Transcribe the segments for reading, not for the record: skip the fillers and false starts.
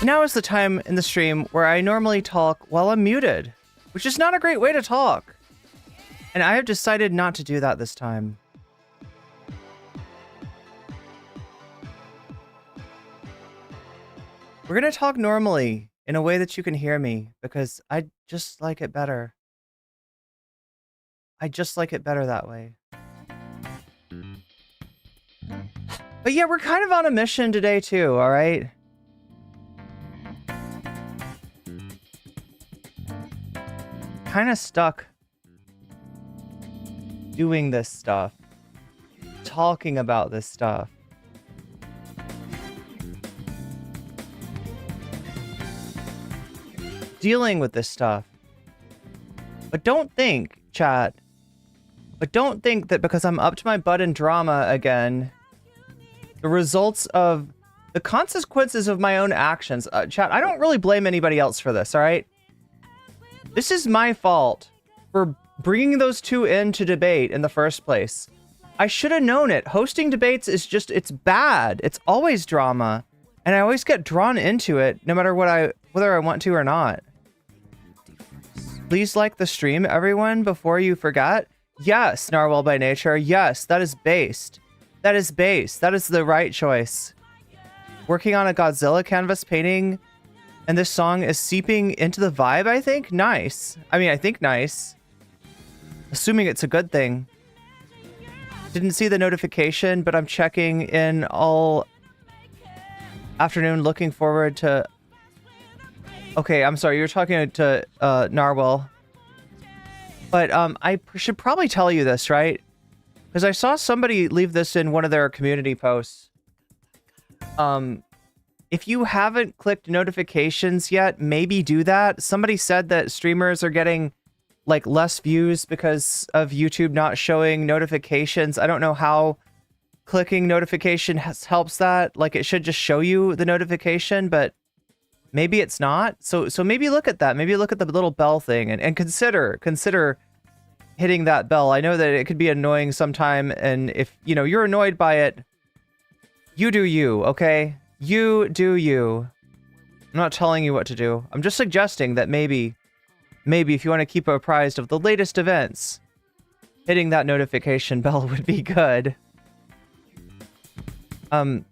Now is the time in the stream where I normally talk while I'm muted, which is not a great way to talk. And I have decided not to do that this time. We're going to talk normally in a way that you can hear me because I just like it better. I just like it better that way. But yeah, we're kind of on a mission today too, all right? Kind of stuck doing this stuff, talking about this stuff. Dealing with this stuff. But don't think, chat, but don't think that because I'm up to my butt in drama again, the results of the consequences of my own actions. Chat, I don't really blame anybody else for this, all right? This is my fault for bringing those two into debate in the first place. I should have known it. Hosting debates is just, it's bad. It's always drama. And I always get drawn into it, no matter whether I want to or not. Please like the stream, everyone, before you forget. Yes, Narwhal by nature. Yes, that is based. That is based. That is the right choice. Working on a Godzilla canvas painting, and this song is seeping into the vibe, I think? Nice. I mean, I think nice. Assuming it's a good thing. Didn't see the notification, but I'm checking in all afternoon, looking forward to... Okay, I'm sorry, you're talking to Narwhal. But I should probably tell you this, right? Because I saw somebody leave this in one of their community posts. If you haven't clicked notifications yet, maybe do that. Somebody said that streamers are getting like less views because of YouTube not showing notifications. I don't know how clicking notification helps that. Like it should just show you the notification, but maybe it's not. So maybe look at that. Maybe look at the little bell thing and consider hitting that bell. I know that it could be annoying sometime, and if you know you're annoyed by it, you do you, okay? You do you. I'm not telling you what to do. I'm just suggesting that maybe if you want to keep apprised of the latest events, hitting that notification bell would be good. Oh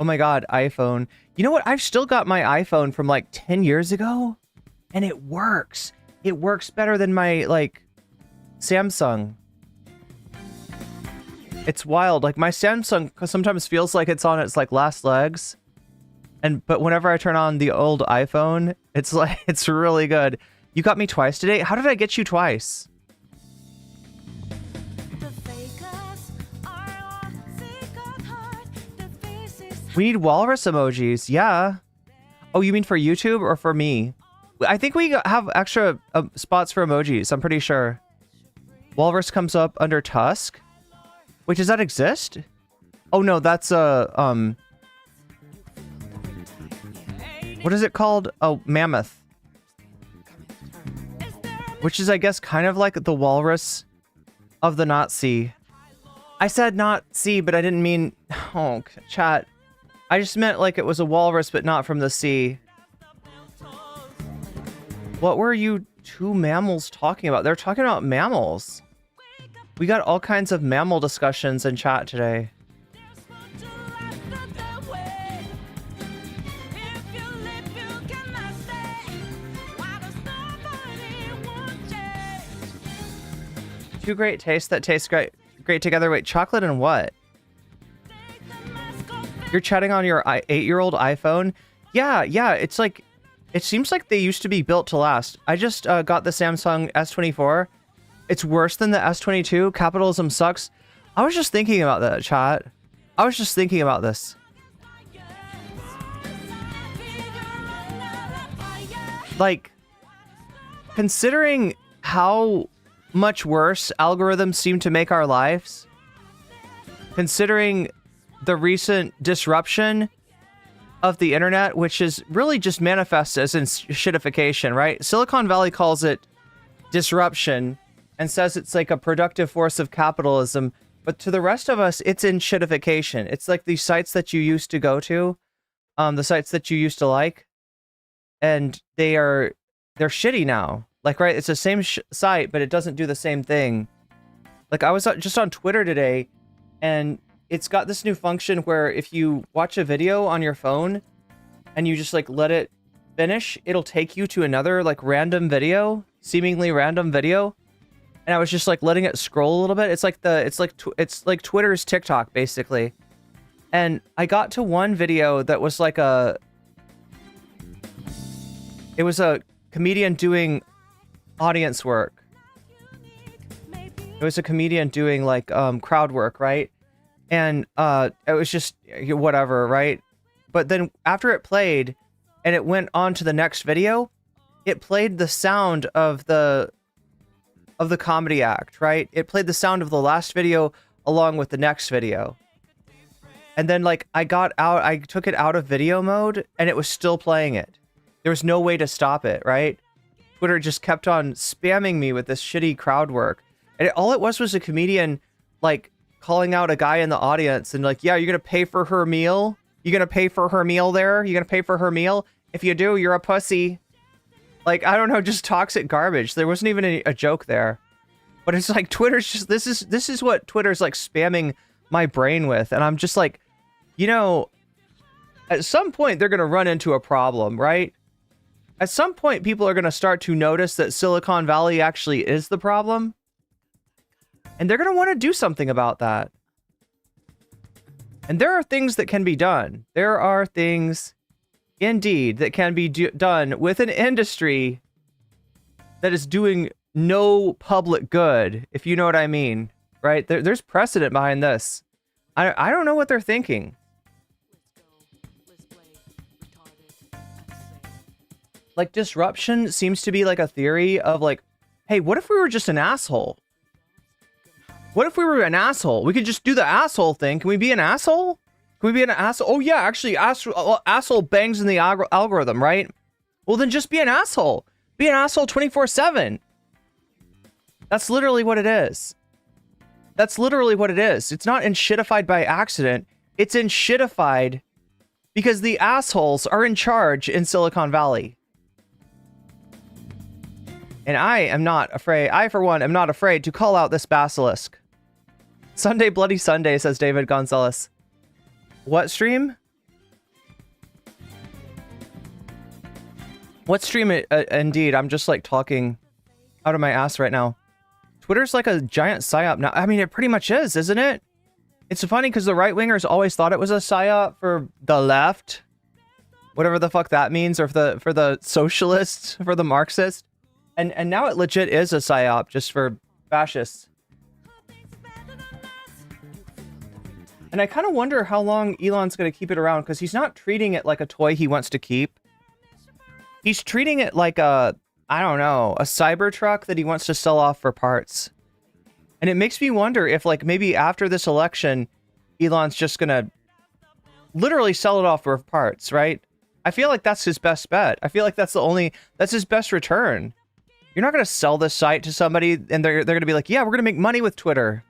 my god, iPhone. You know what? I've still got my iPhone from like 10 years ago, and it works. It works better than my, like, Samsung. It's wild. Like, my Samsung sometimes feels like it's on its, like, last legs. But whenever I turn on the old iPhone, it's like, it's really good. You got me twice today? How did I get you twice? We need walrus emojis. Yeah. Oh, you mean for YouTube or for me? I think we have extra spots for emojis. I'm pretty sure. Walrus comes up under Tusk. Wait, does that exist? Oh no, that's a what is it called? Oh, mammoth. Which is, I guess, kind of like the walrus of the not sea. I said not sea, but I didn't mean... Oh, chat. I just meant like it was a walrus, but not from the sea. What were you two mammals talking about? They're talking about mammals. We got all kinds of mammal discussions in chat today. Two great tastes that taste great together. Wait, chocolate and what? You're chatting on your 8-year-old iPhone? Yeah, it's like, it seems like they used to be built to last. I just got the Samsung S24. It's worse than the S22. Capitalism sucks. I was just thinking about that, chat. I was just thinking about this. Like, considering how much worse algorithms seem to make our lives, considering the recent disruption of the internet, which is really just manifests as in shitification, right? Silicon Valley calls it disruption and says it's like a productive force of capitalism, but to the rest of us, it's in shitification. It's like these sites that you used to go to the sites that you used to like, and they're shitty now. Like, right, it's the same site, but it doesn't do the same thing. Like, I was just on Twitter today, and it's got this new function where if you watch a video on your phone and you just like let it finish, it'll take you to another like random video, seemingly random video. And I was just like letting it scroll a little bit. It's like Twitter's TikTok basically. And I got to one video that was like it was a comedian doing audience work. It was a comedian doing like crowd work, right? And it was just whatever, right? But then after it played and it went on to the next video, it played the sound of the comedy act, right? It played the sound of the last video along with the next video. And then like I took it out of video mode and it was still playing it. There was no way to stop it, right? Twitter just kept on spamming me with this shitty crowd work. And all it was a comedian like calling out a guy in the audience and like, yeah, you're going to pay for her meal? You're going to pay for her meal there? You're going to pay for her meal? If you do, you're a pussy. Like, I don't know, just toxic garbage. There wasn't even a joke there. But it's like Twitter's just, this is what Twitter's like spamming my brain with. And I'm just like, you know, at some point they're going to run into a problem, right? At some point people are going to start to notice that Silicon Valley actually is the problem. And they're going to want to do something about that. And there are things that can be done. There are things, indeed, that can be done with an industry that is doing no public good, if you know what I mean, right? There's precedent behind this. I don't know what they're thinking. Like, disruption seems to be like a theory of like, hey, what if we were just an asshole? What if we were an asshole? We could just do the asshole thing. Can we be an asshole? Can we be an asshole? Oh yeah, actually, asshole bangs in the algorithm, right? Well, then just be an asshole. Be an asshole 24/7. That's literally what it is. That's literally what it is. It's not enshittified by accident. It's enshittified because the assholes are in charge in Silicon Valley. And I am not afraid. I, for one, am not afraid to call out this basilisk. Sunday Bloody Sunday, says David Gonzalez. What stream? What stream? Indeed, I'm just like talking out of my ass right now. Twitter's like a giant psyop now. I mean, it pretty much is, isn't it? It's funny because the right-wingers always thought it was a psyop for the left. Whatever the fuck that means, or for the socialists, for the Marxists. And now it legit is a psyop just for fascists. And I kind of wonder how long Elon's going to keep it around, because he's not treating it like a toy he wants to keep. He's treating it like a, I don't know, a Cybertruck that he wants to sell off for parts. And it makes me wonder if, like, maybe after this election, Elon's just going to literally sell it off for parts, right? I feel like that's his best bet. I feel like that's his best return. You're not going to sell this site to somebody and they're going to be like, yeah, we're going to make money with Twitter.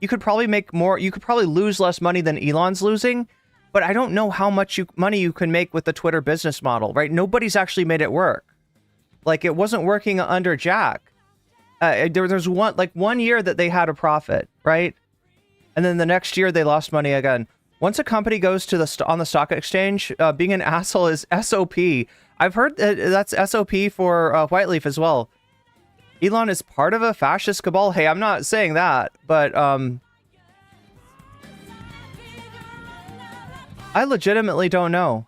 You could probably make more. You could probably lose less money than Elon's losing, but I don't know how much money you can make with the Twitter business model, right? Nobody's actually made it work. Like, it wasn't working under Jack. There's one year that they had a profit, right? And then the next year they lost money again. Once a company goes to on the stock exchange, being an asshole is SOP. I've heard that's SOP for Whiteleaf as well. Elon is part of a fascist cabal. Hey, I'm not saying that, but I legitimately don't know.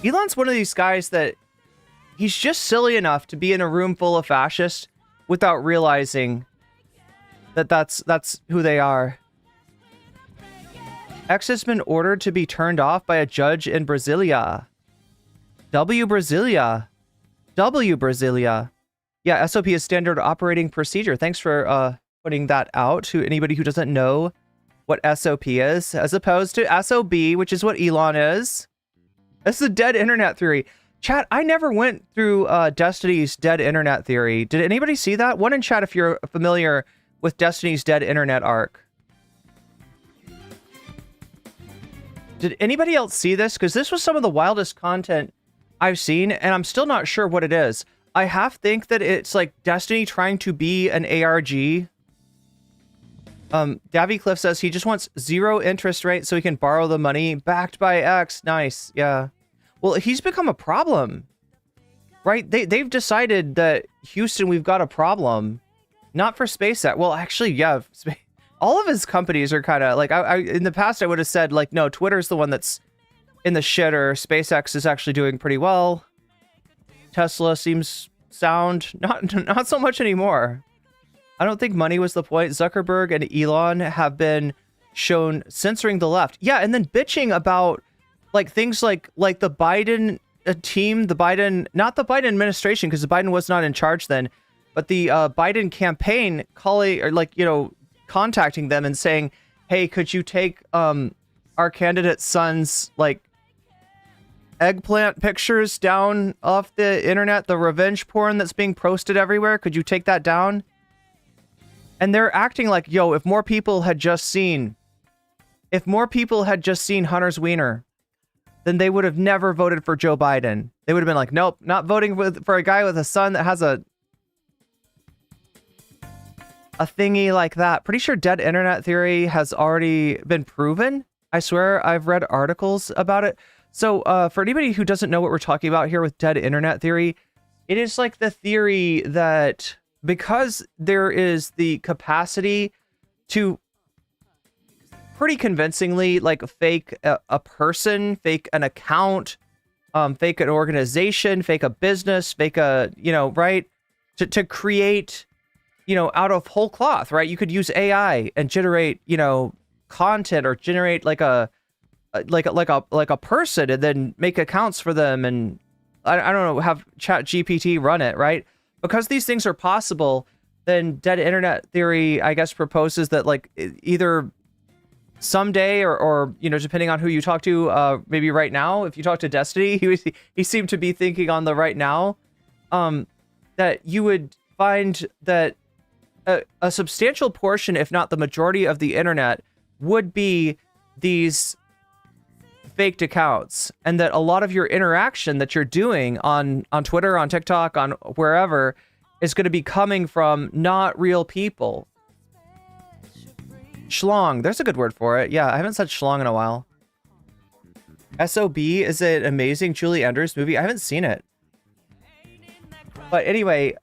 Elon's one of these guys that he's just silly enough to be in a room full of fascists without realizing that that's who they are. X has been ordered to be turned off by a judge in Brasilia. Brasilia. Yeah, SOP is standard operating procedure. Thanks for putting that out to anybody who doesn't know what SOP is, as opposed to SOB, which is what Elon is. That's the dead internet theory. Chat, I never went through Destiny's dead internet theory. Did anybody see that? One in chat if you're familiar with Destiny's dead internet arc. Did anybody else see this? Because this was some of the wildest content I've seen, and I'm still not sure what it is. I half think that it's like Destiny trying to be an ARG. Davy Cliff says he just wants 0 interest rate so he can borrow the money backed by X. Nice. Yeah. Well, he's become a problem, right? They've decided that Houston, we've got a problem. Not for SpaceX. Well, actually, yeah. All of his companies are kind of like, I in the past, I would have said like, no, Twitter's the one that's in the shitter. SpaceX is actually doing pretty well. Tesla seems sound. Not so much anymore. I don't think money was the point. Zuckerberg and Elon have been shown censoring the left. Yeah, and then bitching about like things like the Biden team, the Biden, not the Biden administration, because the Biden was not in charge then, but the Biden campaign calling or like, you know, contacting them and saying, hey, could you take our candidate's son's like eggplant pictures down off the internet, the revenge porn that's being posted everywhere? Could you take that down? And they're acting like, yo, if more people had just seen Hunter's wiener, then they would have never voted for Joe Biden. They would have been like, nope, not voting for a guy with a son that has a thingy like that. Pretty sure dead internet theory has already been proven. I swear I've read articles about it. So for anybody who doesn't know what we're talking about here with dead internet theory, it is like the theory that because there is the capacity to pretty convincingly like fake a person, fake an account, fake an organization, fake a business, fake a, you know, right? To create, you know, out of whole cloth, right? You could use AI and generate, you know, content or generate like a person and then make accounts for them. And I don't know, have Chat GPT run it, right? Because these things are possible, then dead internet theory, I guess, proposes that like either someday or you know, depending on who you talk to, maybe right now, if you talk to Destiny, he seemed to be thinking on the right now, that you would find that a substantial portion, if not the majority of the internet, would be these faked accounts, and that a lot of your interaction that you're doing on Twitter, on TikTok, on wherever is going to be coming from not real people. Schlong, there's a good word for it. Yeah, I haven't said schlong in a while. SOB is an amazing Julie Andrews movie. I haven't seen it. But anyway,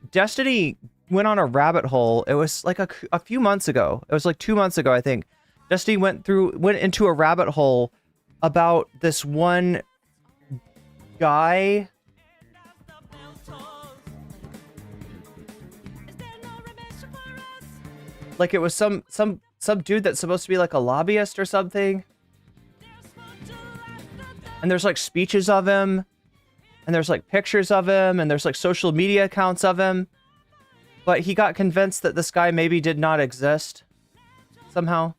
Destiny went on a rabbit hole. It was like a few months ago. It was like 2 months ago, I think. Destiny went into a rabbit hole about this one guy. Like it was some dude that's supposed to be like a lobbyist or something. And there's like speeches of him, and there's like pictures of him, and there's like social media accounts of him. But he got convinced that this guy maybe did not exist somehow.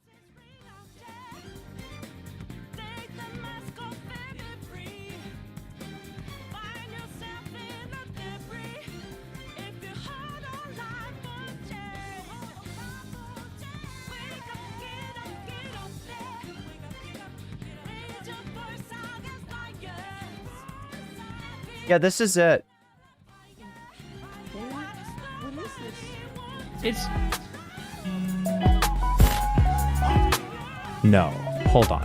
Yeah, this is it. What is this? It's... No, hold on.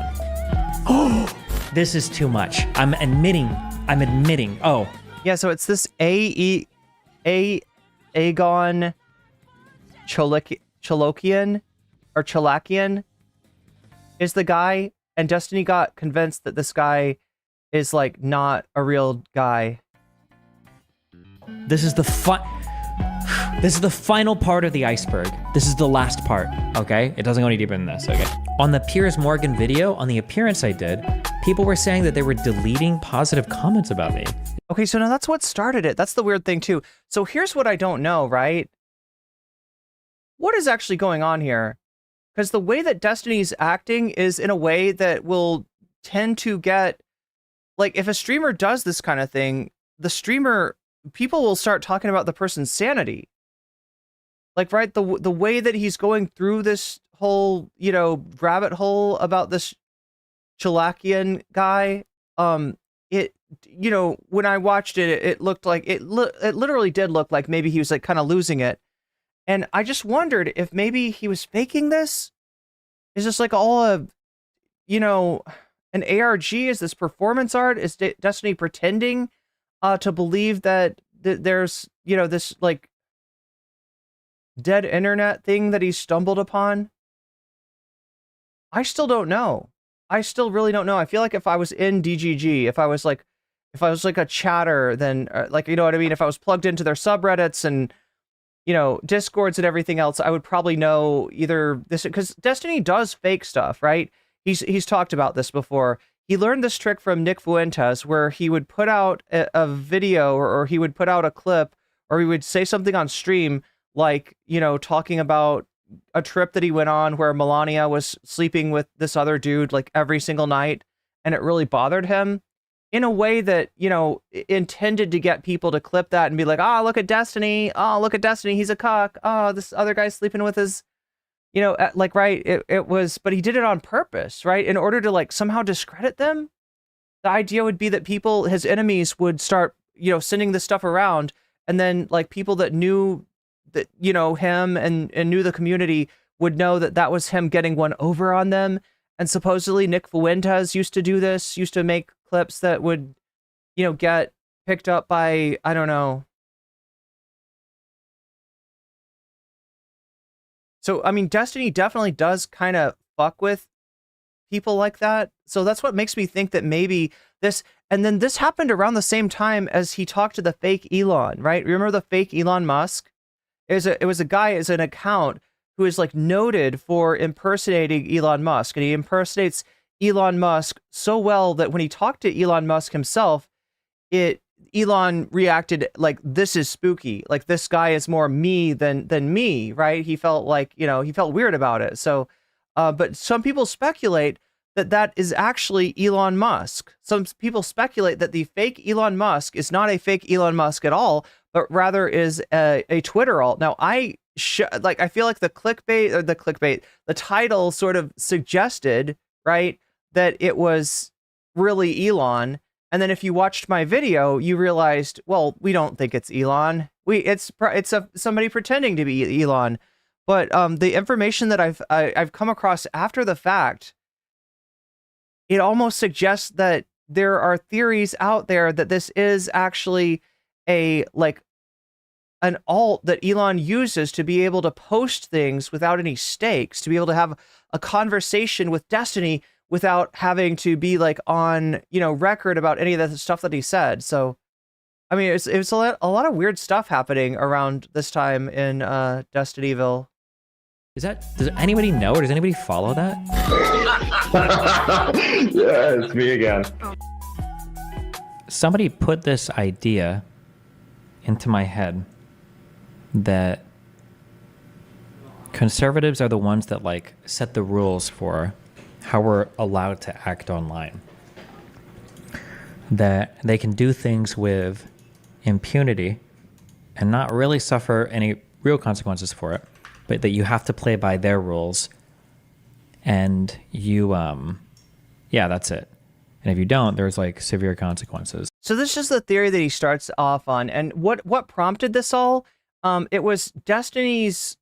Oh, this is too much. I'm admitting. Oh. Yeah, so it's this Aegon Cholokian or Chalakian is the guy, and Destiny got convinced that this guy is like not a real guy. This is the final part of the iceberg. This is the last part, okay? It doesn't go any deeper than this, okay? On the Piers Morgan video, on the appearance I did, people were saying that they were deleting positive comments about me. Okay, so now that's what started it. That's the weird thing too. So here's what I don't know, right? What is actually going on here? Because the way that Destiny's acting is in a way that will tend to get, like, if a streamer does this kind of thing, people will start talking about the person's sanity. Like, right, the way that he's going through this whole, you know, rabbit hole about this Chilakian guy, it, you know, when I watched it, it looked like it literally did look like maybe he was like kind of losing it. And I just wondered if maybe he was faking this. Is this like all a, you know, an ARG? Is this performance art? Is Destiny pretending to believe that there's, you know, this like dead internet thing that he stumbled upon? I still don't know. I still really don't know. I feel like if I was in DGG, if I was like a chatter, then like, you know what I mean? If I was plugged into their subreddits and, you know, Discords and everything else, I would probably know either this, because Destiny does fake stuff, right? He's talked about this before. He learned this trick from Nick Fuentes, where he would put out a video or he would put out a clip, or he would say something on stream, like, you know, talking about a trip that he went on where Melania was sleeping with this other dude like every single night, and it really bothered him, in a way that, you know, intended to get people to clip that and be like, oh, look at Destiny. Oh, look at Destiny. He's a cuck. Oh, this other guy's sleeping with his, you know, like, right. It was, but he did it on purpose, right? In order to like somehow discredit them. The idea would be that people, his enemies, would start, you know, sending this stuff around. And then like people that knew that, you know, him and knew the community would know that that was him getting one over on them. And supposedly Nick Fuentes used to do this, used to make clips that would, you know, get picked up by, I don't know. So, I mean, Destiny definitely does kind of fuck with people like that. So that's what makes me think that maybe this, and then this happened around the same time as he talked to the fake Elon, right? Remember the fake Elon Musk? It was a guy, as an account who is like noted for impersonating Elon Musk, and he impersonates Elon Musk so well that when he talked to Elon Musk himself, Elon reacted like, this is spooky. Like, this guy is more me than me, right? He felt like, you know, he felt weird about it. So, but some people speculate that that is actually Elon Musk. Some people speculate that the fake Elon Musk is not a fake Elon Musk at all, but rather is a Twitter alt. Now, I feel like the title sort of suggested, right, that it was really Elon. And then if you watched my video, you realized, well, we don't think it's Elon. It's somebody pretending to be Elon. But the information that I've come across after the fact, it almost suggests that there are theories out there that this is actually an alt that Elon uses to be able to post things without any stakes, to be able to have a conversation with Destiny without having to be like on, you know, record about any of the stuff that he said. So, I mean, it was a lot of weird stuff happening around this time in Destinyville. Does anybody know, or does anybody follow that? Yeah, it's me again. Somebody put this idea into my head that conservatives are the ones that like set the rules for how we're allowed to act online. That they can do things with impunity and not really suffer any real consequences for it, but that you have to play by their rules, and you, yeah, that's it. And if you don't, there's like severe consequences. So this is the theory that he starts off on. And what prompted this all? It was Destiny's,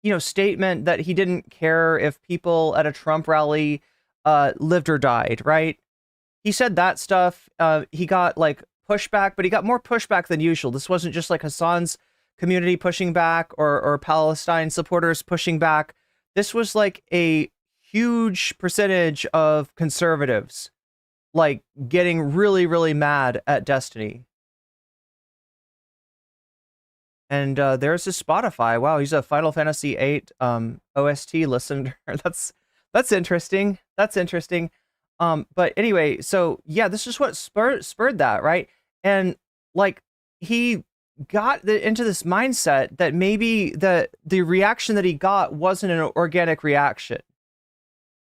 you know, statement that he didn't care if people at a Trump rally lived or died, right? He said that stuff. He got like pushback, but he got more pushback than usual. This wasn't just like Hassan's community pushing back or Palestine supporters pushing back. This was like a huge percentage of conservatives like getting really, really mad at Destiny. And there's his Spotify. Wow, he's a Final Fantasy VIII OST listener. That's interesting. That's interesting. But anyway, so yeah, this is what spurred that, right? And like he got into this mindset that maybe the reaction that he got wasn't an organic reaction,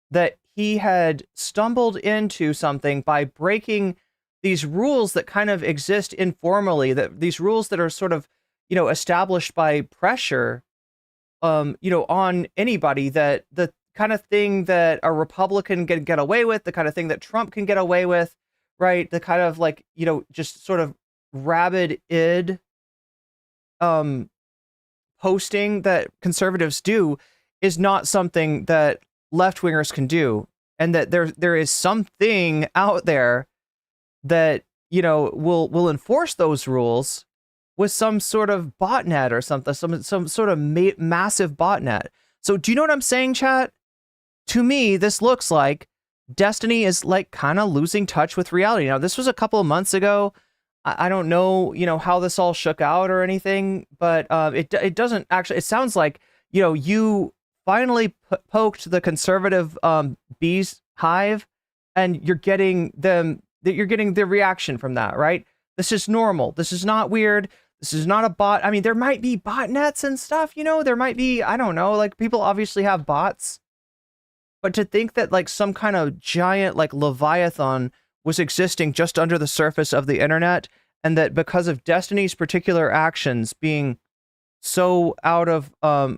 that he had stumbled into something by breaking these rules that kind of exist informally, that these rules that are sort of, you know, established by pressure, you know, on anybody, that kind of thing that a Republican can get away with, the kind of thing that Trump can get away with, right? The kind of like, just sort of rabid posting that conservatives do is not something that left-wingers can do. And that there is something out there that, will enforce those rules with some sort of botnet or something, some sort of massive botnet. So do you know what I'm saying, chat? To me, this looks like Destiny is like kind of losing touch with reality. Now, this was a couple of months ago. I don't know, how this all shook out or anything, but it doesn't actually. It sounds like, you finally poked the conservative bees hive, and you're getting the reaction from that, right? This is normal. This is not weird. This is not a bot. I mean, there might be botnets and stuff, there might be, I don't know, like people obviously have bots. But to think that like some kind of giant like Leviathan was existing just under the surface of the internet, and that because of Destiny's particular actions being so out of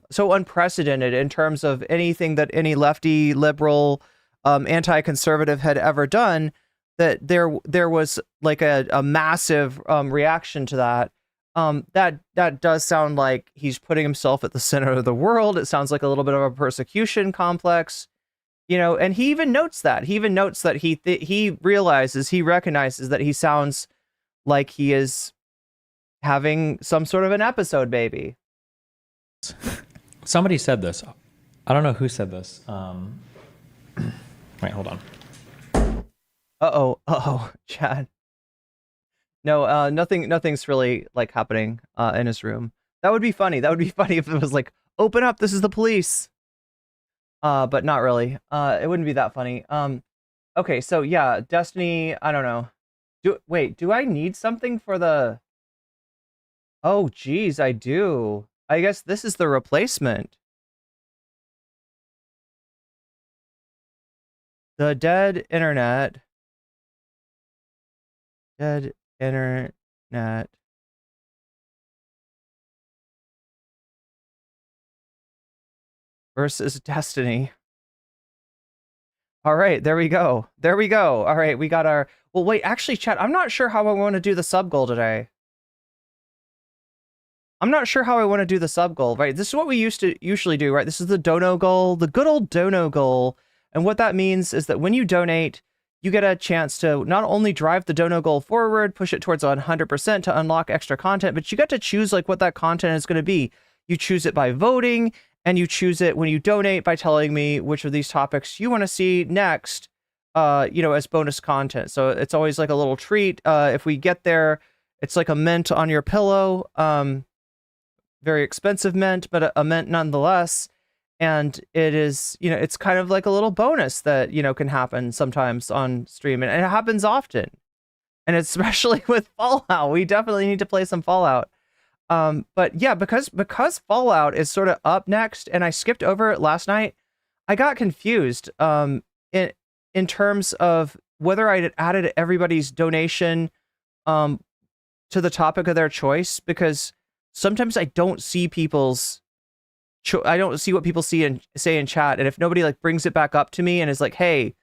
so unprecedented in terms of anything that any lefty, liberal, anti-conservative had ever done, that there was like a massive reaction to that. That does sound like he's putting himself at the center of the world. It sounds like a little bit of a persecution complex, and he even notes that. He recognizes that he sounds like he is having some sort of an episode baby. Somebody said this. I don't know who said this. Wait, hold on. Uh-oh, Chad. No, nothing's really like happening in his room. That would be funny. That would be funny if it was like, open up, this is the police. But not really. It wouldn't be that funny. Okay, so yeah, Destiny, I don't know. Do I need something for the... Oh, geez, I do. I guess this is the replacement. The dead internet. Dead internet. Versus Destiny. All right, there we go. There we go. All right, we got our... Well, wait, actually, chat, I'm not sure how I want to do the sub goal today. I'm not sure how I want to do the sub goal, right? This is what we usually do, right? This is the dono goal, the good old dono goal. And what that means is that when you donate, you get a chance to not only drive the dono goal forward, push it towards 100% to unlock extra content, but you get to choose like what that content is going to be. You choose it by voting, and you choose it when you donate by telling me which of these topics you want to see next, as bonus content. So it's always like a little treat. If we get there, it's like a mint on your pillow. Very expensive mint, but a mint nonetheless. And it is, it's kind of like a little bonus that, can happen sometimes on stream. And it happens often. And especially with Fallout, we definitely need to play some Fallout. But yeah, because Fallout is sort of up next, and I skipped over it last night, I got confused in terms of whether I had added everybody's donation to the topic of their choice, because sometimes I don't see people's I don't see what people see and say in chat, and if nobody like brings it back up to me and is like, hey,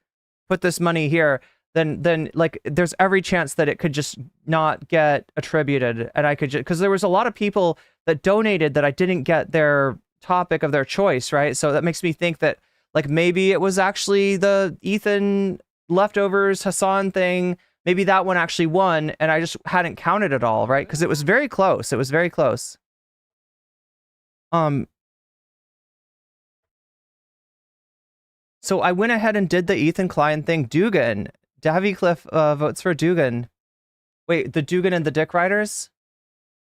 put this money here, then like there's every chance that it could just not get attributed, and I could just, because there was a lot of people that donated that I didn't get their topic of their choice, right? So that makes me think that like maybe it was actually the Ethan leftovers Hassan thing. Maybe that one actually won, and I just hadn't counted it all, right? Because it was very close. It was very close. So I went ahead and did the Ethan Klein thing. Dugan. Davy Cliff votes for Dugan. Wait, the Dugan and the Dick Riders?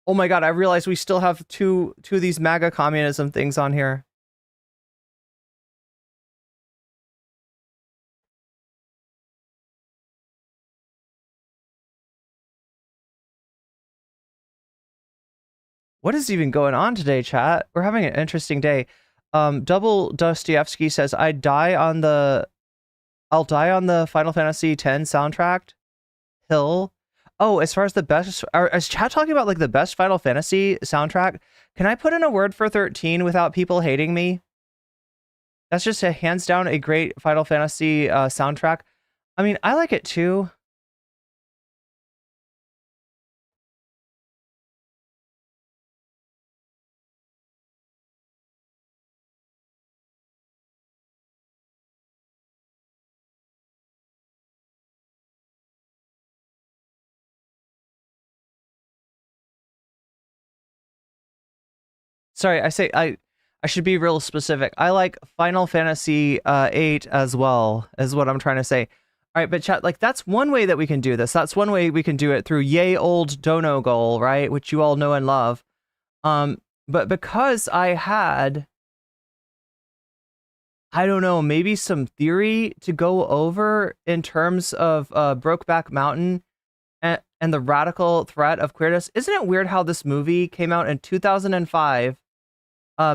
Oh my god, I realized we still have two of these MAGA communism things on here. What is even going on today, chat? We're having an interesting day. Double Dostoevsky says, I'll die on the Final Fantasy X soundtrack hill. Oh, as far as the best, is chat talking about like the best Final Fantasy soundtrack? Can I put in a word for 13 without people hating me? That's just a hands down a great Final Fantasy soundtrack. I mean, I like it too. Sorry, I should be real specific. I like Final Fantasy 8 as well, is what I'm trying to say. All right, but chat, like that's one way that we can do this. That's one way we can do it through Yay Old Dono Goal, right? Which you all know and love. But because I had, I don't know, maybe some theory to go over in terms of Brokeback Mountain and the radical threat of queerness. Isn't it weird how this movie came out in 2005?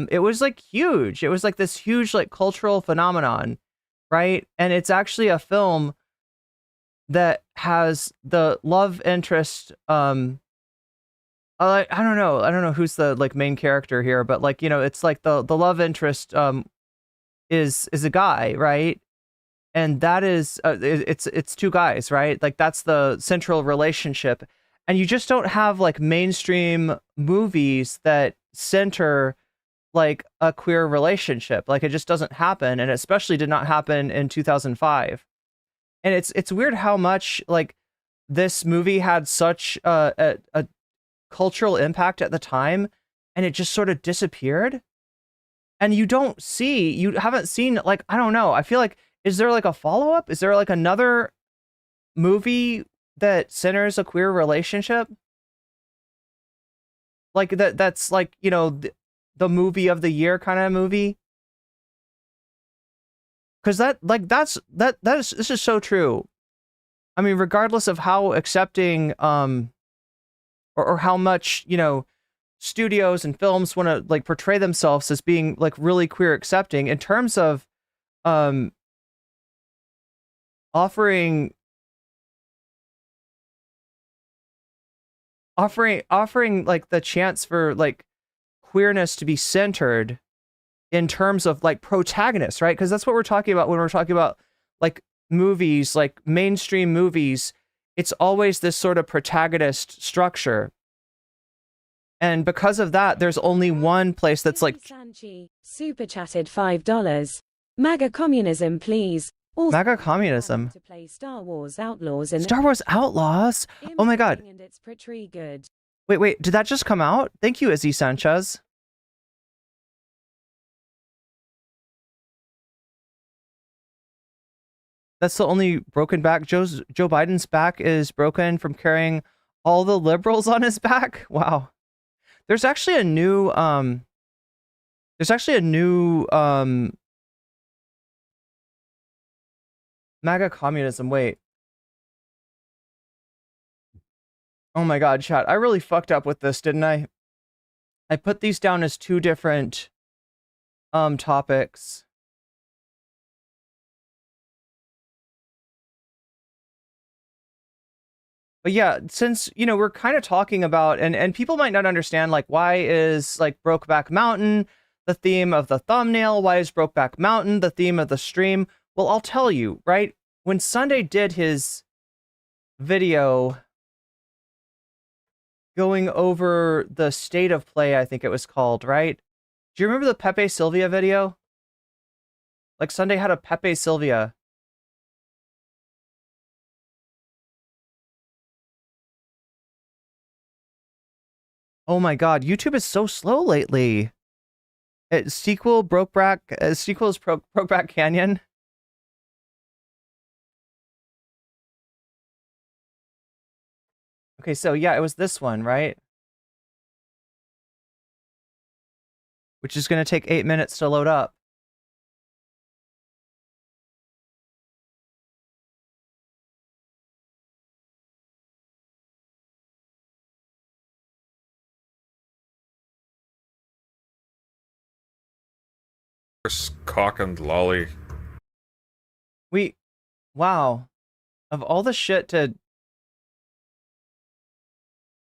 It was like huge. It was like this huge like cultural phenomenon, right? And it's actually a film that has the love interest. I don't know who's the like main character here, but like it's like the love interest is a guy, right? And that is it's two guys, right? Like that's the central relationship, and you just don't have like mainstream movies that center like a queer relationship. Like it just doesn't happen, and it especially did not happen in 2005. And it's weird how much like this movie had such a cultural impact at the time, and it just sort of disappeared. And you haven't seen like, I don't know. I feel like, is there like a follow-up? Is there like another movie that centers a queer relationship? Like that's like, the movie of the year kind of movie? Because this is so true. I mean, regardless of how accepting or how much, studios and films want to like portray themselves as being like really queer accepting in terms of offering like the chance for like queerness to be centered in terms of like protagonists, right? Because that's what we're talking about when we're talking about like movies, like mainstream movies. It's always this sort of protagonist structure. And because of that, there's only one place that's like Sanchi super chatted $5. MAGA communism, please. Also, MAGA communism. To play Star Wars Outlaws in Star Wars Outlaws. Oh my god. And it's pretty good. Wait, did that just come out? Thank you, Izzy Sanchez. That's the only broken back. Joe Biden's back is broken from carrying all the liberals on his back. Wow. There's actually a new MAGA communism. Wait. Oh my god, chat. I really fucked up with this, didn't I? I put these down as two different topics. But yeah, since we're kind of talking about and people might not understand like why is like Brokeback Mountain the theme of the thumbnail? Why is Brokeback Mountain the theme of the stream? Well, I'll tell you, right? When Sunday did his video going over the state of play, I think it was called, right? Do you remember the Pepe Sylvia video? Like Sunday had a Pepe Sylvia. Oh my god, YouTube is so slow lately. Sequel is Brokeback Canyon. Okay, so yeah, it was this one, right? Which is going to take 8 minutes to load up. Cock and lolly. Wow. Of all the shit to...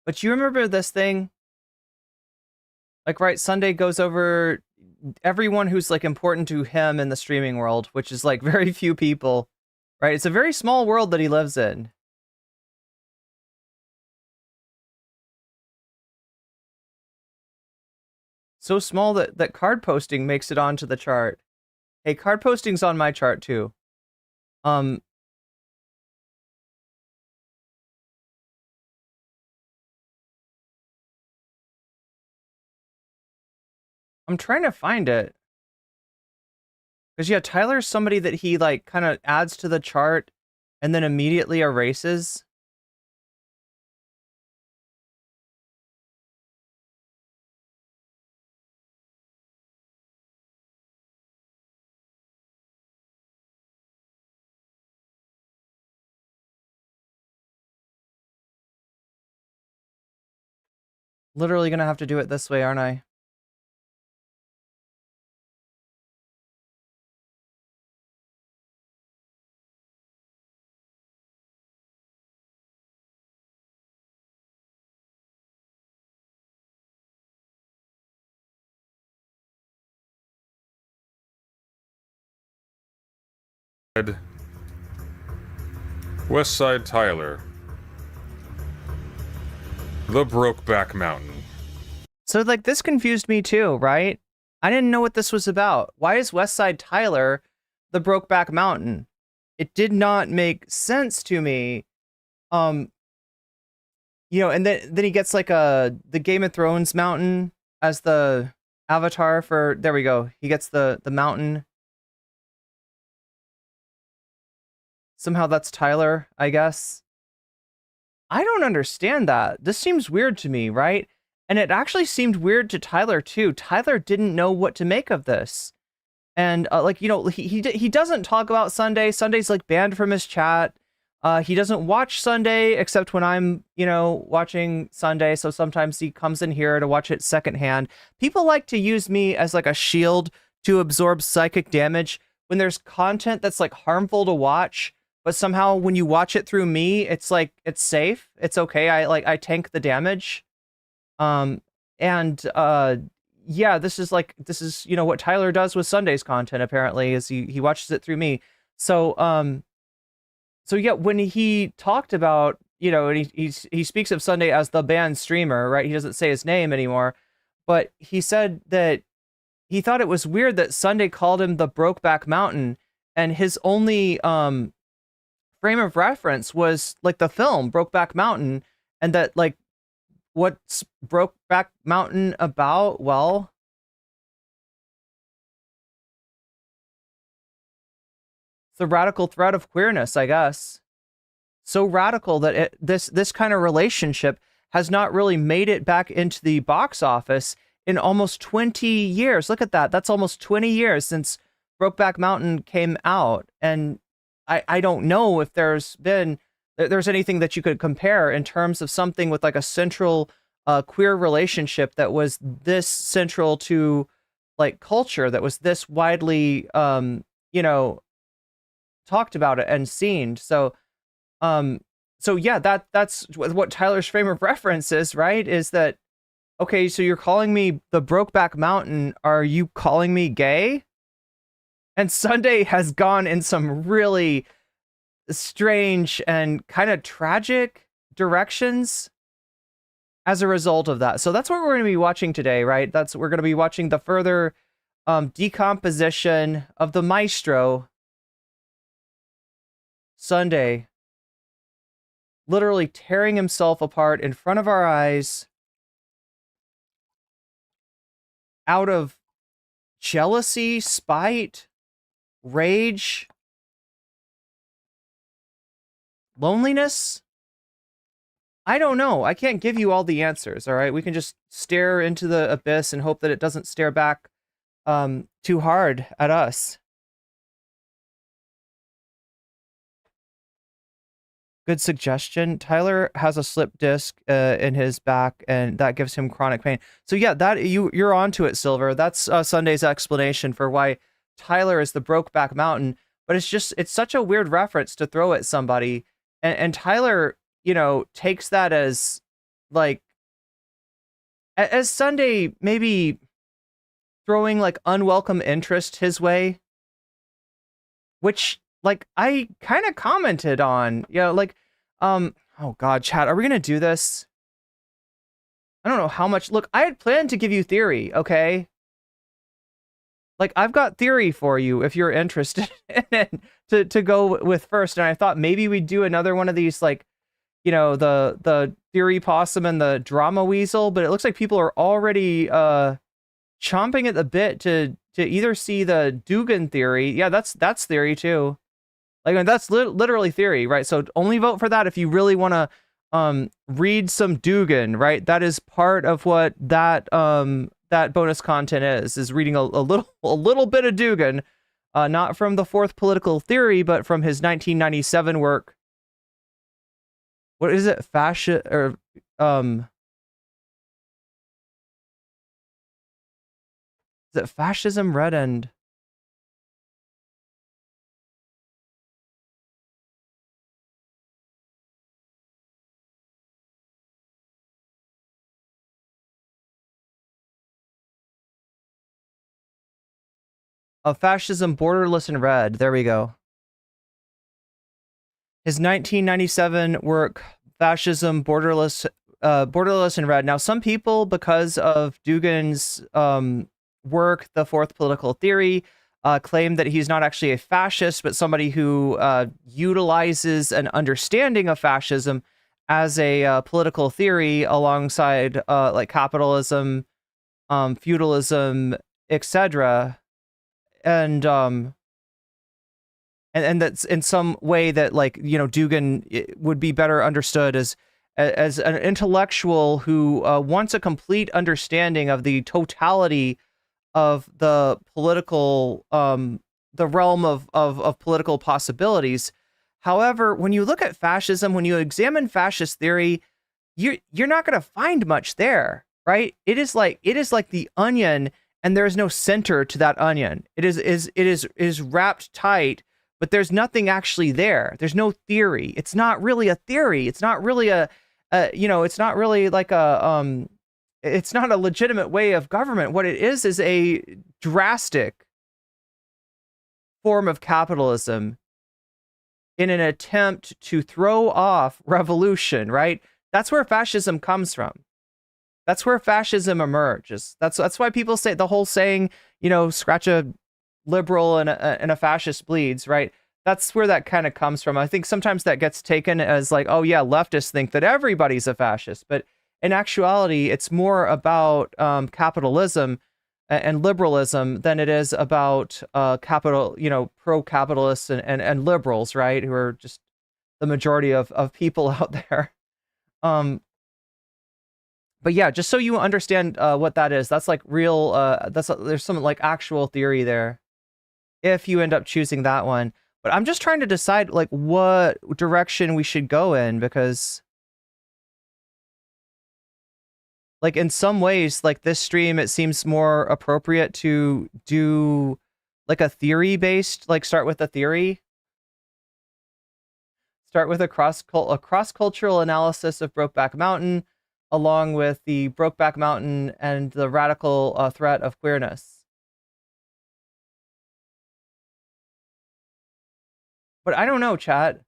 But you remember this thing? Like, right, Sunday goes over everyone who's like important to him in the streaming world, which is like very few people, right? It's a very small world that he lives in. So small that card posting makes it onto the chart. Hey, card posting's on my chart too. I'm trying to find it. Because yeah, Tyler's somebody that he like kind of adds to the chart and then immediately erases. Literally gonna have to do it this way, aren't I? Westside Tyler. The Brokeback Mountain. So like this confused me too, right? I didn't know what this was about. Why is Westside Tyler the Brokeback Mountain? It did not make sense to me. You know, and then he gets like the Game of Thrones mountain as the avatar for, there we go. He gets the mountain. Somehow that's Tyler, I guess. I don't understand that. This seems weird to me, right? And it actually seemed weird to Tyler too. Tyler didn't know what to make of this. And like, you know, he doesn't talk about Sunday. Sunday's like banned from his chat. He doesn't watch Sunday except when I'm, you know, watching Sunday. So sometimes he comes in here to watch it secondhand. People like to use me as like a shield to absorb psychic damage when there's content that's like harmful to watch, but somehow when you watch it through me, it's like, it's safe. It's okay. I tank the damage. Yeah, this is, you know, what Tyler does with Sunday's content, apparently, is he watches it through me. So yeah, when he talked about, you know, and he speaks of Sunday as the banned streamer, right? He doesn't say his name anymore, but he said that he thought it was weird that Sunday called him the Brokeback Mountain, and his only frame of reference was like the film Brokeback Mountain, and that like, what's Brokeback Mountain about? Well, it's the radical threat of queerness, I guess. So radical that this kind of relationship has not really made it back into the box office in almost 20 years. Look at that. That's almost 20 years since Brokeback Mountain came out. And I don't know if there's anything that you could compare in terms of something with like a central queer relationship that was this central to like culture, that was this widely, you know, talked about it and seen. So yeah, that's what Tyler's frame of reference is, right? Is that, okay, so you're calling me the Brokeback Mountain. Are you calling me gay? And Sunday has gone in some really strange and kind of tragic directions as a result of that. So that's what we're going to be watching today, right? We're going to be watching the further decomposition of the maestro, Sunday, literally tearing himself apart in front of our eyes out of jealousy, spite, rage, loneliness. I don't know. I can't give you all the answers, all right? We can just stare into the abyss and hope that it doesn't stare back too hard at us. Good suggestion. Tyler has a slip disc in his back, and that gives him chronic pain. So yeah, that you're onto it, Silver. That's Sunday's explanation for why Tyler is the Brokeback Mountain. But it's such a weird reference to throw at somebody, and Tyler, you know, takes that as like, as Sunday maybe throwing like unwelcome interest his way, which like I kind of commented on, like, oh God, chat, are we gonna do this? I don't know how much. Look, I had planned to give you theory, okay? Like, I've got theory for you if you're interested in it to go with first. And I thought maybe we'd do another one of these, like, the theory possum and the drama weasel. But it looks like people are already chomping at the bit to either see the Dugan theory. Yeah, that's theory too. Like, that's literally theory, right? So only vote for that if you really want to read some Dugan, right? That is part of what that that bonus content is reading a little bit of Dugan, not from the Fourth Political Theory, but from his 1997 work. What is it? Fascist or is it Fascism Red End? Of Fascism, Borderless in Red. There we go. His 1997 work, Fascism, Borderless in Red. Now, some people, because of Dugan's work, The Fourth Political Theory, claim that he's not actually a fascist, but somebody who utilizes an understanding of fascism as a political theory alongside like capitalism, feudalism, etc. And that's in some way that, like, Dugan would be better understood as an intellectual who wants a complete understanding of the totality of the political, the realm of political possibilities. However, when you look at fascism, when you examine fascist theory, you're not going to find much there, right? It is like the onion, and there is no center to that onion. It is wrapped tight, but there's nothing actually there. There's no theory. It's not really a theory. It's not really it's not really like it's not a legitimate way of government. What it is a drastic form of capitalism in an attempt to throw off revolution, right? That's where fascism comes from. That's where fascism emerges. That's why people say the whole saying, scratch a liberal and a fascist bleeds, right? That's where that kind of comes from. I think sometimes that gets taken as like, oh yeah, leftists think that everybody's a fascist, but in actuality, it's more about capitalism and liberalism than it is about pro-capitalists and liberals, right? Who are just the majority of people out there. But yeah, just so you understand what that is, that's like real, there's some like actual theory there if you end up choosing that one. But I'm just trying to decide like what direction we should go in, because like in some ways, like this stream, it seems more appropriate to do like a theory based, like start with a theory. Start with a cross-cultural analysis of Brokeback Mountain, along with the Brokeback Mountain and the radical threat of queerness. But I don't know, chat.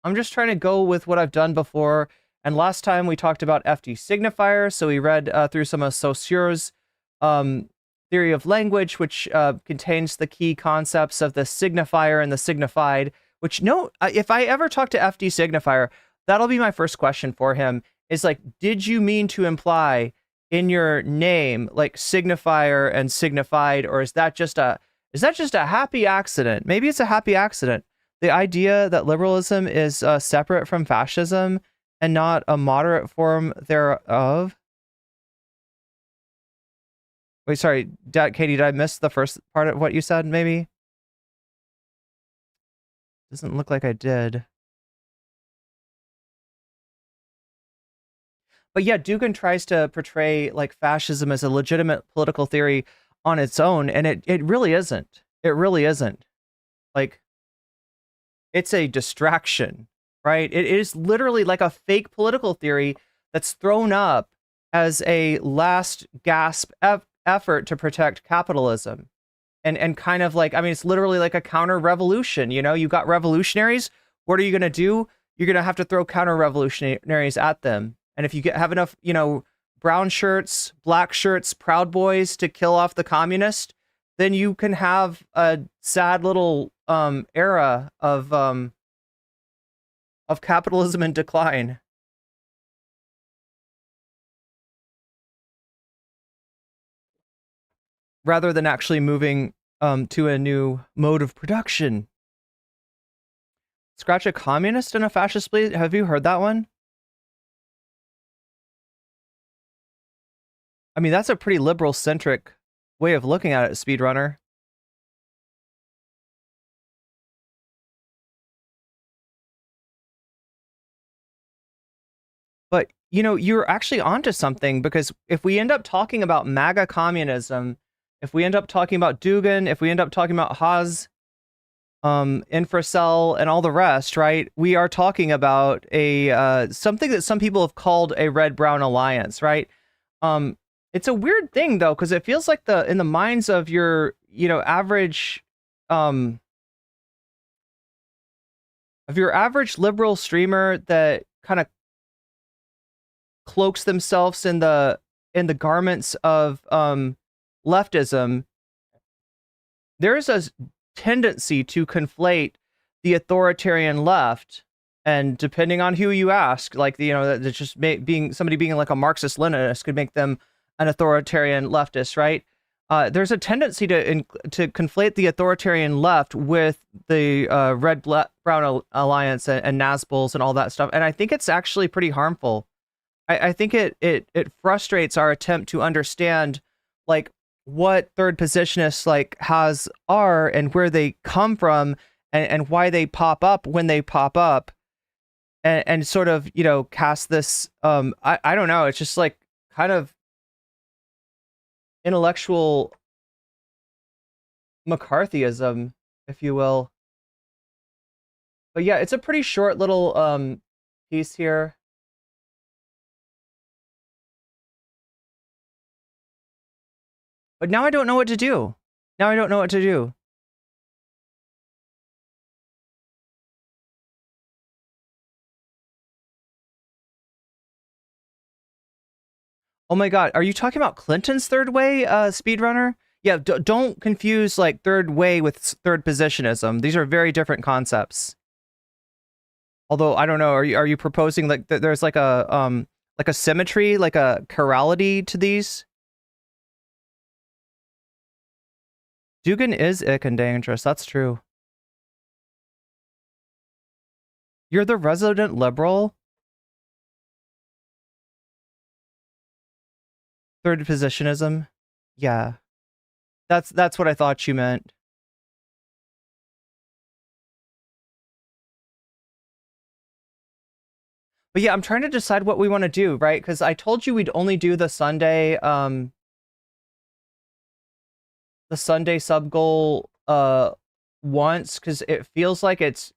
I'm just trying to go with what I've done before. And last time we talked about FD signifier, so we read through some of Saussure's theory of language, which contains the key concepts of the signifier and the signified, which if I ever talk to FD signifier, that'll be my first question for him. Is like, did you mean to imply in your name like signifier and signified, or is that just a happy accident? Maybe it's a happy accident. The idea that liberalism is separate from fascism and not a moderate form thereof. Wait, sorry, Katie, did I miss the first part of what you said? Maybe doesn't look like I did. But yeah, Dugan tries to portray like fascism as a legitimate political theory on its own, and it really isn't. It really isn't. Like, it's a distraction, right? It is literally like a fake political theory that's thrown up as a last gasp effort to protect capitalism. And kind of like, I mean, it's literally like a counter revolution. You know, you got revolutionaries. What are you going to do? You're going to have to throw counter revolutionaries at them. And if you have enough, you know, brown shirts, black shirts, Proud Boys to kill off the communist, then you can have a sad little era of capitalism in decline. Rather than actually moving to a new mode of production. Scratch a communist and a fascist, please. Have you heard that one? I mean, that's a pretty liberal-centric way of looking at it, Speedrunner. But, you know, you're actually onto something, because if we end up talking about MAGA communism, if we end up talking about Dugan, if we end up talking about Haas, Infracell, and all the rest, right? We are talking about a something that some people have called a red-brown alliance, right? It's a weird thing though, because it feels like in the minds of your, you know, average of your average liberal streamer that kind of cloaks themselves in the garments of leftism, there's a tendency to conflate the authoritarian left, and depending on who you ask, like, you know, that just being like a Marxist Leninist could make them an authoritarian leftist, right? There's a tendency to conflate the authoritarian left with the red-brown alliance and Nazbuls and all that stuff, and I think it's actually pretty harmful. I think it frustrates our attempt to understand, like, what third positionists like are and where they come from, and why they pop up when they pop up, and sort of, you know, cast this I don't know, it's just like kind of intellectual McCarthyism, if you will. But yeah, it's a pretty short little piece here. But now I don't know what to do. Now I don't know what to do. Oh my God, are you talking about Clinton's third way, Speedrunner? Yeah, don't confuse like third way with third positionism. These are very different concepts. Although I don't know, are you proposing like there's like a symmetry, like a chirality to these? Dugan is ick and dangerous, that's true. You're the resident liberal? Third positionism? Yeah. That's what I thought you meant. But yeah, I'm trying to decide what we want to do, right? Because I told you we'd only do the Sunday sub goal once, because it feels like it's,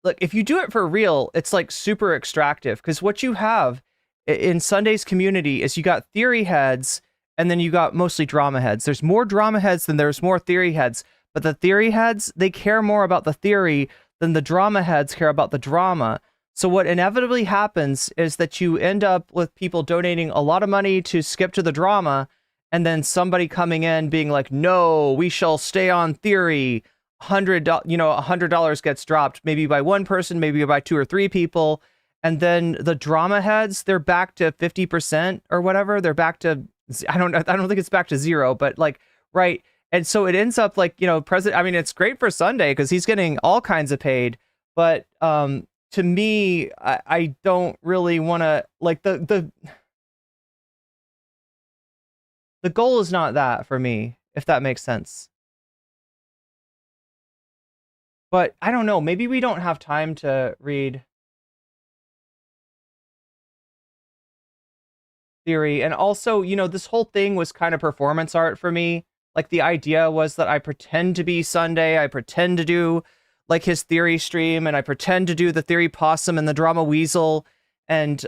look, if you do it for real, it's like super extractive, because what you have in Sunday's community is you got theory heads, and then you got mostly drama heads. There's more drama heads than there's more theory heads, but the theory heads, they care more about the theory than the drama heads care about the drama. So what inevitably happens is that you end up with people donating a lot of money to skip to the drama, and then somebody coming in being like, no, we shall stay on theory. $100 gets dropped, maybe by one person, maybe by 2 or 3 people. And then the drama heads, they're back to 50% or whatever. They're back to, I don't think it's back to 0, but like, right. And so it ends up like, you know, I mean, it's great for Sunday because he's getting all kinds of paid, but to me, I don't really want to, like, the goal is not that for me, if that makes sense. But I don't know, maybe we don't have time to read theory. And also, you know, this whole thing was kind of performance art for me. Like, the idea was that I pretend to be Sunday, I pretend to do like his theory stream, and I pretend to do the theory possum and the drama weasel, and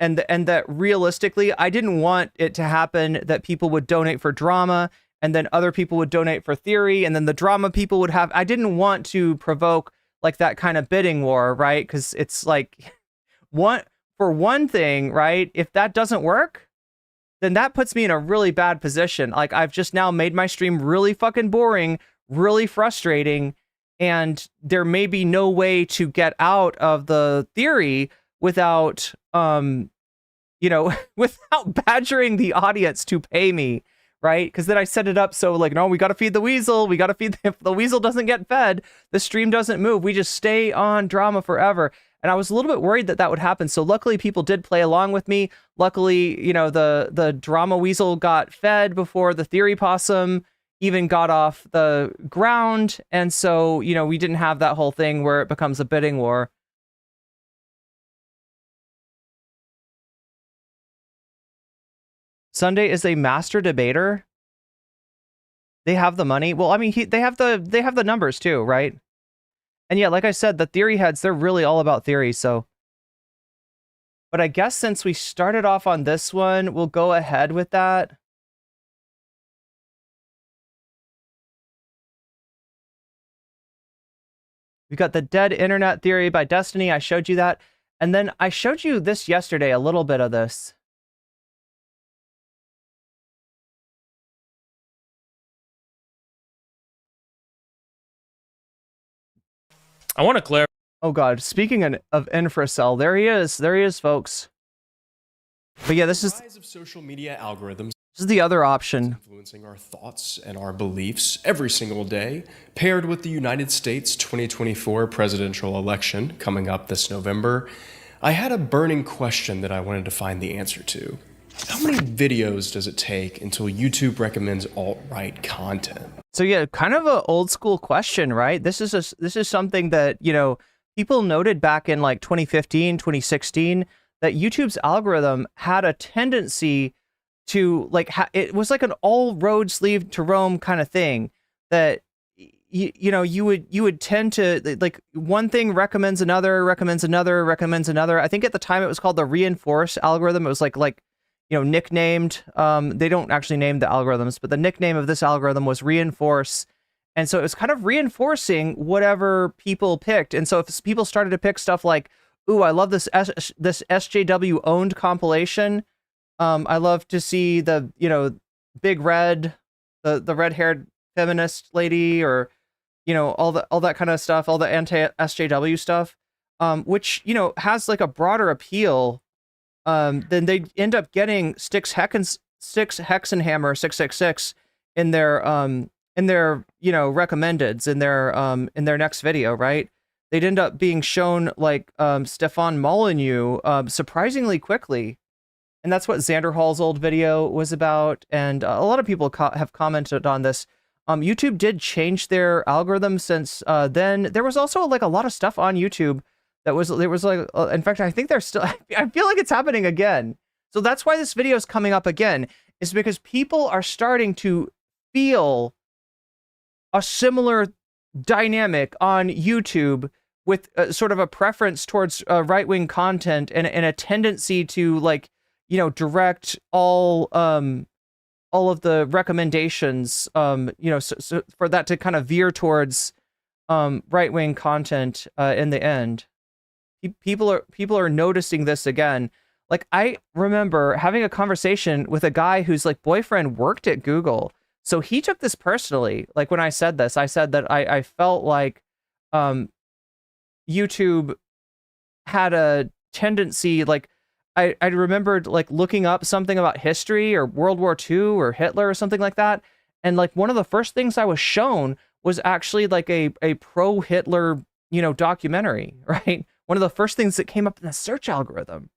and that realistically, I didn't want it to happen that people would donate for drama and then other people would donate for theory and then the drama people would have. I didn't want to provoke like that kind of bidding war, right? Because it's like for one thing, right? If that doesn't work, then that puts me in a really bad position. Like I've just now made my stream really fucking boring, really frustrating, and there may be no way to get out of the theory without without badgering the audience to pay me, right? Because then I set it up so like, no, we got to feed the weasel. We got to feed if the weasel doesn't get fed, the stream doesn't move. We just stay on drama forever. And I was a little bit worried that that would happen. So luckily people did play along with me. Luckily, the drama weasel got fed before the theory possum even got off the ground. And so, we didn't have that whole thing where it becomes a bidding war. Sunday is a master debater. They have the money. Well, I mean, they have the numbers too, right? And yeah, like I said, the theory heads, they're really all about theory, so. But I guess since we started off on this one, we'll go ahead with that. We got the dead internet theory by Destiny. I showed you that. And then I showed you this yesterday, a little bit of this. I want to clarify. Oh God! Speaking of infracell, there he is, folks. But yeah, this is The rise of social media algorithms. This is the other option. Influencing our thoughts and our beliefs every single day, paired with the United States 2024 presidential election coming up this November. I had a burning question that I wanted to find the answer to. How many videos does it take until YouTube recommends alt-right content? So yeah, kind of an old school question, right? This is something that, people noted back in like 2015, 2016, that YouTube's algorithm had a tendency to like, it was like an all roads lead to Rome kind of thing that, you would tend to like one thing recommends another. I think at the time it was called the reinforce algorithm. It was like, nicknamed. They don't actually name the algorithms, but the nickname of this algorithm was reinforce. And so it was kind of reinforcing whatever people picked. And so if people started to pick stuff like, ooh, I love this SJW owned compilation. I love to see the, Big Red, the red-haired feminist lady, or, all that kind of stuff, all the anti-SJW stuff, which, has like a broader appeal. Then they end up getting Styx Hexenhammer 666 in their recommendeds in their next video, right? They'd end up being shown like Stefan Molyneux surprisingly quickly, and that's what Xander Hall's old video was about. And a lot of people have commented on this. YouTube did change their algorithm since then. There was also like a lot of stuff on YouTube there was like, in fact, I think there's still, I feel like it's happening again. So that's why this video is coming up again, is because people are starting to feel a similar dynamic on YouTube with sort of a preference towards right-wing content and a tendency to like, direct all of the recommendations, so for that to kind of veer towards right-wing content in the end. People are noticing this again. Like I remember having a conversation with a guy whose like boyfriend worked at Google. So he took this personally. Like when I said this, I said that I felt like YouTube had a tendency, like I remembered like looking up something about history or World War II or Hitler or something like that. And like one of the first things I was shown was actually like a pro-Hitler, documentary, right? One of the first things that came up in the search algorithm.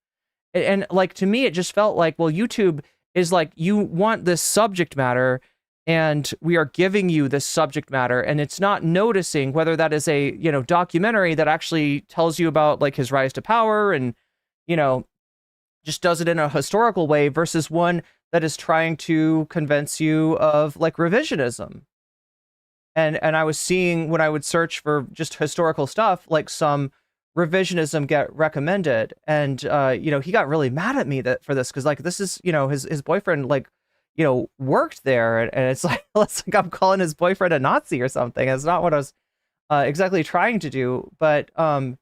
And like, to me, it just felt like, well, YouTube is like, you want this subject matter and we are giving you this subject matter, and it's not noticing whether that is a, documentary that actually tells you about like his rise to power and, just does it in a historical way versus one that is trying to convince you of like revisionism. And I was seeing when I would search for just historical stuff, like some revisionism get recommended. And you know, he got really mad at me for this, because like this is, you know, his boyfriend like, you know, worked there, and it's like I'm calling his boyfriend a Nazi or something. It's not what I was exactly trying to do, but I'm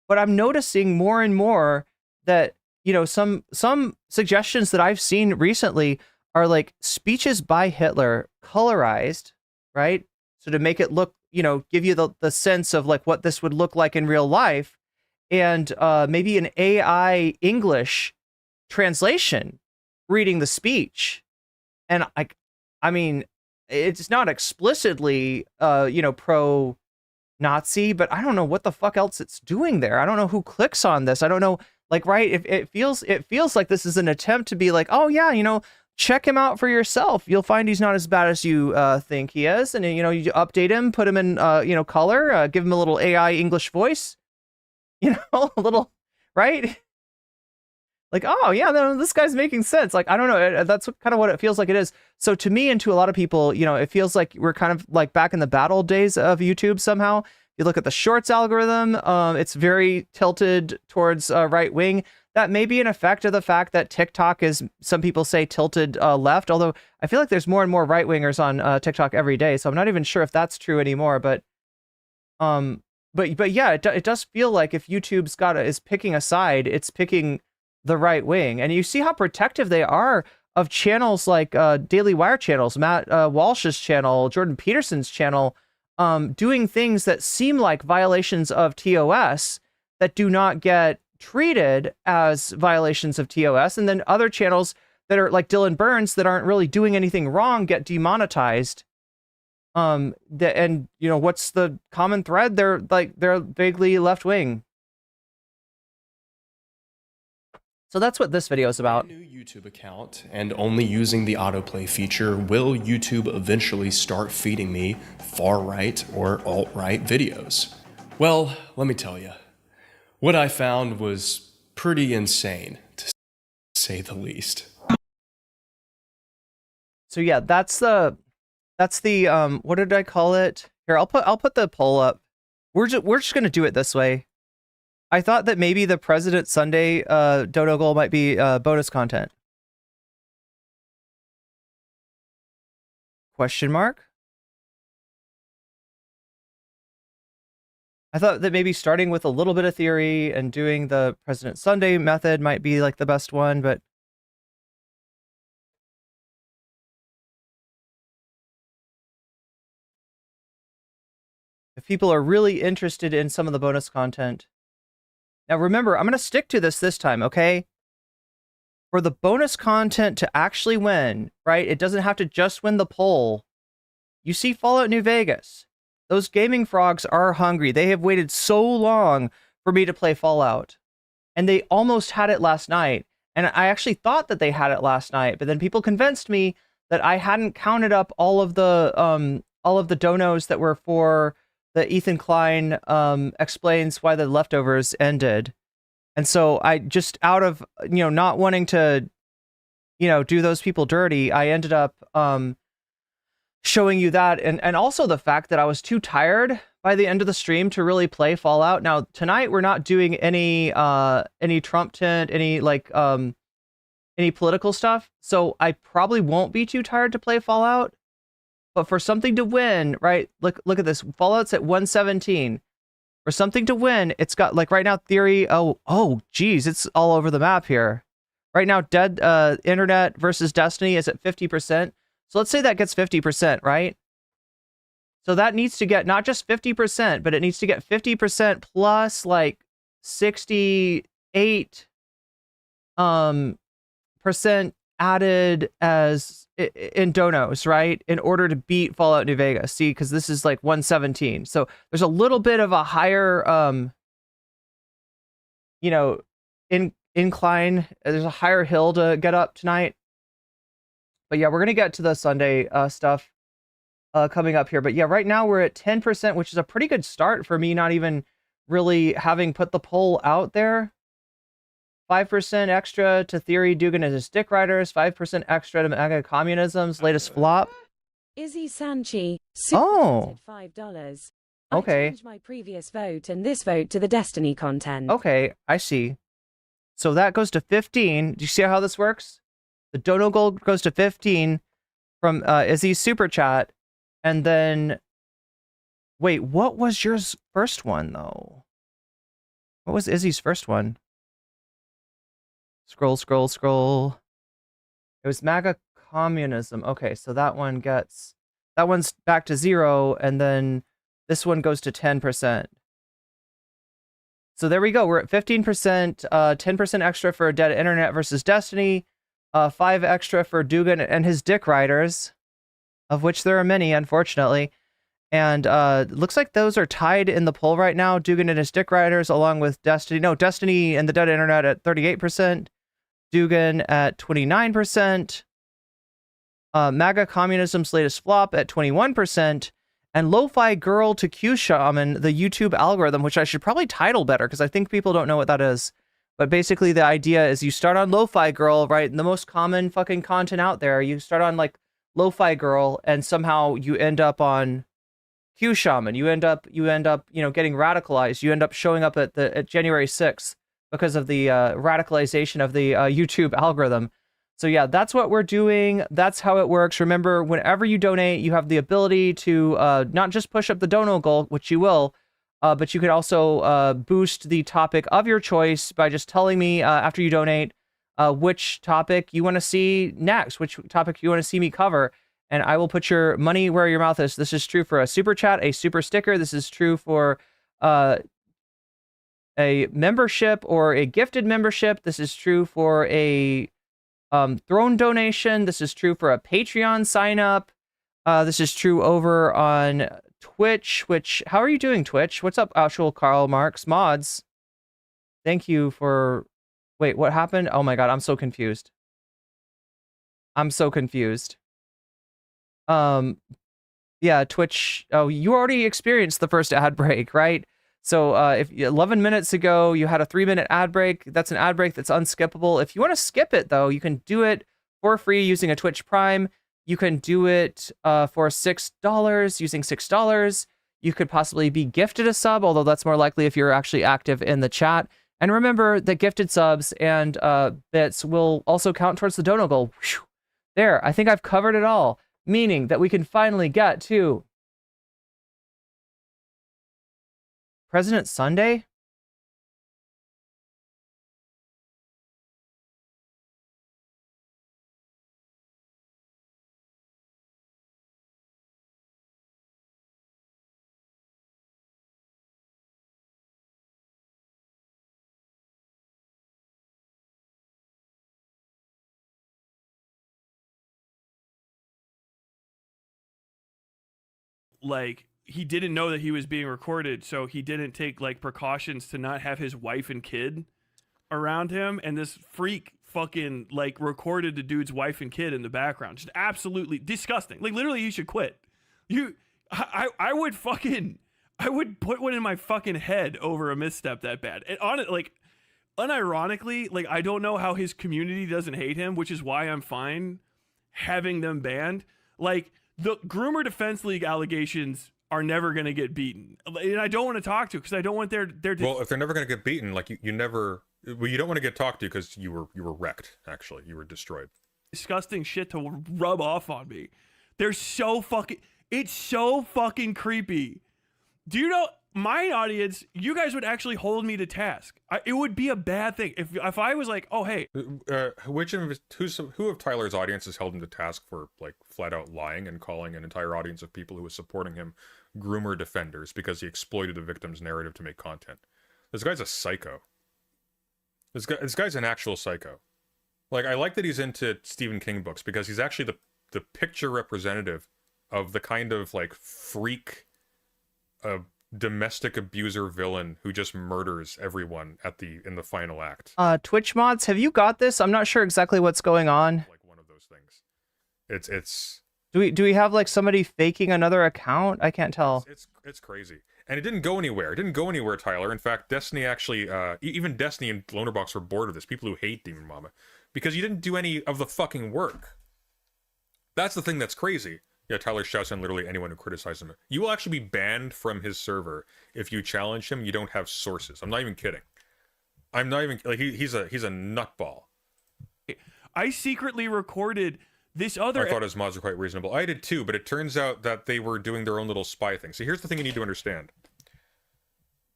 noticing more and more that, you know, some suggestions that I've seen recently are like speeches by Hitler colorized, right? So to make it look, you know, give you the sense of like what this would look like in real life, and maybe an AI English translation reading the speech. And I mean, it's not explicitly, you know, pro-Nazi, but I don't know what the fuck else it's doing there. I don't know who clicks on this. I don't know, like, right? If it feels like this is an attempt to be like, oh yeah, you know, check him out for yourself. You'll find he's not as bad as you think he is. And, you know, you update him, put him in, you know, color, give him a little AI English voice, you know, a little, right? Like, oh yeah, no, this guy's making sense. Like, I don't know. That's kind of what it feels like it is. So to me and to a lot of people, you know, it feels like we're kind of like back in the bad old days of YouTube somehow. You look at the shorts algorithm, it's very tilted towards right wing. That may be an effect of the fact that TikTok is, some people say, tilted left. Although I feel like there's more and more right wingers on TikTok every day, so I'm not even sure if that's true anymore. But yeah, it does feel like if YouTube's is picking a side, it's picking the right wing. And you see how protective they are of channels like Daily Wire channels, Matt Walsh's channel, Jordan Peterson's channel, doing things that seem like violations of TOS that do not get treated as violations of TOS. And then other channels that are like Dylan Burns that aren't really doing anything wrong get demonetized. And you know, what's the common thread? They're vaguely left wing. So that's what this video is about. New YouTube account and only using the autoplay feature, will YouTube eventually start feeding me far-right or alt-right videos? Well, let me tell you, what I found was pretty insane, to say the least. So yeah, that's the what did I call it? Here, I'll put the poll up. We're just gonna do it this way. I thought that maybe the President Sunday dono goal might be bonus content. Question mark? I thought that maybe starting with a little bit of theory and doing the President Sunday method might be like the best one, but if people are really interested in some of the bonus content. Now remember, I'm going to stick to this time, okay? For the bonus content to actually win, right? It doesn't have to just win the poll. You see Fallout New Vegas. Those gaming frogs are hungry. They have waited so long for me to play Fallout. And they almost had it last night. And I actually thought that they had it last night, but then people convinced me that I hadn't counted up all of the donos that were for the Ethan Klein explains why the leftovers ended. And so I just, out of, you know, not wanting to, you know, do those people dirty, I ended up showing you that. And also the fact that I was too tired by the end of the stream to really play Fallout. Now, tonight we're not doing any Trump tint, any political stuff. So I probably won't be too tired to play Fallout. But for something to win, right? Look at this. Fallout's at 117. For something to win, it's got, like, right now, theory. Oh, geez, it's all over the map here. Right now, dead internet versus Destiny is at 50%. So let's say that gets 50%, right? So that needs to get not just 50%, but it needs to get 50% plus like 68 percent added as in donos, right? In order to beat Fallout New Vegas. See, because this is like 117. So there's a little bit of a higher, you know, incline. There's a higher hill to get up tonight. But yeah, we're going to get to the Sunday stuff coming up here. But yeah, right now we're at 10%, which is a pretty good start for me, not even really having put the poll out there. 5% extra to Theory, Dugan and his Dick Riders. 5% extra to Mega Communism's latest flop. Izzy Sanchi, Oh. $5. Okay. I changed my previous vote and this vote to the Destiny content. Okay, I see. So that goes to 15. Do you see how this works? The dono gold goes to 15 from Izzy's super chat. And then, wait, what was yours first one, though? What was Izzy's first one? Scroll, scroll, scroll. It was MAGA communism. Okay, so that one's back to 0, and then this one goes to 10%. So there we go. We're at 15%, 10% extra for Dead Internet versus Destiny, 5 extra for Dugan and his dick riders, of which there are many, unfortunately. And looks like those are tied in the poll right now. Dugan and his dick riders, along with Destiny. No, Destiny and the Dead Internet at 38%. Dugan at 29%. MAGA Communism's latest flop at 21%. And Lo-Fi Girl to Q Shaman, the YouTube algorithm, which I should probably title better because I think people don't know what that is. But basically the idea is you start on Lo-Fi Girl, right? And the most common fucking content out there. You start on like Lo-Fi Girl and somehow you end up on Q Shaman. You end up, you know, getting radicalized. You end up showing up at January 6th because of the radicalization of the YouTube algorithm. So yeah, that's what we're doing. That's how it works. Remember, whenever you donate, you have the ability to not just push up the dono goal, which you will, but you could also boost the topic of your choice by just telling me after you donate which topic you want to see next, which topic you want to see me cover, and I will put your money where your mouth is. This is true for a super chat, a super sticker. This is true for a membership or a gifted membership. This is true for a throne donation. This is true for a Patreon sign up. This is true over on Twitch, which, how are you doing, Twitch? What's up, actual Karl Marx mods? Thank you for, wait, what happened? Oh my God, I'm so confused. I'm so confused. Yeah, Twitch, oh, you already experienced the first ad break, right? So if 11 minutes ago you had a 3-minute ad break, that's an ad break that's unskippable. If you want to skip it though, you can do it for free using a Twitch Prime. You can do it for $6 using $6. You could possibly be gifted a sub, although that's more likely if you're actually active in the chat. And remember that gifted subs and bits will also count towards the dono goal. Whew. There, I think I've covered it all, meaning that we can finally get to President Sunday? Like, he didn't know that he was being recorded, so he didn't take like precautions to not have his wife and kid around him, and this freak fucking like recorded the dude's wife and kid in the background. Just absolutely disgusting. Like, literally, you should quit. I would put one in my fucking head over a misstep that bad. And on it, like, unironically, like, I don't know how his community doesn't hate him, which is why I'm fine having them banned. Like, the Groomer Defense League allegations are never going to get beaten, and I don't want to talk to because I don't want their well, if they're never going to get beaten, like you never, well, you don't want to get talked to because you were wrecked. Actually, you were destroyed. Disgusting shit to rub off on me. They're so fucking, it's so fucking creepy. Do you know, my audience, you guys would actually hold me to task. It would be a bad thing if I was like, oh hey, who of Tyler's audience has held him to task for like flat out lying and calling an entire audience of people who was supporting him groomer defenders because he exploited a victim's narrative to make content? This guy's a psycho. This guy's an actual psycho. Like, I like that he's into Stephen King books because he's actually the picture representative of the kind of like freak domestic abuser villain who just murders everyone in the final act. Twitch mods, have you got this? I'm not sure exactly what's going on. Like one of those things. It's Do we have like somebody faking another account? I can't tell. It's crazy. And it didn't go anywhere. It didn't go anywhere, Tyler. In fact, Destiny actually, even Destiny and Lonerbox were bored of this. People who hate Demon Mama. Because you didn't do any of the fucking work. That's the thing that's crazy. Yeah, Tyler shouts on literally anyone who criticizes him. You will actually be banned from his server if you challenge him. You don't have sources. I'm not even kidding. I'm not even like he's a nutball. I secretly recorded this other. I thought his mods were quite reasonable. I did too, but it turns out that they were doing their own little spy thing. So here's the thing you need to understand.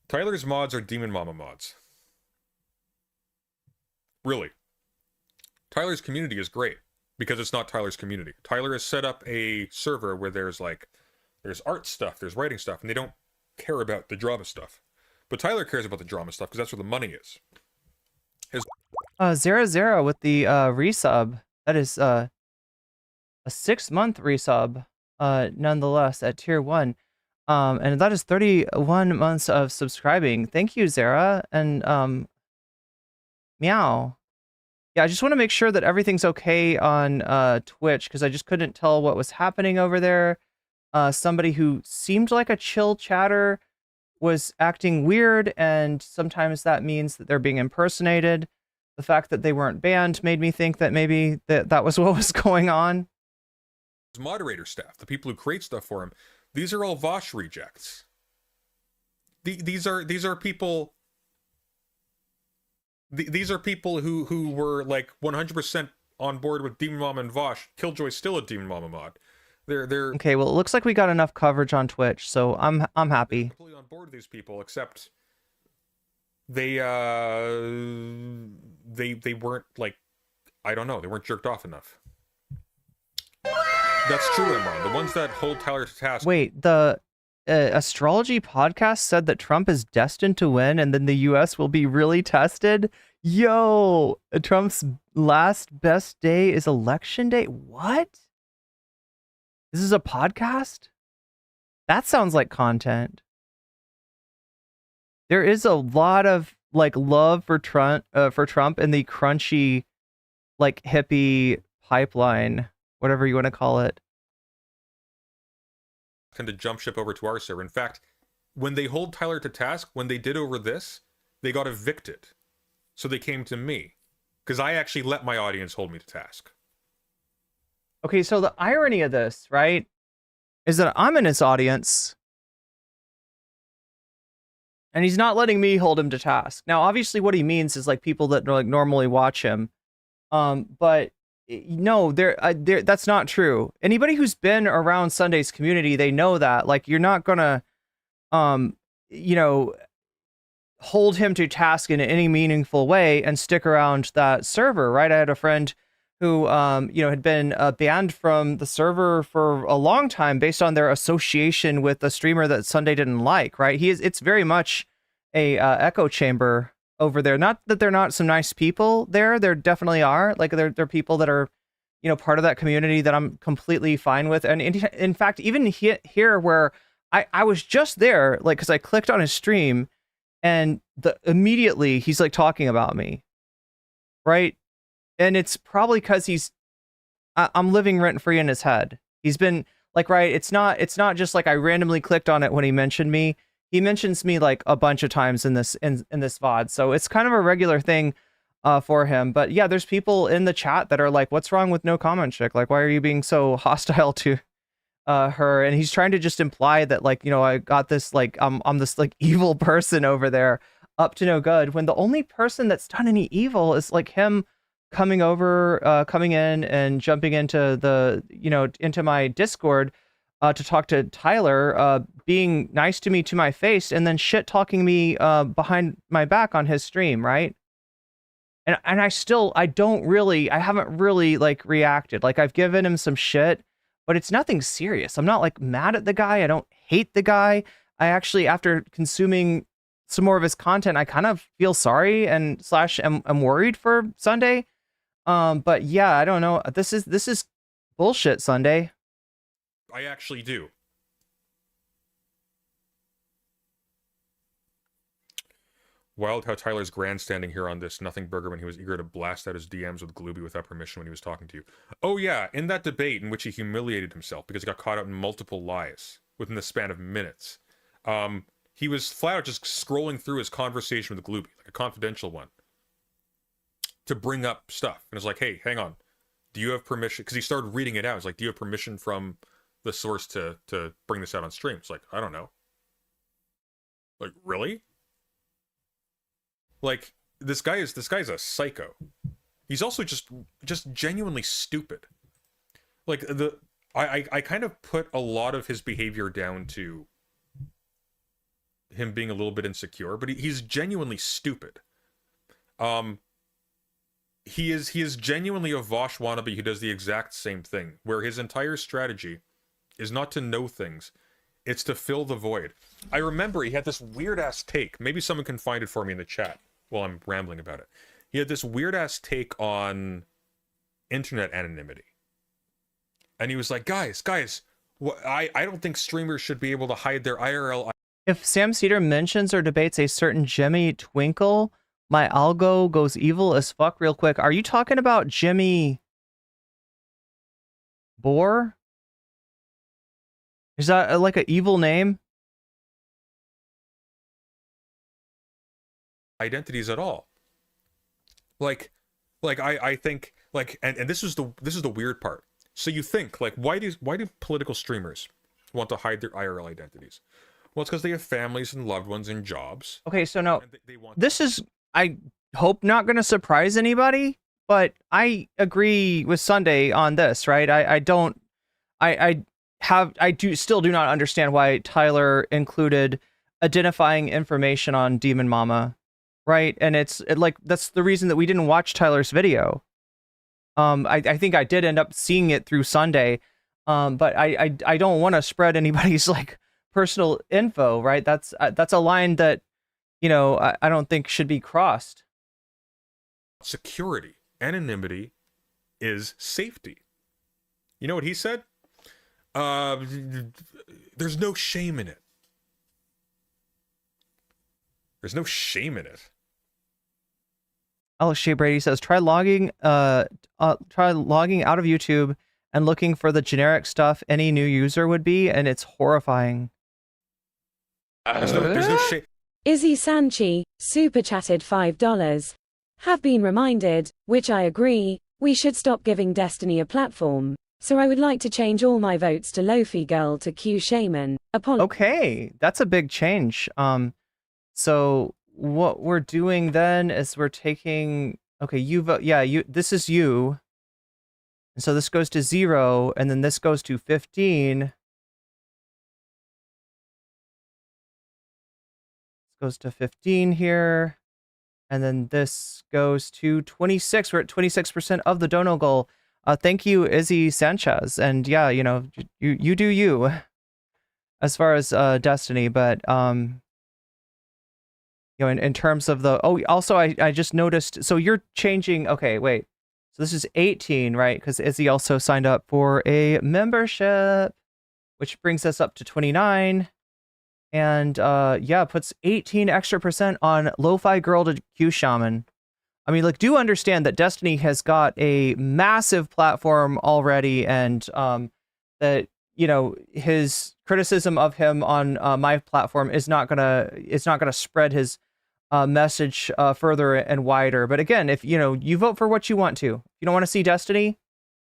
Tyler's mods are Demon Mama mods. Really. Tyler's community is great because it's not Tyler's community. Tyler has set up a server where there's art stuff, there's writing stuff, and they don't care about the drama stuff. But Tyler cares about the drama stuff because that's where the money is. Zero with the resub. That is a 6-month resub, nonetheless, at tier 1. And that is 31 months of subscribing. Thank you, Zara. And meow. Yeah, I just want to make sure that everything's okay on Twitch, because I just couldn't tell what was happening over there. Somebody who seemed like a chill chatter was acting weird, and sometimes that means that they're being impersonated. The fact that they weren't banned made me think that maybe that was what was going on. Moderator staff, the people who create stuff for him, these are all Vosh rejects. These are people. These are people who were like 100% on board with Demon Mama and Vosh. Killjoy's still a Demon Mama mod. They're okay. Well, it looks like we got enough coverage on Twitch, so I'm happy. Completely on board with these people, except they weren't like, I don't know, they weren't jerked off enough. That's true, Imran. The ones that hold Tyler to task. Wait, the astrology podcast said that Trump is destined to win, and then the U.S. will be really tested. Yo, Trump's last best day is election day. What? This is a podcast? That sounds like content. There is a lot of like love for Trump in the crunchy, like hippie pipeline, whatever you want to call it. Tend to jump ship over to our server. In fact, when they hold Tyler to task, when they did over this, they got evicted. So they came to me because I actually let my audience hold me to task. Okay, so the irony of this, right, is that I'm in his audience and he's not letting me hold him to task. Now, obviously what he means is like people that like normally watch him. But no, that's not true. Anybody who's been around Sunday's community, they know that like you're not gonna you know, hold him to task in any meaningful way and stick around that server, right? I had a friend who you know, had been banned from the server for a long time based on their association with a streamer that Sunday didn't like, right? It's very much a echo chamber over there. Not that they're not some nice people there. There definitely are. Like they're people that are, you know, part of that community that I'm completely fine with. And in fact, even here where I was just there, like, cause I clicked on his stream and immediately he's like talking about me. Right. And it's probably cause I'm living rent free in his head. He's been like, right. It's not just like I randomly clicked on it when he mentioned me. He mentions me like a bunch of times in this VOD. So it's kind of a regular thing for him. But yeah, there's people in the chat that are like, what's wrong with no comment chick? Like, why are you being so hostile to her? And he's trying to just imply that like, you know, I got this like, I'm this like evil person over there up to no good, when the only person that's done any evil is like him coming in and jumping into into my Discord to talk to Tyler, being nice to me to my face, and then shit talking me behind my back on his stream, right? And I haven't really like reacted. Like I've given him some shit, but it's nothing serious. I'm not like mad at the guy. I don't hate the guy. I actually, after consuming some more of his content, I kind of feel sorry and / am worried for Sunday. But yeah, I don't know. This is bullshit, Sunday. I actually do. Wild how Tyler's grandstanding here on this nothing burger when he was eager to blast out his DMs with Glooby without permission when he was talking to you. Oh yeah, in that debate in which he humiliated himself because he got caught out in multiple lies within the span of minutes. He was flat out just scrolling through his conversation with Glooby, like a confidential one, to bring up stuff. And it's like, hey, hang on. Do you have permission? Because he started reading it out. It's like, do you have permission from the source to bring this out on stream. It's like, I don't know. Like, really? Like, this guy's a psycho. He's also just genuinely stupid. Like, I kind of put a lot of his behavior down to him being a little bit insecure, but he's genuinely stupid. He is genuinely a Vosh wannabe who does the exact same thing, where his entire strategy is not to know things, it's to fill the void. I remember he had this weird-ass take. Maybe someone can find it for me in the chat while I'm rambling about it. He had this weird-ass take on internet anonymity. And he was like, guys, I don't think streamers should be able to hide their IRL. If Sam Cedar mentions or debates a certain Jimmy Twinkle, my algo goes evil as fuck real quick. Are you talking about Jimmy Boar? Is that like an evil name? Identities at all. Like I think, like, and this is the weird part. So you think, like, why do political streamers want to hide their IRL identities? Well, it's because they have families and loved ones and jobs. Okay, so now They want this is, I hope, not going to surprise anybody, but I agree with Sunday on this, right? I do still do not understand why Tyler included identifying information on Demon Mama, right? And like, that's the reason that we didn't watch Tyler's video. I think I did end up seeing it through Sunday, but I don't want to spread anybody's like personal info, right? That's a line that, you know, I don't think should be crossed. security. Anonymity is safety. You know what he said? There's no shame in it. There's no shame in it. Alex Shea Brady says, try logging out of YouTube and looking for the generic stuff any new user would be, and it's horrifying. There's no shame. Izzy Sanchi, super chatted $5. Have been reminded, which I agree, we should stop giving Destiny a platform. So I would like to change all my votes to Lofi Girl to Q Shaman. Okay, that's a big change. So what we're doing then is we're taking, okay, you vote, yeah, this is you. And so this goes to 0, and then this goes to 15. This goes to 15 here. And then this goes to 26. We're at 26% of the dono goal. Thank you, Izzy Sanchez. And yeah, you know, you do you as far as Destiny, but you know, in terms of the, oh, also I just noticed, so you're changing, okay, wait. So this is 18, right? Because Izzy also signed up for a membership, which brings us up to 29. And yeah, puts 18 extra % on Lo-Fi Girl to Q Shaman. I mean, like, do understand that Destiny has got a massive platform already, and that, you know, his criticism of him on my platform is not gonna spread his message further and wider. But again, if you know, you vote for what you want to. If you don't want to see Destiny,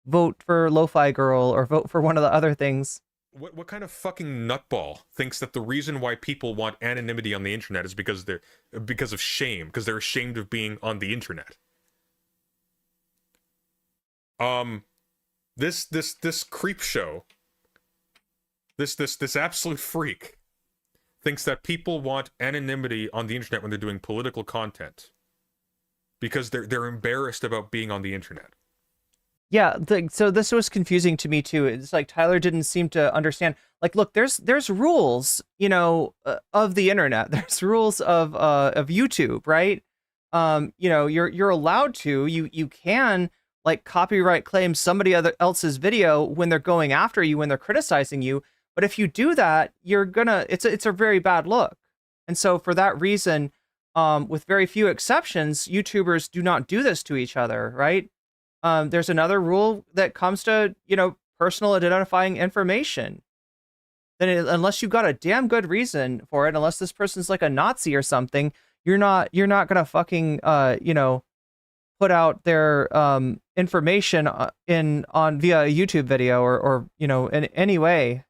vote for Lo-Fi Girl or vote for one of the other things. What kind of fucking nutball thinks that the reason why people want anonymity on the internet is because of shame, because they're ashamed of being on the internet? This creep show, this absolute freak thinks that people want anonymity on the internet when they're doing political content because they're embarrassed about being on the internet. Yeah, so this was confusing to me too. It's like Tyler didn't seem to understand. Like, look, there's rules, you know, of the internet. There's rules of YouTube, right? You know, you're allowed to. You can like copyright claim somebody else's video when they're going after you, when they're criticizing you. But if you do that, it's a very bad look. And so for that reason, with very few exceptions, YouTubers do not do this to each other, right? There's another rule that comes to, you know, personal identifying information. Then unless you've got a damn good reason for it, unless this person's like a Nazi or something, you're not gonna fucking, you know, put out their information on via a YouTube video or in any way.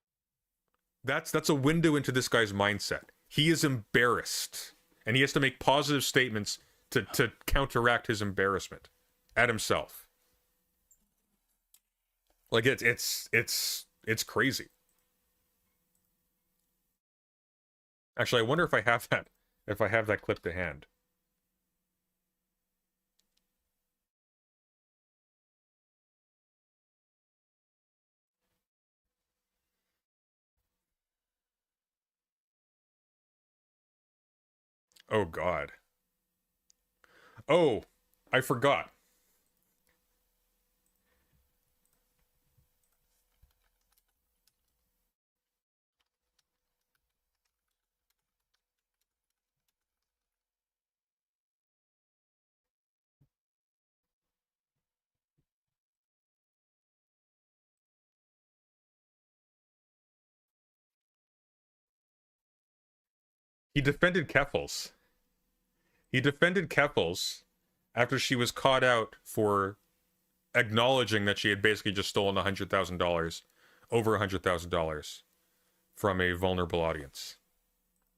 That's a window into this guy's mindset. He is embarrassed, and he has to make positive statements to counteract his embarrassment at himself. Like it's crazy. Actually, I wonder if I have that clip to hand. Oh God. Oh, I forgot. He defended Keffels. He defended Keffels after she was caught out for acknowledging that she had basically just stolen $100,000, over $100,000, from a vulnerable audience,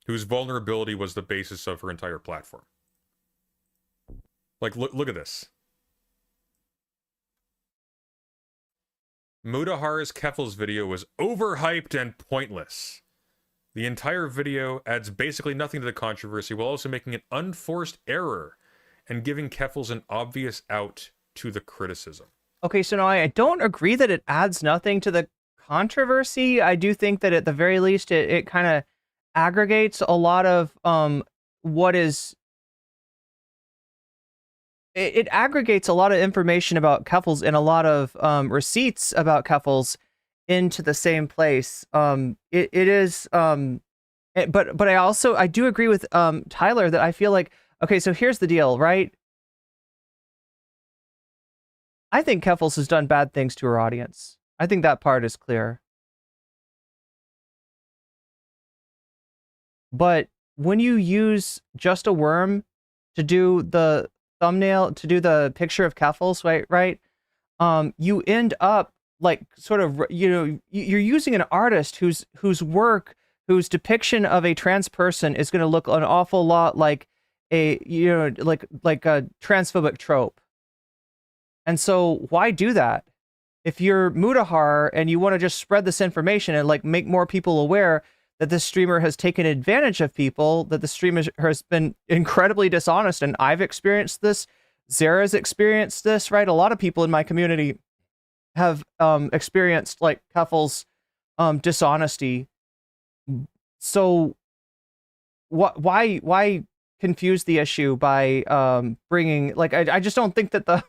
whose vulnerability was the basis of her entire platform. Like, look at this. Mudahar's Keffels video was overhyped and pointless. The entire video adds basically nothing to the controversy while also making an unforced error and giving Keffels an obvious out to the criticism. Okay, so now I don't agree that it adds nothing to the controversy. I do think that at the very least it kind of aggregates a lot of what is... It aggregates a lot of information about Keffels and a lot of receipts about Keffels into the same place. It is but I do agree with Tyler that I feel like, okay, so here's the deal, right? I think Keffels has done bad things to her audience. I think that part is clear. But when you use just a worm to do the thumbnail, to do the picture of Keffels, right? You end up like sort of, you're using an artist whose depiction of a trans person is going to look an awful lot like a, like a transphobic trope. And so why do that? If you're Mudahar and you want to just spread this information and like make more people aware that this streamer has taken advantage of people, that the streamer has been incredibly dishonest, and I've experienced this, Zara's experienced this, right? A lot of people in my community have experienced like Keffels' dishonesty. So why confuse the issue by bringing, like, I just don't think that the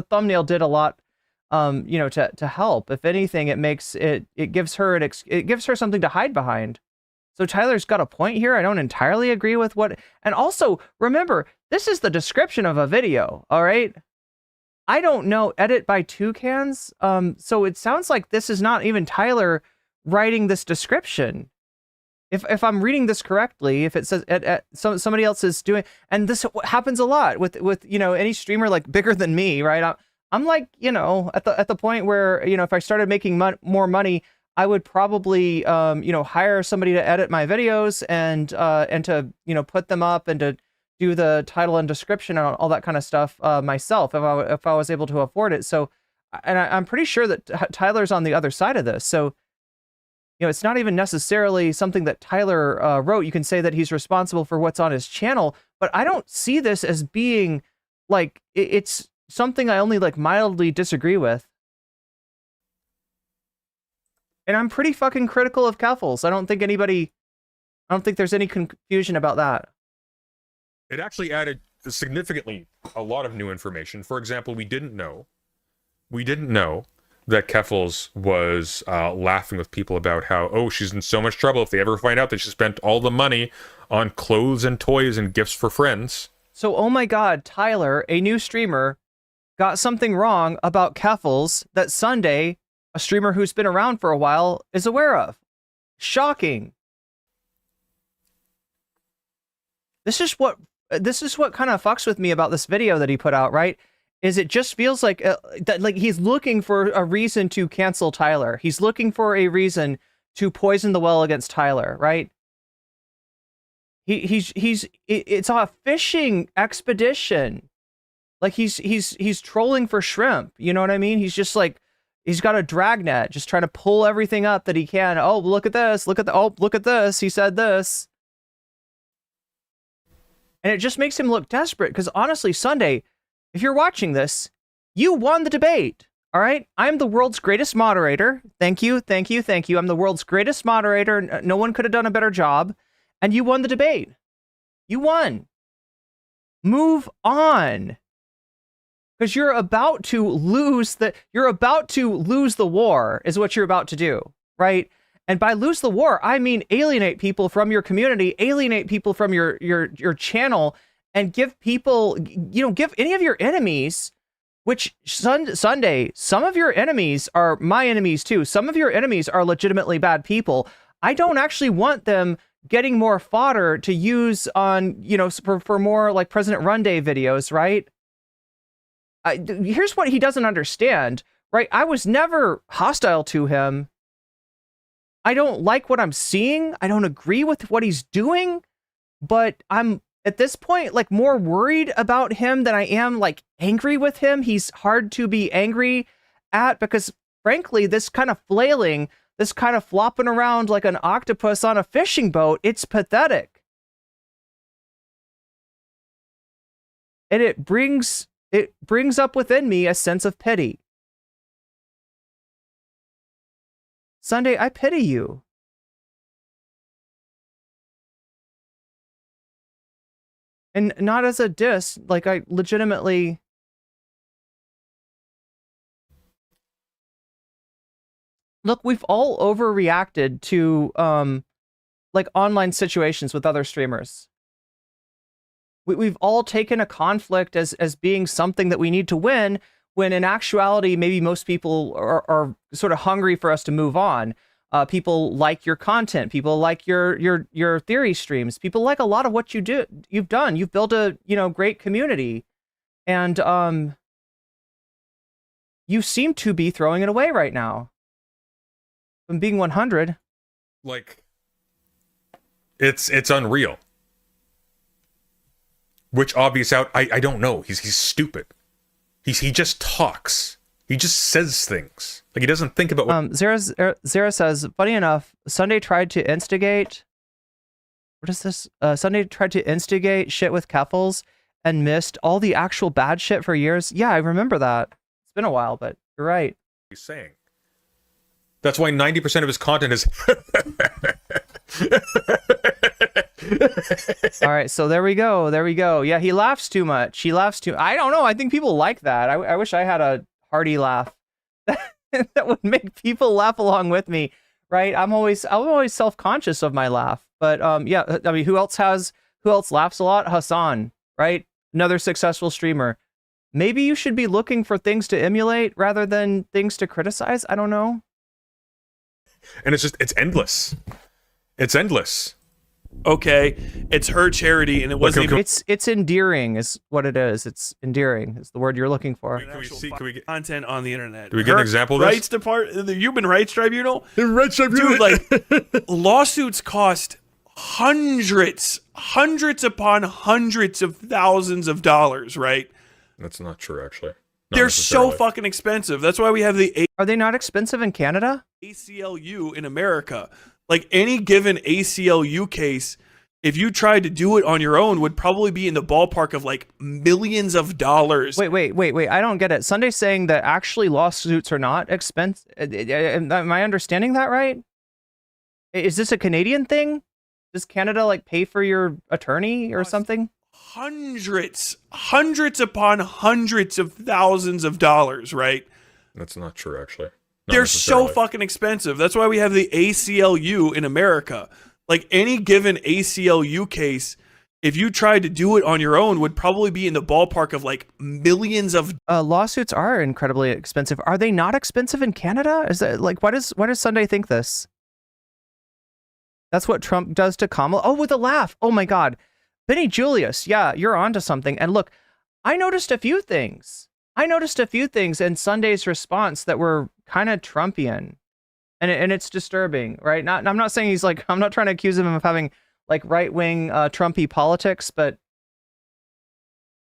thumbnail did a lot to help. If anything, it gives her something to hide behind. So Tyler's got a point here. I don't entirely agree with what, and also remember, this is the description of a video, all right? I don't know edit by Toucans, so it sounds like this is not even Tyler writing this description. If I'm reading this correctly, if it says somebody else is doing, and this happens a lot with any streamer like bigger than me, right? I'm like, at the point where, if I started making more money, I would probably hire somebody to edit my videos and to put them up and to do the title and description and all that kind of stuff myself if I was able to afford it. So, and I'm pretty sure that Tyler's on the other side of this. So, it's not even necessarily something that Tyler wrote. You can say that he's responsible for what's on his channel, but I don't see this as being like, it's something I only like mildly disagree with. And I'm pretty fucking critical of Keffels. I don't think there's any confusion about that. It actually added significantly a lot of new information. For example, we didn't know that Keffels was laughing with people about how, she's in so much trouble if they ever find out that she spent all the money on clothes and toys and gifts for friends. So, oh my God, Tyler, a new streamer, got something wrong about Keffels that Sunday, a streamer who's been around for a while, is aware of. Shocking. This is what kind of fucks with me about this video that he put out, right? is it just feels like that, like he's looking for a reason to cancel Tyler. He's looking for a reason to poison the well against Tyler, right? It's a fishing expedition. Like he's trolling for shrimp. You know what I mean? He's just like, he's got a dragnet, just trying to pull everything up that he can. Oh, look at this. Look at this. He said this. And it just makes him look desperate. Because honestly, Sunday, if you're watching this, you won the debate. All right. I'm the world's greatest moderator. Thank you. Thank you. Thank you. I'm the world's greatest moderator. No one could have done a better job. And you won the debate. You won. Move on. Because you're about to lose the war is what you're about to do, right? And by lose the war, I mean alienate people from your community, alienate people from your channel, and give people, give any of your enemies, which Sunday, some of your enemies are my enemies too. Some of your enemies are legitimately bad people. I don't actually want them getting more fodder to use on, for more like President Run Day videos, right? Here's what he doesn't understand, right? I was never hostile to him. I don't like what I'm seeing. I don't agree with what he's doing, but I'm at this point like more worried about him than I am like angry with him. He's hard to be angry at because frankly, this kind of flailing, this kind of flopping around like an octopus on a fishing boat, it's pathetic. And it brings up within me a sense of pity. Sunday, I pity you. And not as a diss, like I legitimately... Look, we've all overreacted to like online situations with other streamers. We've all taken a conflict as being something that we need to win, when in actuality, maybe most people are sort of hungry for us to move on. People like your content. People like your theory streams. People like a lot of what you've done. You've built a great community, and you seem to be throwing it away right now. From being 100, like it's unreal. Which obvious out? I don't know. He's stupid. He just talks. He just says things. Like he doesn't think about what... Zara says, funny enough, Sunday tried to instigate... What is this? Sunday tried to instigate shit with Keffels and missed all the actual bad shit for years. Yeah, I remember that. It's been a while, but you're right. He's saying. That's why 90% of his content is... All right, so there we go. Yeah, he laughs too much. I don't know. I think people like that. I wish I had a hearty laugh that would make people laugh along with me, right? I'm always self-conscious of my laugh. But yeah, I mean, who else laughs a lot? Hassan, right? Another successful streamer. Maybe you should be looking for things to emulate rather than things to criticize. I don't know. And it's endless. It's endless. Okay, it's her charity, and it wasn't even... It's endearing, is what it is. It's endearing is the word you're looking for. Can we get content on the internet? Do we get an example of this? Rights Department, the Human Rights Tribunal. The Rights Tribunal. Dude, like lawsuits cost hundreds upon hundreds of thousands of dollars, right? That's not true, actually. They're so fucking expensive. That's why we have the Are they not expensive in Canada? ACLU in America. Like any given ACLU case, if you tried to do it on your own, would probably be in the ballpark of like millions of dollars. Wait. I don't get it. Sunday's saying that actually lawsuits are not expensive. Am I understanding that right? Is this a Canadian thing? Does Canada like pay for your attorney or something? Hundreds upon hundreds of thousands of dollars, right? That's not true, actually. They're so fucking expensive. That's why we have the ACLU in America. Like any given ACLU case, if you tried to do it on your own, would probably be in the ballpark of like millions of... Lawsuits are incredibly expensive. Are they not expensive in Canada? Is that like, why does Sunday think this? That's what Trump does to Kamala. Oh, with a laugh. Oh my God. Benny Julius. Yeah, you're onto something. And look, I noticed a few things. I noticed a few things in Sunday's response that were kind of Trumpian, and it's disturbing, right? I'm not saying he's like, I'm not trying to accuse him of having like right-wing Trumpy politics, but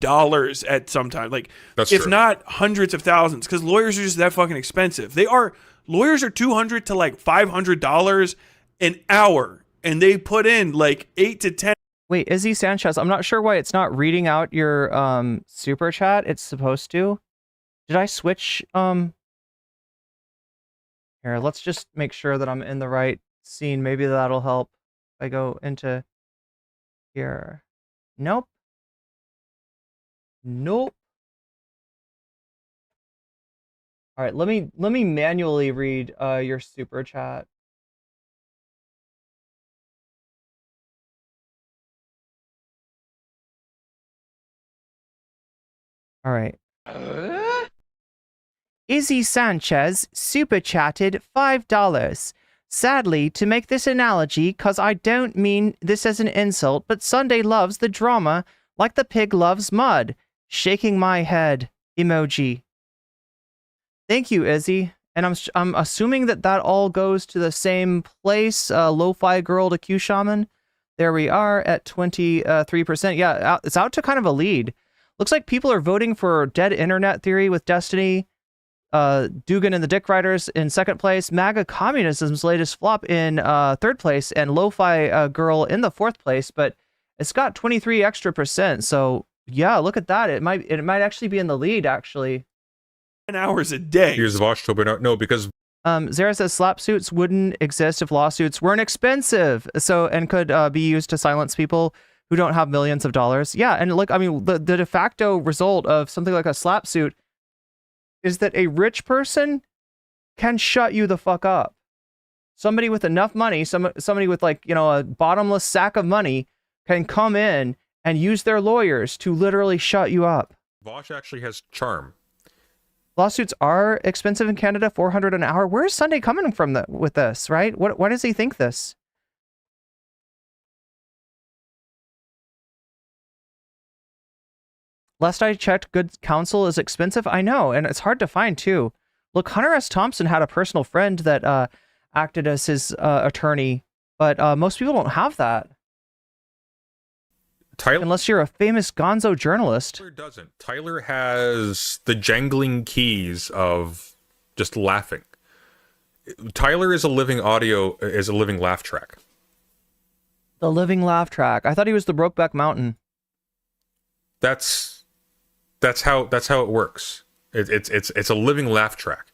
dollars at some time, like That's if true. not hundreds of thousands, because lawyers are just that fucking expensive. Lawyers are $200 to like $500 an hour, and they put in like 8 to 10. Wait, Izzy Sanchez, I'm not sure why it's not reading out your super chat. It's supposed to. Did I switch? Here, let's just make sure that I'm in the right scene. Maybe that'll help. If I go into here. Nope. Nope. All right, let me manually read your super chat. All right. Izzy Sanchez super chatted $5. Sadly, to make this analogy, cause I don't mean this as an insult, but Sunday loves the drama like the pig loves mud. Shaking my head emoji. Thank you, Izzy. And I'm assuming that all goes to the same place. Lo-fi girl to Q shaman. There we are at 23%. Yeah, it's out to kind of a lead. Looks like people are voting for Dead Internet Theory with Destiny. Dugan and the Dick Riders in second place. MAGA Communism's latest flop in third place, and Lo-fi Girl in the fourth place. But it's got 23 extra percent. So yeah, look at that. It might actually be in the lead. Actually, 10 hours a day. Here's Vosh Tobin. No, because Zara says slap suits wouldn't exist if lawsuits weren't expensive. So and could be used to silence people who don't have millions of dollars. Yeah, and look, I mean, the de facto result of something like a slap suit is that a rich person can shut you the fuck up. Somebody with enough money, somebody with like, you know, a bottomless sack of money can come in and use their lawyers to literally shut you up. Vosh actually has charm. Lawsuits are expensive in Canada, $400 an hour. Where's Sunday coming from with this, right? Why does he think this? Last I checked, good counsel is expensive. I know, and it's hard to find too. Look, Hunter S. Thompson had a personal friend that acted as his attorney, but most people don't have that. Tyler, unless you're a famous gonzo journalist. Tyler doesn't. Tyler has the jangling keys of just laughing. Tyler is a living laugh track. The living laugh track. I thought he was the Brokeback Mountain. That's how it works. It's a living laugh track.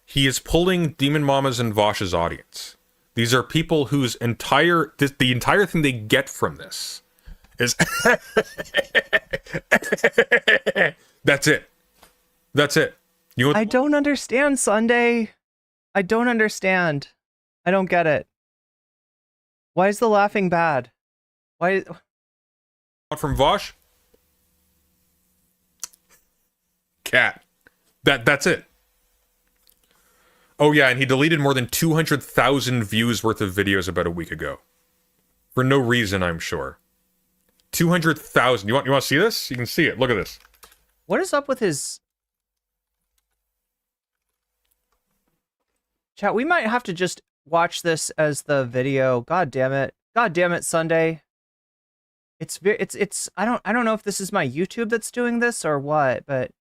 He is pulling Demon Mamas and Vosh's audience. These are people whose the entire thing they get from this is that's it. I don't understand, Sunday. I don't understand. I don't get it. Why is the laughing bad? Why? From Vosh? Cat. That's it. Oh yeah, and he deleted more than 200,000 views worth of videos about a week ago. For no reason, I'm sure. 200,000. You want to see this? You can see it. Look at this. What is up with his chat? We might have to just watch this as the video. God damn it. God damn it, Sunday. It's I don't know if this is my YouTube that's doing this or what, but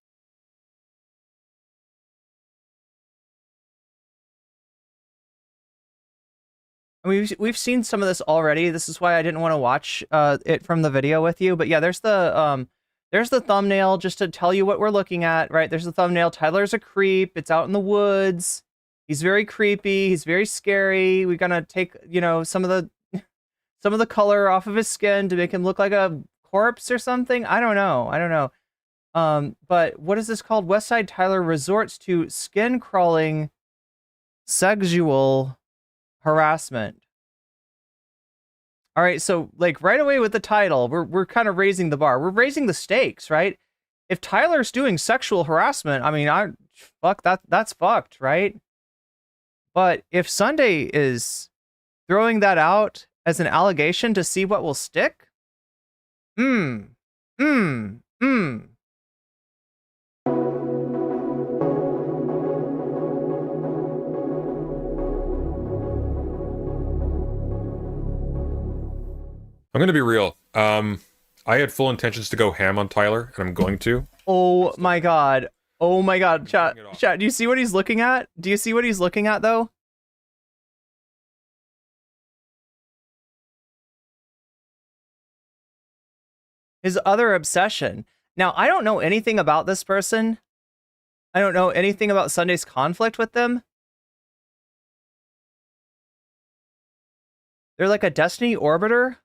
I mean, we've seen some of this already. This is why I didn't want to watch it from the video with you. But yeah, there's the thumbnail just to tell you what we're looking at, right? There's the thumbnail. Tyler's a creep. It's out in the woods. He's very creepy. He's very scary. We're gonna take, you know, some of the color off of his skin to make him look like a corpse or something. I don't know. But what is this called? Westside Tyler resorts to skin crawling sexual harassment. All right, so like right away with the title, we're kind of raising the bar. We're raising the stakes, right? If Tyler's doing sexual harassment, I mean, that's fucked, right? But if Sunday is throwing that out as an allegation to see what will stick, I'm going to be real. I had full intentions to go ham on Tyler, and I'm going to. Oh my god. Oh my god. Chat, Turning it off. chat, do you see what he's looking at? Do you see what he's looking at, though? His other obsession. Now, I don't know anything about this person. I don't know anything about Sunday's conflict with them. They're like a Destiny orbiter.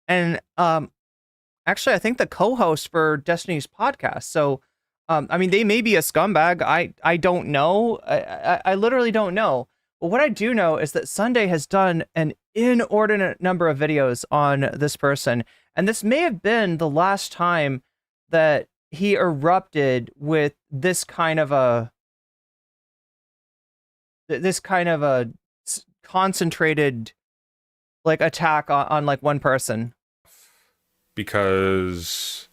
And actually, I think the co-host for Destiny's podcast. So, I mean, they may be a scumbag. I don't know. I literally don't know. But what I do know is that Sunday has done an inordinate number of videos on this person, and this may have been the last time that he erupted with this kind of a concentrated like attack on like one person. Because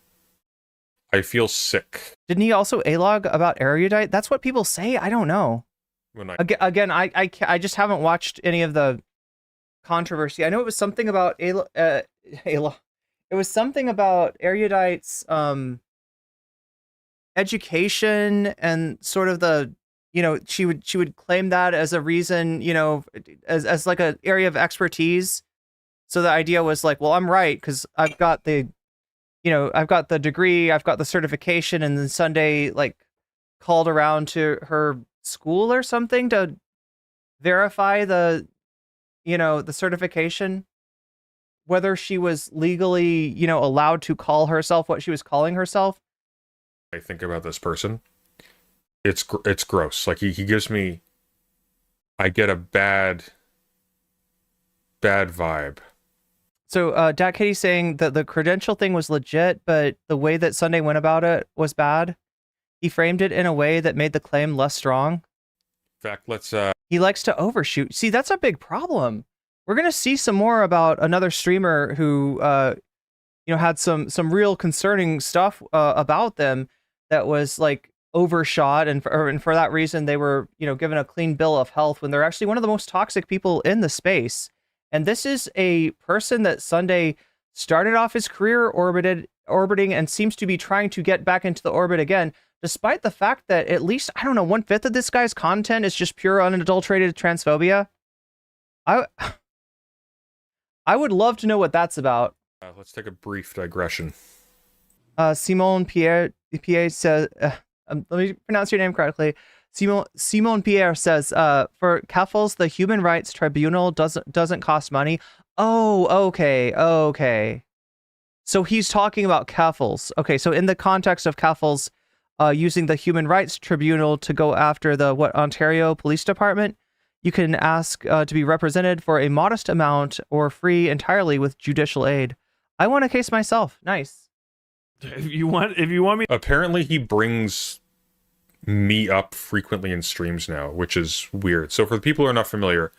I feel sick Didn't he also A-log about erudite? That's what people say. I don't know. when I Again, I just haven't watched any of the controversy. I know it was something about it was something about erudite's education and sort of the, you know, she would claim that as a reason, you know, as like an area of expertise. So the idea was like, well, I'm right because I've got the, you know, I've got the degree, I've got the certification, and then Sunday like called around to her school or something to verify the, you know, the certification, whether she was legally, you know, allowed to call herself what she was calling herself. think about this person, it's gross. Like he gives me, I get a bad vibe. So Dat Kitty saying that the credential thing was legit, but the way that Sunday went about it was bad. He framed it in a way that made the claim less strong. In fact, let's He likes to overshoot. See, that's a big problem. We're gonna see some more about another streamer who, you know, had some real concerning stuff about them that was like overshot, and for that reason they were, you know, given a clean bill of health when they're actually one of the most toxic people in the space. And this is a person that Sunday started off his career orbiting and seems to be trying to get back into the orbit again, despite the fact that at least, I don't know, 1/5 of this guy's content is just pure unadulterated transphobia. I would love to know what that's about. let's take a brief digression. Simon Pierre says, let me pronounce your name correctly. Simon Pierre says, for CAFLs, the Human Rights Tribunal doesn't cost money. Oh, okay. So he's talking about CAFLs. Okay, so in the context of CAFLs, using the Human Rights Tribunal to go after the Ontario Police Department, you can ask to be represented for a modest amount or free entirely with judicial aid. I won a case myself. Nice. If you want me, Apparently he brings me up frequently in streams now, which is weird. So for the people who are not familiar,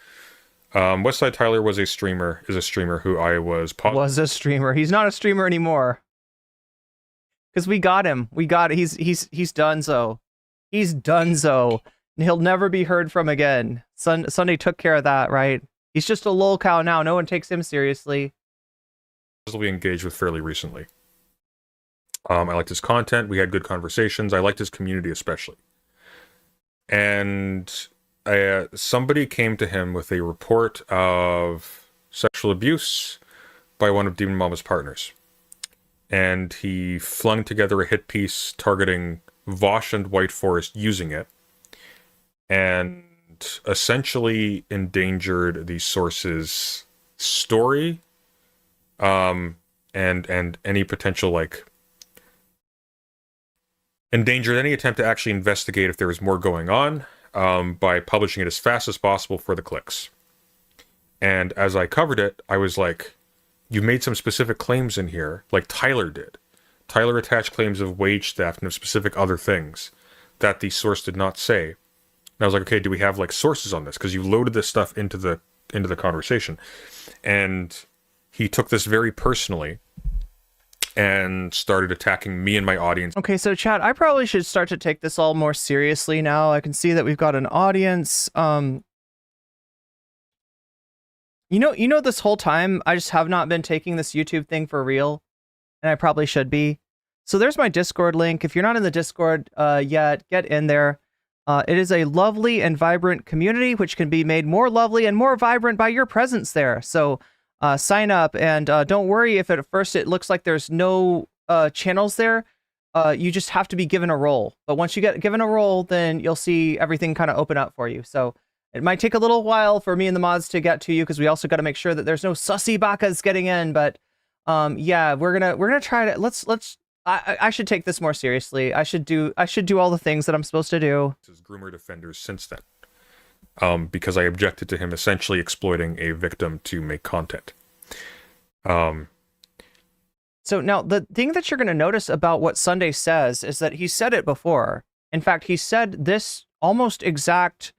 Westside Tyler is a streamer who I was a streamer. He's not a streamer anymore. Because we got him. He's donezo. He's donezo. He'll never be heard from again. Sunday took care of that, right? He's just a lol cow now. No one takes him seriously. we engaged with fairly recently. I liked his content. We had good conversations. I liked his community especially. And somebody came to him with a report of sexual abuse by one of Demon Mama's partners. And he flung together a hit piece targeting Vosh and White Forest using it, and essentially endangered the source's story, and any potential, like, endangered any attempt to actually investigate if there was more going on, by publishing it as fast as possible for the clicks. And as I covered it, I was like, you made some specific claims in here, like Tyler did. Tyler attached claims of wage theft and of specific other things that the source did not say. And I was like, okay, do we have like sources on this? Because you loaded this stuff into the conversation. And he took this very personally and started attacking me and my audience. Okay, so chat, I probably should start to take this all more seriously now. I can see that we've got an audience. You know, this whole time I just have not been taking this YouTube thing for real, and I probably should be. So there's my Discord link. If you're not in the Discord yet, get in there. It is a lovely and vibrant community, which can be made more lovely and more vibrant by your presence there. So sign up, and don't worry if at first it looks like there's no channels there. You just have to be given a role. But once you get given a role, then you'll see everything kind of open up for you. So it might take a little while for me and the mods to get to you, because we also got to make sure that there's no sussy bakas getting in. But yeah, we're gonna try to let's. I should take this more seriously. I should do all the things that I'm supposed to do. His groomer defenders since then, because I objected to him essentially exploiting a victim to make content. So now the thing that you're going to notice about what Sunday says is that he said it before. In fact, he said this almost exact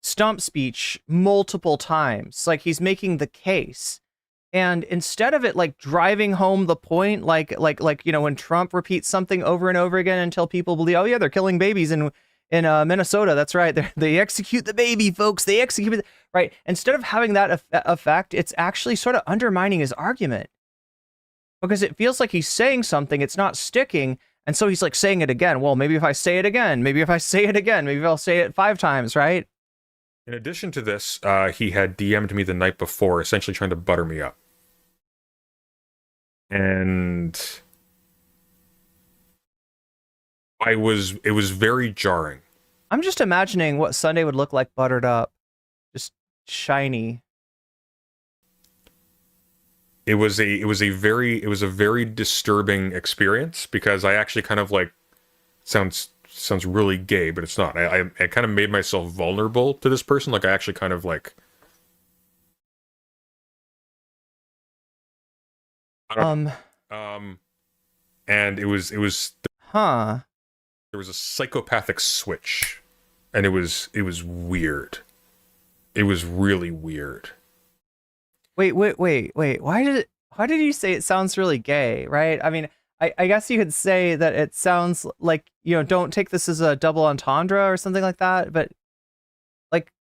stump speech multiple times. Like, he's making the case. And instead of it like driving home the point, like you know, when Trump repeats something over and over again until people believe, oh yeah, they're killing babies in Minnesota. That's right. They execute the baby, folks. They execute it. Right. Instead of having that effect, it's actually sort of undermining his argument, because it feels like he's saying something, it's not sticking. And so he's like saying it again. Well, maybe if I say it again, maybe if I say it again, maybe I'll say it 5 times. Right. In addition to this, he had DM'd me the night before, essentially trying to butter me up. And it was very jarring. I'm just imagining what Sunday would look like buttered up, just shiny. It was a very disturbing experience, because I actually kind of like sounds really gay, but it's not. I kind of made myself vulnerable to this person. Like, I actually kind of like, and it was Huh. there was a psychopathic switch, and it was weird. It was really weird. Wait. Why did you say it sounds really gay, right? I mean, I guess you could say that it sounds like, you know, don't take this as a double entendre or something like that, but like,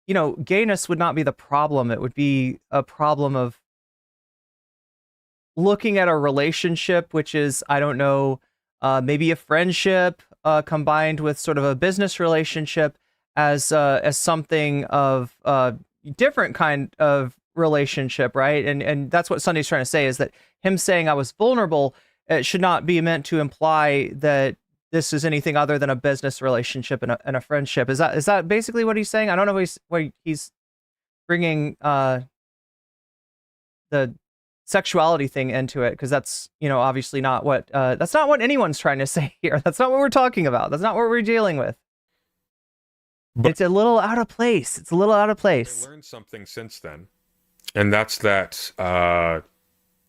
you know, gayness would not be the problem. It would be a problem of looking at a relationship, which is, I don't know, maybe a friendship combined with sort of a business relationship as something of different kind of relationship, right? And that's what Sunday's trying to say, is that him saying I was vulnerable, it should not be meant to imply that this is anything other than a business relationship and a friendship. Is that basically what he's saying? I don't know why he's bringing the sexuality thing into it, because that's, you know, obviously not what that's not what anyone's trying to say here. That's not what we're talking about. That's not what we're dealing with. But it's a little out of place. It's a little out of place. I learned something since then, and that's that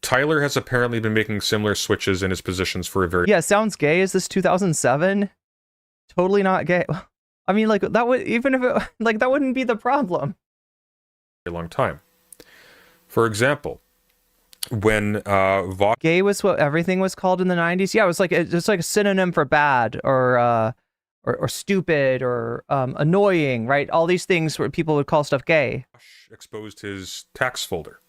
Tyler has apparently been making similar switches in his positions for a very sounds gay. Is this 2007? Totally not gay. I mean, like, that would, even if it, like, that wouldn't be the problem. long time. For example, when gay was what everything was called in the 90s. Yeah, it was like a synonym for bad or stupid or annoying, right? All these things where people would call stuff gay. Vosh exposed his tax folder.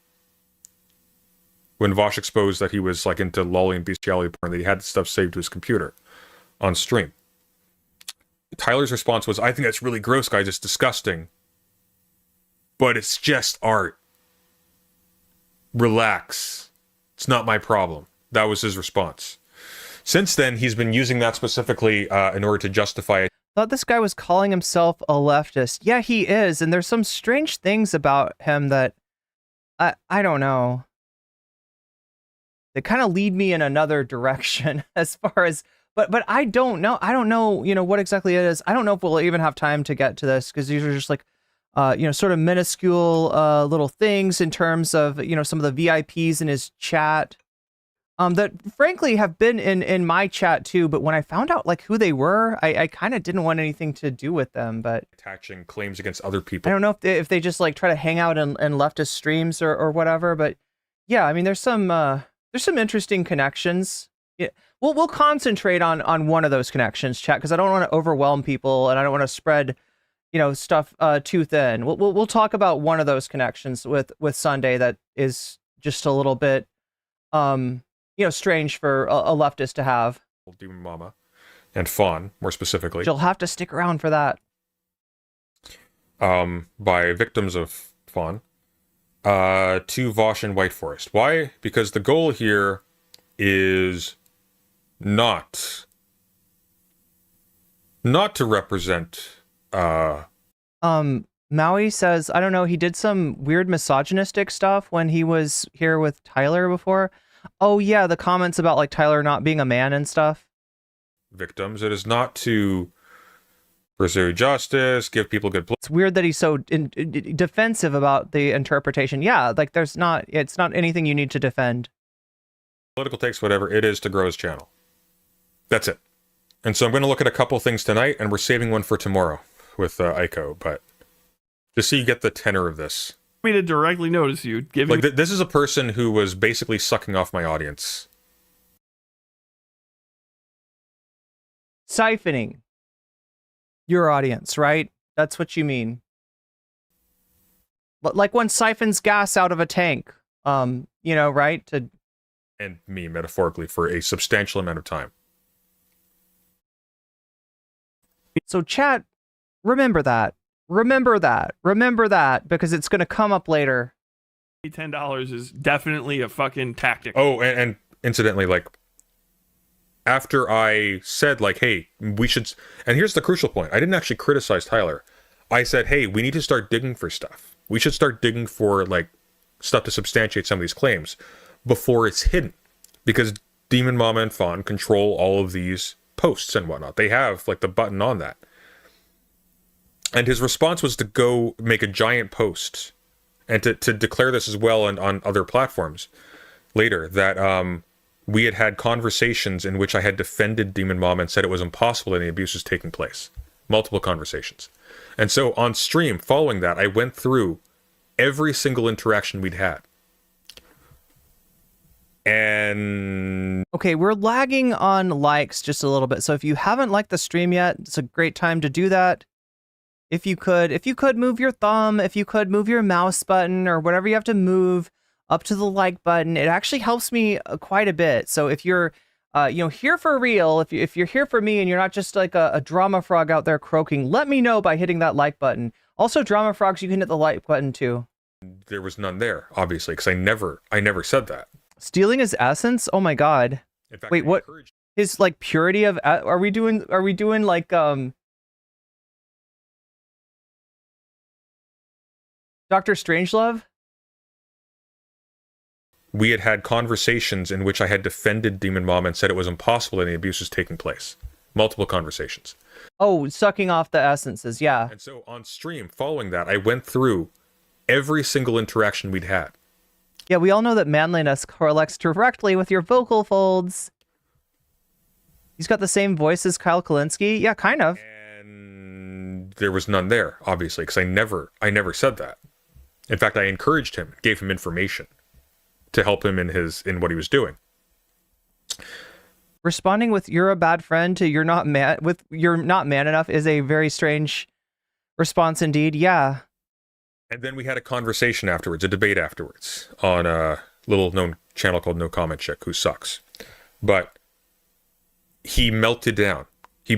When Vosh exposed that he was like into lolly and bestiality porn, that he had stuff saved to his computer on stream. Tyler's response was, I think that's really gross, guys. It's disgusting. But it's just art. Relax. It's not my problem. That was his response. Since then, he's been using that specifically in order to justify it. I thought this guy was calling himself a leftist. Yeah, he is. And there's some strange things about him that I don't know. They kind of lead me in another direction as far as, but I don't know. I don't know, you know, what exactly it is. I don't know if we'll even have time to get to this, because these are just like, you know, sort of minuscule little things in terms of, you know, some of the VIPs in his chat that frankly have been in my chat too. But when I found out like who they were, I kind of didn't want anything to do with them. But attaching claims against other people. I don't know if they just like try to hang out in leftist streams or whatever. But yeah, I mean, there's some interesting connections. Yeah, we'll concentrate on one of those connections, chat, because I don't want to overwhelm people and I don't want to spread, stuff too thin. We'll talk about one of those connections with Sunday that is just a little bit strange for a leftist to have. Demon Mama and Fawn, more specifically. You'll have to stick around for that. By victims of Fawn to Vosh and White Forest. Why? Because the goal here is not to represent Maui says, I don't know, he did some weird misogynistic stuff when he was here with Tyler before. Oh yeah, the comments about like Tyler not being a man and stuff. Victims. It is not to pursue justice, give people good. It's weird that he's so defensive about the interpretation. Yeah, like it's not anything you need to defend. Political takes, whatever it is, to grow his channel. That's it. And so I'm going to look at a couple things tonight, and we're saving one for tomorrow with Aiko, but just so you get the tenor of this. Me to directly notice you. This is a person who was basically sucking off my audience. Siphoning your audience, right? That's what you mean. Like one siphons gas out of a tank, right? And me, metaphorically, for a substantial amount of time. So chat, remember that, because it's going to come up later. $10 is definitely a fucking tactic. Oh, and incidentally, like, after I said, like, hey, we should, and here's the crucial point. I didn't actually criticize Tyler. I said, hey, we need to start digging for stuff. We should start digging for, like, stuff to substantiate some of these claims before it's hidden. Because Demon Mama and Fawn control all of these posts and whatnot. They have, like, the button on that. And his response was to go make a giant post and to declare this as well on other platforms later, that we had conversations in which I had defended Demon Mama and said it was impossible that any abuse was taking place. Multiple conversations. And so on stream, following that, I went through every single interaction we'd had. And okay, we're lagging on likes just a little bit. So if you haven't liked the stream yet, it's a great time to do that. If you could move your thumb, if you could move your mouse button or whatever you have to move up to the like button, it actually helps me quite a bit. So if you're here for real, if you're here for me and you're not just like a drama frog out there croaking, let me know by hitting that like button. Also, drama frogs, you can hit the like button too. There was none there, obviously, because I never said that. Stealing his essence? Oh my god. In fact, wait, what? His like purity of are we doing like Dr. Strangelove? We had conversations in which I had defended Demon Mom and said it was impossible that any abuse was taking place. Multiple conversations. Oh, sucking off the essences, yeah. And so on stream, following that, I went through every single interaction we'd had. Yeah, we all know that manliness correlates directly with your vocal folds. He's got the same voice as Kyle Kalinske. Yeah, kind of. And there was none there, obviously, because I never said that. In fact, I encouraged him, gave him information to help him in what he was doing. Responding with "you're a bad friend" to "you're not man" with "you're not man enough" is a very strange response indeed. Yeah. And then we had a conversation afterwards, a debate afterwards, on a little known channel called No Comment Chick, who sucks. But he melted down.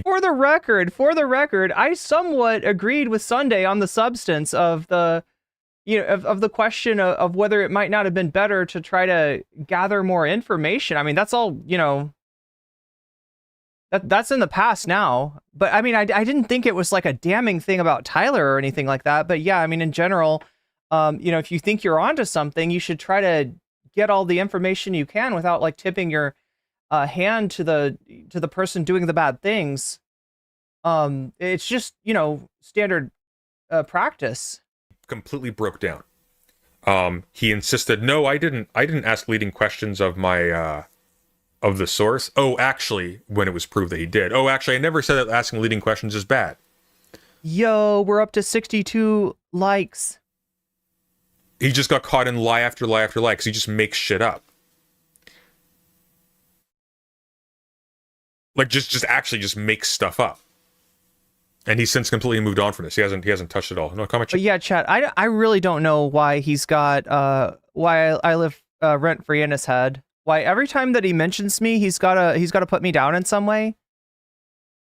For the record, I somewhat agreed with Sunday on the substance of the, of the question of whether it might not have been better to try to gather more information. I mean, that's all, that's in the past now. But I mean, I didn't think it was like a damning thing about Tyler or anything like that. But yeah, I mean, in general, if you think you're onto something, you should try to get all the information you can without like tipping your hand to the person doing the bad things. It's just, standard practice. Completely broke down. He insisted, no, I didn't ask leading questions of my of the source. Oh, actually, when it was proved that he did. Oh, actually, I never said that asking leading questions is bad. Yo, we're up to 62 likes. He just got caught in lie after lie after lie because he just makes shit up. Like, just makes stuff up. And he's since completely moved on from this. He hasn't touched it all. No comment. But yeah, chat. I really don't know why he's got why I live rent free in his head. Why every time that he mentions me, he's gotta put me down in some way.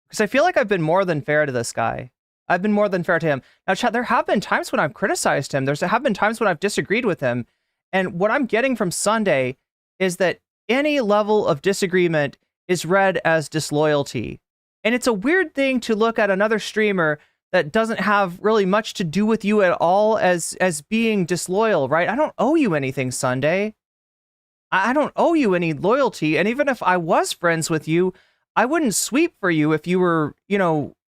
Because I feel like I've been more than fair to this guy. I've been more than fair to him. Now, chat, there have been times when I've criticized him. There have been times when I've disagreed with him. And what I'm getting from Sunday is that any level of disagreement is read as disloyalty. And it's a weird thing to look at another streamer that doesn't have really much to do with you at all as being disloyal, right? I don't owe you anything, Sunday. I don't owe you any loyalty. And even if I was friends with you, I wouldn't sweep for you if you were,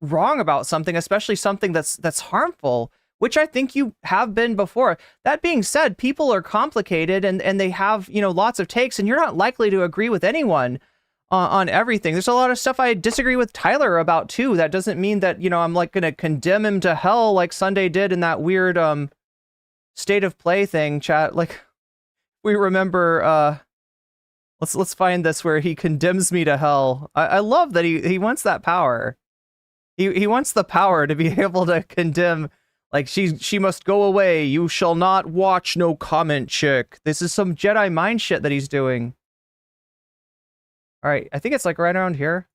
wrong about something, especially something that's harmful, which I think you have been before. That being said, people are complicated and they have, lots of takes, and you're not likely to agree with anyone on everything. There's a lot of stuff I disagree with Tyler about too. That doesn't mean that, I'm like going to condemn him to hell like Sunday did in that weird state of play thing, chat. Like, we remember let's find this where he condemns me to hell. I love that he wants that power. He wants the power to be able to condemn, like, she must go away. You shall not watch no comment chick. This is some Jedi mind shit that he's doing. All right, I think it's like right around here.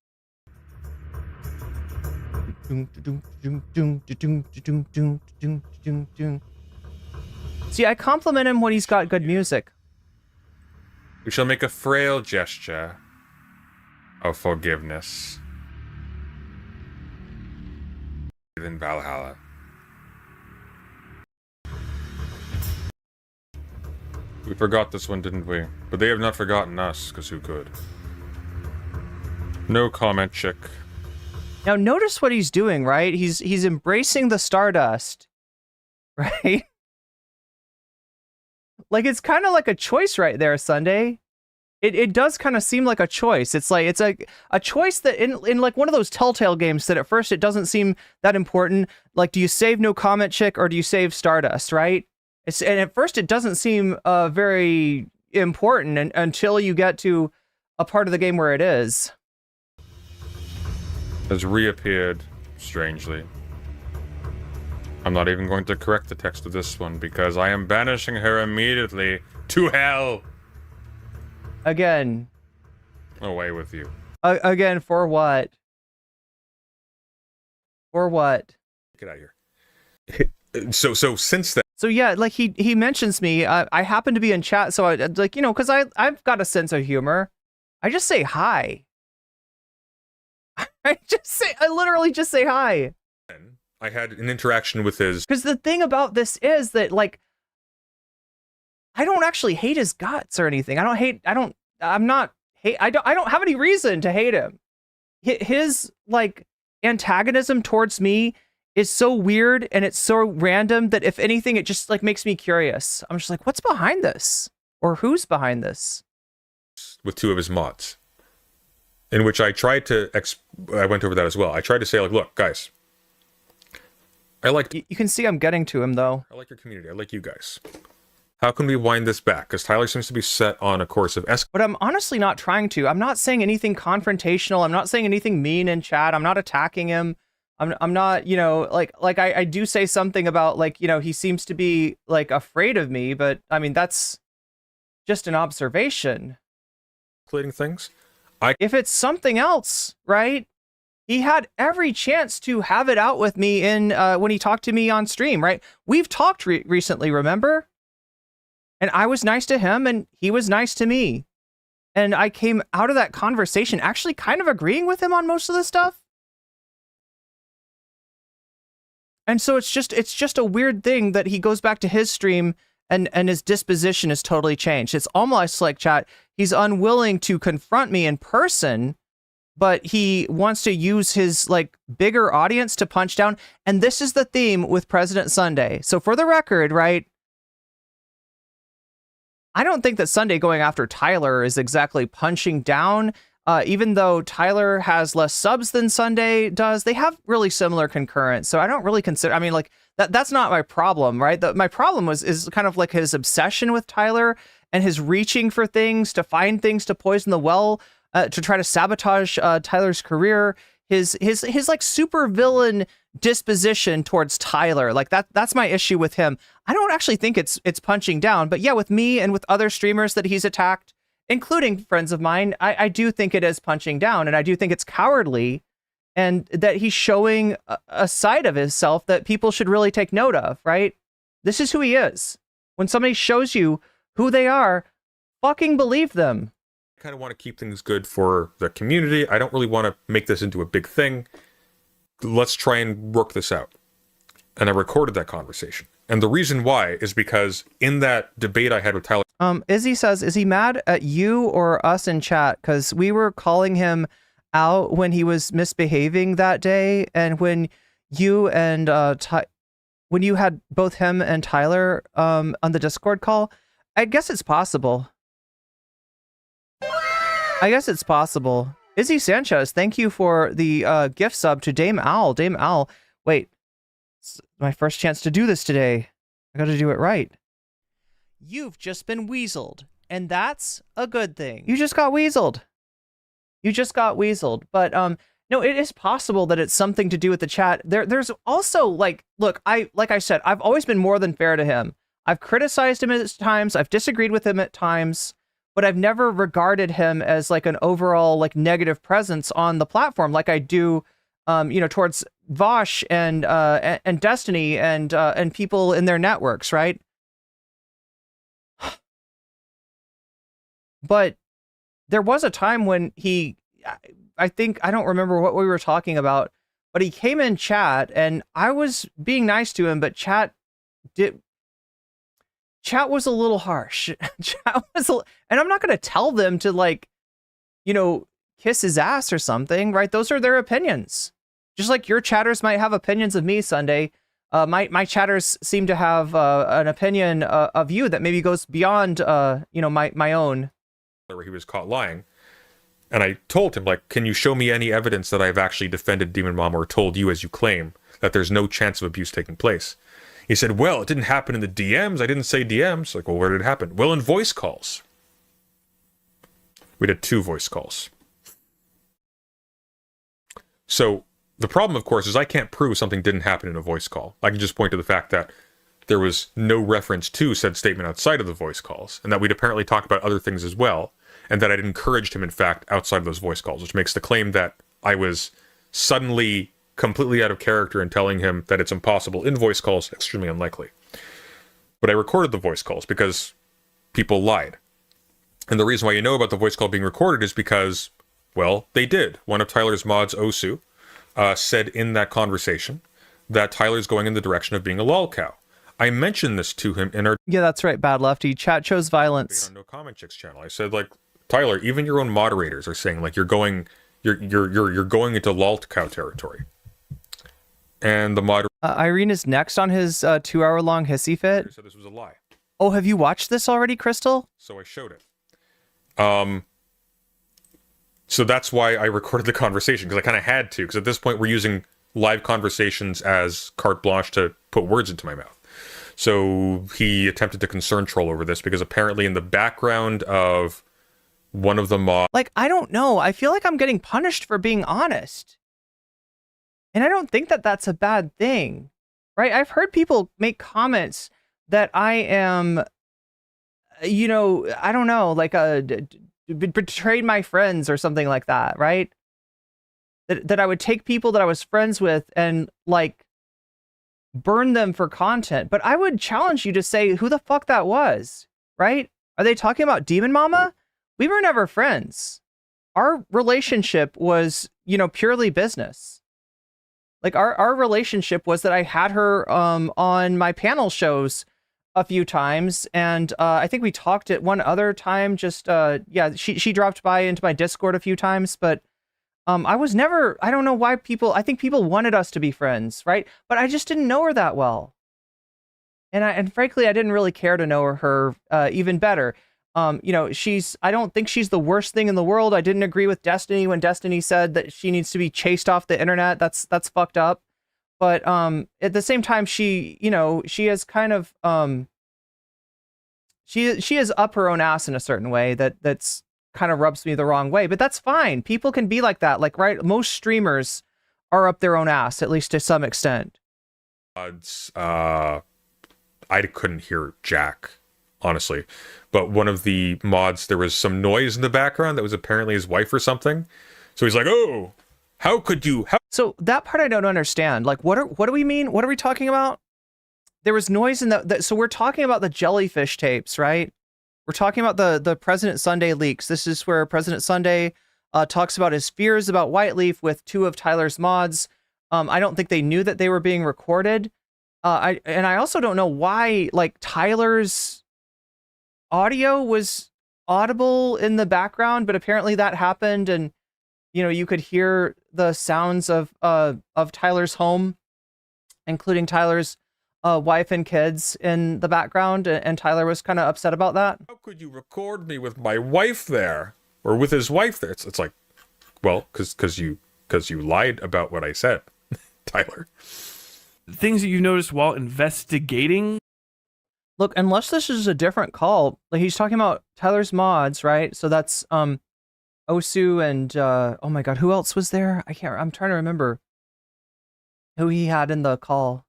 See, I compliment him when he's got good music. We shall make a frail gesture of forgiveness in Valhalla. We forgot this one, didn't we? But they have not forgotten us, because who could? No comment, chick. Now notice what he's doing, right? He's embracing the Stardust, right? Like, it's kind of like a choice right there, Sunday. It does kind of seem like a choice. It's like a choice that in like one of those Telltale games that at first it doesn't seem that important. Like, do you save no comment chick or do you save Stardust, right? And at first it doesn't seem very important until you get to a part of the game where it is. Has reappeared strangely. I'm not even going to correct the text of this one because I am banishing her immediately to hell. Again. Away with you. Again, for what? For what? Get out of here. So since then. So yeah, like he mentions me. I happen to be in chat, so I like, because I've got a sense of humor. I just say hi. I literally just say hi. I had an interaction with his. Because the thing about this is that, like, I don't actually hate his guts or anything. I don't have any reason to hate him. His like antagonism towards me is so weird and it's so random that if anything, it just like makes me curious. I'm just like, what's behind this? Or who's behind this? With two of his mods. In which I tried to, I went over that as well. I tried to say, like, look, guys. I like. You can see I'm getting to him, though. I like your community. I like you guys. How can we wind this back? Because Tyler seems to be set on a course of But I'm honestly not trying to. I'm not saying anything confrontational. I'm not saying anything mean in chat. I'm not attacking him. I'm not, like I do say something about, like, he seems to be, like, afraid of me. But, I mean, that's just an observation. Things. If it's something else, right? He had every chance to have it out with me in when he talked to me on stream, right? We've talked recently, remember? And I was nice to him and he was nice to me. And I came out of that conversation actually kind of agreeing with him on most of the stuff. And so it's just a weird thing that he goes back to his stream and his disposition is totally changed. It's almost like, chat, he's unwilling to confront me in person, but he wants to use his like bigger audience to punch down. And this is the theme with President Sunday. So for the record, right? I don't think that Sunday going after Tyler is exactly punching down. Even though Tyler has less subs than Sunday does, they have really similar concurrence. So I don't really consider, I mean, like that's not my problem, right? My problem is kind of like his obsession with Tyler and his reaching for things to find things to poison the well, to try to sabotage Tyler's career. his like super villain disposition towards Tyler. Like that's my issue with him. I don't actually think it's punching down, but yeah, with me and with other streamers that he's attacked, including friends of mine, I do think it is punching down, and I do think it's cowardly, and that he's showing a side of himself that people should really take note of, right? This is who he is. When somebody shows you who they are, fucking believe them. I kind of want to keep things good for the community. I don't really want to make this into a big thing. Let's try and work this out. And I recorded that conversation. And the reason why is because in that debate I had with Tyler... Izzy says, is he mad at you or us in chat? Because we were calling him out when he was misbehaving that day, and when you and when you had both him and Tyler on the Discord call. I guess it's possible. Izzy Sanchez, thank you for the gift sub to Dame Owl. Dame Owl, wait, it's my first chance to do this today. I gotta do it right. You've just been weaseled, and that's a good thing. You just got weaseled. But no, it is possible that it's something to do with the chat. There's also like I said, I've always been more than fair to him. I've criticized him at times, I've disagreed with him at times, but I've never regarded him as like an overall like negative presence on the platform like I do, towards Vosh and Destiny and people in their networks, right? But there was a time when I don't remember what we were talking about, but he came in chat and I was being nice to him, but chat was a little harsh. And I'm not going to tell them to kiss his ass or something, right? Those are their opinions. Just like your chatters might have opinions of me, Sunday. My chatters seem to have an opinion of you that maybe goes beyond, my own. Where he was caught lying. And I told him, can you show me any evidence that I've actually defended Demon Mom or told you, as you claim, that there's no chance of abuse taking place? He said, well, it didn't happen in the DMs. I didn't say DMs. Well, where did it happen? Well, in voice calls. We did 2 voice calls. So the problem, of course, is I can't prove something didn't happen in a voice call. I can just point to the fact that there was no reference to said statement outside of the voice calls, and that we'd apparently talked about other things as well, and that I'd encouraged him, in fact, outside of those voice calls, which makes the claim that I was suddenly completely out of character in telling him that it's impossible in voice calls extremely unlikely. But I recorded the voice calls because people lied. And the reason why you know about the voice call being recorded is because, well, they did. One of Tyler's mods, Osu, said in that conversation that Tyler's going in the direction of being a lol cow. I mentioned this to him in our... Yeah, that's right, Bad Lefty. Chat chose violence. On No Comment Chicks channel. I said, Tyler, even your own moderators are saying, you're going into lol cow territory. And the moderator... Irene is next on his 2-hour-long hissy fit. Said this was a lie. Oh, have you watched this already, Crystal? So I showed it. So that's why I recorded the conversation, because I kind of had to, because at this point we're using live conversations as carte blanche to put words into my mouth. So he attempted to concern troll over this, because apparently in the background of one of the mods... I don't know. I feel like I'm getting punished for being honest. And I don't think that that's a bad thing, right? I've heard people make comments that I am, I don't know, betrayed my friends or something like that, right? That I would take people that I was friends with and burn them for content. But I would challenge you to say who the fuck that was, right? Are they talking about Demon Mama? We were never friends. Our relationship was, purely business. Our relationship was that I had her on my panel shows a few times, and I think we talked at one other time. She dropped by into my Discord a few times, but I was never. I don't know why people. I think people wanted us to be friends, right? But I just didn't know her that well, and frankly, I didn't really care to know her even better. I don't think she's the worst thing in the world. I didn't agree with Destiny when Destiny said that she needs to be chased off the internet. That's fucked up. But at the same time, she has kind of she is up her own ass in a certain way that's kind of rubs me the wrong way, but that's fine. People can be like that. Like, right? Most streamers are up their own ass, at least to some extent. I couldn't hear Jack, honestly. But one of the mods, there was some noise in the background that was apparently his wife or something. So he's like, "Oh, how could you?" So that part I don't understand. Like, what do we mean? What are we talking about? There was noise in so we're talking about the jellyfish tapes, right? We're talking about the President Sunday leaks. This is where President Sunday talks about his fears about Whiteleaf with 2 of Tyler's mods. I don't think they knew that they were being recorded. I also don't know why, like, Tyler's audio was audible in the background, but apparently that happened, and you could hear the sounds of Tyler's home, including Tyler's wife and kids in the background, and Tyler was kind of upset about that. How could you record me with my wife there, or with his wife there? It's like, well, because you lied about what I said, Tyler. Things that you noticed while investigating. Look, unless this is a different call, like he's talking about Tyler's mods, right? So that's Osu and oh my god, who else was there? I'm trying to remember who he had in the call.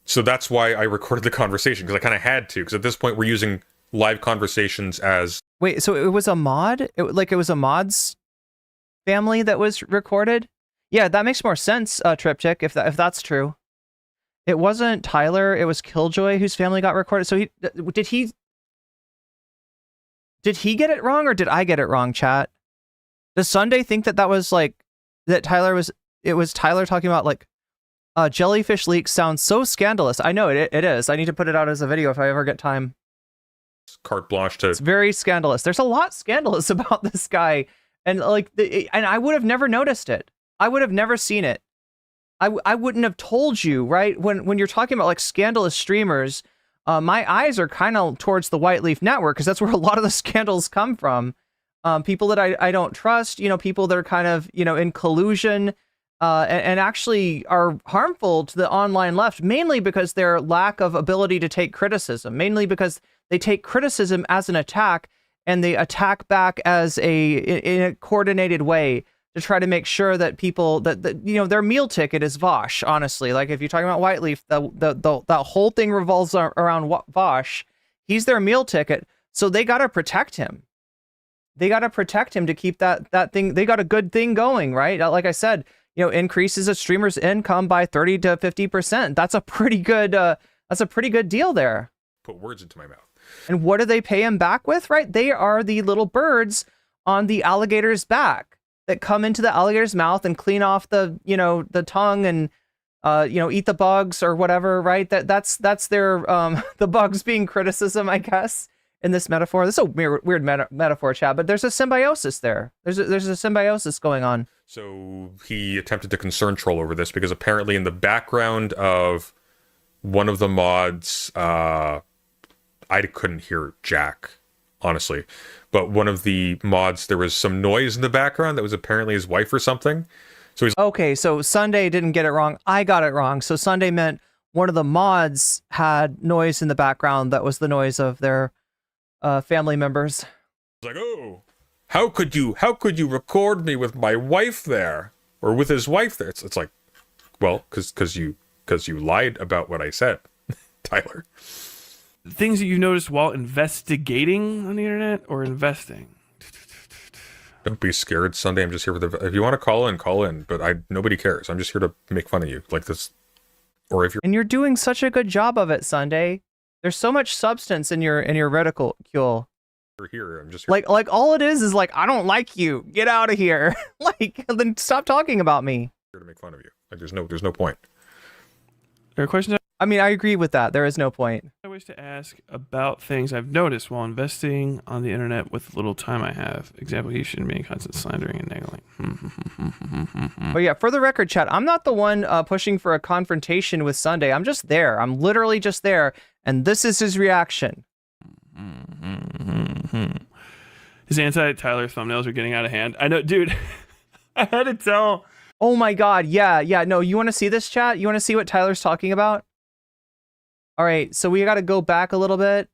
So that's why I recorded the conversation, because I kind of had to, because at this point we're using live conversations as... Wait, so it was a mod? It was a mod's family that was recorded? Yeah, that makes more sense, Triptych, if that's true. It wasn't Tyler, it was Killjoy whose family got recorded. So did he get it wrong, or did I get it wrong, chat? Does Sunday think that was like, that it was Tyler talking about like, jellyfish leaks sounds so scandalous. I know it is. I need to put it out as a video if I ever get time. Carte blanche to... It's very scandalous. There's a lot scandalous about this guy. And like, and I would have never noticed it. I would have never seen it. I wouldn't have told you, right? When you're talking about like scandalous streamers, my eyes are kind of towards the Whiteleaf network, because that's where a lot of the scandals come from. People that I don't trust, people that are kind of, in collusion, and actually are harmful to the online left, mainly because their lack of ability to take criticism, mainly because they take criticism as an attack, and they attack back in a coordinated way to try to make sure that people that their meal ticket is Vosh. Honestly, like if you're talking about Whiteleaf, the whole thing revolves around Vosh. He's their meal ticket, so they got to protect him. They got to protect him to keep that thing. They got a good thing going, right? Like I said, increases a streamer's income by 30 to 50%. That's a pretty good. That's a pretty good deal there. Put words into my mouth. And what do they pay him back with? Right? They are the little birds on the alligator's back that come into the alligator's mouth and clean off the tongue and eat the bugs or whatever, right? That's their the bugs being criticism, I guess, in this metaphor. This is a weird metaphor, chat, but there's a symbiosis there. There's a symbiosis going on. So he attempted to concern troll over this, because apparently in the background of one of the mods, I couldn't hear Jack, honestly. But one of the mods, there was some noise in the background that was apparently his wife or something. So he's... Okay, so Sunday didn't get it wrong. I got it wrong. So Sunday meant one of the mods had noise in the background that was the noise of their family members. Like, oh, how could you record me with my wife there, or with his wife there? It's like, well, because you lied about what I said, Tyler. Things that you noticed while investigating on the internet or investing. Don't be scared, Sunday. I'm just here if you want to call in, but nobody cares. I'm just here to make fun of you like this. Or if you're... And you're doing such a good job of it, Sunday. There's so much substance in your ridicule. You're here. I'm just here. Like all it is like, I don't like you. Get out of here. Like, then stop talking about me. Here to make fun of you. Like there's no point. There are questions. I mean, I agree with that. There is no point. I wish to ask about things I've noticed while investing on the internet with the little time I have. Example, you shouldn't be constant slandering and negling. But yeah, for the record, chat, I'm not the one pushing for a confrontation with Sunday. I'm just there. I'm literally just there. And this is his reaction. His anti-Tyler thumbnails are getting out of hand. I know, dude. I had to tell. Oh my god, yeah. No, you want to see this, chat? You want to see what Tyler's talking about? All right, so we got to go back a little bit.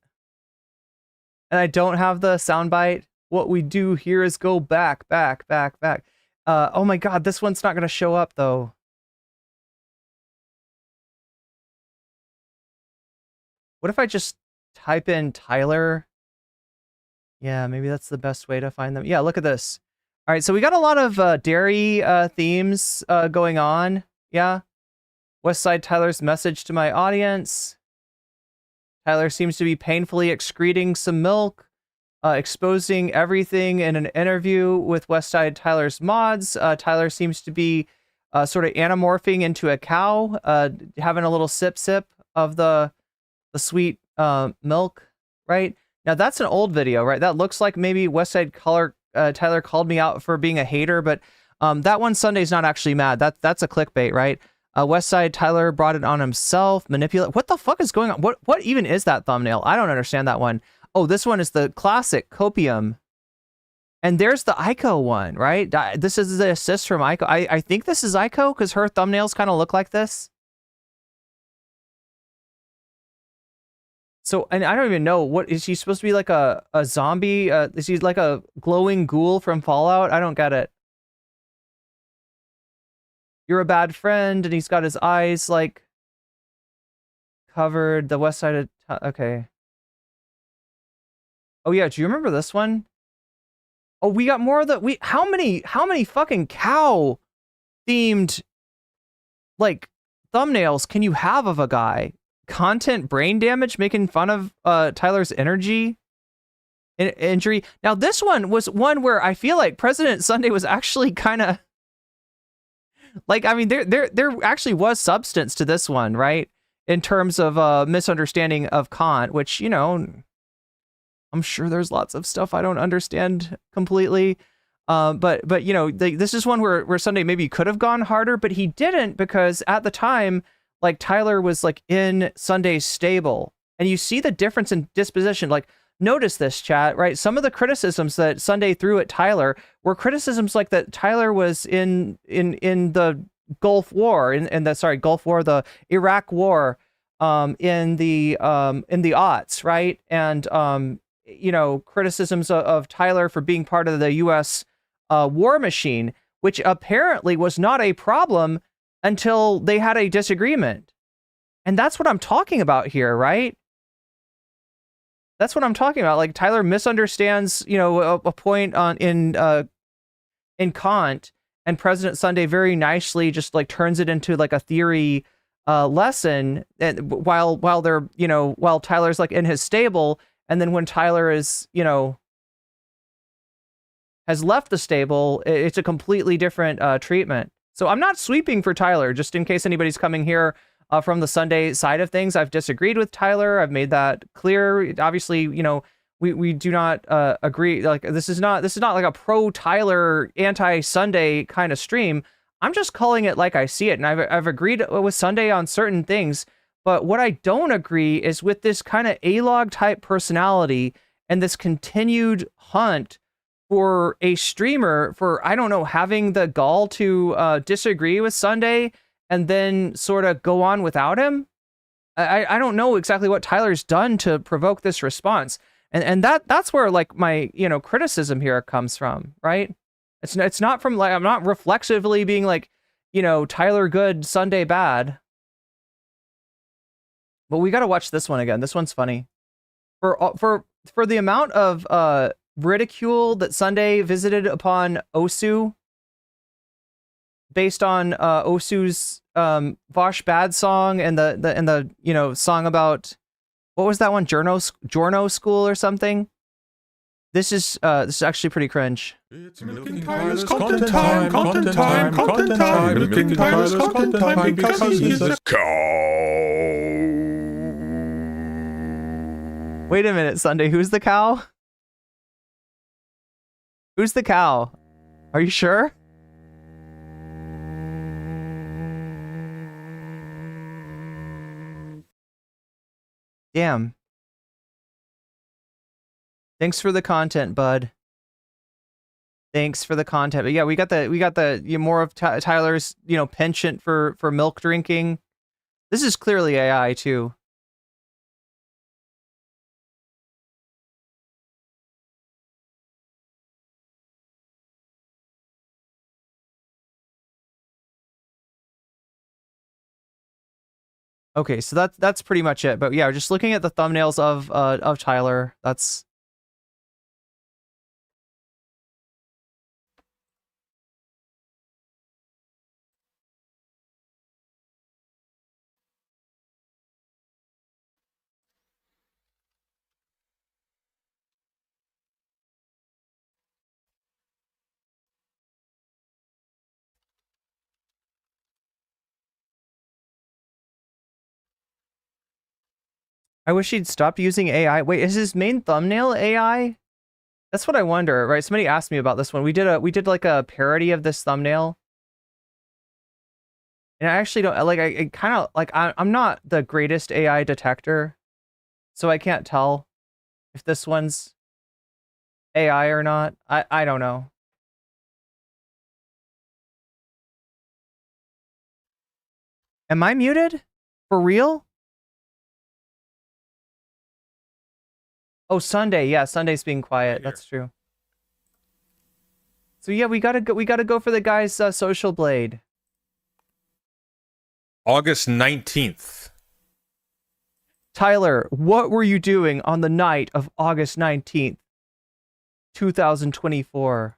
and I don't have the soundbite. What we do here is go back, back, back, back. Oh my god, this one's not gonna show up though. What if I just type in Tyler? Yeah, maybe that's the best way to find them. Yeah, look at this. All right, so we got a lot of dairy themes going on. Yeah. Westside Tyler's message to my audience. Tyler seems to be painfully excreting some milk, exposing everything in an interview with Westside Tyler's mods. Tyler seems to be sort of anamorphing into a cow, having a little sip of the sweet milk, right? Now that's an old video, right? That looks like maybe Westside Tyler called me out for being a hater, but that one Sunday's not actually mad. That's a clickbait, right? Westside Tyler brought it on himself, manipulate. What the fuck is going on? What even is that thumbnail? I don't understand that one. Oh, this one is the classic copium. And there's the Aiko one, right? This is the assist from Aiko. I think this is Aiko because her thumbnails kind of look like this. So, and I don't even know, what is she supposed to be, like a zombie? Is she like a glowing ghoul from Fallout? I don't get it. You're a bad friend, and he's got his eyes like covered. The west side of okay. Oh yeah, do you remember this one? Oh, we got more of the how many fucking cow themed like thumbnails can you have of a guy? Content brain damage making fun of Tyler's injury. Now this one was one where I feel like President Sunday was actually kind of like, I mean, there actually was substance to this one, right? In terms of misunderstanding of Kant, which, you know, I'm sure there's lots of stuff I don't understand completely. But you know, this is one where Sunday maybe could have gone harder, but he didn't, because at the time, like, Tyler was like in Sunday's stable, and you see the difference in disposition. Like, notice this, chat, right? Some of the criticisms that Sunday threw at Tyler were criticisms like that Tyler was in the Gulf War, the Iraq War, in the aughts, right? And you know, criticisms of Tyler for being part of the U.S. War machine, which apparently was not a problem until they had a disagreement. And that's what I'm talking about here, right? That's what I'm talking about. Like, Tyler misunderstands, you know, a point in Kant, and President Sunday very nicely just like turns it into like a theory lesson, and while they're, you know, while Tyler's like in his stable, and then when Tyler is, you know, has left the stable, it's a completely different treatment. So I'm not sweeping for Tyler, just in case anybody's coming here from the Sunday side of things. I've disagreed with Tyler. I've made that clear. Obviously, you know, we do not agree. Like, this is not like a pro Tyler, anti Sunday kind of stream. I'm just calling it like I see it, and I've agreed with Sunday on certain things. But what I don't agree is with this kind of A-log type personality and this continued hunt for a streamer for, I don't know, having the gall to disagree with Sunday and then sort of go on without him. I don't know exactly what Tyler's done to provoke this response. And that's where, like, my, you know, criticism here comes from, right? It's not from, like, I'm not reflexively being like, you know, Tyler good, Sunday bad. But we got to watch this one again. This one's funny. For the amount of ridicule that Sunday visited upon Osu, based on Osu's Vosh Bad song and the you know, song about, what was that one, Giorno School or something. This is actually pretty cringe. It's Milking Tyler's content time, Milking Tyler's content time, because he's a cow. Wait a minute, Sunday, who's the cow? Who's the cow? Are you sure? Damn. Thanks for the content, bud. Thanks for the content. But yeah, we got the you know, more of Tyler's, you know, penchant for milk drinking. This is clearly AI too. Okay, so that's pretty much it. But yeah, just looking at the thumbnails of Tyler, that's. I wish he'd stopped using AI. Wait, is his main thumbnail AI? That's what I wonder, right? Somebody asked me about this one. We did like a parody of this thumbnail. And I actually don't like I kind of like I'm not the greatest AI detector, so I can't tell if this one's AI or not. I don't know. Am I muted? For real? Oh, Sunday. Yeah, Sunday's being quiet. That's true. So yeah, we gotta go for the guy's social blade. August 19th. Tyler, what were you doing on the night of August 19th, 2024?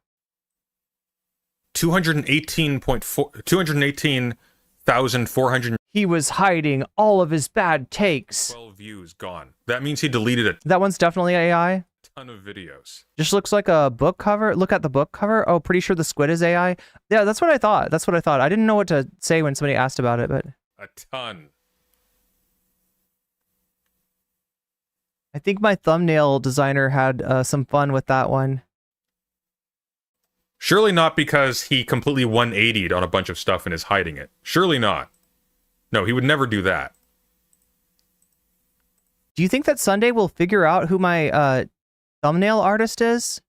218,400. He was hiding all of his bad takes. 12 views gone. That means he deleted it. That one's definitely AI. Ton of videos. Just looks like a book cover. Look at the book cover. Oh, pretty sure the squid is AI. Yeah, that's what I thought. That's what I thought. I didn't know what to say when somebody asked about it, but A ton. I think my thumbnail designer had some fun with that one. Surely not because he completely 180'd on a bunch of stuff and is hiding it. Surely not. No, he would never do that. Do you think that Sunday will figure out who my thumbnail artist is?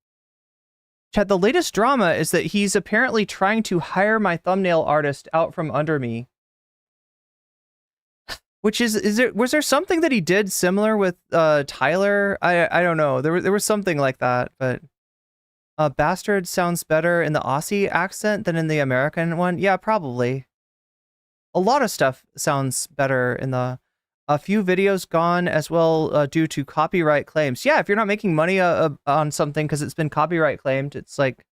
Chad, the latest drama is that he's apparently trying to hire my thumbnail artist out from under me. Which was there something that he did similar with Tyler? I don't know. There was something like that, but bastard sounds better in the Aussie accent than in the American one. Yeah, probably. A lot of stuff sounds better in the. A few videos gone as well due to copyright claims. Yeah, if you're not making money on something because it's been copyright claimed, it's like.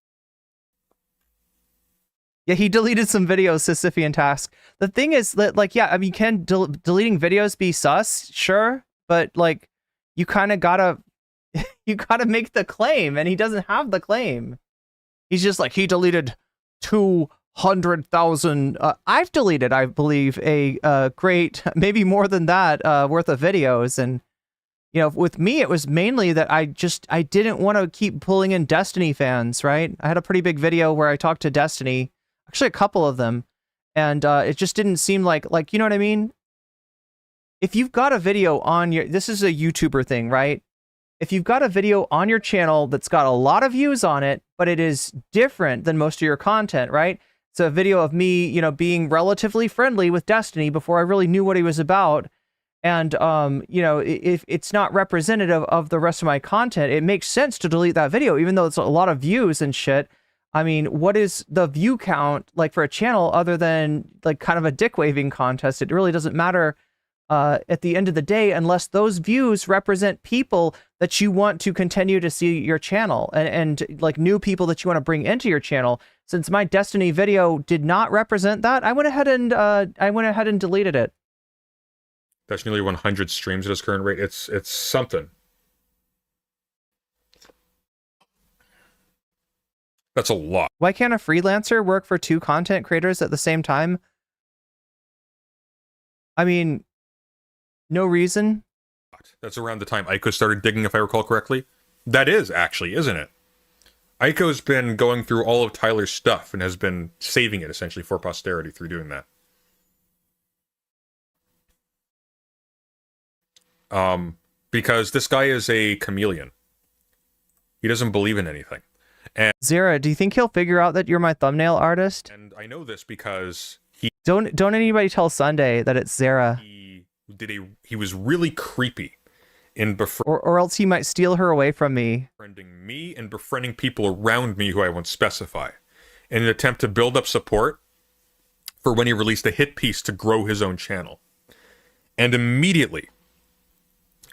Yeah, he deleted some videos, Sisyphean task. The thing is that, like, yeah, I mean, can deleting videos be sus? Sure, but like, you kind of gotta, you gotta make the claim, and he doesn't have the claim. He's just like, he deleted 200,000. I've deleted, I believe, a great, maybe more than that, worth of videos, and you know, with me, it was mainly that I didn't want to keep pulling in Destiny fans, right? I had a pretty big video where I talked to Destiny. Actually, a couple of them, and it just didn't seem like you know what I mean? If you've got a video on your, this is a YouTuber thing, right? If you've got a video on your channel that's got a lot of views on it, but it is different than most of your content, right? It's a video of me, you know, being relatively friendly with Destiny before I really knew what he was about. And, you know, if it's not representative of the rest of my content, it makes sense to delete that video, even though it's a lot of views and shit. I mean, what is the view count like for a channel other than like kind of a dick waving contest? It really doesn't matter at the end of the day, unless those views represent people that you want to continue to see your channel and like new people that you want to bring into your channel. Since my Destiny video did not represent that, I went ahead and deleted it. That's nearly 100 streams at his current rate. It's something. That's a lot. Why can't a freelancer work for 2 content creators at the same time? I mean, no reason. That's around the time Aiko started digging, if I recall correctly. That is, actually, isn't it? Aiko's been going through all of Tyler's stuff and has been saving it, essentially, for posterity through doing that. Because this guy is a chameleon. He doesn't believe in anything. And Zara, do you think he'll figure out that you're my thumbnail artist? And I know this because he don't anybody tell Sunday that it's Zara. He was really creepy in or else he might steal her away from me. Befriending me and befriending people around me who I won't specify, in an attempt to build up support for when he released a hit piece to grow his own channel. And immediately,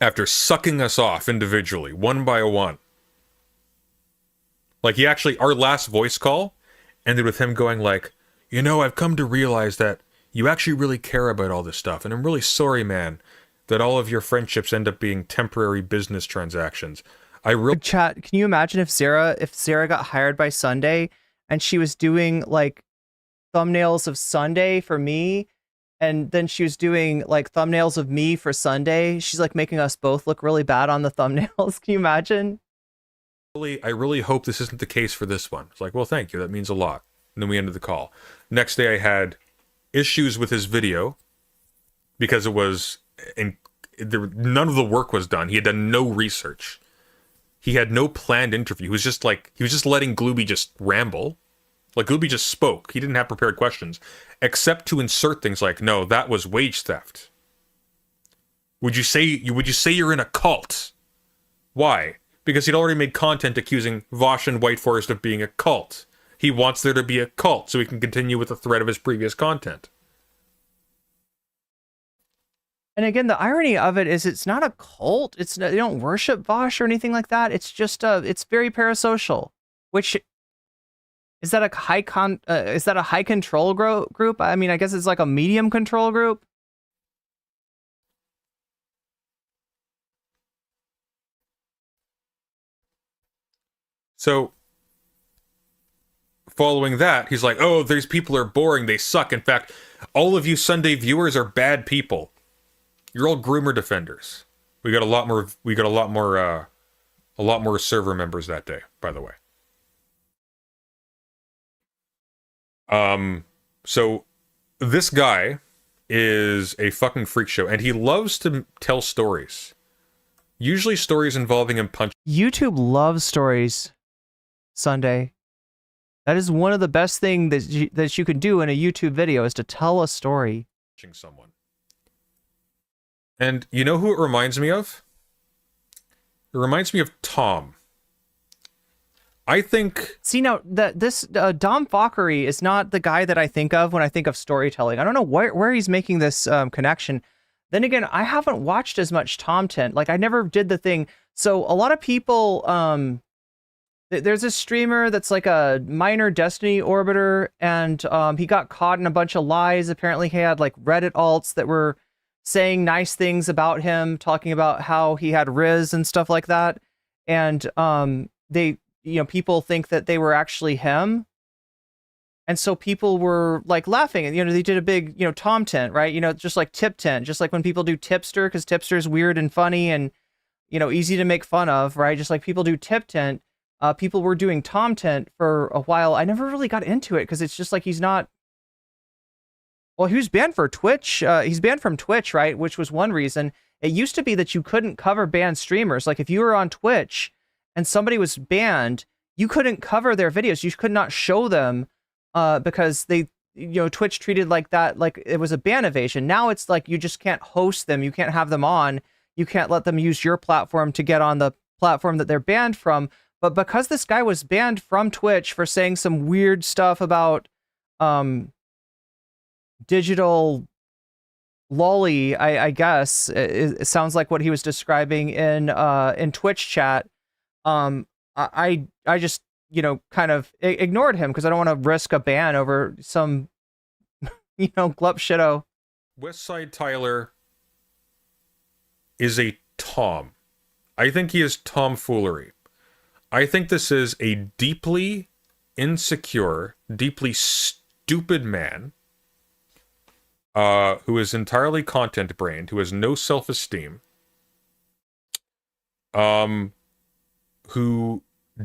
after sucking us off individually, one by one, like he actually, our last voice call ended with him going like, you know, I've come to realize that you actually really care about all this stuff, and I'm really sorry, man, that all of your friendships end up being temporary business transactions. I really Chat, can you imagine if Sarah got hired by Sunday and she was doing like thumbnails of Sunday for me, and then she was doing like thumbnails of me for Sunday? She's like making us both look really bad on the thumbnails. Can you imagine? I really hope this isn't the case for this one. It's like, well, thank you. That means a lot. And then we ended the call. Next day I had issues with his video because it was none of the work was done. He had done no research. He had no planned interview. He was just letting Glooby just ramble. Like Glooby just spoke. He didn't have prepared questions, except to insert things like, no, that was wage theft. Would you say you're in a cult? Why? Because he'd already made content accusing Vosh and White Forest of being a cult. He wants there to be a cult so he can continue with the thread of his previous content. And again, the irony of it is it's not a cult. They don't worship Vosh or anything like that. It's just it's very parasocial. Which is that a high control group? I mean, I guess it's like a medium control group. So following that, he's like, oh, these people are boring, they suck. In fact, all of you Sunday viewers are bad people. You're all groomer defenders. We got a lot more server members that day, by the way. So this guy is a fucking freak show, and he loves to tell stories. Usually stories involving him punching. YouTube loves stories, Sunday. That is one of the best things that you can do in a YouTube video, is to tell a story. Someone. And you know who it reminds me of? It reminds me of Tom. I think... See, now, this Dom Fockery is not the guy that I think of when I think of storytelling. I don't know where he's making this connection. Then again, I haven't watched as much Tom Tent. Like, I never did the thing. So a lot of people... there's a streamer that's like a minor Destiny orbiter, and he got caught in a bunch of lies. Apparently he had like Reddit alts that were saying nice things about him, talking about how he had Riz and stuff like that. And people think that they were actually him. And so people were like laughing, and they did a big, Tom Tent, right? Just like Tip Tent, just like when people do Tipster, because Tipster is weird and funny and, easy to make fun of, right? Just like people do Tip Tent. People were doing Tom Tent for a while. I never really got into it because it's just like he's not... Well, he was banned for Twitch. He's banned from Twitch, right? Which was one reason. It used to be that you couldn't cover banned streamers. Like if you were on Twitch and somebody was banned, you couldn't cover their videos. You could not show them because they, Twitch treated like that, like it was a ban evasion. Now it's like you just can't host them. You can't have them on. You can't let them use your platform to get on the platform that they're banned from. But because this guy was banned from Twitch for saying some weird stuff about digital lolly, I guess it sounds like what he was describing in Twitch chat. I just kind of ignored him because I don't want to risk a ban over some glup shitto. Westside Tyler is a Tom. I think he is tomfoolery. I think this is a deeply insecure, deeply stupid man who is entirely content-brained, who has no self-esteem, who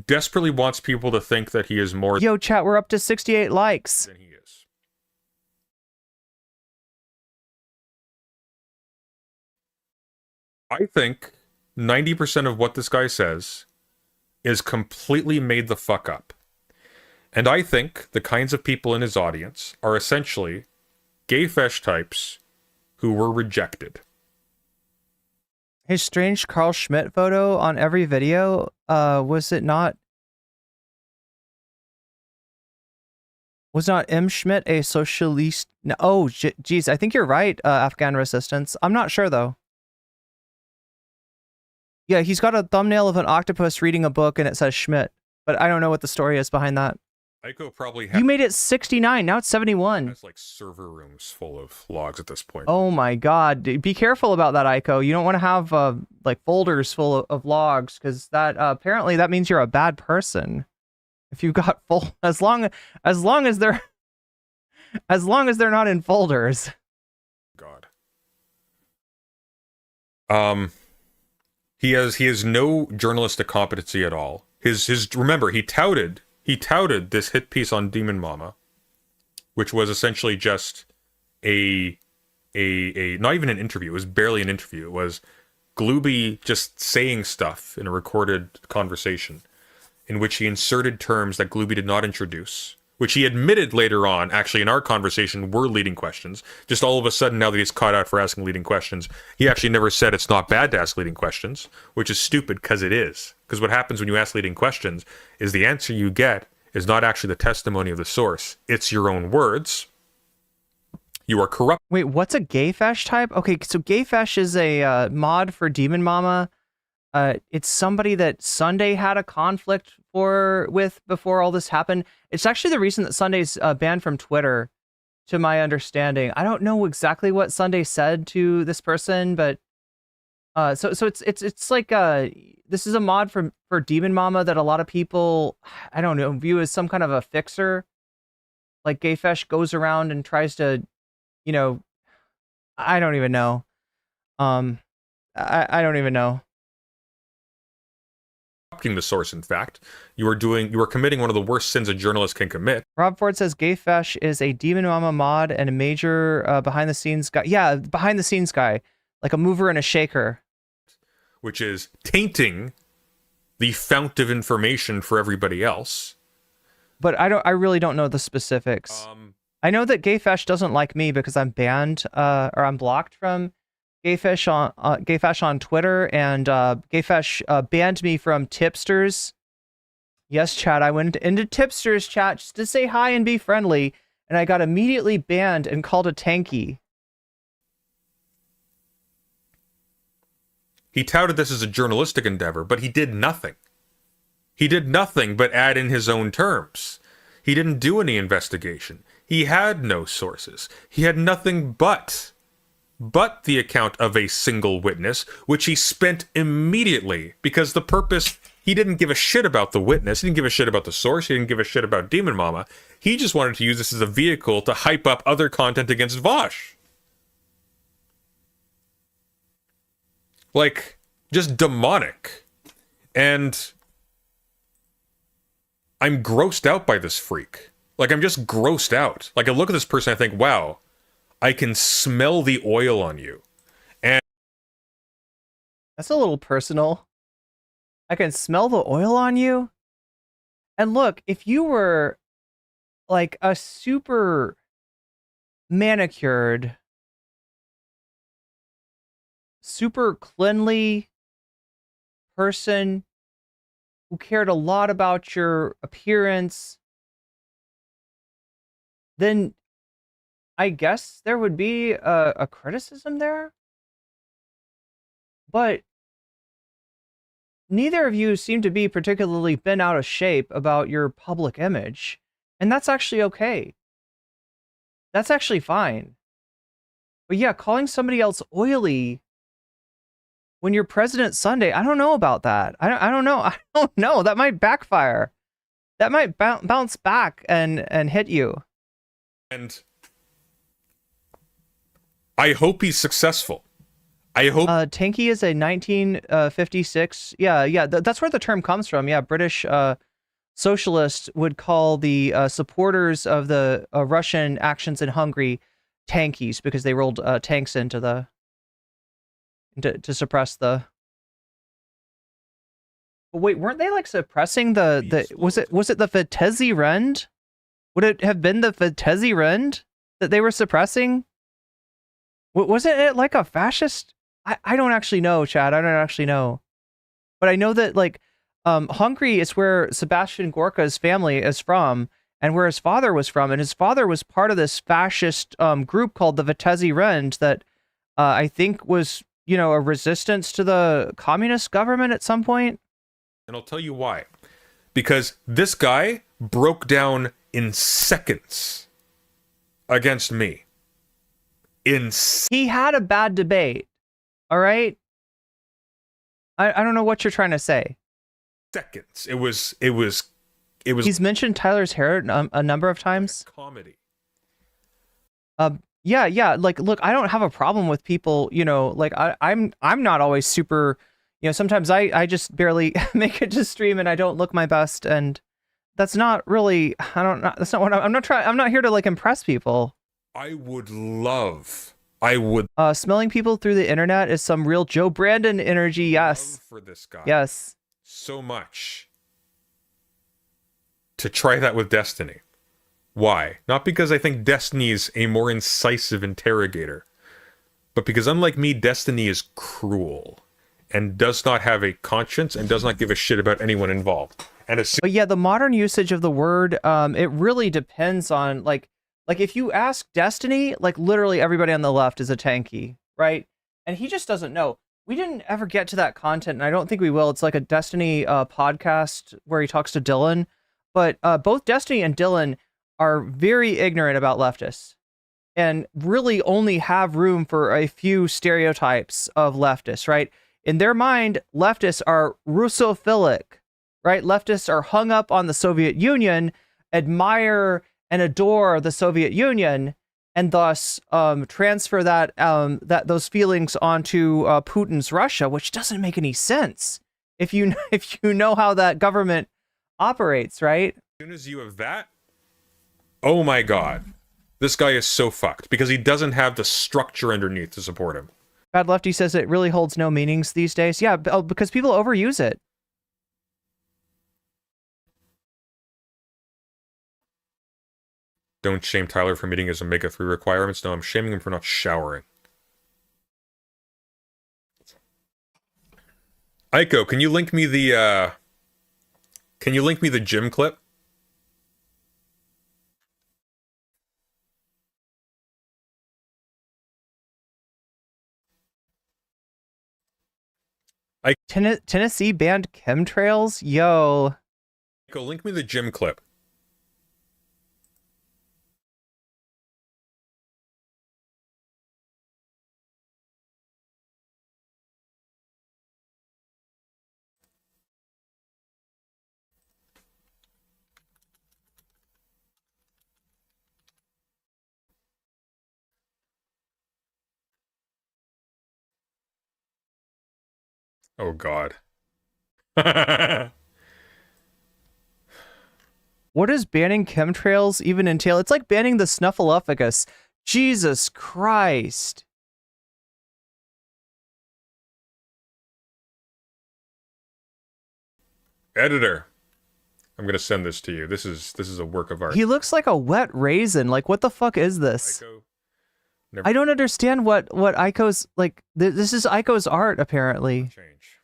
desperately wants people to think that he is more... Yo, chat, we're up to 68 likes. ...than he is. I think 90% of what this guy says is completely made the fuck up. And I think the kinds of people in his audience are essentially gay fesh types who were rejected. His strange Carl Schmidt photo on every video, was it not? Was not M. Schmidt a socialist? No, oh, geez, I think you're right, Afghan Resistance. I'm not sure, though. Yeah, he's got a thumbnail of an octopus reading a book, and it says Schmidt. But I don't know what the story is behind that. Ico probably has, You made it 69, now it's 71. has like server rooms full of logs at this point. Oh my god, be careful about that, Ico. You don't want to have like folders full of logs, because that apparently that means you're a bad person. If you've got full, as long as they're not in folders. God. He has no journalistic competency at all. Remember, he touted this hit piece on Demon Mama, which was essentially just a not even an interview. It was barely an interview. It was Glooby just saying stuff in a recorded conversation in which he inserted terms that Glooby did not introduce, which he admitted later on, actually in our conversation, were leading questions. Just all of a sudden, now that he's caught out for asking leading questions, he actually never said it's not bad to ask leading questions, which is stupid, because it is. Because what happens when you ask leading questions is the answer you get is not actually the testimony of the source. It's your own words. You are corrupt. Wait, what's a gayfesh type? Okay, so gayfesh is a mod for Demon Mama. It's somebody that Sunday had a conflict with before all this happened. It's actually the reason that Sunday's banned from Twitter, to my understanding. I don't know exactly what Sunday said to this person, but so it's like this is a mod for Demon Mama that a lot of people, I don't know, view as some kind of a fixer. Like gayfesh goes around and tries to, you know, I don't even know. I don't even know. The source, in fact. You are committing one of the worst sins a journalist can commit. Rob Ford says Gayfesh is a Demon Mama mod and a major behind the scenes guy. Yeah, behind the scenes guy, like a mover and a shaker. Which is tainting the fount of information for everybody else. But I really don't know the specifics. I know that Gayfesh doesn't like me because I'm banned or I'm blocked from Gayfesh on Twitter, and Gayfesh banned me from Tipsters. Yes, chat, I went into Tipsters chat just to say hi and be friendly, and I got immediately banned and called a tanky. He touted this as a journalistic endeavor, but he did nothing. He did nothing but add in his own terms. He didn't do any investigation. He had no sources. He had nothing but the account of a single witness, which he spent immediately, because the purpose, he didn't give a shit about the witness, he didn't give a shit about the source, he didn't give a shit about Demon Mama. He just wanted to use this as a vehicle to hype up other content against Vosh. Like, just demonic. And I'm grossed out by this freak. Like, I'm just grossed out. Like, I look at this person, I think, wow, I can smell the oil on you. And that's a little personal. I can smell the oil on you. And look, if you were like a super manicured, super cleanly person who cared a lot about your appearance, then I guess there would be a criticism there. But neither of you seem to be particularly bent out of shape about your public image. And that's actually okay. That's actually fine. But yeah, calling somebody else oily when you're President Sunday, I don't know about that. I don't know. I don't know. That might backfire. That might bounce back and hit you. And I hope he's successful. I hope tanky is a 1956. Yeah, that's where the term comes from. Yeah, British socialists would call the supporters of the Russian actions in Hungary tankies, because they rolled tanks into the to suppress the. But wait, weren't they like suppressing the was it the Vitesse Rend? Would it have been the Vitesse Rend that they were suppressing? Wasn't it like a fascist? I don't actually know, Chad. I don't actually know. But I know that, like, Hungary is where Sebastian Gorka's family is from, and where his father was from. And his father was part of this fascist group called the Vitesse Rend that I think was, you know, a resistance to the communist government at some point. And I'll tell you why. Because this guy broke down in seconds against me. He had a bad debate. All right? I don't know what you're trying to say. Seconds. It was He's mentioned Tyler's hair a number of times. Comedy. Yeah. Like, look, I don't have a problem with people, you know, like I'm not always super, you know, sometimes I just barely make it to stream and I don't look my best, and that's not really, that's not what I'm not here to like impress people. I would. Smelling people through the internet is some real Joe Brandon energy. Yes. Love for this guy. Yes. So much to try that with Destiny. Why? Not because I think Destiny is a more incisive interrogator, but because unlike me, Destiny is cruel and does not have a conscience and does not give a shit about anyone involved. And but yeah, the modern usage of the word, it really depends on like if you ask Destiny, like literally everybody on the left is a tanky, right? And he just doesn't know. We didn't ever get to that content, and I don't think we will. It's like a Destiny podcast where he talks to Dylan, but both Destiny and Dylan are very ignorant about leftists and really only have room for a few stereotypes of leftists, right? In their mind, leftists are Russophilic, right? Leftists are hung up on the Soviet Union, admire and adore the Soviet Union, and thus transfer those feelings onto Putin's Russia, which doesn't make any sense if you know how that government operates, right? As soon as you have that, oh my god, this guy is so fucked because he doesn't have the structure underneath to support him. Bad Lefty says it really holds no meanings these days. Yeah, because people overuse it. Don't shame Tyler for meeting his omega-3 requirements. No, I'm shaming him for not showering. Aiko, can you link me the gym clip? Tennessee banned chemtrails? Yo. Aiko, link me the gym clip. Oh god. What does banning chemtrails even entail? It's like banning the Snuffleupagus. Jesus Christ. Editor, I'm gonna send this to you. This is a work of art. He looks like a wet raisin. Like, what the fuck is this? I don't understand what Aiko's like. This is Aiko's art, apparently. Change.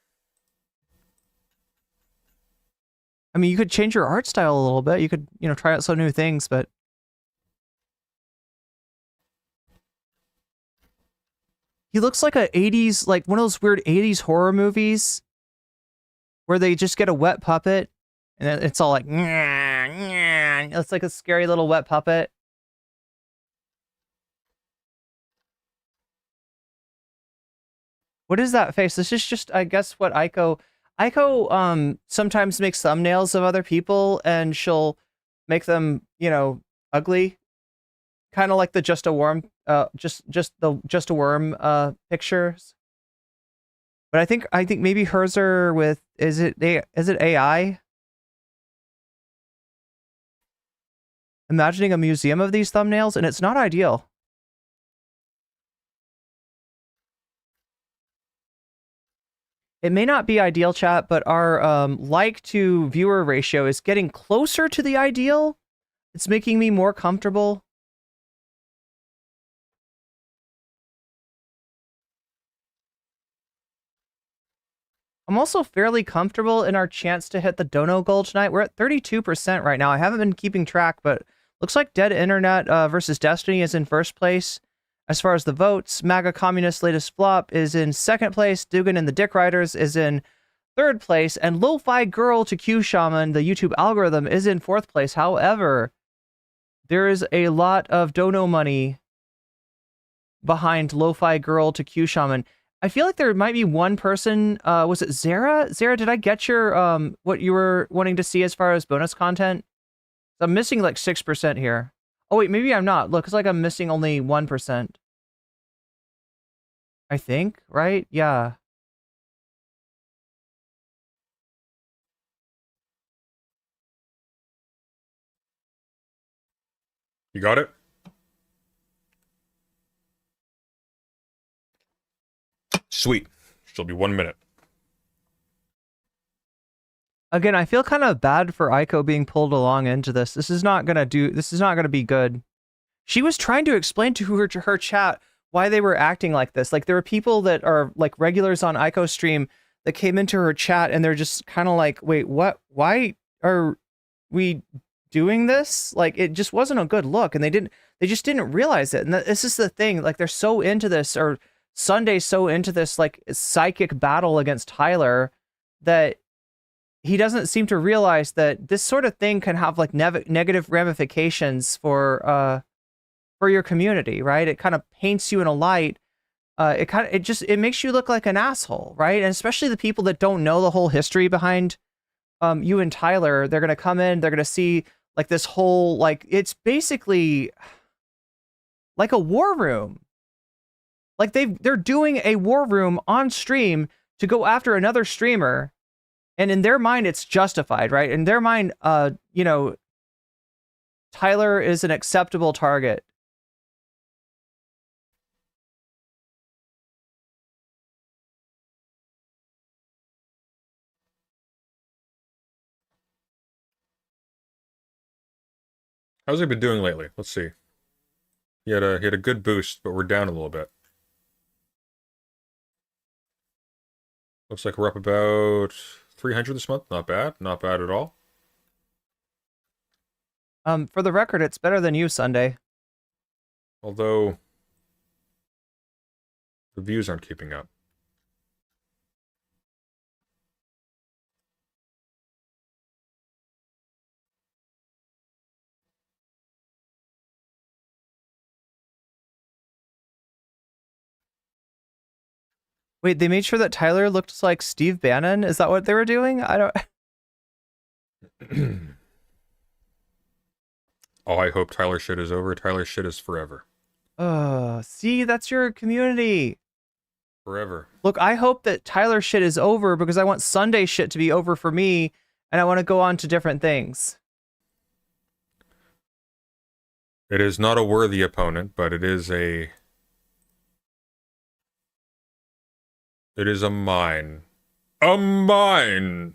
I mean, you could change your art style a little bit. You could, you know, try out some new things, but he looks like a 80s, like one of those weird 80s horror movies where they just get a wet puppet and it's all like, it's like a scary little wet puppet. What is that face? This is just, I guess, what Aiko sometimes makes thumbnails of other people and she'll make them, you know, ugly. Kind of like the just a worm pictures. But I think maybe hers are with, is it AI? Imagining a museum of these thumbnails, and it's not ideal. It may not be ideal, chat, but our like to viewer ratio is getting closer to the ideal. It's making me more comfortable. I'm also fairly comfortable in our chance to hit the dono goal tonight. We're at 32% right now. I haven't been keeping track, but looks like Dead Internet versus Destiny is in first place. As far as the votes, MAGA Communist Latest Flop is in second place. Dugan and the Dick Riders is in third place. And Lo-Fi Girl to Q Shaman, the YouTube algorithm, is in fourth place. However, there is a lot of dono money behind Lo-Fi Girl to Q Shaman. I feel like there might be one person, was it Zara? Zara, did I get your, what you were wanting to see as far as bonus content? I'm missing like 6% here. Oh wait, maybe I'm not. Looks like I'm missing only 1%. I think, right? Yeah. You got it? Sweet. She'll be 1 minute. Again, I feel kind of bad for Aiko being pulled along into this. This is not gonna be good. She was trying to explain to her chat why they were acting like this. Like, there were people that are like regulars on Aiko's stream that came into her chat and they're just kind of like, wait, what? Why are we doing this? Like, it just wasn't a good look, and they just didn't realize it. And this is the thing, like, they're so into this, or Sunday's so into this like psychic battle against Tyler, that he doesn't seem to realize that this sort of thing can have like negative ramifications for your community, right? It kind of paints you in a light. It makes you look like an asshole, right? And especially the people that don't know the whole history behind you and Tyler, they're gonna come in, they're gonna see like this whole, like, it's basically like a war room. Like, they're doing a war room on stream to go after another streamer, and in their mind it's justified, right? In their mind, you know, Tyler is an acceptable target. How's he been doing lately? Let's see. He had a good boost, but we're down a little bit. Looks like we're up about 300 this month. Not bad. Not bad at all. For the record, it's better than you, Sunday. Although the views aren't keeping up. Wait, they made sure that Tyler looked like Steve Bannon? Is that what they were doing? I don't... Oh, I hope Tyler shit is over. Tyler shit is forever. See, that's your community. Forever. Look, I hope that Tyler shit is over because I want Sunday shit to be over for me, and I want to go on to different things. It is not a worthy opponent, but it is a... It is a mine. A mine!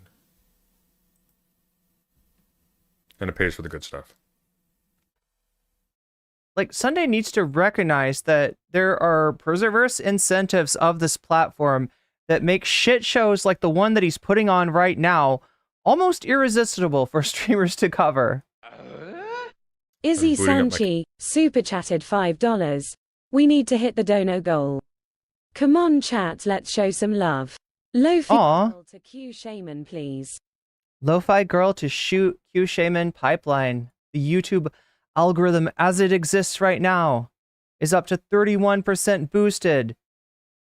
And it pays for the good stuff. Like, Sunday needs to recognize that there are perverse incentives of this platform that make shit shows like the one that he's putting on right now almost irresistible for streamers to cover. Izzy Sanchi super chatted $5. We need to hit the dono goal. Come on, chat, let's show some love. Lo-fi girl to Q Shaman, please. Lo-fi girl to shoot Q Shaman pipeline. The YouTube algorithm as it exists right now is up to 31% boosted.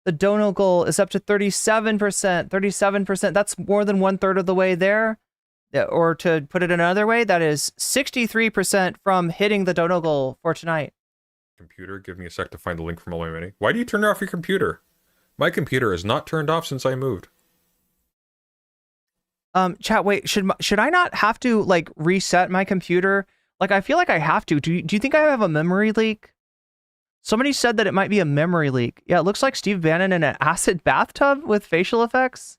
The dono goal is up to 37%. 37%, that's more than 1/3 of the way there. Or to put it another way, that is 63% from hitting the dono goal for tonight. Computer, give me a sec to find the link from Illuminati. Why do you turn off your computer? My computer is not turned off since I moved. Chat, wait, should I not have to like reset my computer? Like, I feel like I have to. Do you think I have a memory leak? Somebody said that it might be a memory leak. Yeah, it looks like Steve Bannon in an acid bathtub with facial effects.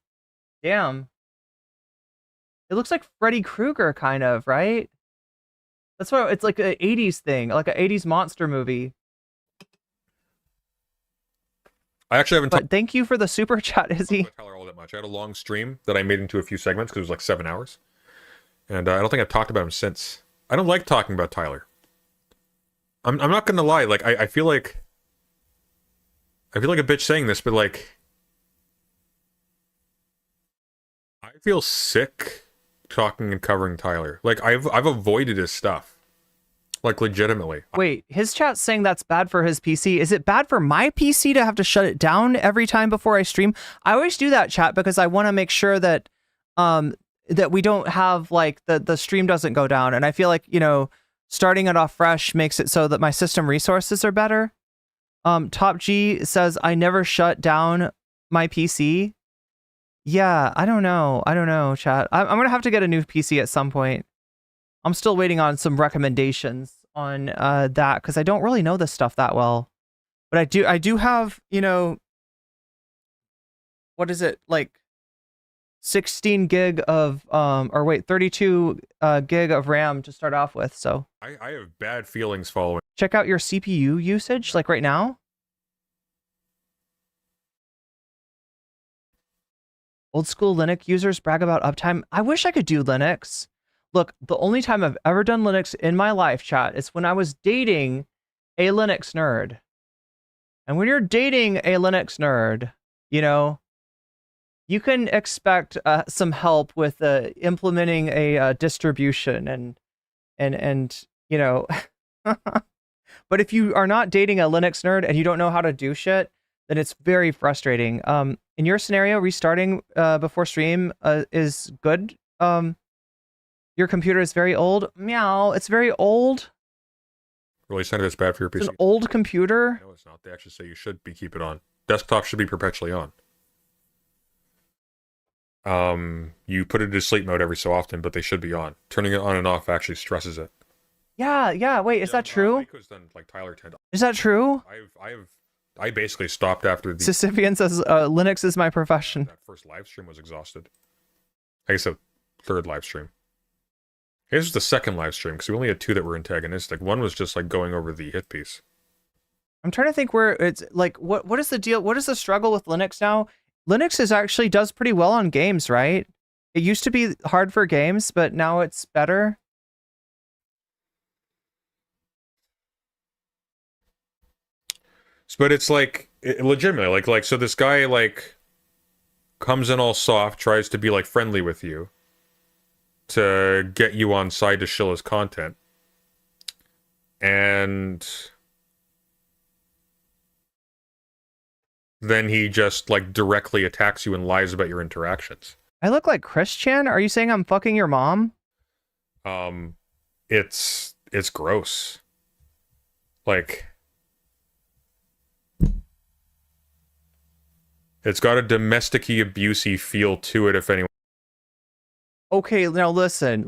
Damn. It looks like Freddy Krueger, kind of, right? That's why it's like an 80s thing, like an 80s monster movie. I actually haven't. But thank you for the super chat, Izzy. Tyler all that much. I had a long stream that I made into a few segments because it was like 7 hours. And I don't think I've talked about him since. I don't like talking about Tyler. I'm not gonna lie, like I feel like a bitch saying this, but like I feel sick talking and covering Tyler. Like I've avoided his stuff. Like legitimately. Wait, his chat's saying that's bad for his PC. Is it bad for my PC to have to shut it down every time before I stream? I always do that, chat, because I want to make sure that that we don't have like the stream doesn't go down. And I feel like, you know, starting it off fresh makes it so that my system resources are better. Top G says I never shut down my PC. Yeah, I don't know, chat. I'm gonna have to get a new PC at some point. I'm still waiting on some recommendations on that because I don't really know this stuff that well. But I do have, you know, what is it, like 16 gig of or wait, 32 gig of RAM to start off with. So I have bad feelings following. check out your CPU usage, like right now. Old school Linux users brag about uptime. I wish I could do Linux. Look, the only time I've ever done Linux in my life, chat, is when I was dating a Linux nerd. And when you're dating a Linux nerd, you know, you can expect some help with implementing a distribution and you know. But if you are not dating a Linux nerd and you don't know how to do shit, then it's very frustrating. In your scenario, restarting before stream is good. Your computer is very old. Meow, it's very old. Really saying it's bad for your PC. It's an old computer. No, it's not. They actually say you should keep it on. Desktop should be perpetually on. You put it to sleep mode every so often, but they should be on. Turning it on and off actually stresses it. Yeah. Wait, is that true? Done, like Tyler 10. Is that true? I basically stopped after the Sisyphean says Linux is my profession. that first live stream was exhausted. I guess a third live stream. This was the second live stream because we only had two that were antagonistic. One was just like going over the hit piece. I'm trying to think where it's like what is the deal? What is the struggle with Linux now? Linux actually does pretty well on games, right? It used to be hard for games, but now it's better. But it's like legitimately like so this guy like comes in all soft, tries to be like friendly with you to get you on side to shill his content, and then he just like directly attacks you and lies about your interactions. I look like Christian? Are you saying I'm fucking your mom? It's gross. Like it's got a domestic-y, abusey feel to it, if anyone. Okay, now listen.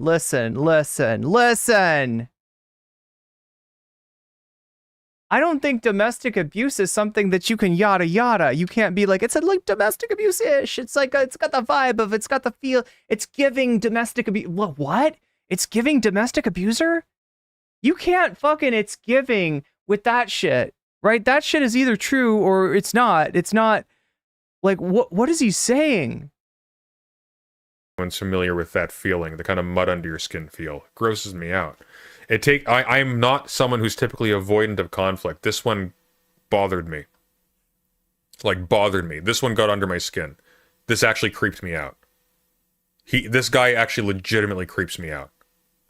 I don't think domestic abuse is something that you can yada yada. You can't be like, it's like domestic abuse-ish. It's like, it's got the vibe of, it's got the feel. It's giving domestic abuse. What? It's giving domestic abuser? You can't fucking, it's giving with that shit, right? That shit is either true or it's not. It's not, like, what is he saying? Everyone's familiar with that feeling, the kind of mud under your skin feel. It grosses me out. I'm not someone who's typically avoidant of conflict. This one bothered me. Like, bothered me. This one got under my skin. This actually creeped me out. This guy actually legitimately creeps me out.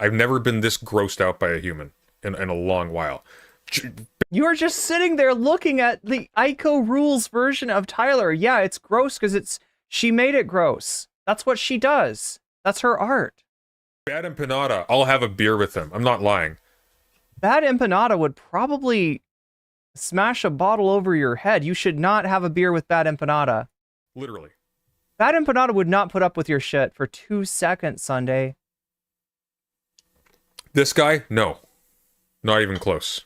I've never been this grossed out by a human in a long while. You are just sitting there looking at the Ico Rules version of Tyler. Yeah, it's gross because she made it gross. That's what she does. That's her art. Bad Empanada, I'll have a beer with him. I'm not lying. Bad Empanada would probably smash a bottle over your head. You should not have a beer with Bad Empanada. Literally. Bad Empanada would not put up with your shit for 2 seconds, Sunday. This guy? No. Not even close.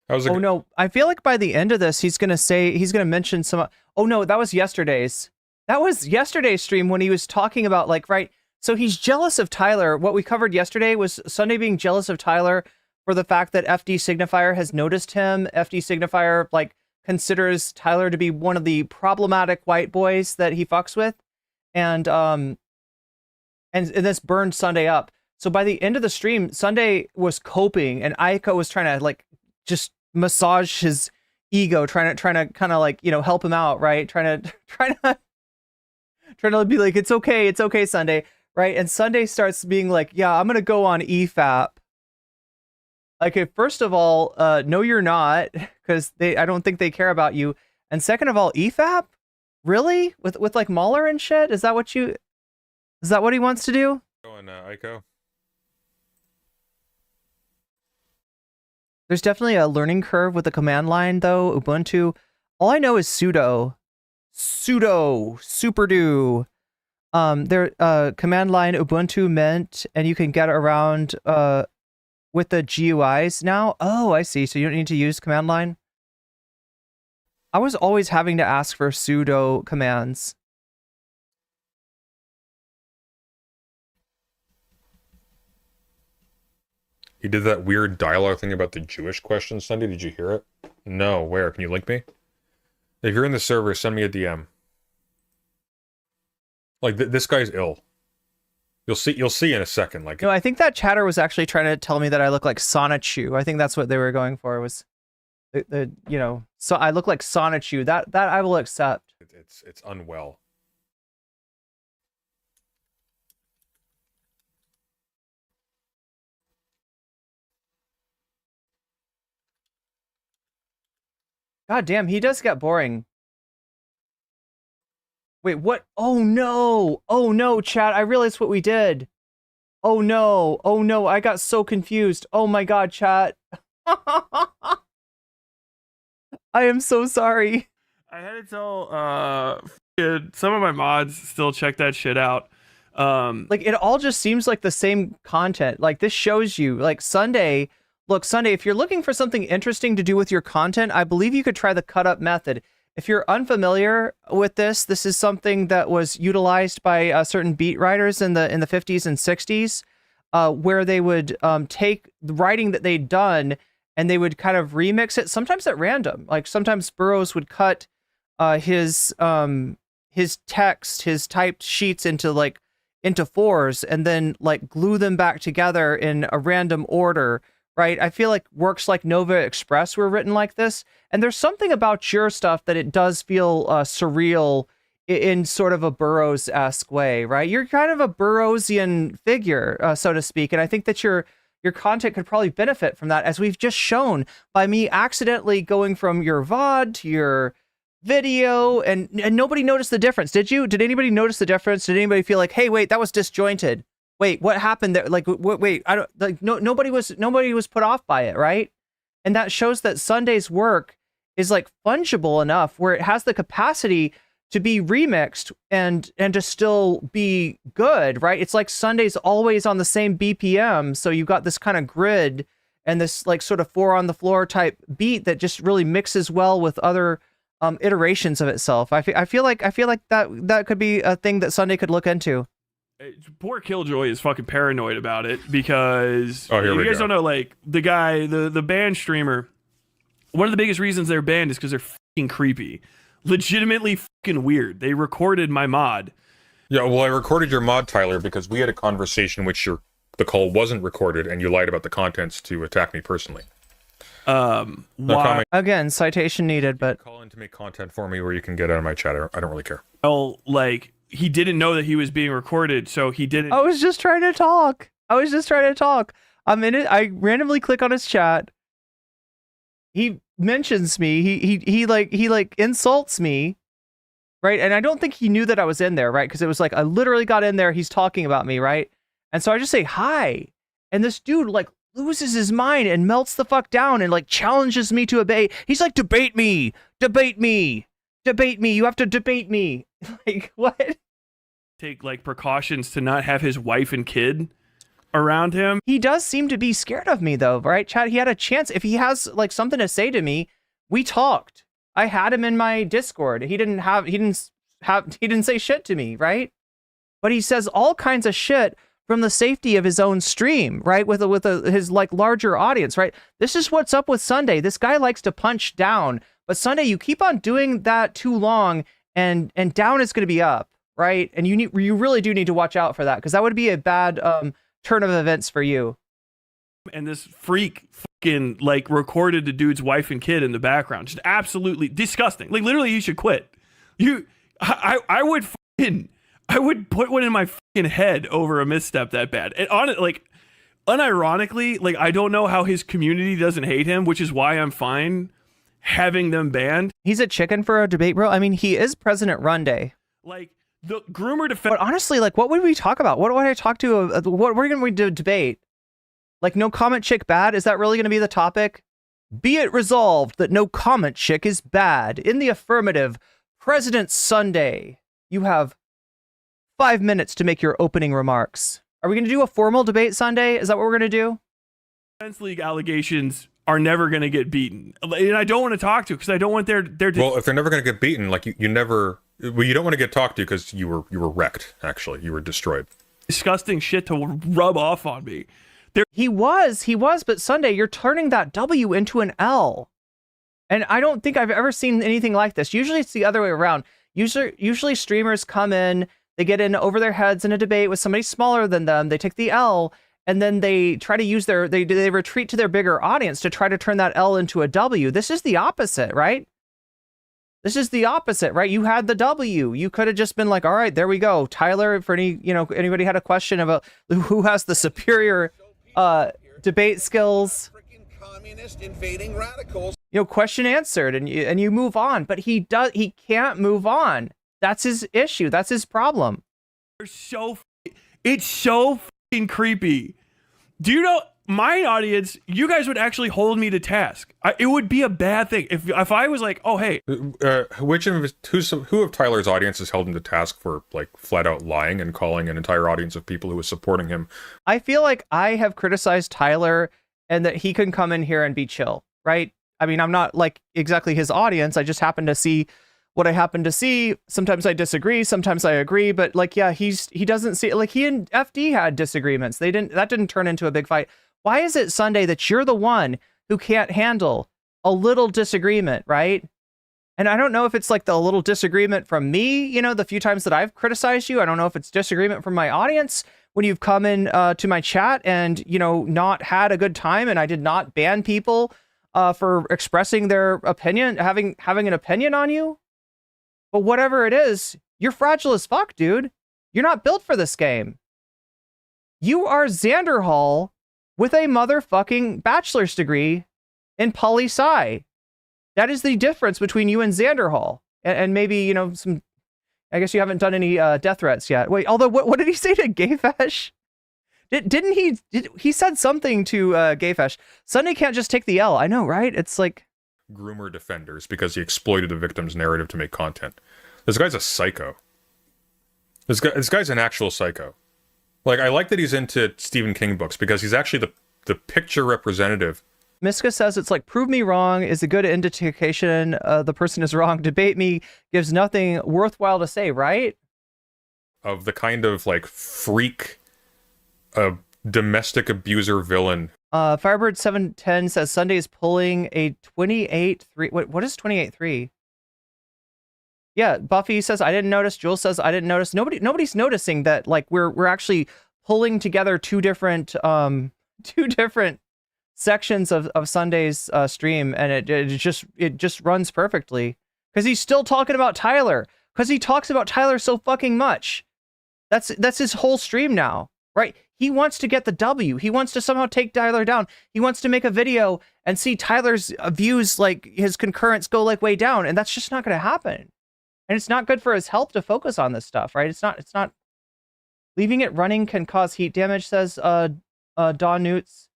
Oh no, I feel like by the end of this, he's going to mention some, oh no, that was yesterday's stream when he was talking about like, right. So he's jealous of Tyler. What we covered yesterday was Sunday being jealous of Tyler for the fact that FD Signifier has noticed him. FD Signifier like considers Tyler to be one of the problematic white boys that he fucks with, and this burned Sunday up. So by the end of the stream, Sunday was coping, and Aiko was trying to like just massage his ego, trying to kind of like, you know, help him out, right? Trying to be like, it's okay, Sunday, right? And Sunday starts being like, yeah, I'm gonna go on EFAP. Okay, first of all, no, you're not, because I don't think they care about you. And second of all, EFAP, really, with like Mahler and shit, is that what he wants to do? Going, Aiko. There's definitely a learning curve with the command line, though. Ubuntu. All I know is sudo, superdo. Command line Ubuntu Mint, and you can get around with the GUIs now. Oh, I see. So you don't need to use command line. I was always having to ask for sudo commands. He did that weird dialogue thing about the Jewish question Sunday. Did you hear it? No. Where? Can you link me? If you're in the server, send me a DM. Like this guy's ill. You'll see in a second. Like, no, I think that chatter was actually trying to tell me that I look like Sonichu. I think that's what they were going for. Was the you know, so I look like Sonichu. That I will accept. It's unwell. God damn, he does get boring. Wait, what? Oh no, chat, I realized what we did. Oh no, I got so confused. Oh my god, chat. I am so sorry. I had to tell some of my mods still check that shit out. Like, it all just seems like the same content. Like, this shows you, like, Sunday, look, Sunday, if you're looking for something interesting to do with your content, I believe you could try the cut up method. If you're unfamiliar with this is something that was utilized by certain beat writers in the 50s and 60s, where they would take the writing that they'd done and they would kind of remix it, sometimes at random. Like, sometimes Burroughs would cut his text, his typed sheets into fours, and then like glue them back together in a random order, right? I feel like works like Nova Express were written like this, and there's something about your stuff that it does feel surreal in sort of a Burroughs-esque way, right? You're kind of a Burroughsian figure, so to speak, and I think that your content could probably benefit from that, as we've just shown by me accidentally going from your VOD to your video, and nobody noticed the difference. Did you? Did anybody notice the difference? Did anybody feel like, hey, wait, that was disjointed? Wait, what happened there? Like, wait, I don't like. No, nobody was put off by it, right? And that shows that Sunday's work is like fungible enough where it has the capacity to be remixed and to still be good, right? It's like Sunday's always on the same BPM, so you've got this kind of grid and this like sort of four on the floor type beat that just really mixes well with other iterations of itself. I feel like that could be a thing that Sunday could look into. Poor Killjoy is fucking paranoid about it because you guys don't know, like, the guy, the band streamer, one of the biggest reasons they're banned is because they're fucking creepy. Legitimately fucking weird. They recorded my mod. Yeah, well, I recorded your mod, Tyler, because we had a conversation in which the call wasn't recorded and you lied about the contents to attack me personally. Why? Again, citation needed, but call in to make content for me where you can get out of my chat. I don't really care. Well, like, he didn't know that he was being recorded, so he didn't. I was just trying to talk. I'm in it. I randomly click on his chat. He mentions me. He insults me, right? And I don't think he knew that I was in there, right? Because it was like I literally got in there. He's talking about me, right? And so I just say hi, and this dude like loses his mind and melts the fuck down and like challenges me to a debate. He's like, debate me. You have to debate me. Like, what? Take like precautions to not have his wife and kid around him. He does seem to be scared of me though, right, Chad? He had a chance. If he has like something to say to me, we talked. I had him in my Discord. He didn't say shit to me, right? But he says all kinds of shit from the safety of his own stream, right? With his like larger audience, right? This is what's up with Sunday. This guy likes to punch down, but Sunday, you keep on doing that too long, and down is going to be up, right? And you really do need to watch out for that, because that would be a bad turn of events for you. And this freak fucking like recorded the dude's wife and kid in the background. Just absolutely disgusting. Like literally, you should quit. I would put one in my fucking head over a misstep that bad. And on it, like, unironically, like I don't know how his community doesn't hate him, which is why I'm fine having them banned. He's a chicken for a debate, bro. I mean, he is President Runday. Like the groomer defense. But honestly, like, what would we talk about? What would I talk to? What we're going to debate? Like, no comment chick bad? Is that really going to be the topic? Be it resolved that no comment chick is bad. In the affirmative, President Sunday. You have 5 minutes to make your opening remarks. Are we going to do a formal debate Sunday? Is that what we're going to do? Defense League allegations are never going to get beaten. And I don't want to talk to because I don't want their well, if they're never going to get beaten, like you never, well, you don't want to get talked to because you were wrecked, actually. You were destroyed. Disgusting shit to rub off on me. He was, but Sunday, you're turning that W into an L. And I don't think I've ever seen anything like this. Usually it's the other way around. Usually streamers come in, they get in over their heads in a debate with somebody smaller than them, they take the L, and then they try to use they retreat to their bigger audience to try to turn that L into a W. This is the opposite, right? This is the opposite, right? You had the W. You could have just been like, all right, there we go. Tyler, for anybody had a question about who has the superior debate skills, communist invading radicals. Question answered, and you move on. But he can't move on. That's his issue. That's his problem. It's so fucking creepy. Do you know my audience? You guys would actually hold me to task. It would be a bad thing if I was like, oh hey, who of Tyler's audience has held him to task for like flat out lying and calling an entire audience of people who was supporting him? I feel like I have criticized Tyler and that he can come in here and be chill, right? I mean, I'm not like exactly his audience. I just happen to see what I happen to see. Sometimes I disagree, sometimes I agree, but like, yeah, he doesn't see, like, he and FD had disagreements. That didn't turn into a big fight. Why is it, Sunday, that you're the one who can't handle a little disagreement, right? And I don't know if it's like the little disagreement from me, the few times that I've criticized you. I don't know if it's disagreement from my audience when you've come in to my chat and, not had a good time, and I did not ban people for expressing their opinion, having an opinion on you. But whatever it is, you're fragile as fuck, dude. You're not built for this game. You are Xander Hall with a motherfucking bachelor's degree in poli-sci. That is the difference between you and Xander Hall. And maybe, I guess you haven't done any death threats yet. Wait, although, what did he say to Gayfesh? Didn't he said something to Gayfesh. Sunday can't just take the L. I know, right? It's like groomer defenders because he exploited the victim's narrative to make content. This guy's a psycho. This guy's an actual psycho. Like, I like that he's into Stephen King books because he's actually the picture representative. Miska says it's like, prove me wrong is a good indication the person is wrong. Debate me gives nothing worthwhile to say, right? Of the kind of like freak, domestic abuser villain. Firebird 710 says Sunday is pulling a 28-3. What is 28-3? Yeah, Buffy says I didn't notice. Jules says I didn't notice. Nobody's noticing that, like, we're actually pulling together two different sections of Sunday's stream, and it just runs perfectly because he's still talking about Tyler, because he talks about Tyler so fucking much. That's his whole stream now, right? He wants to get the W. He wants to somehow take Tyler down. He wants to make a video and see Tyler's views, like his concurrence, go like way down, and that's just not going to happen. And it's not good for his health to focus on this stuff, right? It's not. Leaving it running can cause heat damage, says Don Newts.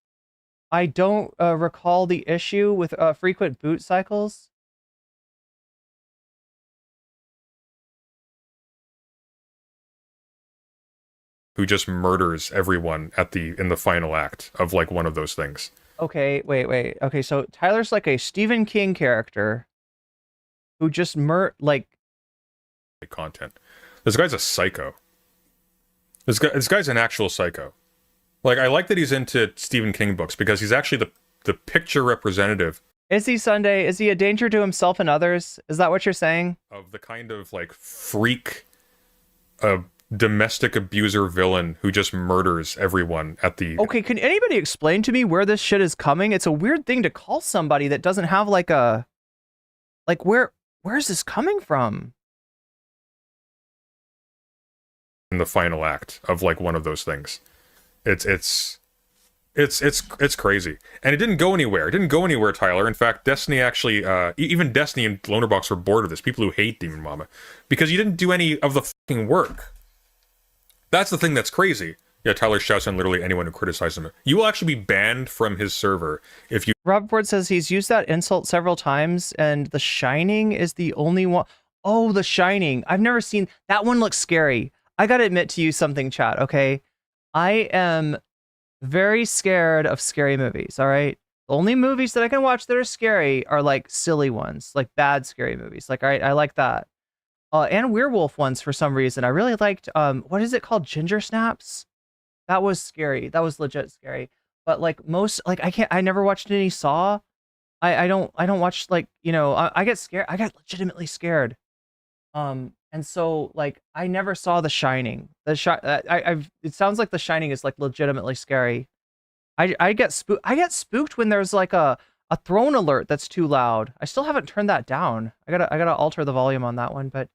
I don't recall the issue with frequent boot cycles. Who just murders everyone in the final act of like one of those things. Okay, wait. Okay, so Tyler's like a Stephen King character who just content. This guy's a psycho. This guy's an actual psycho. Like, I like that he's into Stephen King books because he's actually the picture representative. Is he Sunday? Is he a danger to himself and others? Is that what you're saying? Of the kind of, like, freak, domestic abuser villain who just murders everyone at the... Okay, can anybody explain to me where this shit is coming? It's a weird thing to call somebody that doesn't have, like, a... Like, where's this coming from? In the final act of, like, one of those things. It's crazy. And it didn't go anywhere. It didn't go anywhere, Tyler. In fact, Destiny actually, even Destiny and Lonerbox were bored of this. People who hate Demon Mama. Because you didn't do any of the fucking work. That's the thing that's crazy. Yeah, Tyler shouts on literally anyone who criticizes him. You will actually be banned from his server if you... Robert Ford says he's used that insult several times, and The Shining is the only one... Oh, The Shining. I've never seen... That one looks scary. I gotta admit to you something, chat, okay? I am very scared of scary movies, all right? The only movies that I can watch that are scary are, like, silly ones, like bad scary movies. Like, all right, I like that. And werewolf ones for some reason. I really liked, what is it called? Ginger Snaps? That was scary. That was legit scary. But, like, most, like, I never watched any Saw. I don't watch, like, you know, I get scared. I got legitimately scared. And so, like, I never saw The Shining. It sounds like The Shining is, like, legitimately scary. I get spooked when there's, like, a throne alert that's too loud. I still haven't turned that down. I gotta alter the volume on that one, but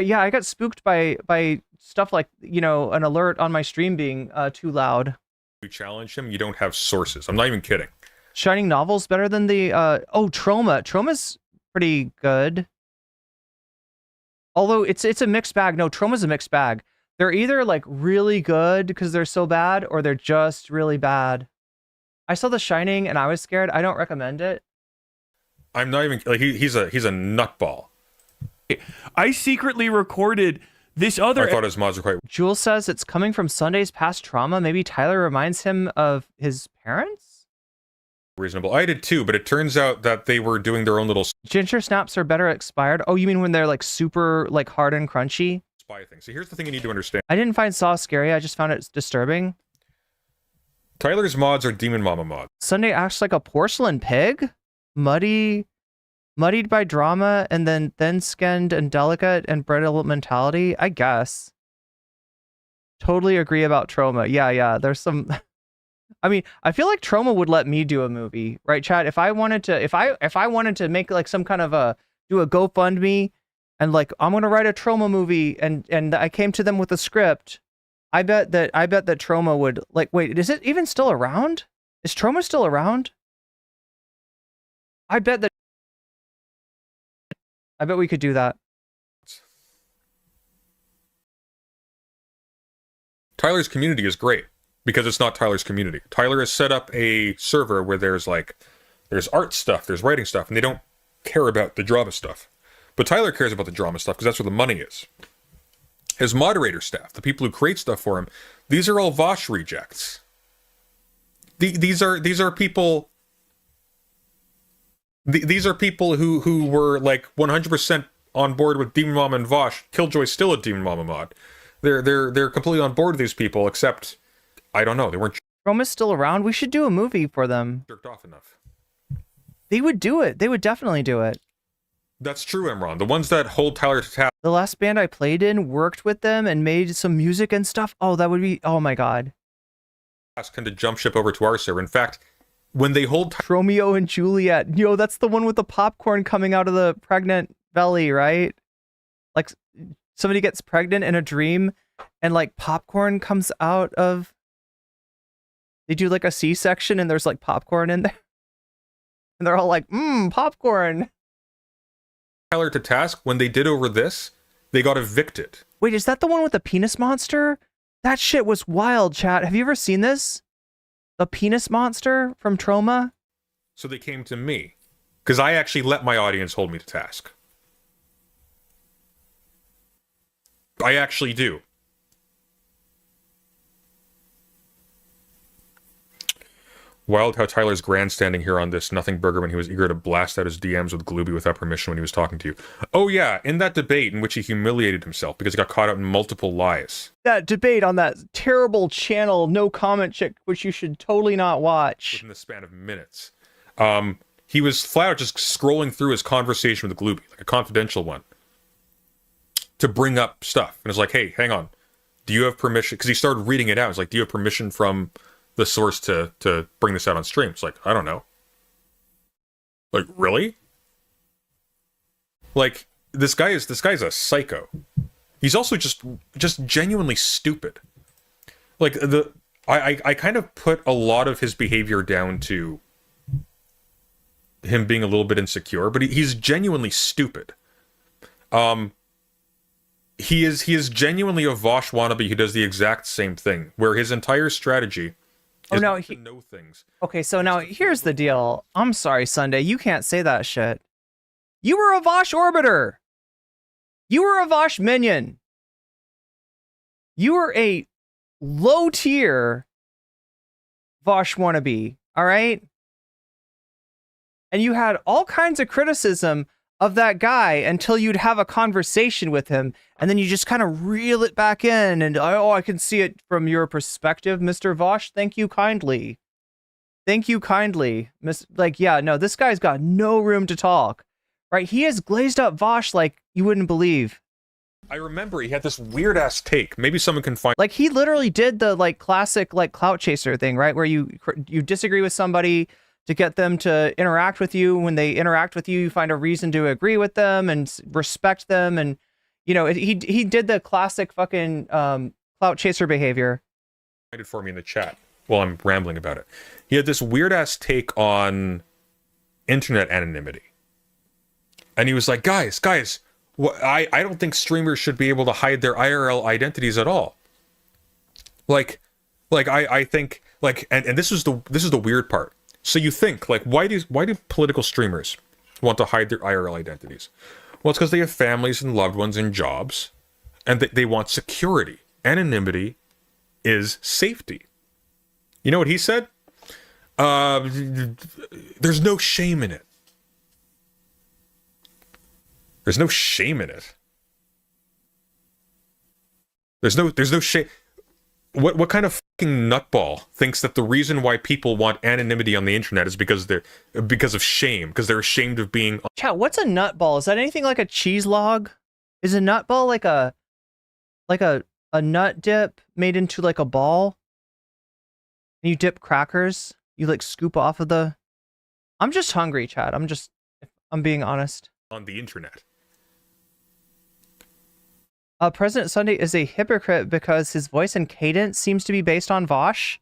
yeah, I got spooked by stuff like, you know, an alert on my stream being too loud. You challenge him, you don't have sources. I'm not even kidding. Shining novel's better than the Trauma. Trauma's pretty good. Although it's a mixed bag. No, Trauma's a mixed bag. They're either, like, really good because they're so bad, or they're just really bad. I saw The Shining and I was scared. I don't recommend it. I'm not even like he's a nutball. I secretly recorded this other... I thought his mods were quite... Jules says it's coming from Sunday's past trauma. Maybe Tyler reminds him of his parents? reasonable. I did too, but it turns out that they were doing their own little Ginger snaps are better expired. Oh, you mean when they're like super like hard and crunchy? spy thing. So here's the thing you need to understand. I didn't find Saw scary. I just found it disturbing. Tyler's mods are Demon Mama mods. Sunday acts like a porcelain pig, muddied by drama, and then thin-skinned and delicate and brittle mentality. I guess. Totally agree about Trauma. Yeah. There's some. I mean, I feel like Trauma would let me do a movie, right, Chad? If I wanted to, if I wanted to make like some kind of do a GoFundMe, and like I'm gonna write a Trauma movie, and I came to them with a script. I bet that Trauma would like. Wait, is it even still around? Is Trauma still around? I bet we could do that. Tyler's community is great because it's not Tyler's community. Tyler has set up a server where there's art stuff, there's writing stuff, and they don't care about the drama stuff. But Tyler cares about the drama stuff because that's where the money is. His moderator staff, the people who create stuff for him, these are all Vosh rejects. These are people. These are people who were like 100% on board with Demon Mama and Vosh. Killjoy's still a Demon Mama mod. They're completely on board with these people, except I don't know. They weren't. Roma's still around. We should do a movie for them. Jerked off enough. They would do it. They would definitely do it. That's true, Emron. The ones that hold Tyler to task. The last band I played in worked with them and made some music and stuff. Oh, that would be. Oh my god. Kind of jump ship over to our server. In fact, when they hold Romeo and Juliet, yo, that's the one with the popcorn coming out of the pregnant belly, right? Like somebody gets pregnant in a dream, and like popcorn comes out of. They do like a C-section, and there's like popcorn in there, and they're all like, popcorn. Tyler to task, when they did over this, they got evicted. Wait, is that the one with the penis monster? That shit was wild, chat. Have you ever seen this? The penis monster from Trauma? So they came to me, because I actually let my audience hold me to task. I actually do. Wild how Tyler's grandstanding here on this nothing burger when he was eager to blast out his DMs with Glooby without permission when he was talking to you. Oh yeah, in that debate in which he humiliated himself because he got caught out in multiple lies. That debate on that terrible channel, No Comment Chick, which you should totally not watch. Within the span of minutes. He was flat out just scrolling through his conversation with Glooby, like a confidential one, to bring up stuff. And it's like, hey, hang on. Do you have permission? Because he started reading it out. It's like, do you have permission from the source to bring this out on stream? It's like, I don't know. Like, really? Like, this guy's a psycho. He's also just genuinely stupid. Like, I kind of put a lot of his behavior down to him being a little bit insecure, but he's genuinely stupid. He is genuinely a Vosh wannabe who does the exact same thing, where his entire strategy is to know things. Okay, so now here's the deal. I'm sorry, Sunday, you can't say that shit. You were a Vosh orbiter. You were a Vosh minion. You were a low tier Vosh wannabe, all right? And you had all kinds of criticism of that guy until you'd have a conversation with him, and then you just kind of reel it back in, and oh, I can see it from your perspective, Mr. Vosh. Thank you kindly. Thank you kindly. Like, yeah, no, this guy's got no room to talk, right? He has glazed up Vosh like you wouldn't believe. I remember he had this weird ass take. Maybe someone can find. Like, he literally did the like classic like clout chaser thing, right? Where you disagree with somebody to get them to interact with you. When they interact with you, you find a reason to agree with them and respect them. And, you know, he did the classic fucking clout chaser behavior. For me in the chat while I'm rambling about it. He had this weird ass take on internet anonymity. And he was like, guys, I don't think streamers should be able to hide their IRL identities at all. Like I think like, and this is the weird part. So you think, like, why do political streamers want to hide their IRL identities? Well, it's because they have families and loved ones and jobs, and they want security. Anonymity is safety. You know what he said? There's no shame in it. There's no shame in it. There's no shame. What kind of fucking nutball thinks that the reason why people want anonymity on the internet is because of shame, because they're ashamed of being. Chat, what's a nutball? Is that anything like a cheese log? Is a nutball like a nut dip made into like a ball? And you dip crackers? You like scoop off of the. I'm just hungry, chat. I'm being honest. On the internet. President Sunday is a hypocrite because his voice and cadence seems to be based on Vosh.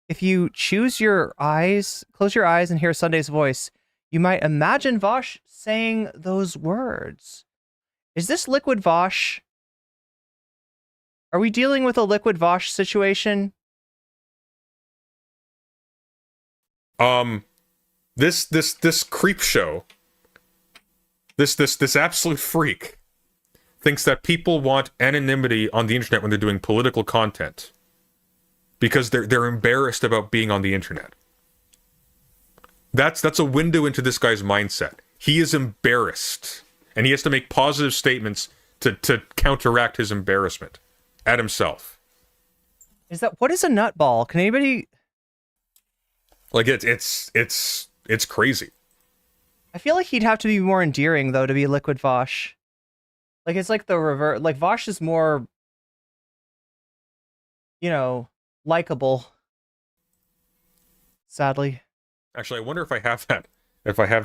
If you close your eyes and hear Sunday's voice, you might imagine Vosh saying those words. Is this Liquid Vosh? Are we dealing with a Liquid Vosh situation? This creep show, this absolute freak thinks that people want anonymity on the internet when they're doing political content because they're embarrassed about being on the internet. That's a window into this guy's mindset. He is embarrassed, and he has to make positive statements to counteract his embarrassment at himself. What is a nutball? Can anybody? Like it's crazy. I feel like he'd have to be more endearing though to be Liquid Vosh. Like, it's like the reverse. Like, Vosh is more, you know, likable. Sadly. Actually, I wonder if I have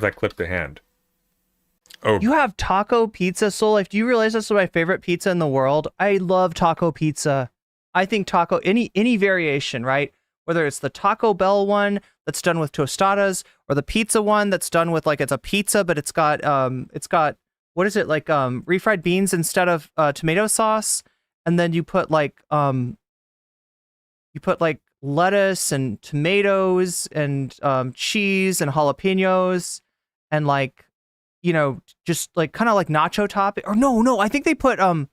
that clip to hand. Oh. You have taco pizza, Soul Life. Do you realize that's my favorite pizza in the world? I love taco pizza. I think taco, any variation, right? Whether it's the Taco Bell one that's done with tostadas, or the pizza one that's done with, like, it's a pizza, but it's got what is it, like refried beans instead of tomato sauce, and then you put like lettuce and tomatoes and cheese and jalapenos and like, you know, just like kind of like nacho topping. Or no, I think they put don't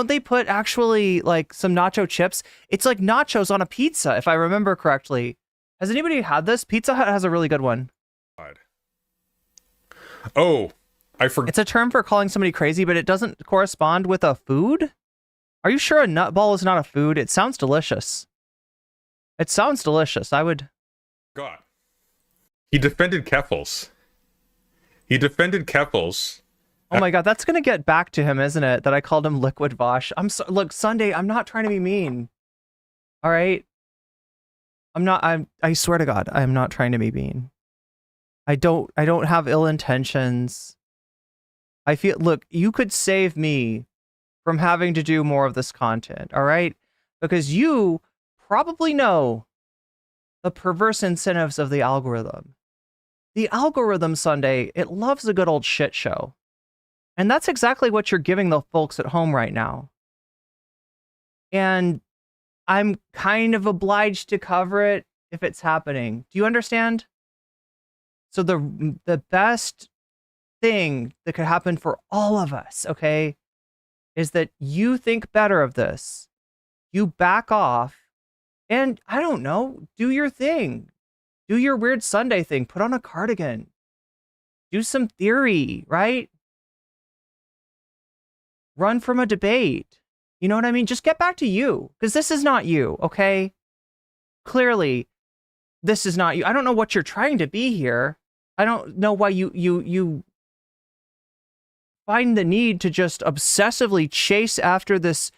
they put actually like some nacho chips? It's like nachos on a pizza, if I remember correctly. Has anybody had this? Pizza Hut has a really good one. God. Oh, I forgot. It's a term for calling somebody crazy, but it doesn't correspond with a food? Are you sure a nutball is not a food? It sounds delicious. It sounds delicious. I would... God. He defended Keffels. He defended Keffels. Oh my God, that's going to get back to him, isn't it? That I called him Liquid Vosh. Look, Sunday, I'm not trying to be mean. All right? I swear to God, I'm not trying to be mean. I don't have ill intentions. I feel, look, you could save me from having to do more of this content, all right? Because you probably know the perverse incentives of the algorithm. The algorithm, Sunday, it loves a good old shit show. And that's exactly what you're giving the folks at home right now. And I'm kind of obliged to cover it if it's happening. Do you understand? So the best thing that could happen for all of us, okay, is that you think better of this. You back off and, I don't know, do your thing. Do your weird Sunday thing. Put on a cardigan. Do some theory, right? Run from a debate. You know what I mean? Just get back to you, because this is not you, okay? Clearly, this is not you. I don't know what you're trying to be here. I don't know why you find the need to just obsessively chase after this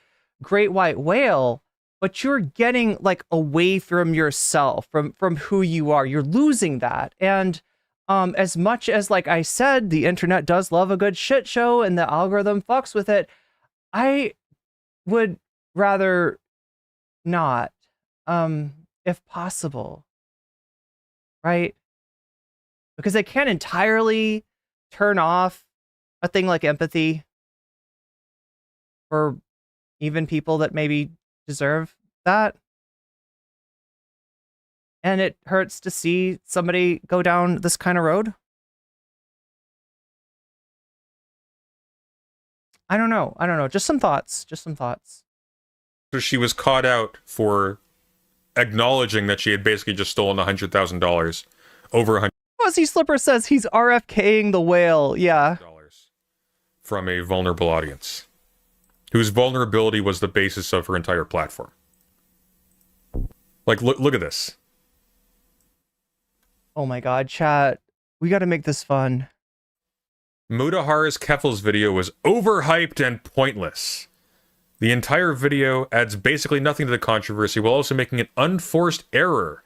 great white whale, but you're getting like away from yourself, from who you are. You're losing that. And as much as, like I said, the internet does love a good shit show and the algorithm fucks with it, I would rather not, if possible, right? Because they can't entirely turn off a thing like empathy for even people that maybe deserve that. And it hurts to see somebody go down this kind of road. I don't know. Just some thoughts. So she was caught out for acknowledging that she had basically just stolen $100,000, over $100,000 Fuzzy Slipper says he's RFKing the whale. Yeah. from a vulnerable audience, whose vulnerability was the basis of her entire platform. Like, look at this. Oh my God, chat. We got to make this fun. Mudahara's Keffels video was overhyped and pointless. The entire video adds basically nothing to the controversy, while also making an unforced error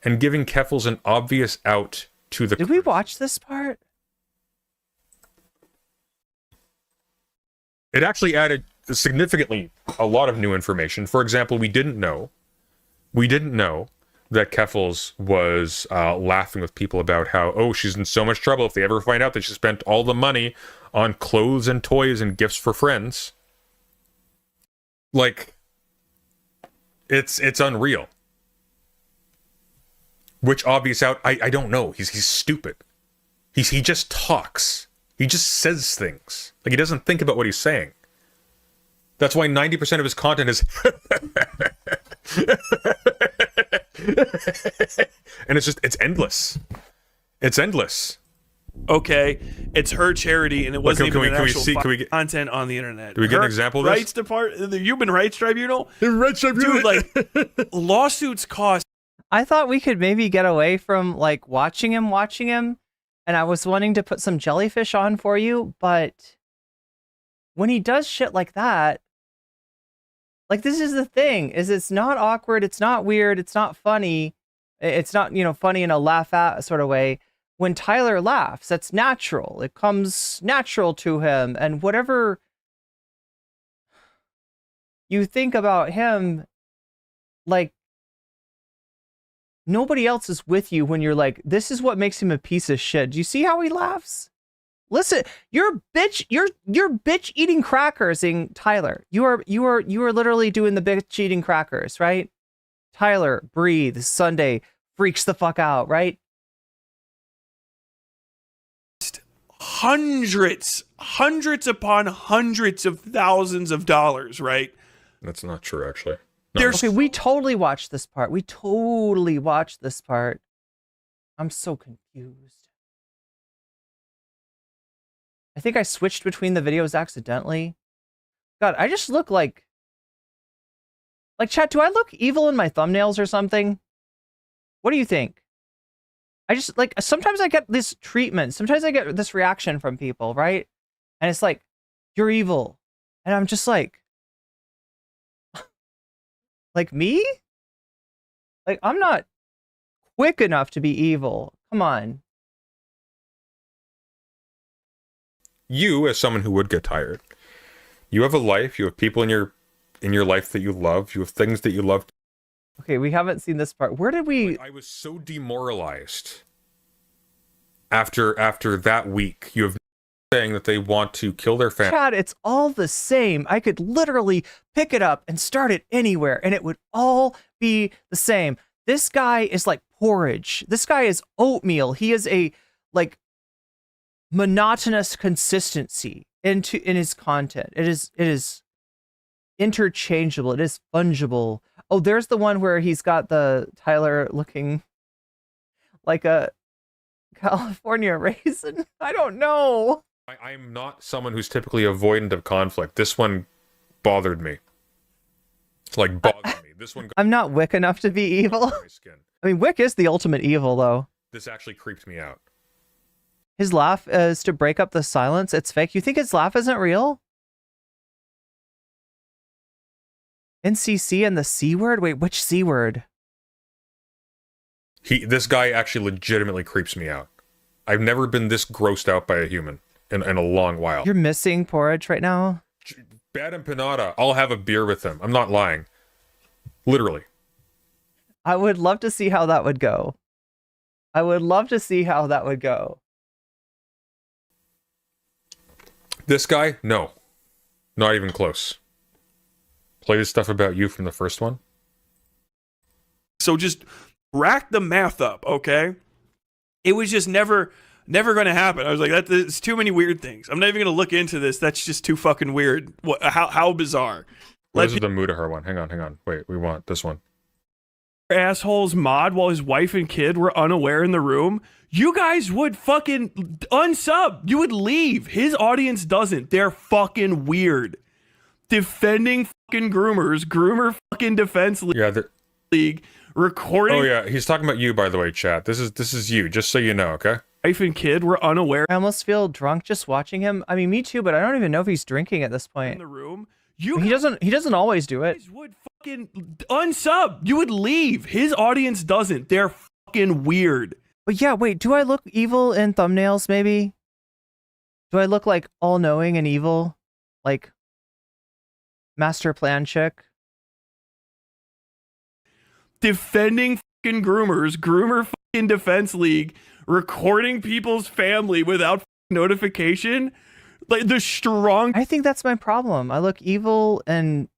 and giving Keffels an obvious out to the... Did we watch this part? It actually added significantly a lot of new information. For example, we didn't know that Keffels was laughing with people about how, oh, she's in so much trouble if they ever find out that she spent all the money on clothes and toys and gifts for friends. Like, it's unreal. Which obvious out, I don't know. He's stupid. He just talks. He just says things. Like, he doesn't think about what he's saying. That's why 90% of his content is... and it's endless. It's endless. Okay, it's her charity, and it wasn't can even we actual see- can we get- content on the internet. Do we get an Her example of this? Rights Department, the Human Rights Tribunal? Rights Tribunal. Dude, like, lawsuits cost... I thought we could maybe get away from, like, watching him, and I was wanting to put some jellyfish on for you, but when he does shit like that, like, this is the thing, is it's not awkward, it's not weird, it's not funny, it's not, funny in a laugh at sort of way. When Tyler laughs, that's natural. It comes natural to him, and whatever you think about him, like, nobody else is with you when you're like, this is what makes him a piece of shit. Do you see how he laughs? Listen, you're bitch eating crackers in Tyler. You are literally doing the bitch eating crackers, right? Tyler, breathe. Sunday freaks the fuck out, right? Hundreds upon hundreds of thousands of dollars, right? That's not true, actually. Okay, we totally watched this part. We totally watched this part. I'm so confused. I think I switched between the videos accidentally. God, I just look like chat, do I look evil in my thumbnails or something? What do you think? I just, like, sometimes I get this treatment. Sometimes I get this reaction from people, right? And it's like, you're evil. And I'm just like me? Like, I'm not quick enough to be evil. Come on. You, as someone who would get tired, you have a life, you have people in your life that you love, you have things that you love. Okay, we haven't seen this part. Where did we... I was so demoralized after that week. You have saying that they want to kill their family. Chad, it's all the same. I could literally pick it up and start it anywhere, and it would all be the same. This guy is like porridge. This guy is oatmeal. He is a, like, monotonous consistency in his content. It is interchangeable. It is fungible. Oh, there's the one where he's got the Tyler looking like a California raisin. I don't know. I'm not someone who's typically avoidant of conflict. This one bothered me. It's like bothered me. This one. I'm not Wick enough to be evil. My skin. I mean, Wick is the ultimate evil, though. This actually creeped me out. His laugh is to break up the silence. It's fake. You think his laugh isn't real? NCC and the C word? Wait, which C word? This guy actually legitimately creeps me out. I've never been this grossed out by a human in a long while. You're missing porridge right now? Bad empanada. I'll have a beer with him. I'm not lying. Literally. I would love to see how that would go. I would love to see how that would go. This guy? No. Not even close. Play the stuff about you from the first one. So just rack the math up, okay? It was just never going to happen. I was like, it's too many weird things. I'm not even going to look into this. That's just too fucking weird. How bizarre. This is the Mudahar one. Hang on. Wait, we want this one. Assholes mod while his wife and kid were unaware in the room. You guys would fucking unsub. You would leave. His audience doesn't. They're fucking weird. Defending fucking groomers, groomer fucking defense league, recording. Oh yeah, he's talking about you, by the way, chat. This is you, just so you know, okay? Wife and kid were unaware. I almost feel drunk just watching him. I mean, me too, but I don't even know if he's drinking at this point. In the room. He doesn't always do it. Would fucking unsub. You would leave. His audience doesn't. They're fucking weird. But yeah, wait, do I look evil in thumbnails maybe? Do I look like all-knowing and evil? Like master plan chick? Defending fucking groomers, groomer fucking defense league, recording people's family without notification. Like the strong. I think that's my problem. I look evil and,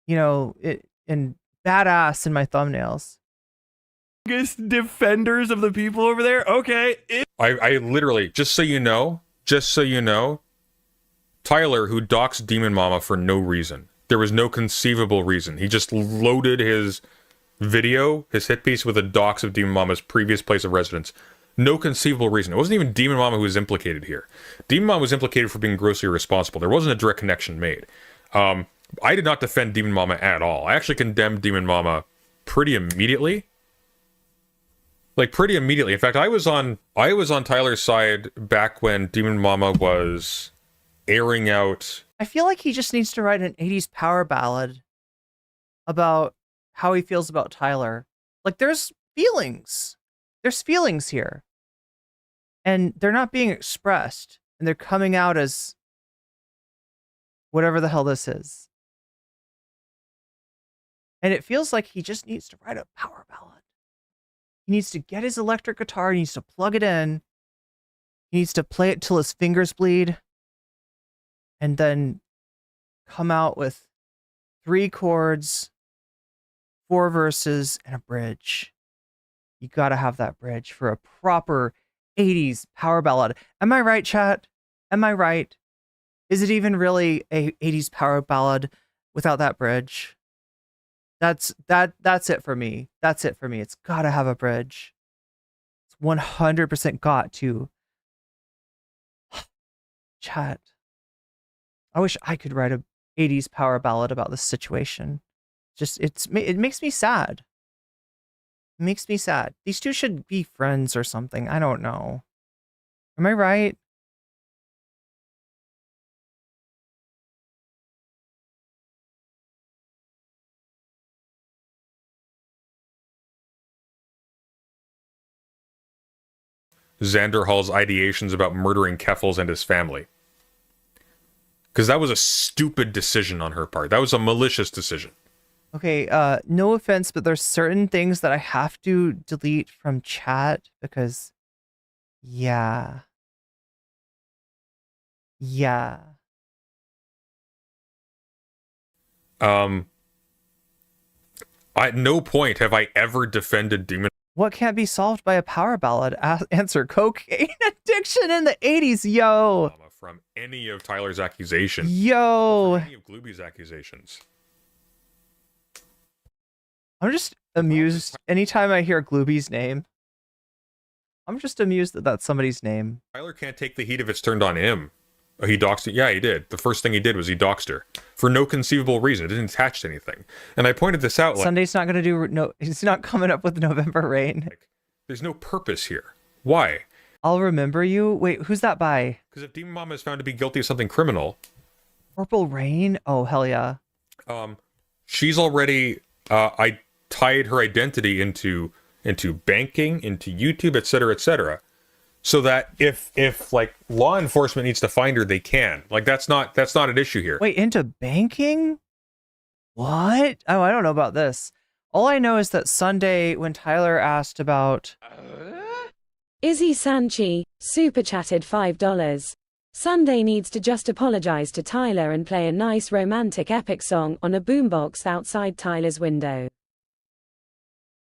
and badass in my thumbnails. Defenders of the people over there. Okay. I literally, just so you know, Tyler, who doxed Demon Mama for no reason. There was no conceivable reason. He just loaded his video, his hit piece, with a dox of Demon Mama's previous place of residence. No conceivable reason. It wasn't even Demon Mama who was implicated here. Demon Mama was implicated for being grossly irresponsible. There wasn't a direct connection made. I did not defend Demon Mama at all. I actually condemned Demon Mama pretty immediately. Like, pretty immediately. In fact, I was on Tyler's side back when Demon Mama was airing out. I feel like he just needs to write an 80s power ballad about how he feels about Tyler. Like, there's feelings. There's feelings here. And they're not being expressed. And they're coming out as whatever the hell this is. And it feels like he just needs to write a power ballad. He needs to get his electric guitar. He needs to plug it in. He needs to play it till his fingers bleed. And then come out with 3 chords, 4 verses, and a bridge. You gotta have that bridge for a proper 80s power ballad. Am I right, chat? Am I right? Is it even really a 80s power ballad without that bridge? That's it for me. That's it for me. It's gotta have a bridge. It's 100% got to. Chat. I wish I could write a 80s power ballad about this situation. Just it makes me sad. It makes me sad. These two should be friends or something. I don't know. Am I right? Xander Hall's ideations about murdering Keffels and his family. Because that was a stupid decision on her part. That was a malicious decision. Okay, no offense, but there's certain things that I have to delete from chat because, yeah. Yeah. At no point have I ever defended Demon. What can't be solved by a power ballad? Answer: cocaine addiction in the 80s, yo. From any of Tyler's accusations. Yo. Or from any of Glooby's accusations. I'm just amused anytime I hear Glooby's name. I'm just amused that that's somebody's name. Tyler can't take the heat if it's turned on him. Oh, he doxed it? Yeah, he did. The first thing he did was he doxed her. For no conceivable reason. It didn't attach to anything. And I pointed this out. Sunday's not going to do... No, he's not coming up with November Rain. Like, there's no purpose here. Why? I'll remember you. Wait, who's that by? Because if Demon Mama is found to be guilty of something criminal... Purple Rain? Oh, hell yeah. She's already... I tied her identity into banking, into YouTube, etc., etc., so that if like law enforcement needs to find her, they can. Like that's not an issue here. Wait, into banking? What? Oh, I don't know about this. All I know is that Sunday, when Tyler asked about... Izzy Sanchi, super chatted $5. Sunday needs to just apologize to Tyler and play a nice romantic epic song on a boombox outside Tyler's window.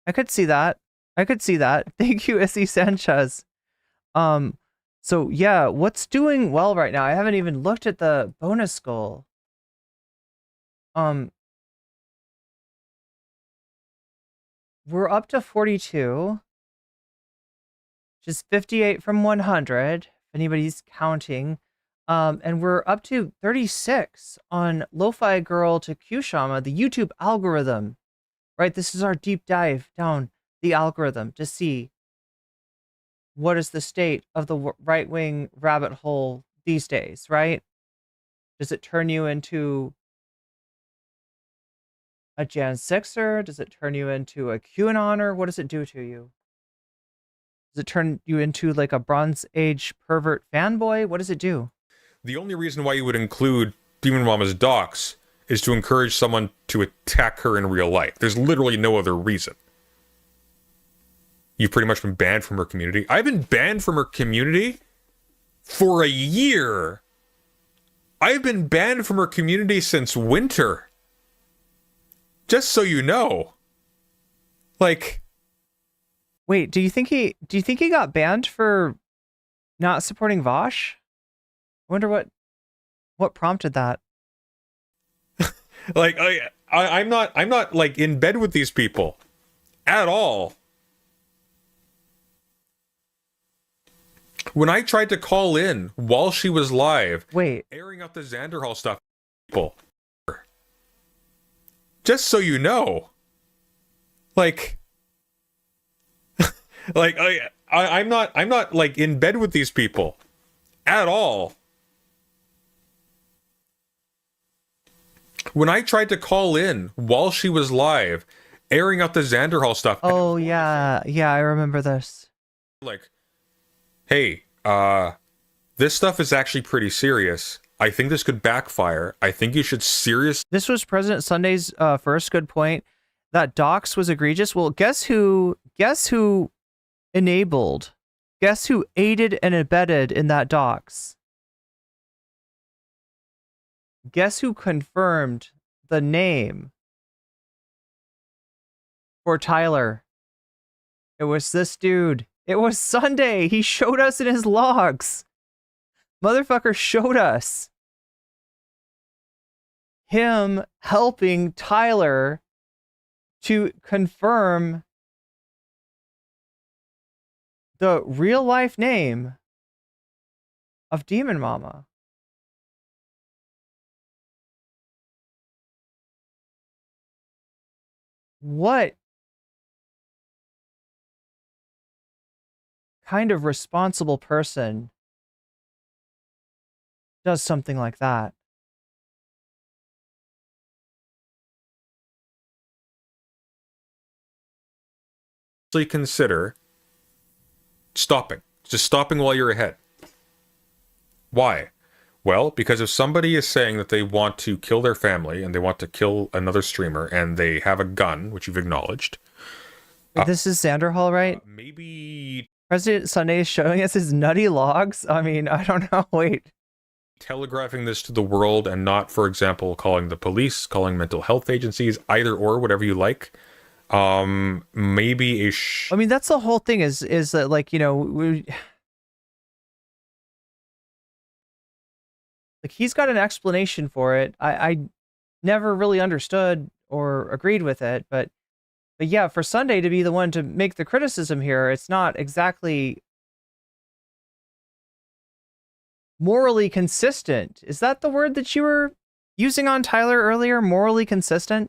I could see that. I could see that. Thank you, Izzy Sanchez. So yeah, what's doing well right now? I haven't even looked at the bonus goal. We're up to 42, which is 58 from 100, if anybody's counting. And we're up to 36 on Lo-Fi Girl to Q-Shama, the YouTube algorithm. Right, this is our deep dive down the algorithm to see what is the state of the right-wing rabbit hole these days, right? Does it turn you into a Jan 6er? Does it turn you into a QAnoner? What does it do to you? Does it turn you into like a Bronze Age pervert fanboy? What does it do? The only reason why you would include Demon Mama's docs is to encourage someone to attack her in real life. There's literally no other reason. You've pretty much been banned from her community. I've been banned from her community for a year. I've been banned from her community since winter. Just so you know. Like... Wait, do you think he got banned for not supporting Vosh? I wonder what prompted that. Like I'm not like in bed with these people at all. When I tried to call in while she was live, airing out the Xander Hall stuff, people, just so you know, like, like I'm not like in bed with these people at all. When I tried to call in while she was live, airing out the Xander Hall stuff. Oh, yeah. Yeah, I remember this. Like, hey, this stuff is actually pretty serious. I think this could backfire. I think you should seriously... This was President Sunday's first good point. That dox was egregious. Well, guess who enabled? Guess who aided and abetted in that dox? Guess who confirmed the name for Tyler? It was this dude. It was Sunday. He showed us in his logs. Motherfucker showed us him helping Tyler to confirm the real life name of Demon Mama. What kind of responsible person does something like that? Consider just stopping while you're ahead. Why? Well, because if somebody is saying that they want to kill their family and they want to kill another streamer and they have a gun, which you've acknowledged. This is Sanderhall, right? Maybe President Sunday is showing us his nutty logs. I mean, I don't know. Wait. telegraphing this to the world and not, for example, calling the police, calling mental health agencies, either or, whatever you like. Maybe I mean, that's the whole thing is that, like, you know, like, he's got an explanation for it. I never really understood or agreed with it, but yeah, for Sunday to be the one to make the criticism here, it's not exactly morally consistent. Is that the word that you were using on Tyler earlier? Morally consistent?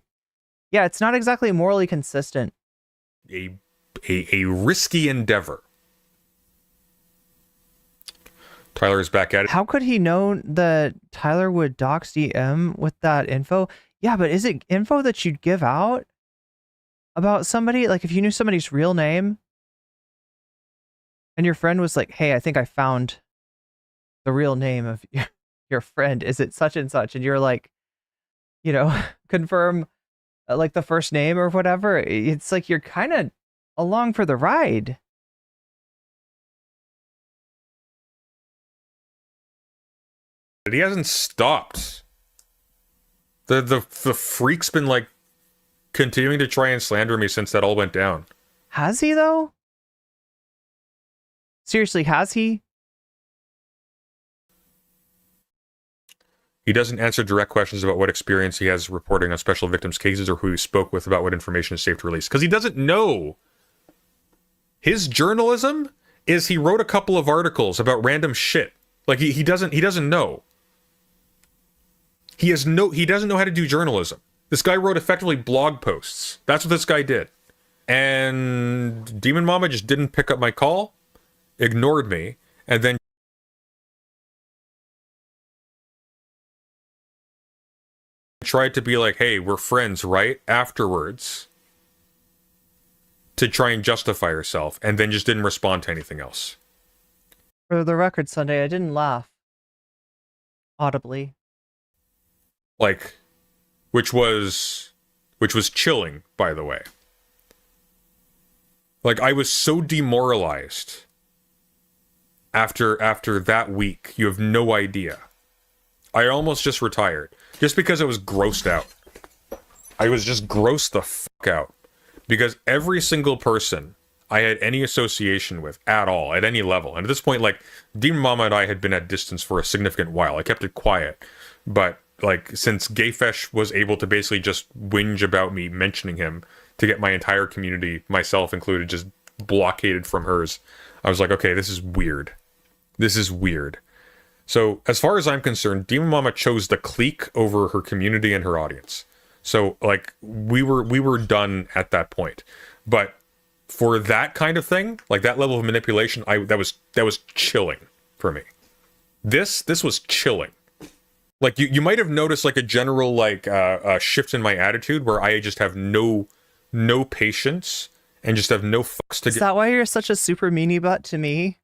Yeah, it's not exactly morally consistent. a risky endeavor. Tyler is back at it. How could he know that Tyler would dox DM with that info? Yeah, but is it info that you'd give out about somebody? Like, if you knew somebody's real name and your friend was like, hey, I think I found the real name of your friend. Is it such and such? And you're like, you know, confirm like the first name or whatever. It's like you're kind of along for the ride. He hasn't stopped. The freak's been like continuing to try and slander me since that all went down. Has he though? Seriously, has he? He doesn't answer direct questions about what experience he has reporting on special victims' cases or who he spoke with about what information is safe to release. Because he doesn't know. His journalism is he wrote a couple of articles about random shit. Like he doesn't know. He doesn't know how to do journalism. This guy wrote effectively blog posts. That's what this guy did. And Demon Mama just didn't pick up my call, ignored me, and then tried to be like, hey, we're friends, right? Afterwards, to try and justify herself, and then just didn't respond to anything else. For the record, Sunday, I didn't laugh audibly. Like, which was chilling, by the way. Like, I was so demoralized after that week. You have no idea. I almost just retired. Just because I was grossed out. I was just grossed the fuck out. Because every single person I had any association with at all, at any level, and at this point, like, Demon Mama and I had been at distance for a significant while. I kept it quiet. But, like, since Gayfesh was able to basically just whinge about me mentioning him to get my entire community, myself included, just blockaded from hers, I was like, okay, this is weird. This is weird. So, as far as I'm concerned, Demon Mama chose the clique over her community and her audience. So, like, we were done at that point. But for that kind of thing, like that level of manipulation, that was chilling for me. This was chilling. Like, you might have noticed like a general like shift in my attitude where I just have no patience and just have no fucks to Is that why you're such a super meanie butt to me?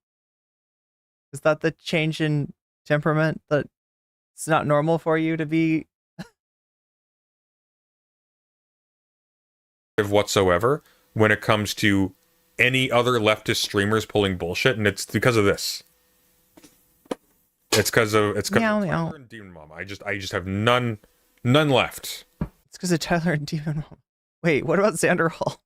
Is that the change in temperament, that it's not normal for you to be whatsoever when it comes to any other leftist streamers pulling bullshit, and it's because of this. It's because of Tyler and Demon Mama. I just have none left. It's because of Tyler and Demon Mama. Wait, what about Xander Hall?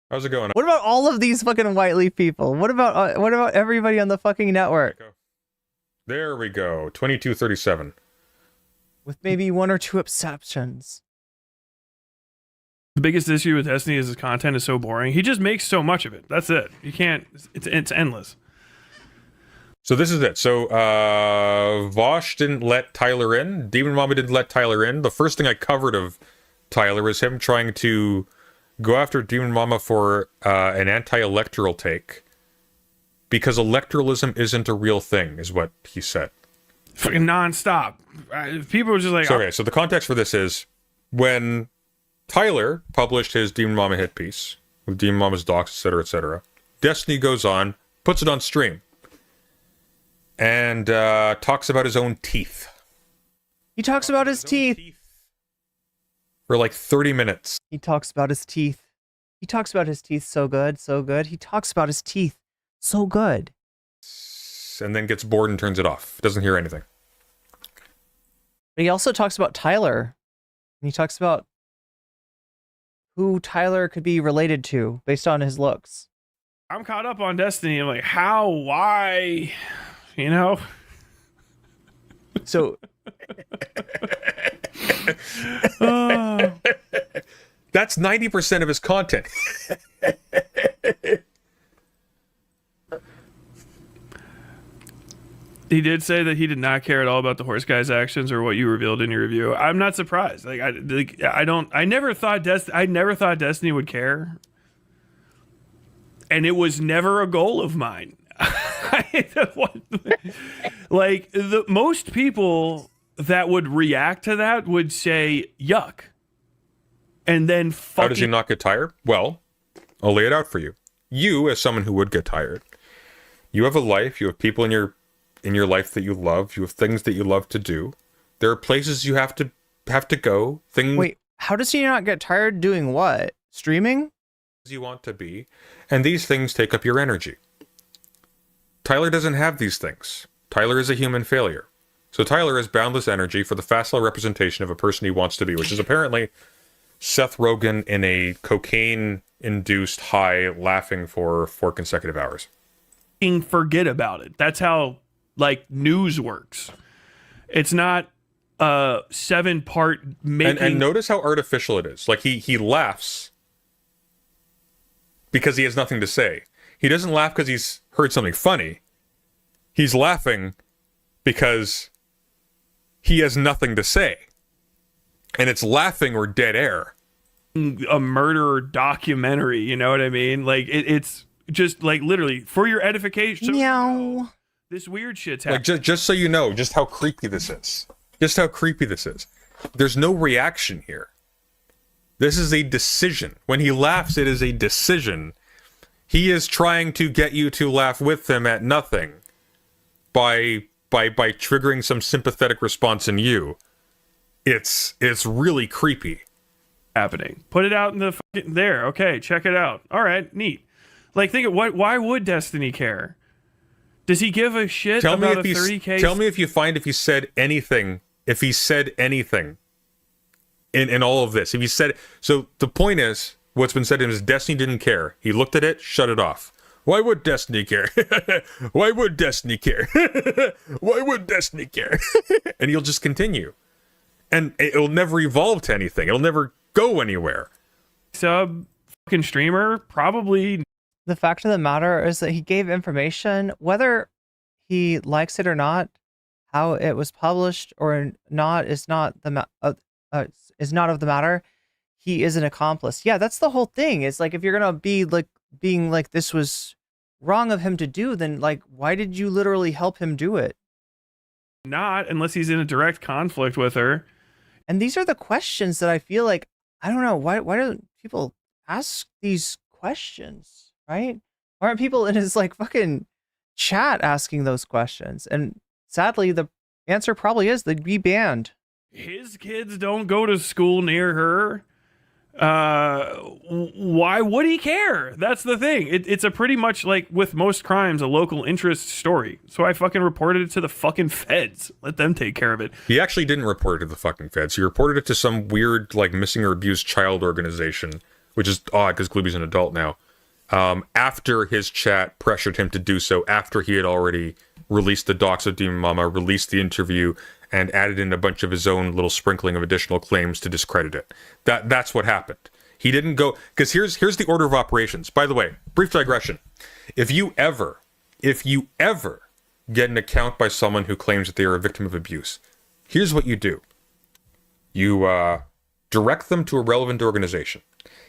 How's it going? What about all of these fucking white leaf people? What about everybody on the fucking network? There we go. 2237. With maybe one or two exceptions. The biggest issue with Destiny is his content is so boring. He just makes so much of it. That's it. You can't. It's endless. So this is it. So Vosh didn't let Tyler in. Demon Mama didn't let Tyler in. The first thing I covered of Tyler was him trying to go after Demon Mama for an anti-electoral take because electoralism isn't a real thing, is what he said. Fucking nonstop. People were just like, So, okay, so the context for this is when Tyler published his Demon Mama hit piece with Demon Mama's docs, etc., Destiny goes on, puts it on stream, and talks about his own teeth. He talks about his teeth. For like 30 minutes. He talks about his teeth. He talks about his teeth so good, so good. He talks about his teeth so good. And then gets bored and turns it off. Doesn't hear anything. But he also talks about Tyler. And he talks about who Tyler could be related to based on his looks. I'm caught up on Destiny. I'm like, how? Why? You know? So... That's 90% of his content. He did say that he did not care at all about the horse guy's actions or what you revealed in your review. I'm not surprised. I never thought Destiny would care, and it was never a goal of mine. Like the most people that would react to that would say yuck, and then fucking. How does he not get tired? Well, I'll lay it out for you. You, as someone who would get tired, you have a life. You have people in your life that you love. You have things that you love to do. There are places you have to go. Things. Wait, how does he not get tired doing what? Streaming? You want to be, and these things take up your energy. Tyler doesn't have these things. Tyler is a human failure. So Tyler has boundless energy for the facile representation of a person he wants to be, which is apparently Seth Rogen in a cocaine-induced high laughing for 4 consecutive hours. Forget about it. That's how like news works. It's not a 7-part making. And notice how artificial it is. Like he laughs because he has nothing to say. He doesn't laugh because he's heard something funny. He's laughing because he has nothing to say. And it's laughing or dead air. A murder documentary, you know what I mean? Like it's just like literally for your edification. Meow. This weird shit's happening. Like just so you know, just how creepy this is. Just how creepy this is. There's no reaction here. This is a decision. When he laughs, it is a decision. He is trying to get you to laugh with him at nothing by triggering some sympathetic response in you. It's really creepy. Happening. Put it out in the fucking there. Okay, check it out. All right, neat. Like think of why would Destiny care? Does he give a shit about a 30K? Tell me if you find if he said anything in all of this. If he said so the point is what's been said to him is Destiny didn't care. He looked at it, shut it off. Why would Destiny care? Why would Destiny care? Why would Destiny care? And he'll just continue. And it'll never evolve to anything. It'll never go anywhere. Sub fucking streamer, probably. The fact of the matter is that he gave information, whether he likes it or not, how it was published or not is not is not of the matter. He is an accomplice. Yeah, that's the whole thing. It's like if you're gonna be like being like this was wrong of him to do, then like why did you literally help him do it? Not unless he's in a direct conflict with her. And these are the questions that I feel like I don't know why don't people ask these questions, right? Why aren't people in his like fucking chat asking those questions? And sadly, the answer probably is they'd be banned. His kids don't go to school near her. Why would he care? That's the thing. It's a pretty much like with most crimes, a local interest story. So I fucking reported it to the fucking feds. Let them take care of it. He actually didn't report it to the fucking feds. He reported it to some weird like missing or abused child organization, which is odd because Glooby's an adult now. After his chat pressured him to do so, after he had already released the docs of Demon Mama, released the interview, and added in a bunch of his own little sprinkling of additional claims to discredit it. That's what happened. He didn't go, because here's the order of operations. By the way, brief digression. If you ever get an account by someone who claims that they are a victim of abuse, here's what you do. You direct them to a relevant organization.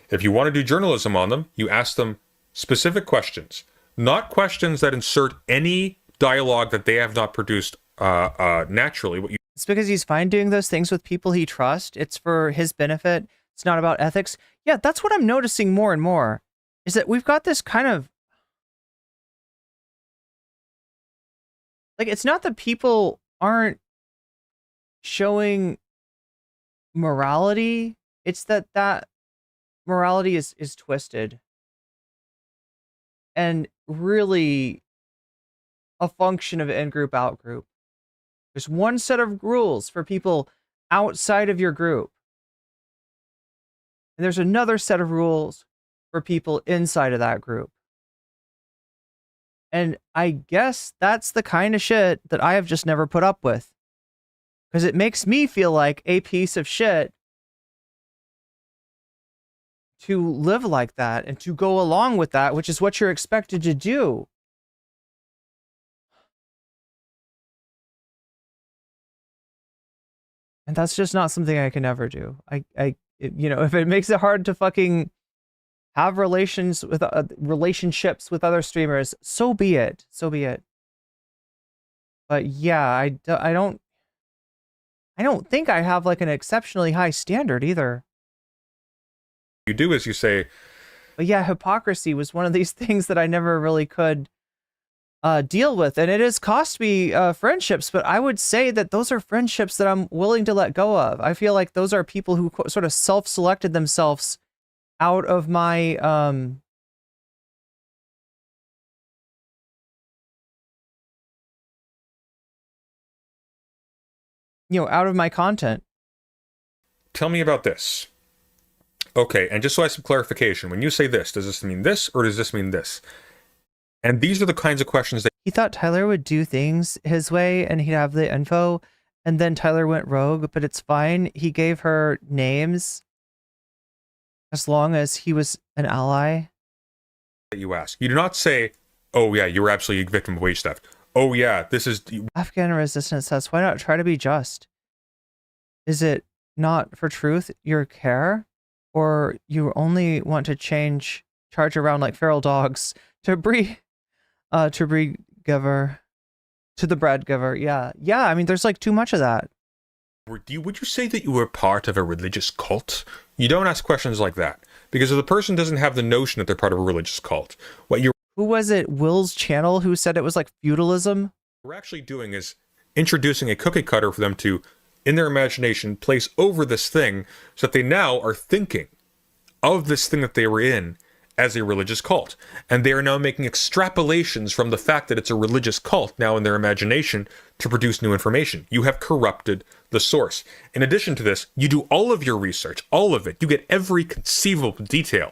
If you want to do journalism on them, you ask them specific questions, not questions that insert any dialogue that they have not produced naturally. It's because he's fine doing those things with people he trusts. It's for his benefit. It's not about ethics. Yeah, that's what I'm noticing more and more, is that we've got this kind of... Like, it's not that people aren't showing morality. It's that morality is twisted. And really a function of in-group, out-group. There's one set of rules for people outside of your group. And there's another set of rules for people inside of that group. And I guess that's the kind of shit that I have just never put up with. Because it makes me feel like a piece of shit to live like that and to go along with that, which is what you're expected to do. And that's just not something I can ever do. If it makes it hard to fucking have relationships with other streamers, so be it. So be it. But yeah, I don't think I have like an exceptionally high standard either. You do as you say. But yeah, hypocrisy was one of these things that I never really could deal with, and it has cost me friendships, but I would say that those are friendships that I'm willing to let go of. I feel like those are people who sort of self-selected themselves out of my out of my content. Tell me about this. Okay, and just so I have some clarification, when you say this, does this mean this or does this mean this? And these are the kinds of questions that... He thought Tyler would do things his way and he'd have the info, and then Tyler went rogue, but it's fine. He gave her names as long as he was an ally. That you ask. You do not say, oh yeah, you were absolutely a victim of wage theft. Oh yeah, this is... Afghan resistance says, why not try to be just? Is it not for truth, your care? Or you only want to charge around like feral dogs to breed giver, to the bread giver. Yeah. I mean, there's like too much of that. Would you say that you were part of a religious cult? You don't ask questions like that, because if the person doesn't have the notion that they're part of a religious cult, who was it? Will's channel who said it was like feudalism? What we're actually doing is introducing a cookie cutter for them to, in their imagination, place over this thing, so that they now are thinking of this thing that they were in as a religious cult. And they are now making extrapolations from the fact that it's a religious cult now in their imagination to produce new information. You have corrupted the source. In addition to this, you do all of your research, all of it. You get every conceivable detail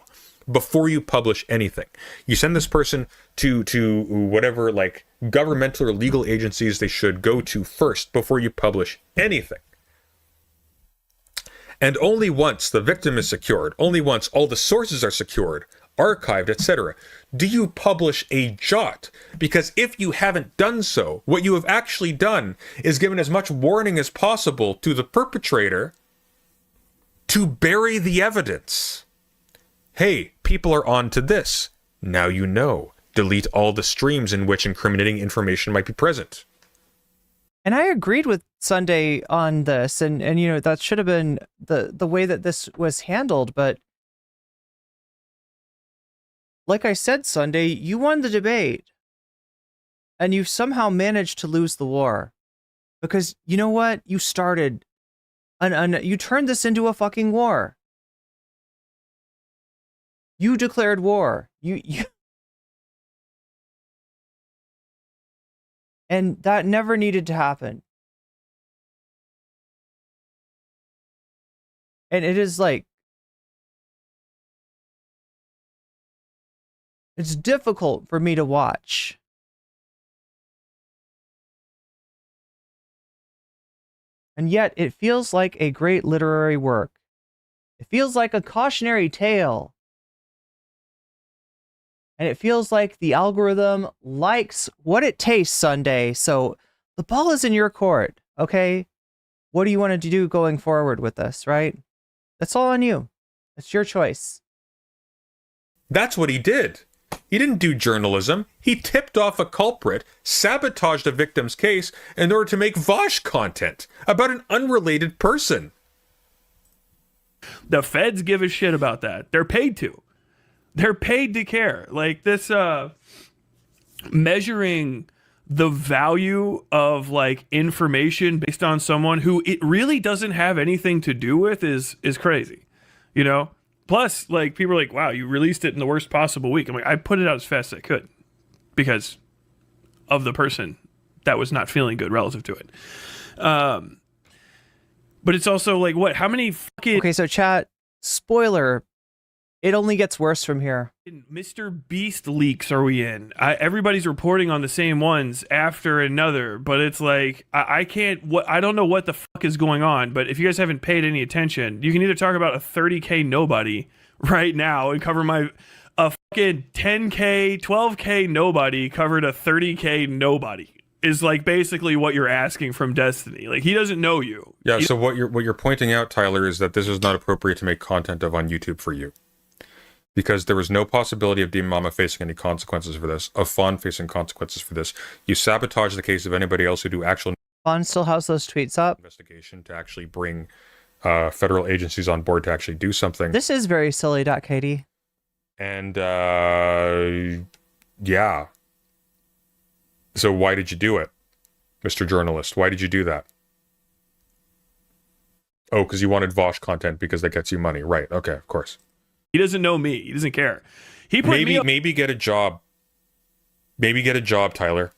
before you publish anything. You send this person to whatever like governmental or legal agencies they should go to first before you publish anything. And only once the victim is secured, only once all the sources are secured, archived, etc., do you publish a jot. Because if you haven't done so, what you have actually done is given as much warning as possible to the perpetrator to bury the evidence. Hey, people are on to this. Now you know. Delete all the streams in which incriminating information might be present. And I agreed with Sunday on this, and that should have been the way that this was handled, but like I said, Sunday, you won the debate, and you somehow managed to lose the war, because you know what? You started, you turned this into a fucking war. You declared war. You and that never needed to happen. And it is like, it's difficult for me to watch. And yet it feels like a great literary work. It feels like a cautionary tale. And it feels like the algorithm likes what it tastes, Sunday. So the ball is in your court, okay? What do you want to do going forward with this, right? That's all on you. It's your choice. That's what he did. He didn't do journalism. He tipped off a culprit, sabotaged a victim's case in order to make Vosh content about an unrelated person. The feds give a shit about that. They're paid to. They're paid to care. Like this measuring the value of like information based on someone who it really doesn't have anything to do with is crazy. You know? Plus, like, people are like, wow, you released it in the worst possible week. I'm like, I put it out as fast as I could because of the person that was not feeling good relative to it. But it's also like, what? How many fucking... Okay, so chat, spoiler, it only gets worse from here. Mr. Beast leaks are we in? Everybody's reporting on the same ones after another, but it's like, I can't... I don't know what the fuck is going on, but if you guys haven't paid any attention, you can either talk about a 30K nobody right now and cover a fucking 10K, 12K nobody covered a 30K nobody. Is like basically what you're asking from Destiny. Like, he doesn't know you. Yeah, so what you're pointing out, Tyler, is that this is not appropriate to make content of on YouTube for you. Because there was no possibility of Demon Mama facing any consequences for this, of Fawn facing consequences for this. You sabotage the case of anybody else who do actual... Fawn still has those tweets up. ...investigation to actually bring federal agencies on board to actually do something. This is very silly, Katie. And, yeah. So why did you do it, Mr. Journalist? Why did you do that? Oh, because you wanted Vosh content because that gets you money. Right, okay, of course. He doesn't know me. He doesn't care. He put maybe get a job. Maybe get a job, Tyler.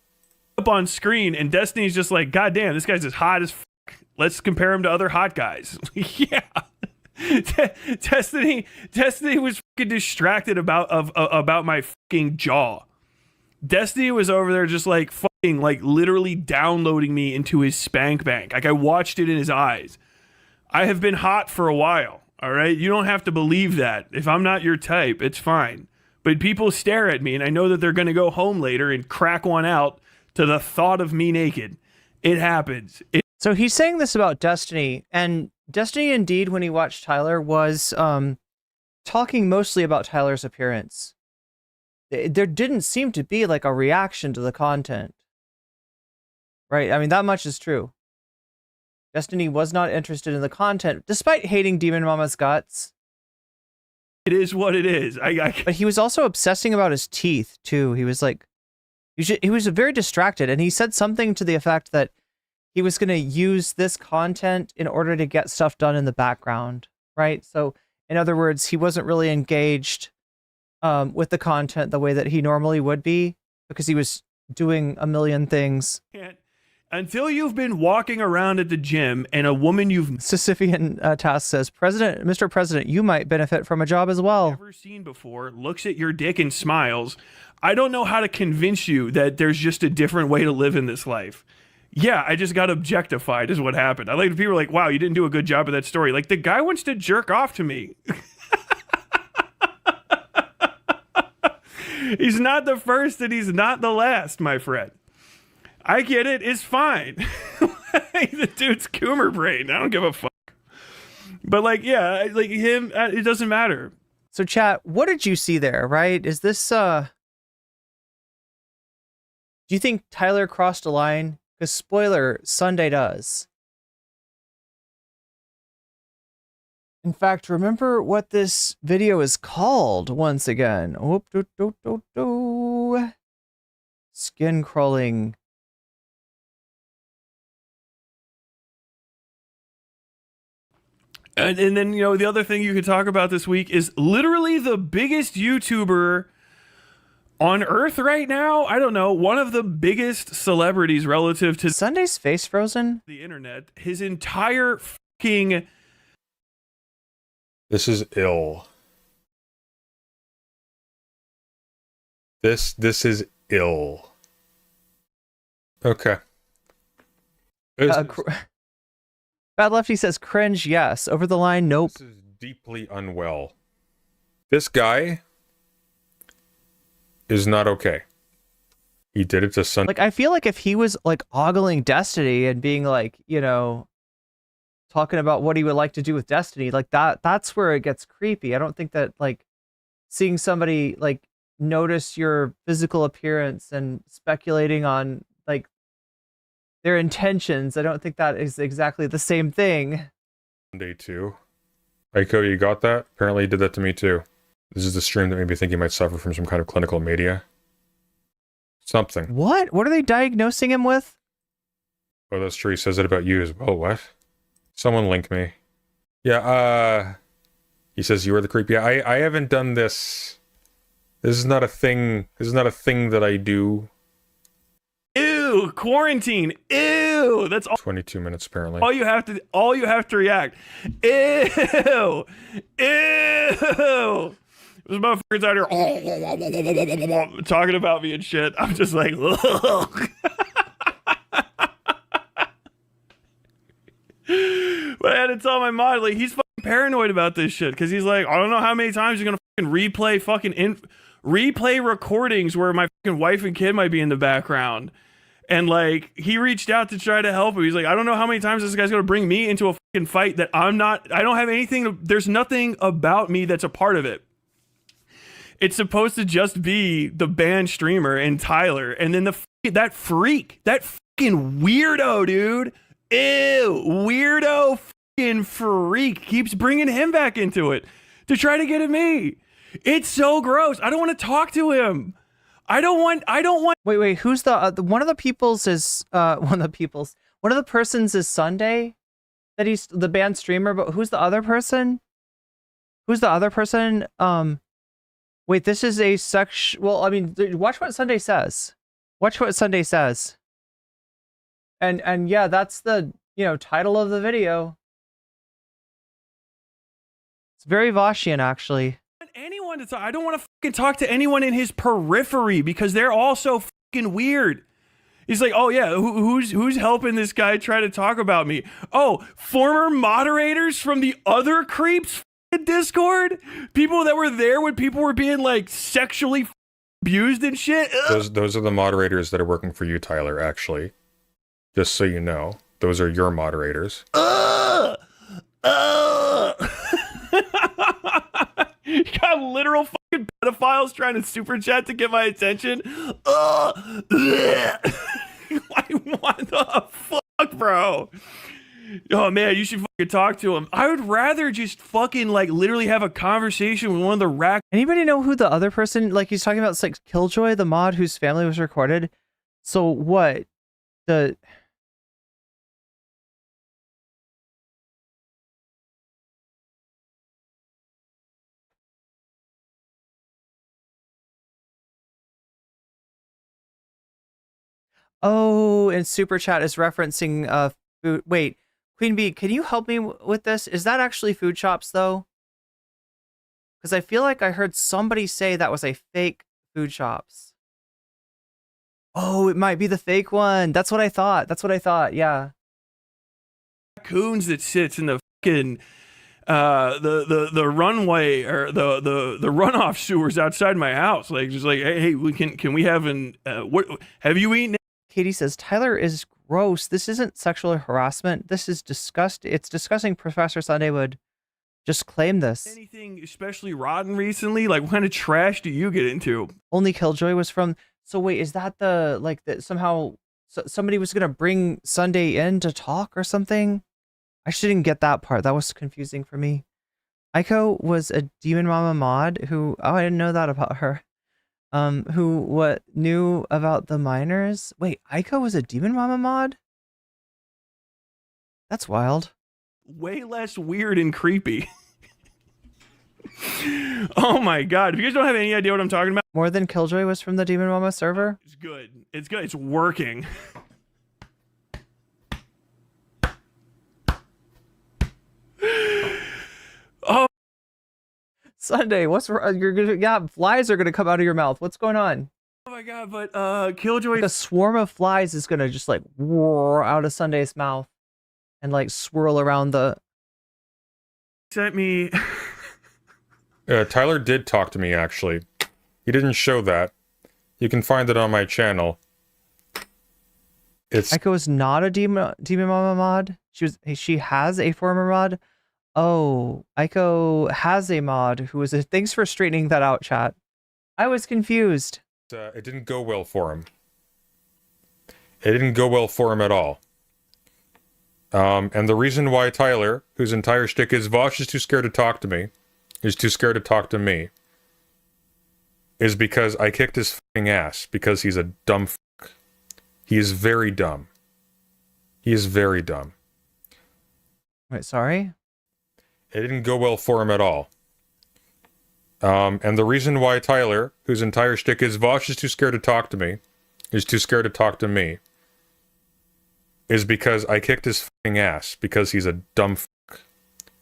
Up on screen, and Destiny's just like, God damn, this guy's as hot as fuck. Let's compare him to other hot guys. Yeah. Destiny was fucking distracted about my fucking jaw. Destiny was over there just like fucking like literally downloading me into his spank bank. Like, I watched it in his eyes. I have been hot for a while. All right, you don't have to believe that. If I'm not your type, it's fine. But people stare at me, and I know that they're going to go home later and crack one out to the thought of me naked. It happens. So he's saying this about Destiny, and Destiny indeed, when he watched Tyler, was talking mostly about Tyler's appearance. There didn't seem to be like a reaction to the content. Right? I mean, that much is true. Destiny was not interested in the content, despite hating Demon Mama's guts. It is what it is. But he was also obsessing about his teeth, too. He was like... He was very distracted, and he said something to the effect that he was going to use this content in order to get stuff done in the background, right? So, in other words, he wasn't really engaged with the content the way that he normally would be, because he was doing a million things. Until you've been walking around at the gym and a woman you've... Sisyphean Task says, Mr. President, you might benefit from a job as well. ...never seen before, looks at your dick and smiles. I don't know how to convince you that there's just a different way to live in this life. Yeah, I just got objectified is what happened. I like people are like, wow, you didn't do a good job of that story. Like, the guy wants to jerk off to me. He's not the first and he's not the last, my friend. I get it. It's fine. The dude's Coomer brain. I don't give a fuck. But like, yeah, like him, it doesn't matter. So chat, what did you see there, right? Is this, do you think Tyler crossed a line? Because spoiler, Sunday does. In fact, remember what this video is called once again. Skin crawling. And then, you know, the other thing you could talk about this week is literally the biggest YouTuber on Earth right now. I don't know. One of the biggest celebrities relative to Sunday's face frozen. The internet. His entire fucking... This is ill. This is ill. Okay. Bad Lefty says cringe, yes. Over the line, nope. This is deeply unwell. This guy is not okay. He did it to Sunday. Like, I feel like if he was like ogling Destiny and being like, you know, talking about what he would like to do with Destiny, like that's where it gets creepy. I don't think that like seeing somebody like notice your physical appearance and speculating on like their intentions, I don't think that is exactly the same thing. Day 2. Aiko, you got that? Apparently he did that to me too. This is the stream that made me think he might suffer from some kind of clinical mania. Something. What? What are they diagnosing him with? Oh, that's true. He says it about you as well. What? Someone link me. Yeah, he says you are the creep. Yeah, I haven't done this. This is not a thing. This is not a thing that I do. Ew, quarantine. Ew. That's all. 22 minutes apparently. All you have to react. Ew. Ew. There's motherfuckers out here talking about me and shit. I'm just like, ugh. But I had to tell my mod, like, he's fucking paranoid about this shit because he's like, I don't know how many times you're gonna fucking replay recordings where my fucking wife and kid might be in the background. And like, he reached out to try to help him. He's like, I don't know how many times this guy's gonna bring me into a fucking fight that I don't have anything. There's nothing about me that's a part of it. It's supposed to just be the banned streamer and Tyler, and then that fucking weirdo, dude. Ew, weirdo fucking freak keeps bringing him back into it to try to get at me. It's so gross. I don't want to talk to him. I don't want. Wait, who's the one of the people's is one of the persons is Sunday, that he's the banned streamer, but who's the other person? Wait, this is a well, I mean, watch what Sunday says. And yeah, that's the, you know, title of the video. It's very Voshian, actually. Anyone to talk. I don't want to fucking talk to anyone in his periphery because they're all so fucking weird. He's like, oh yeah, who's helping this guy try to talk about me? Oh, former moderators from the other creeps Discord? People that were there when people were being like sexually abused and shit? Those are the moderators that are working for you, Tyler, actually. Just so you know. Those are your moderators. You got literal fucking pedophiles trying to super chat to get my attention. Like, what the fuck, bro? Oh man, you should fucking talk to him. I would rather just fucking like literally have a conversation with one of the rack. Anybody know who the other person, like he's talking about, it's like Killjoy, the mod whose family was recorded. So what? Oh, and Super Chat is referencing food. Wait, Queen Bee, can you help me with this? Is that actually Food Shops though? Because I feel like I heard somebody say that was a fake Food Shops. Oh, it might be the fake one. That's what I thought. Yeah. Raccoons that sits in the fucking the runway or the runoff sewers outside my house. Like, just like, hey, can we have what have you eaten? Katie says, Tyler is gross. This isn't sexual harassment. This is it's disgusting. Professor Sunday would just claim this. Anything especially rotten recently? Like, what kind of trash do you get into? Only Killjoy was from. So wait, is that that somehow somebody was going to bring Sunday in to talk or something? I didn't get that part. That was confusing for me. Aiko was a Demon Mama mod who, I didn't know that about her. Who knew about the minors? Wait, Aiko was a Demon Mama mod? That's wild. Way less weird and creepy. Oh my god. If you guys don't have any idea what I'm talking about. More than Killjoy was from the Demon Mama server? It's good. It's working. Oh, Sunday, what's flies are gonna come out of your mouth. What's going on? oh my god, but Killjoy, Like a swarm of flies is gonna just like roar out of Sunday's mouth and like swirl around the Sent me. Tyler did talk to me, actually. He didn't show that. You can find it on my channel. It's Aiko is not a Demon Mama mod. She has a former mod. Oh, Aiko has a mod who is a thanks for straightening that out, chat. I was confused. it didn't go well for him. It didn't go well for him at all. And the reason why Tyler, whose entire shtick is Vosh is too scared to talk to me, is because I kicked his fucking ass because he's a dumb fuck. He is very dumb. He is very dumb. Wait, sorry? It didn't go well for him at all. And the reason why Tyler, whose entire shtick is Vosh is too scared to talk to me, is because I kicked his fucking ass because he's a dumb fuck.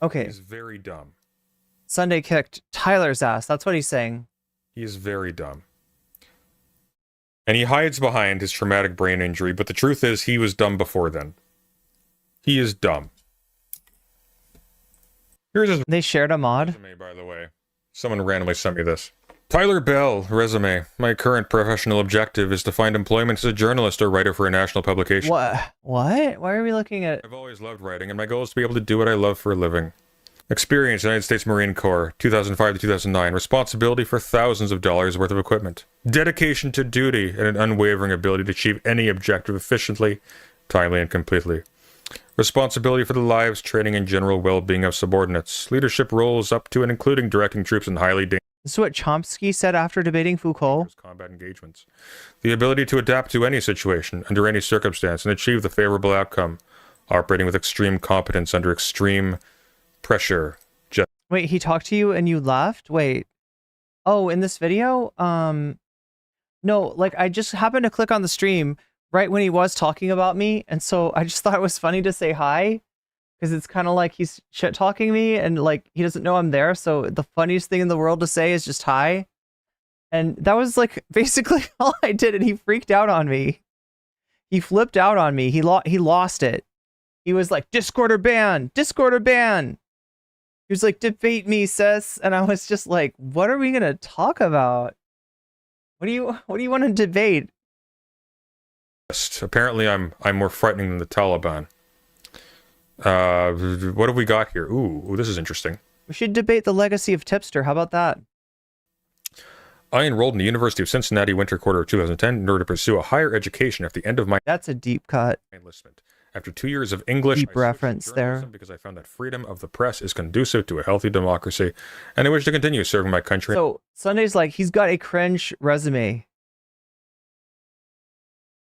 Okay. He's very dumb. Sunday kicked Tyler's ass. That's what he's saying. He is very dumb. And he hides behind his traumatic brain injury, but the truth is he was dumb before then. He is dumb. Here's his They shared a mod. resume, by the way. Someone randomly sent me this. Tyler Bell, resume. My current professional objective is to find employment as a journalist or writer for a national publication. What? What? Why are we looking at... I've always loved writing, and my goal is to be able to do what I love for a living. Experience, United States Marine Corps, 2005 to 2009. Responsibility for thousands of dollars worth of equipment. Dedication to duty and an unwavering ability to achieve any objective efficiently, timely, and completely. Responsibility for the lives, training, and general well-being of subordinates. Leadership roles up to and including directing troops in highly dangerous This is what Chomsky said after debating Foucault. combat engagements. The ability to adapt to any situation, under any circumstance, and achieve the favorable outcome. Operating with extreme competence under extreme pressure. Wait, he talked to you and you left? Wait. Oh, in this video? No, like I just happened to click on the stream right when he was talking about me, and so I just thought it was funny to say hi, because it's kind of like he's shit talking me and like he doesn't know I'm there, so the funniest thing in the world to say is just hi. And that was like basically all I did, and he freaked out on me. He flipped out on me. He lost it. He was like, Discord or ban, Discord or ban. He was like, debate me, sis. And I was just like, what are we gonna talk about? What do you want to debate? Apparently I'm more frightening than the Taliban. What have we got here? Ooh, this is interesting. We should debate the legacy of Tipster. How about that? I enrolled in the University of Cincinnati winter quarter of 2010 in order to pursue a higher education at the end of my That's a deep cut. enlistment. After 2 years of English, Deep I switched to reference there. journalism because I found that freedom of the press is conducive to a healthy democracy, and I wish to continue serving my country. So Sunday's like, he's got a cringe resume.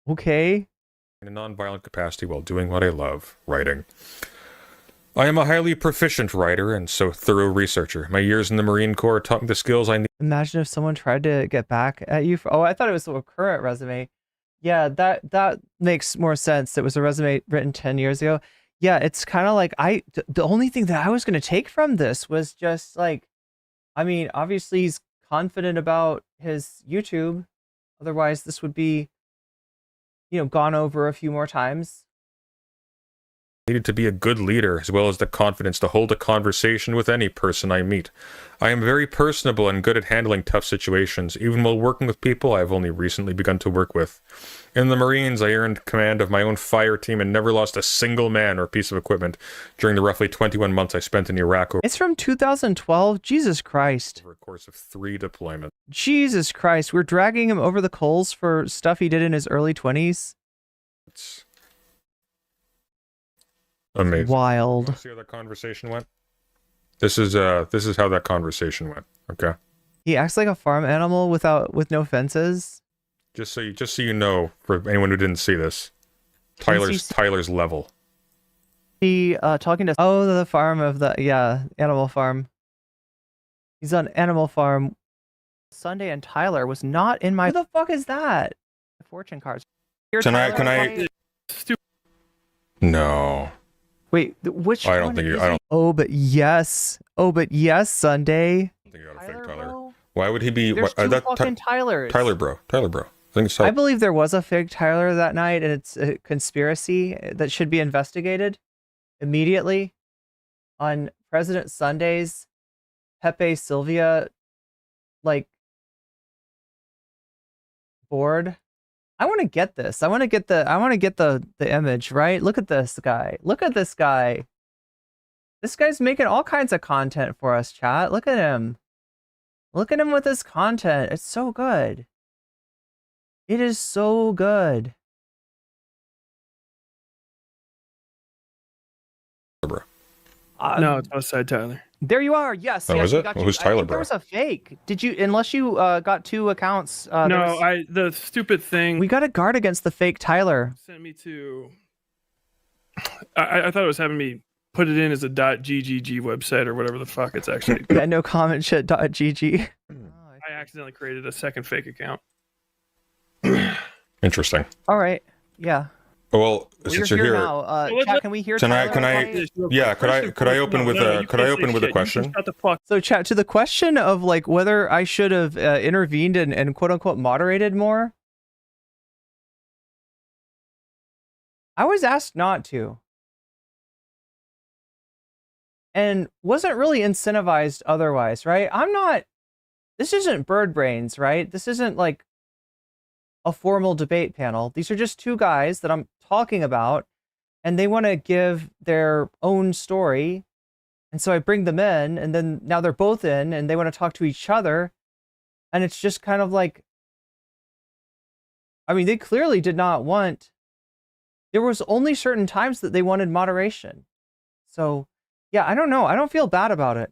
Okay. In a non-violent capacity while doing what I love, writing. I am a highly proficient writer and so thorough researcher. My years in the Marine Corps taught me the skills I need. Imagine if someone tried to get back at you for, oh, I thought it was a current resume. Yeah, that makes more sense. It was a resume written 10 years ago. Yeah, it's kind of like the only thing that I was going to take from this was just like, I mean, obviously he's confident about his YouTube. Otherwise, this would be, gone over a few more times. Needed to be a good leader, as well as the confidence to hold a conversation with any person I meet. I am very personable and good at handling tough situations, even while working with people I have only recently begun to work with. In the Marines, I earned command of my own fire team and never lost a single man or piece of equipment during the roughly 21 months I spent in Iraq It's from 2012. Jesus Christ. over a course of 3 deployments. Jesus Christ. We're dragging him over the coals for stuff he did in his early 20s. It's amazing. Wild. Want to see how that conversation went? This is how that conversation went. Okay. He acts like a farm animal with no fences. Just so you know, for anyone who didn't see this, Tyler's level. He talking to the farm of Animal Farm. He's on Animal Farm. Sunday and Tyler was not in my. Who the fuck is that? Fortune cards. Here, Can Tyler, I? No. Wait, which? I don't one think you. is I he? don't Oh, but yes. think Sunday. you got a fake Tyler. Bro? Why would he be? There's two fucking Tylers. Tyler, bro. I think it's I Tyler. believe there was a fake Tyler that night, and it's a conspiracy that should be investigated immediately on President Sunday's Pepe Sylvia like board. I want to get this. I want to get the image, right? Look at this guy. Look at this guy. This guy's making all kinds of content for us, chat. Look at him. Look at him with his content. It's so good. It is so good. No, it's Westside Tyler. There you are. Yes. Oh, yes, is it? got Well, you. who's I Tyler, think there bro? was a fake. Did you? Unless you got 2 accounts. No, the stupid thing We got to guard against the fake Tyler. sent me to. I thought it was having me put it in as a .ggg website or whatever the fuck it's actually. Yeah, no comment shit. .gg. I accidentally created a second fake account. Interesting. All right. Yeah. Well, Well, since you're you're here here, now. Well, Chat, can we hear can I? Tyler? Can I? Okay. Yeah. Could I open with a? Could I open with a question? Shut the fuck. So, chat, to the question of like whether I should have intervened and quote unquote moderated more, I was asked not to, and wasn't really incentivized otherwise, right? I'm not. This isn't Bird Brains, right? This isn't like a formal debate panel. These are just 2 guys that I'm talking about, and they want to give their own story. And so I bring them in, and then now they're both in, and they want to talk to each other. And it's just kind of like, I mean, they clearly did not want, there was only certain times that they wanted moderation. So, yeah, I don't know. I don't feel bad about it.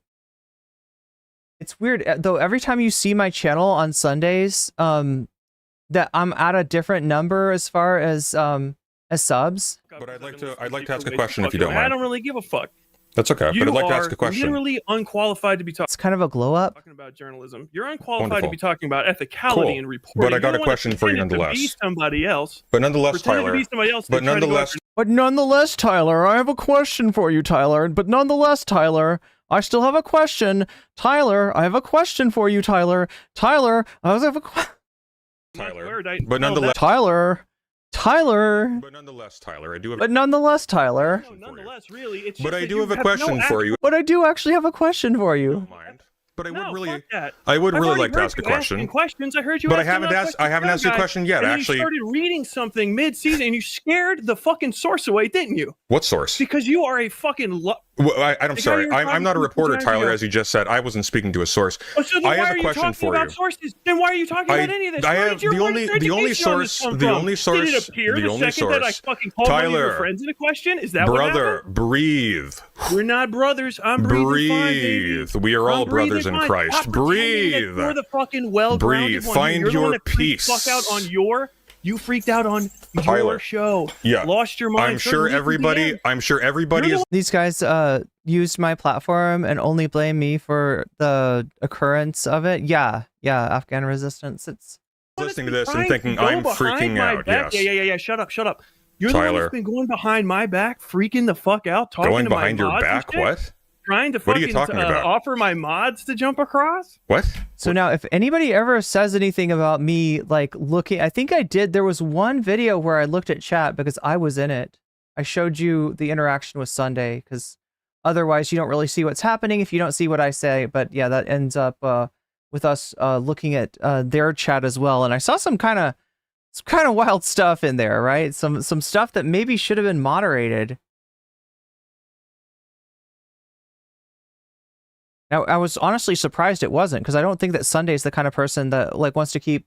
It's weird, though, every time you see my channel on Sundays, that I'm at a different number as far as subs. But I'd like to ask a question if you don't mind. I don't really give a fuck. That's okay. You But I'd like to are ask a question. literally unqualified to be It's kind of a glow up. talking about journalism. You're unqualified Wonderful. to be talking about ethicality Cool. and reporting. But I got You're a the one question that for you pretended to nonetheless. be somebody else. But nonetheless, Pretended to Tyler. be somebody else. But nonetheless, But nonetheless, Tyler, I have a question for you, Tyler. But nonetheless, Tyler, I still have a question. Tyler, I have a question for you, Tyler. Tyler, I have a question. Tyler. I- But no, nonetheless, Tyler. but nonetheless, Tyler, I do have. But nonetheless, Tyler. No, nonetheless, really, it's But just I that do you have a no question for you. But I do actually have a question for you. Don't mind. But I would No, really, fuck that. I would I've really already like to heard ask a you asking question. questions. I heard you. But I asking haven't another asked. I question haven't to asked you a guy, question yet. and then Actually, you started reading something mid-season, and you scared the fucking source away, didn't you? what source? Because you are a fucking. Well, I'm The guy sorry. you were I'm not a talking to reporter, 2 times Tyler, ago. as you just said. I wasn't speaking to a source. Oh, so then I why have are a you question talking for about you. sources? Then why are you talking about any of this? I Where have did your the only education on this come source. from? The only Did source. it appear The the only second that I source. fucking called one of your Tyler, friends in a question? Is that what brother, happened? breathe. We're not brothers. I'm breathing fine, baby. Breathe. We are all I'm breathing brothers in fine. Christ. Stop pretending that Breathe. You're the fucking well-grounded Breathe. one. Find You're the one your that freaked peace. the fuck out on your. You freaked out on Tyler. your show. Yeah. Lost your mind. I'm sure started leaking everybody. DMs. I'm sure everybody You're is. These guys used my platform and only blame me for the occurrence of it. Yeah, Afghan resistance. It's listening to this and Trying to thinking go I'm behind freaking my out. back. Yes. Yeah. Shut up. You're the one Tyler. that's been going behind my back, freaking the fuck out, talking Going to behind my your mods and back? shit, What? Trying to What are fucking you talking about? offer my mods to jump across. What? so now if anybody ever says anything about me like looking, I think I did. There was one video where I looked at chat because I was in it. I showed you the interaction with Sunday because otherwise you don't really see what's happening if you don't see what I say. But yeah, that ends up with us looking at their chat as well. And I saw some kind of wild stuff in there, right? Some stuff that maybe should have been moderated. Now, I was honestly surprised it wasn't, because I don't think that Sunday's the kind of person that like wants to keep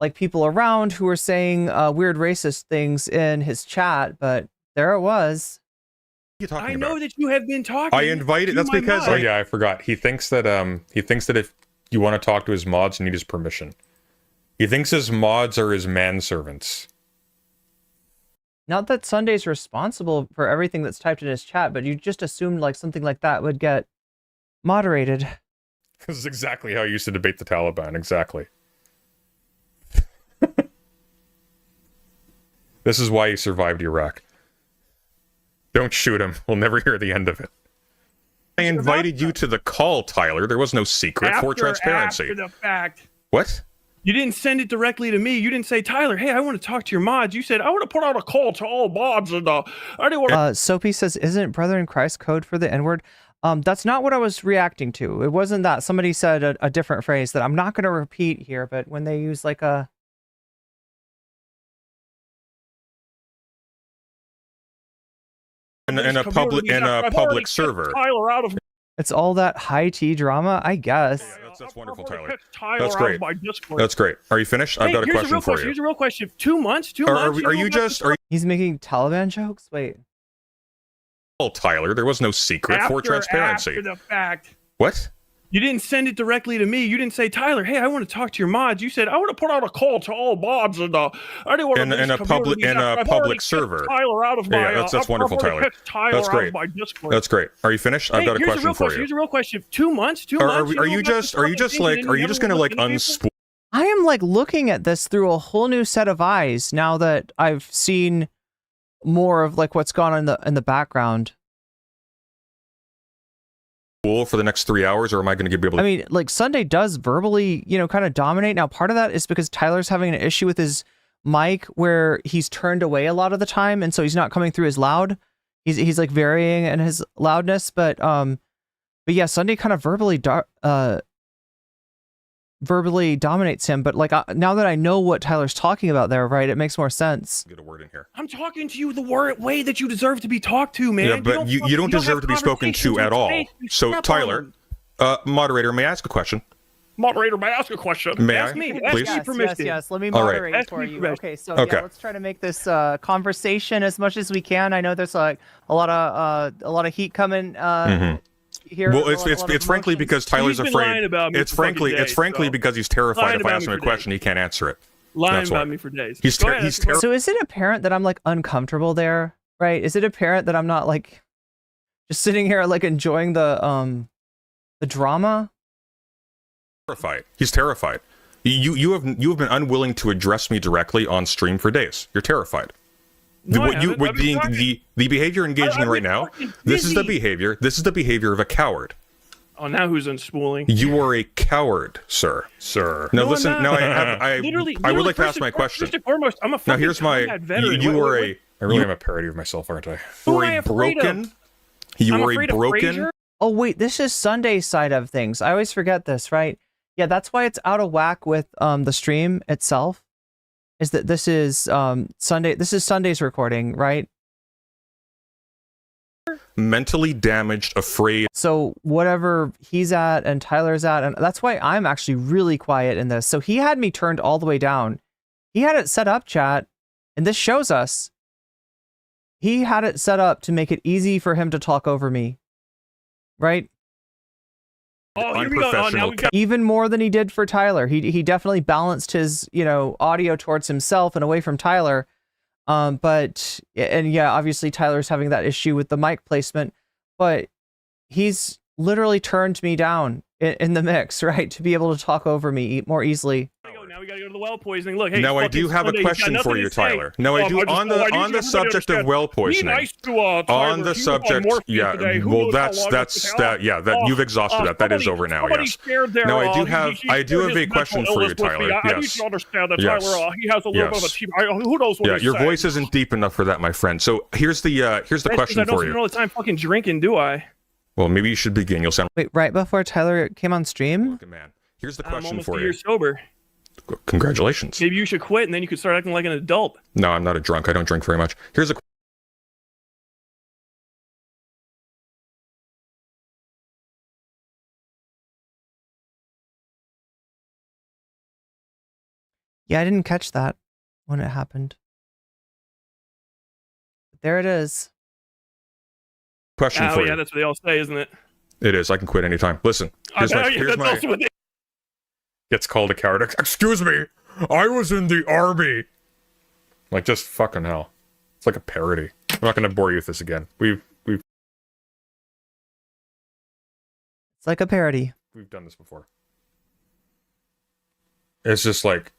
like people around who are saying weird racist things in his chat, but there it was. What are you talking I about? know that you have been talking. I invited. to That's my because. mod. Oh yeah, I forgot. He thinks that if you want to talk to his mods, you need his permission. He thinks his mods are his manservants. Not that Sunday's responsible for everything that's typed in his chat, but you just assumed like something like that would get moderated. This is exactly how I used to debate the Taliban. Exactly. This is why he survived Iraq. Don't shoot him. We'll never hear the end of it. I invited you to the call, Tyler. There was no secret for transparency. After the fact. What? You didn't send it directly to me. You didn't say, Tyler, hey, I want to talk to your mods. You said, I want to put out a call to all mods, and I didn't want to. Soapy says, isn't Brother in Christ code for the N-word? That's not what I was reacting to. It wasn't that. Somebody said a different phrase that I'm not going to repeat here, but when they use like a... in a public server. Tyler out of It's all that high tea drama, I guess. Yeah, that's wonderful, Tyler. Tyler That's out great. of my Discord. That's great. Are you finished? I've got a question for you. Here's a real question. 2 months? 2 Are months? you just... Are you... He's making Taliban jokes? Wait. Oh, Tyler, there was no secret for transparency. After the fact. What? You didn't send it directly to me. You didn't say, Tyler, hey, I want to talk to your mods. You said, I want to put out a call to all mods, and I didn't want to in a public server. Tyler out of my, that's wonderful, Tyler. That's great. My Discord. That's great. Are you finished? I've got a question for you. Here's a real question. 2 months? 2 months? Are you just going to like unspool? I am like looking at this through a whole new set of eyes now that I've seen more of like what's gone on in the background. For the next 3 hours, or am I going to be able to... I mean, like Sunday does verbally, kind of dominate. Now, part of that is because Tyler's having an issue with his mic where he's turned away a lot of the time, and so he's not coming through as loud. He's like varying in his loudness, but yeah, Sunday kind of verbally dominates him. But like now that I know what Tyler's talking about there, right, it makes more sense. Get a word in here. I'm talking to you the way that you deserve to be talked to, man. Yeah, but you don't deserve to be spoken to at all. So, Tyler, moderator, may I ask a question? Moderator, may I ask a question? May ask I? me. Please? Ask me permission. Yes. Let me All right. moderate for you. Okay, so Okay. yeah, let's try to make this conversation as much as we can. I know there's like a lot of heat coming. Here, well, it's frankly because Tyler's been afraid. lying about me It's for frankly fucking days, so. because he's terrified Lying if I about ask me him a for question, he can't answer it. Lying That's about why. me for days. He's Go ahead. So is it apparent that I'm like uncomfortable there, right? Is it apparent that I'm not like just sitting here like enjoying the drama? Terrified. He's terrified. You have been unwilling to address me directly on stream for days. You're terrified. No, The behavior you're engaging in right now. This is the behavior. This is the behavior of a coward. Oh, now who's unspooling? You are a coward, sir. Sir. Now No, listen. I'm Now not. I would like to ask my question. First and foremost, I'm a fucking Now here's my. combat veteran. You are a. I really am a parody of myself, aren't I? Who am I afraid of? You I'm are afraid a of broken. Frasier? Oh wait, this is Sunday's side of things. I always forget this, right? Yeah, that's why it's out of whack with the stream itself. Is that this is Sunday? This is Sunday's recording, right? Mentally damaged, afraid. So whatever he's at and Tyler's at, and that's why I'm actually really quiet in this. So he had me turned all the way down. He had it set up, chat, and this shows us. He had it set up to make it easy for him to talk over me, right? Oh, here we go. Oh, now we've got Even more than he did for Tyler. He definitely balanced his audio towards himself and away from Tyler. But yeah, obviously Tyler's having that issue with the mic placement, but he's literally turned me down in the mix, right? To be able to talk over me more easily. Now we gotta go to the well poisoning. Look, hey, Now I do have a question for you, Tyler. No, I do on the subject of well poisoning. On the subject, yeah. Well, you've exhausted that. That is over now. Yes. Now I do have a question for you, Tyler. I need Yes. to understand that Yes. Tyler, he has a little bit of a team. Who knows what Yeah, he's your saying. voice isn't deep enough for that, my friend. So here's the question I don't for spend all you. the time fucking drinking, do I? Well, maybe you should begin. You'll sound Wait, right before Tyler came on stream? like a man. Here's the I'm question almost for a you. year sober. Congratulations. Maybe you should quit, and then you could start acting like an adult. No, I'm not a drunk. I don't drink very much. Here's a Yeah, I didn't catch that when it happened. But there it is. question for Yeah, you. that's what they all say, isn't it? It is. I can quit anytime. Listen. Here's That's my also what they... gets called a coward. Excuse me. I was in the army. Like, just fucking hell. It's like a parody. I'm not going to bore you with this again. We've It's like a parody. done this before. It's just like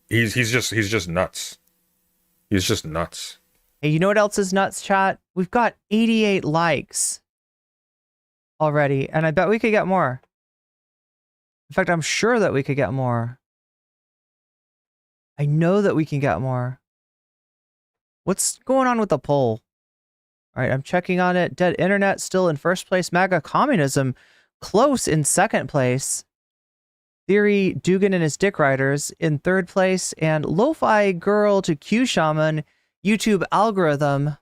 he's just nuts. He's just nuts. Hey, you know what else is nuts, chat? We've got 88 likes already, and I bet we could get more. In fact, I'm sure that we could get more. I know that we can get more. What's going on with the poll? All right, I'm checking on it. Dead Internet still in first place. MAGA Communism close in second place. Theory Dugan and his Dick Riders in third place. And Lo-Fi Girl to Q Shaman YouTube Algorithm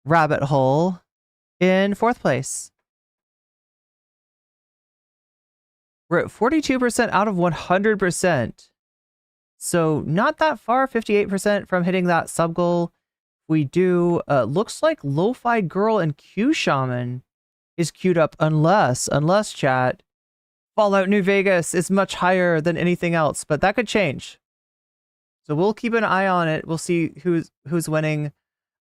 Rabbit Hole in fourth place. We're at 42% out of 100%. So not that far, 58% from hitting that sub goal. We do, looks like Lo-Fi Girl and Q Shaman is queued up unless chat, Fallout New Vegas is much higher than anything else, but that could change. So we'll keep an eye on it. We'll see who's winning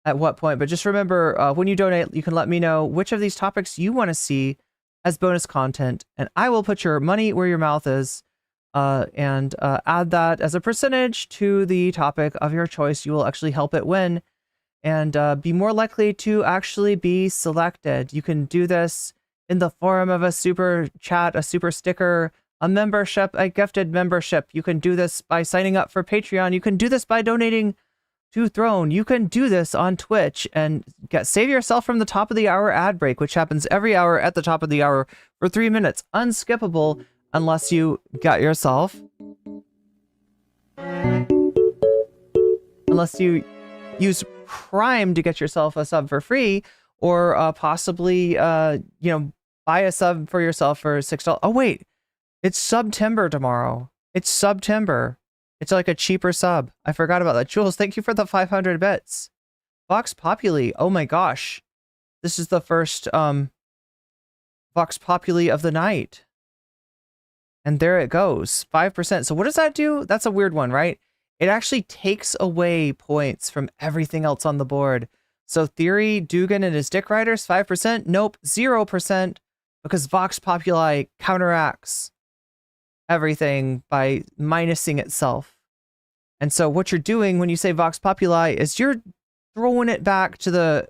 at what point. But just remember, when you donate, you can let me know which of these topics you want to see as bonus content, and I will put your money where your mouth is, and add that as a percentage to the topic of your choice. You will actually help it win and be more likely to actually be selected. You can do this in the form of a super chat, a super sticker, a membership, a gifted membership. You can do this by signing up for Patreon. You can do this by donating to Throne. You can do this on Twitch and save yourself from the top of the hour ad break, which happens every hour at the top of the hour for 3 minutes, unskippable unless you got yourself, unless you use Prime to get yourself a sub for free, or possibly buy a sub for yourself for $6. Oh wait, it's Subtember tomorrow. It's Subtember. It's like a cheaper sub. I forgot about that. Jules, thank you for the 500 bits. Vox Populi. Oh my gosh. This is the first Vox Populi of the night. And there it goes. 5%. So what does that do? That's a weird one, right? It actually takes away points from everything else on the board. So Theory, Dugan, and his Dick Riders, 5%. Nope, 0%, because Vox Populi counteracts everything by minusing itself. And so what you're doing when you say Vox Populi is you're throwing it back to the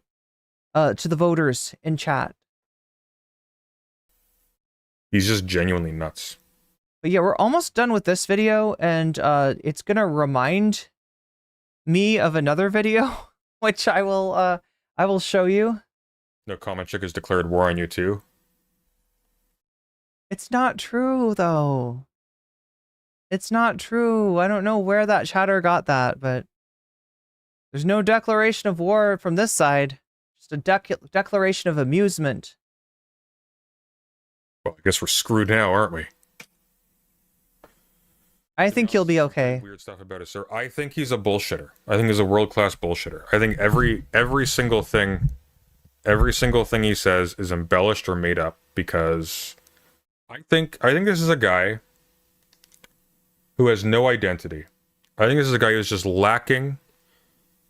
voters in chat. He's just genuinely nuts. But yeah, we're almost done with this video, and it's gonna remind me of another video, which I will show you. No comment chick has declared war on you too. It's not true though. It's not true. I don't know where that chatter got that, but there's no declaration of war from this side. Just a declaration of amusement. Well, I guess we're screwed now, aren't we? I think you'll be okay. Weird stuff about it, sir. I think he's a bullshitter. I think he's a world-class bullshitter. I think every single thing he says is embellished or made up, because I think this is a guy who has no identity. I think this is a guy who's just lacking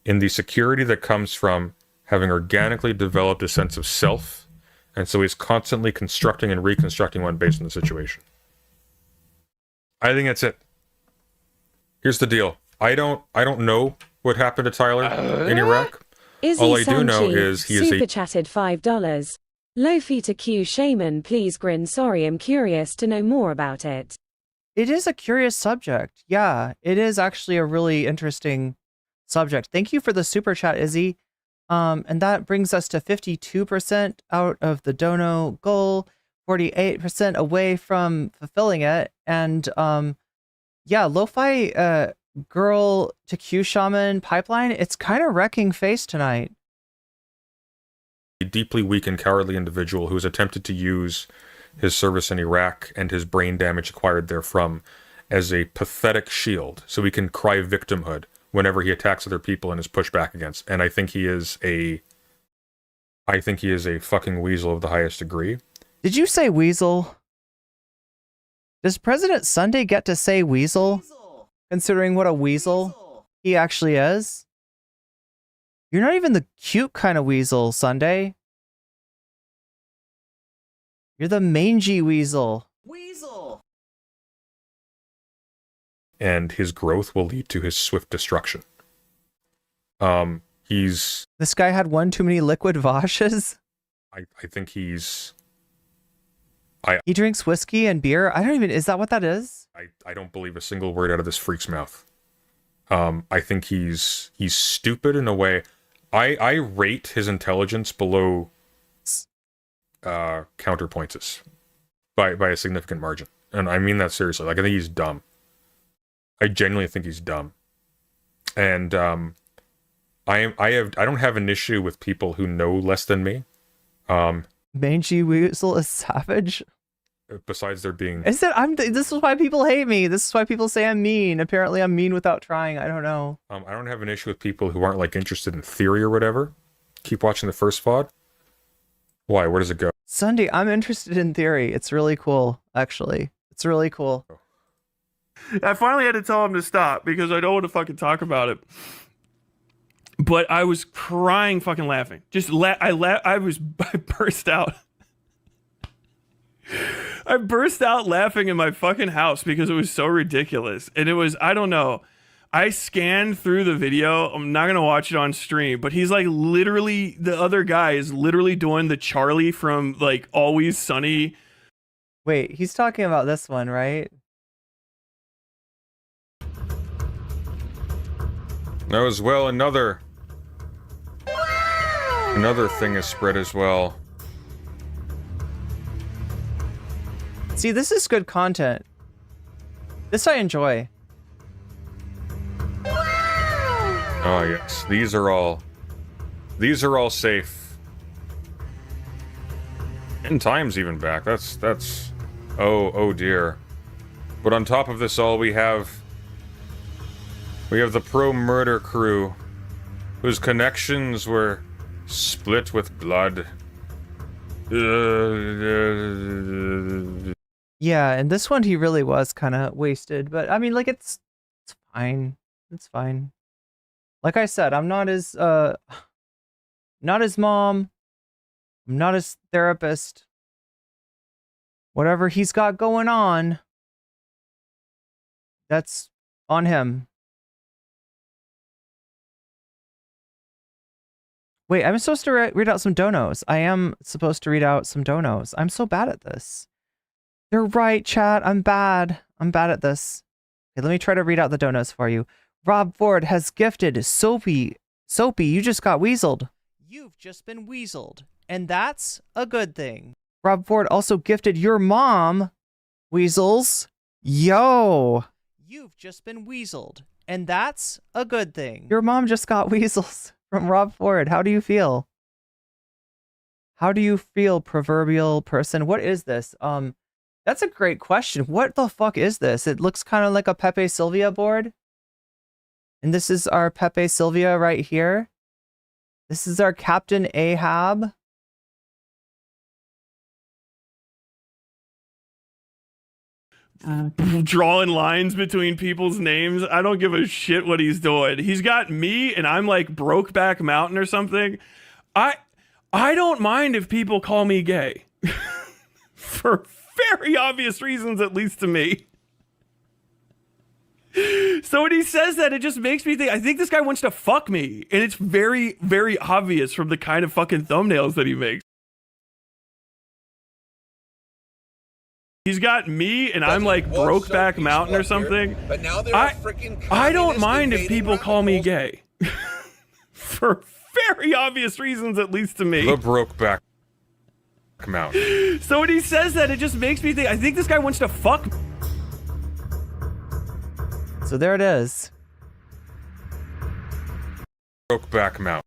in the security that comes from having organically developed a sense of self, and so he's constantly constructing and reconstructing one based on the situation. I think that's it. Here's the deal. I don't know what happened to Tyler in Iraq. All I do know is he is super chatted $5. Lofi to Q Shaman, please grin. Sorry, I'm curious to know more about it. It is a curious subject. Yeah, it is actually a really interesting subject. Thank you for the super chat, Izzy. And that brings us to 52% out of the dono goal, 48% away from fulfilling it. And yeah, Lo-Fi Girl to Q Shaman pipeline, it's kind of wrecking face tonight. A deeply weak and cowardly individual who has attempted to use his service in Iraq and his brain damage acquired therefrom as a pathetic shield, so he can cry victimhood whenever he attacks other people and is pushed back against. And I think he is a fucking weasel of the highest degree. Did you say weasel? Does President Sunday get to say weasel? Considering what a weasel he actually is? You're not even the cute kind of weasel, Sunday. You're the mangy weasel. Weasel! And his growth will lead to his swift destruction. This guy had one too many liquid Voshes? I think he's... He drinks whiskey and beer? Is that what that is? I don't believe a single word out of this freak's mouth. I think he's stupid in a way. I rate his intelligence below counterpoints by a significant margin, and I mean that seriously. Like, I think he's dumb. I genuinely think he's dumb, and I don't have an issue with people who know less than me. Mangy Weasel is savage. Besides there being, Is it? This is why people hate me. This is why people say I'm mean. Apparently, I'm mean without trying. I don't know. I don't have an issue with people who aren't like interested in theory or whatever. Keep watching the first VOD. Why? Where does it go? Sunday, I'm interested in theory. It's really cool, actually. It's really cool. I finally had to tell him to stop because I don't want to fucking talk about it. But I was crying, fucking laughing. I burst out. I burst out laughing in my fucking house because it was so ridiculous. And it was, I don't know. I scanned through the video. I'm not going to watch it on stream, but he's like literally, the other guy is literally doing the Charlie from like Always Sunny. Wait, he's talking about this one, right? No, as well, another thing is spread as well. See, this is good content. This I enjoy. Oh yes, these are all safe. In times even back. That's oh dear. But on top of this all, we have the pro murder crew, whose connections were split with blood. Yeah, and this one he really was kind of wasted, but I mean, like, it's fine. It's fine. Like I said, I'm not his mom. I'm not his therapist. Whatever he's got going on, that's on him. Wait, I'm supposed to read out some donos. I am supposed to read out some donos. I'm so bad at this. You're right, chat. I'm bad. I'm bad at this. Okay, let me try to read out the donos for you. Rob Ford has gifted Soapy, you just got weaseled. You've just been weaseled. And that's a good thing. Rob Ford also gifted your mom weasels. Yo. You've just been weaseled. And that's a good thing. Your mom just got weasels from Rob Ford. How do you feel? How do you feel, proverbial person? What is this? That's a great question. What the fuck is this? It looks kind of like a Pepe Sylvia board. And this is our Pepe Sylvia right here. This is our Captain Ahab. Drawing lines between people's names. I don't give a shit what he's doing. He's got me and I'm like Brokeback Mountain or something. I don't mind if people call me gay. For very obvious reasons, at least to me. So when he says that, it just makes me think, I think this guy wants to fuck me. And it's very, very obvious from the kind of fucking thumbnails that he makes. He's got me and I'm like Brokeback Mountain or something. But now there are freaking I don't mind if invading people call me radicals. gay. For very obvious reasons, at least to me. The Brokeback Mountain. So when he says that, it just makes me think, I think this guy wants to fuck me. So there it is. Brokeback Mountain.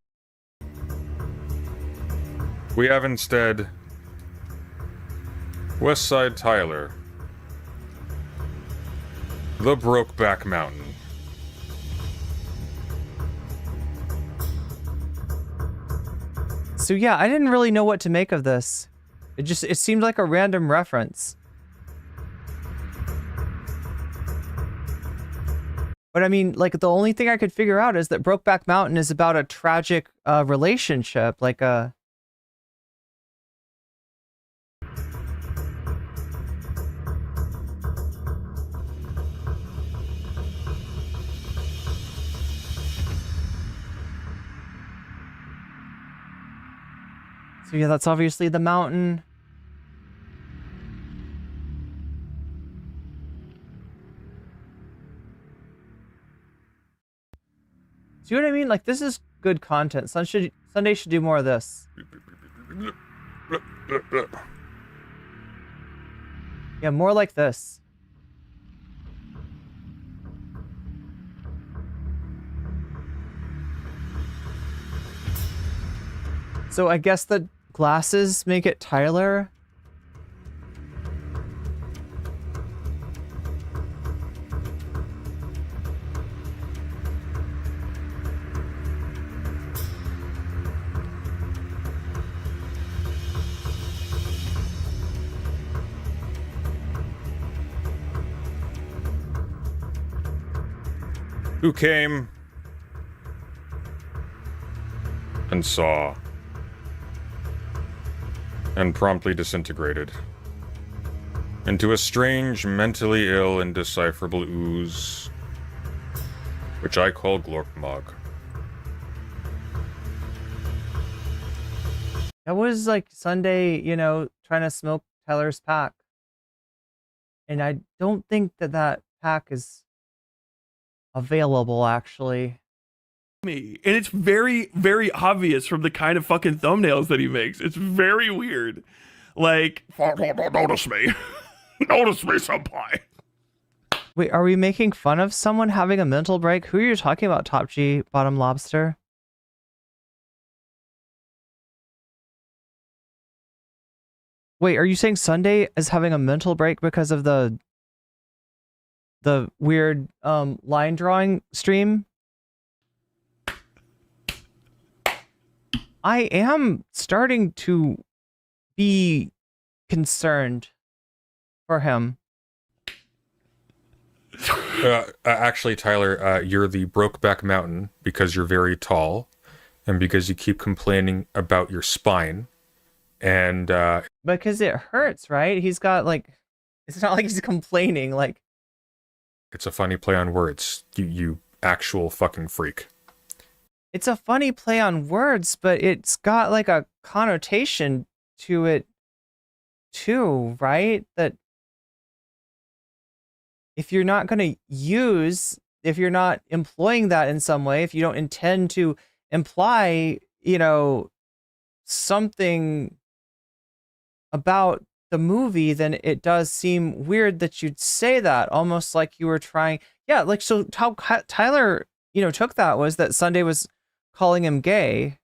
We have instead Westside Tyler. The Brokeback Mountain. So yeah, I didn't really know what to make of this. It seemed like a random reference. But I mean, like, the only thing I could figure out is that Brokeback Mountain is about a tragic relationship, like a... So yeah, that's obviously the mountain. See what I mean? Like, this is good content. Sunday should do more of this. Yeah, more like this. So I guess the glasses make it Tyler. Who came and saw and promptly disintegrated into a strange, mentally ill, indecipherable ooze, which I call Glorkmog. That was like Sunday, you know, trying to smoke Tyler's pack. And I don't think that that pack is available, actually. Me. And it's very, very obvious from the kind of fucking thumbnails that he makes. It's very weird. Like, notice me. Notice me, senpai. Wait, are we making fun of someone having a mental break? Who are you talking about, Top G, Bottom Lobster? Wait, are you saying Sunday is having a mental break because of the weird line drawing stream? I am starting to be concerned for him. Actually, Tyler, you're the Brokeback Mountain because you're very tall and because you keep complaining about your spine. And because it hurts, right? He's got like, it's not like he's complaining. Like, it's a funny play on words. You actual fucking freak. It's a funny play on words, but it's got like a connotation to it too, right? That if you're not going to use, if you're not employing that in some way, if you don't intend to imply, you know, something about the movie, then it does seem weird that you'd say that, almost like you were trying. Yeah, like, so how Tyler, you know, took that was that Sunday was calling him gay.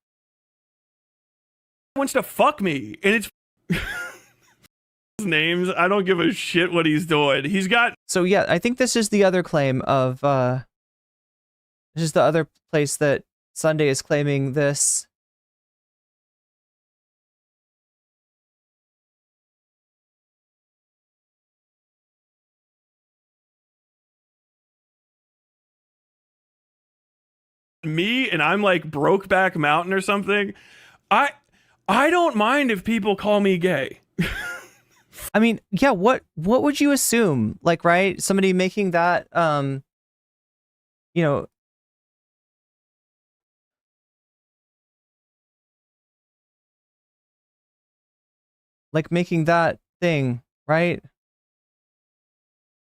He wants to fuck me, and it's his names. I don't give a shit what he's doing. He's got. So yeah, I think this is the other claim of this is the other place that Sunday is claiming this. Me, and I'm like Brokeback Mountain or something. I don't mind if people call me gay. I mean, yeah, what would you assume? Like, right? Somebody making that you know, like making that thing, right?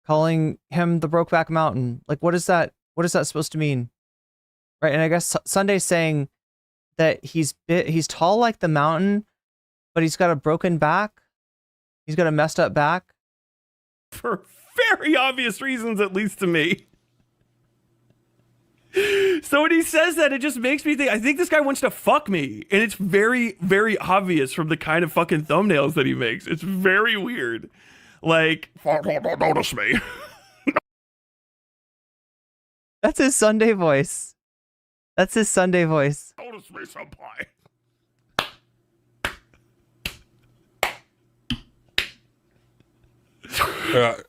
Calling him the Brokeback Mountain. Like, what is that supposed to mean? Right? And I guess Sunday's saying that he's tall like the mountain, but he's got a broken back. He's got a messed up back. For very obvious reasons, at least to me. So when he says that, it just makes me think, I think this guy wants to fuck me. And it's very, very obvious from the kind of fucking thumbnails that he makes. It's very weird. Like, notice me. That's his Sunday voice. That's his Sunday voice. Notice me, senpai.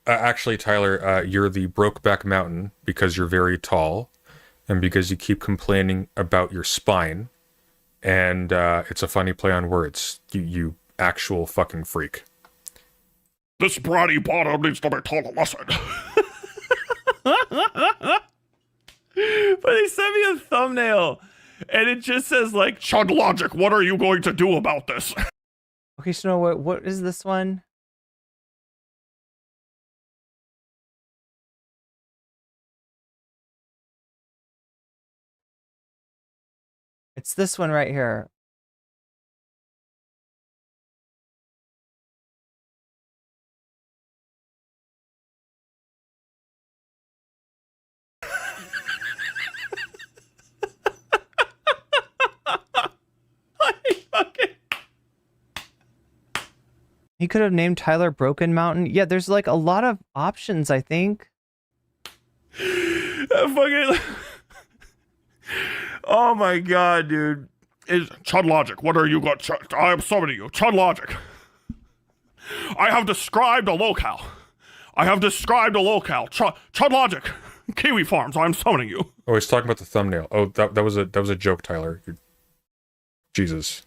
Actually, Tyler, you're the Brokeback Mountain because you're very tall and because you keep complaining about your spine. And it's a funny play on words. You actual fucking freak. This bratty bottom needs to be taught a lesson. But they sent me a thumbnail and it just says like, Chud Logic, what are you going to do about this? Okay, so what is this one? It's this one right here. He could have named Tyler Broken Mountain. Yeah, there's like a lot of options, I think. Fucking. Oh my god, dude. Is Chud Logic, what are you got? I am summoning you. Chud Logic. I have described a locale. Chud Logic. Kiwi Farms, I'm summoning you. Oh, he's talking about the thumbnail. Oh, that was a joke, Tyler. Jesus.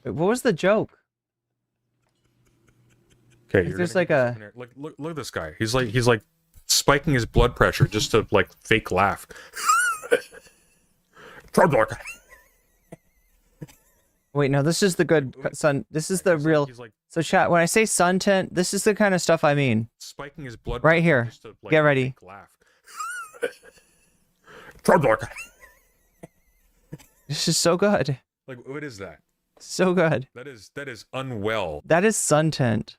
Wait, what was the joke? Okay, There's like a look at this guy. He's like spiking his blood pressure just to like fake laugh. Wait, no, this is the good sun. This is the real. So chat, when I say sun tint, this is the kind of stuff I mean. Spiking his blood right pressure here. just to, like, Get ready. fake laugh. This is so good. Like, what is that? So good. That is unwell. That is sun tint.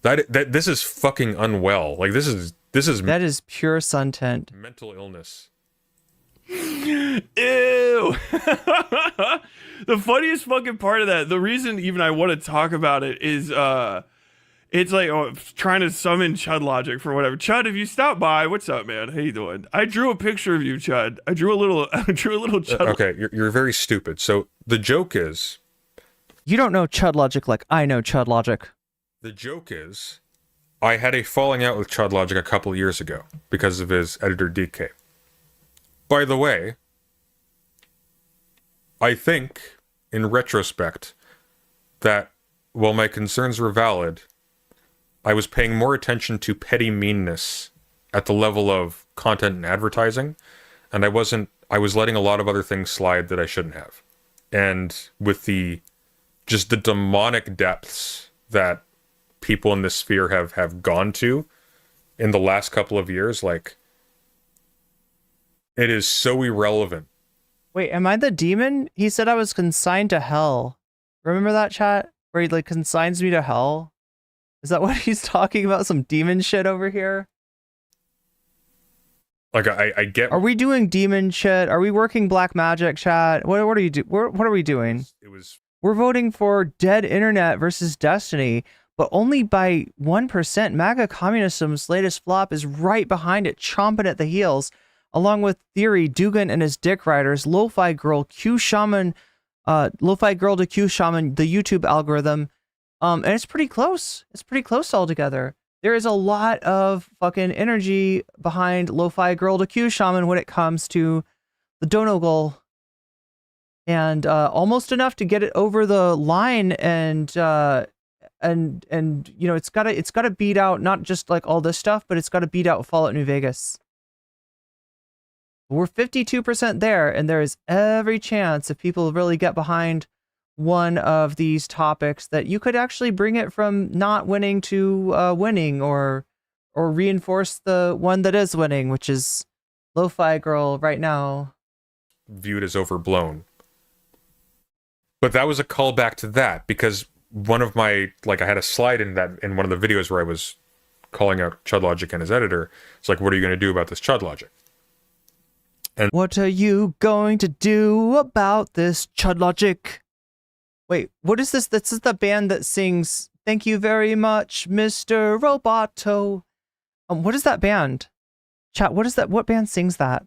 This is fucking unwell. Like this is that is pure sun tint. Mental illness. Ew. The funniest fucking part of that, the reason even I want to talk about it is it's like trying to summon Chud Logic for whatever. Chud, if you stop by, what's up, man? How you doing? I drew a picture of you, Chud. I drew a little Chud. Okay, you're very stupid. So the joke is, you don't know Chud Logic like I know Chud Logic. The joke is, I had a falling out with Chud Logic a couple years ago because of his editor DK. By the way, I think, in retrospect, that while my concerns were valid, I was paying more attention to petty meanness at the level of content and advertising, and I was letting a lot of other things slide that I shouldn't have. And with the demonic depths that people in this sphere have gone to in the last couple of years, like, it is so irrelevant. Wait, am I the demon? He said I was consigned to hell. Remember that chat? Where he like consigns me to hell? Is that what he's talking about? Some demon shit over here? Like, I get... Are we doing demon shit? Are we working black magic, chat? What are you what are we doing? We're voting for dead internet versus Destiny, but only by 1%. MAGA Communism's latest flop is right behind it, chomping at the heels, along with Theory, Dugan and his dick riders, Lo-Fi Girl, Q Shaman, Lo-Fi Girl to Q Shaman, the YouTube algorithm. And it's pretty close. It's pretty close altogether. There is a lot of fucking energy behind Lo-Fi Girl to Q Shaman when it comes to the dono goal. And almost enough to get it over the line, and you know, it's gotta beat out not just like all this stuff, but it's gotta beat out Fallout New Vegas. We're 52% there, and there is every chance if people really get behind one of these topics that you could actually bring it from not winning to winning, or reinforce the one that is winning, which is Lo-Fi Girl right now. Viewed as overblown. But that was a callback to that, because one of my, like, I had a slide in one of the videos where I was calling out Chud Logic and his editor. It's like, what are you going to do about this Chud Logic? And what are you going to do about this Chud Logic? Wait, what is this? This is the band that sings "Thank You Very Much, Mr. Roboto." What is that band? Chat, what is that? What band sings that?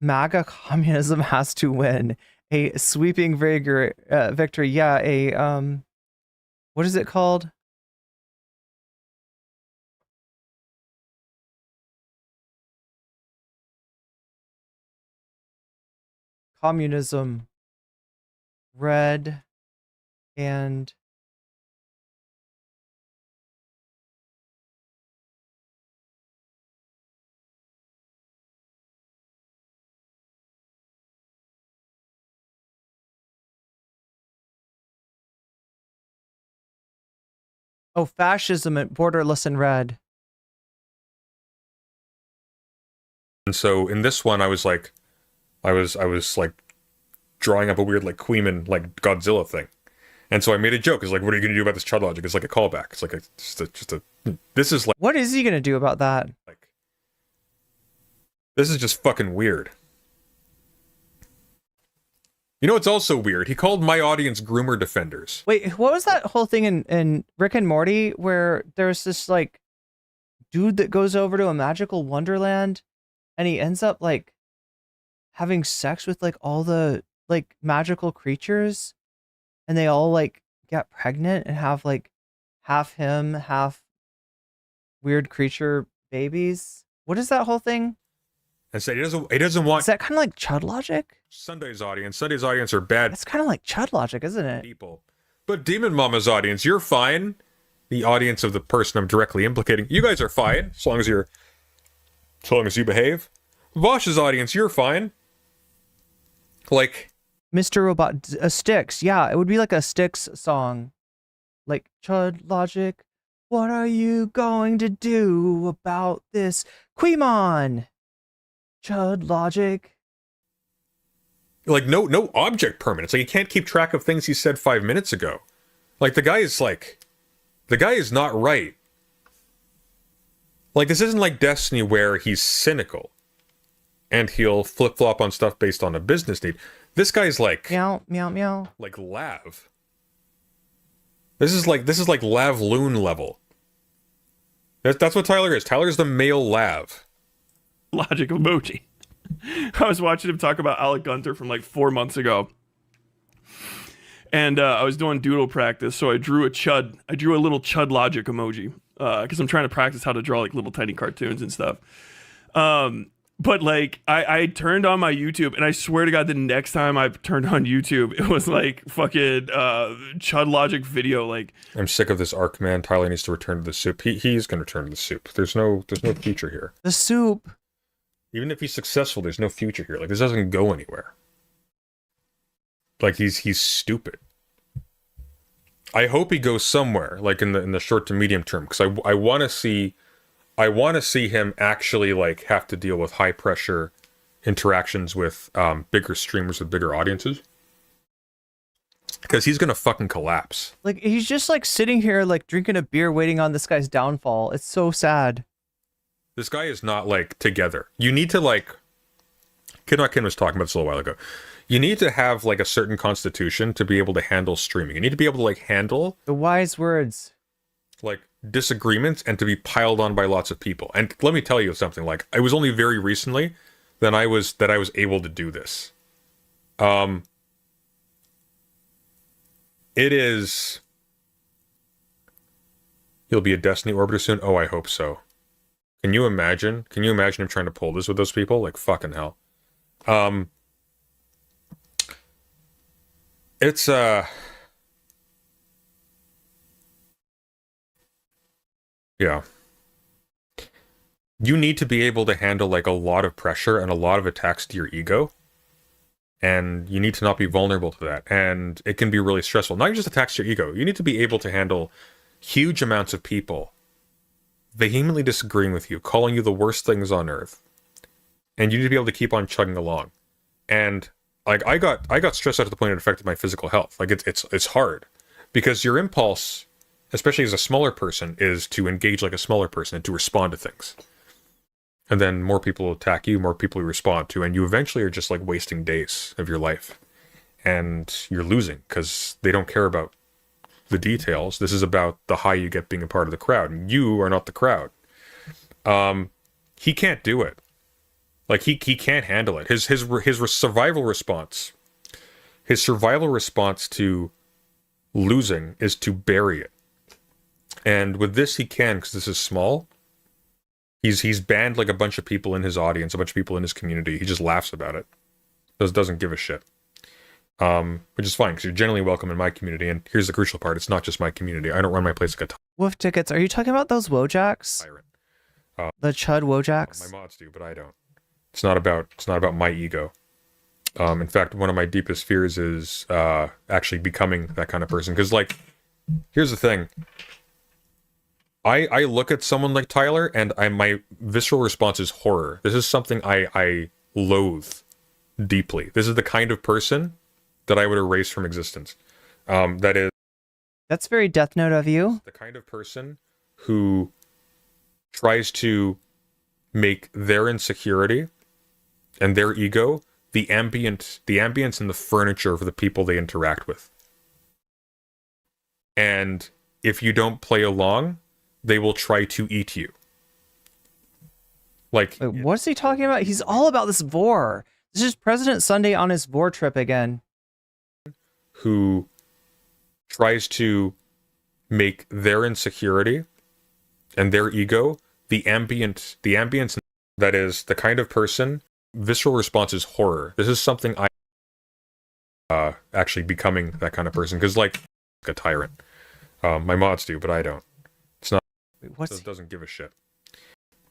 MAGA Communism has to win. A sweeping victory. Yeah, what is it called? Communism. Red and oh, fascism at borderless and red. And so in this one, I was like drawing up a weird like Queeman like Godzilla thing. And so I made a joke. It's like, what are you going to do about this chud logic? It's like a callback. It's like this is like, What is he gonna do about that? like, this is just fucking weird. You know what's also weird? He called my audience groomer defenders. Wait, what was that whole thing in Rick and Morty where there's this like dude that goes over to a magical wonderland and he ends up like having sex with like all the like magical creatures and they all like get pregnant and have like half him, half weird creature babies? What is that whole thing? And said he doesn't want Is that kind of like chud logic? Sunday's audience. Sunday's audience are bad It's kind of like chud logic, isn't it? people. But Demon Mama's audience, you're fine. The audience of the person I'm directly implicating, you guys are fine, as long as you behave. Vosh's audience, you're fine. Like, Mr. Robot, Styx. Yeah, it would be like a Styx song. Like, chud logic, what are you going to do about this? Queemon! Chud logic. like no object permanence. Like, you can't keep track of things he said 5 minutes ago. Like, the guy is not right. Like, this isn't like Destiny where he's cynical and he'll flip-flop on stuff based on a business need. This guy's like Meow, meow, meow. like Lav. This is like Lav Loon level. That's what Tyler is. Tyler's the male Lav. Logic emoji. I was watching him talk about Alec Gunter from like 4 months ago. And I was doing doodle practice, so I drew a little chud logic emoji. Because I'm trying to practice how to draw like little tiny cartoons and stuff. But like I turned on my YouTube, and I swear to God, the next time I turned on YouTube, it was like fucking chud logic video. Like, I'm sick of this arc, man. Tyler needs to return to the soup. He's gonna return to the soup. There's no future here. The soup. Even if he's successful, there's no future here. Like, this doesn't go anywhere. Like, he's stupid. I hope he goes somewhere, like in the short to medium term, because I want to see him actually like have to deal with high pressure interactions with bigger streamers with bigger audiences, because he's gonna fucking collapse. Like, he's just like sitting here like drinking a beer waiting on this guy's downfall. It's so sad. This guy is not like together. You need to like, Ken was talking about this a little while ago. You need to have like a certain constitution to be able to handle streaming. You need to be able to like handle The wise words. like disagreements and to be piled on by lots of people. And let me tell you something, like, it was only very recently that I was able to do this. It is, he'll be a Destiny orbiter soon. Oh, I hope so. Can you imagine him trying to pull this with those people? Like, fucking hell. It's yeah. You need to be able to handle like a lot of pressure and a lot of attacks to your ego. And you need to not be vulnerable to that. And it can be really stressful. Not just attacks to your ego. You need to be able to handle huge amounts of people vehemently disagreeing with you, calling you the worst things on earth. And you need to be able to keep on chugging along. And like, I got stressed out to the point it affected my physical health. Like, it's hard. Because your impulse, especially as a smaller person, is to engage like a smaller person and to respond to things. And then more people will attack you, more people you respond to, and you eventually are just like wasting days of your life. And you're losing because they don't care about the details. This is about the high you get being a part of the crowd. And you are not the crowd. He can't do it. Like, he can't handle it. His survival response to losing is to bury it. And with this he can, because this is small. He's banned like a bunch of people in his audience, a bunch of people in his community. He just laughs about it. Doesn't give a shit. Which is fine, because you're generally welcome in my community. And here's the crucial part: it's not just my community. I don't run my place like a Wolf tickets. Are you talking about those Wojaks? tyrant. The chud Wojaks? My mods do, but I don't. It's not about my ego. In fact, one of my deepest fears is actually becoming that kind of person. Because, like, here's the thing. I look at someone like Tyler and my visceral response is horror. This is something I loathe deeply. This is the kind of person that I would erase from existence. That's very Death Note of you. The kind of person who tries to make their insecurity and their ego the ambience and the furniture of the people they interact with. And if you don't play along, they will try to eat you. Like, wait, what's he talking about? He's all about this vor. This is President Sunday on his vor trip again. Who tries to make their insecurity and their ego the ambience. That is the kind of person. Visceral response is horror. This is something I actually becoming that kind of person, because like a tyrant. My mods do, but I don't. It's not. Wait, it doesn't give a shit.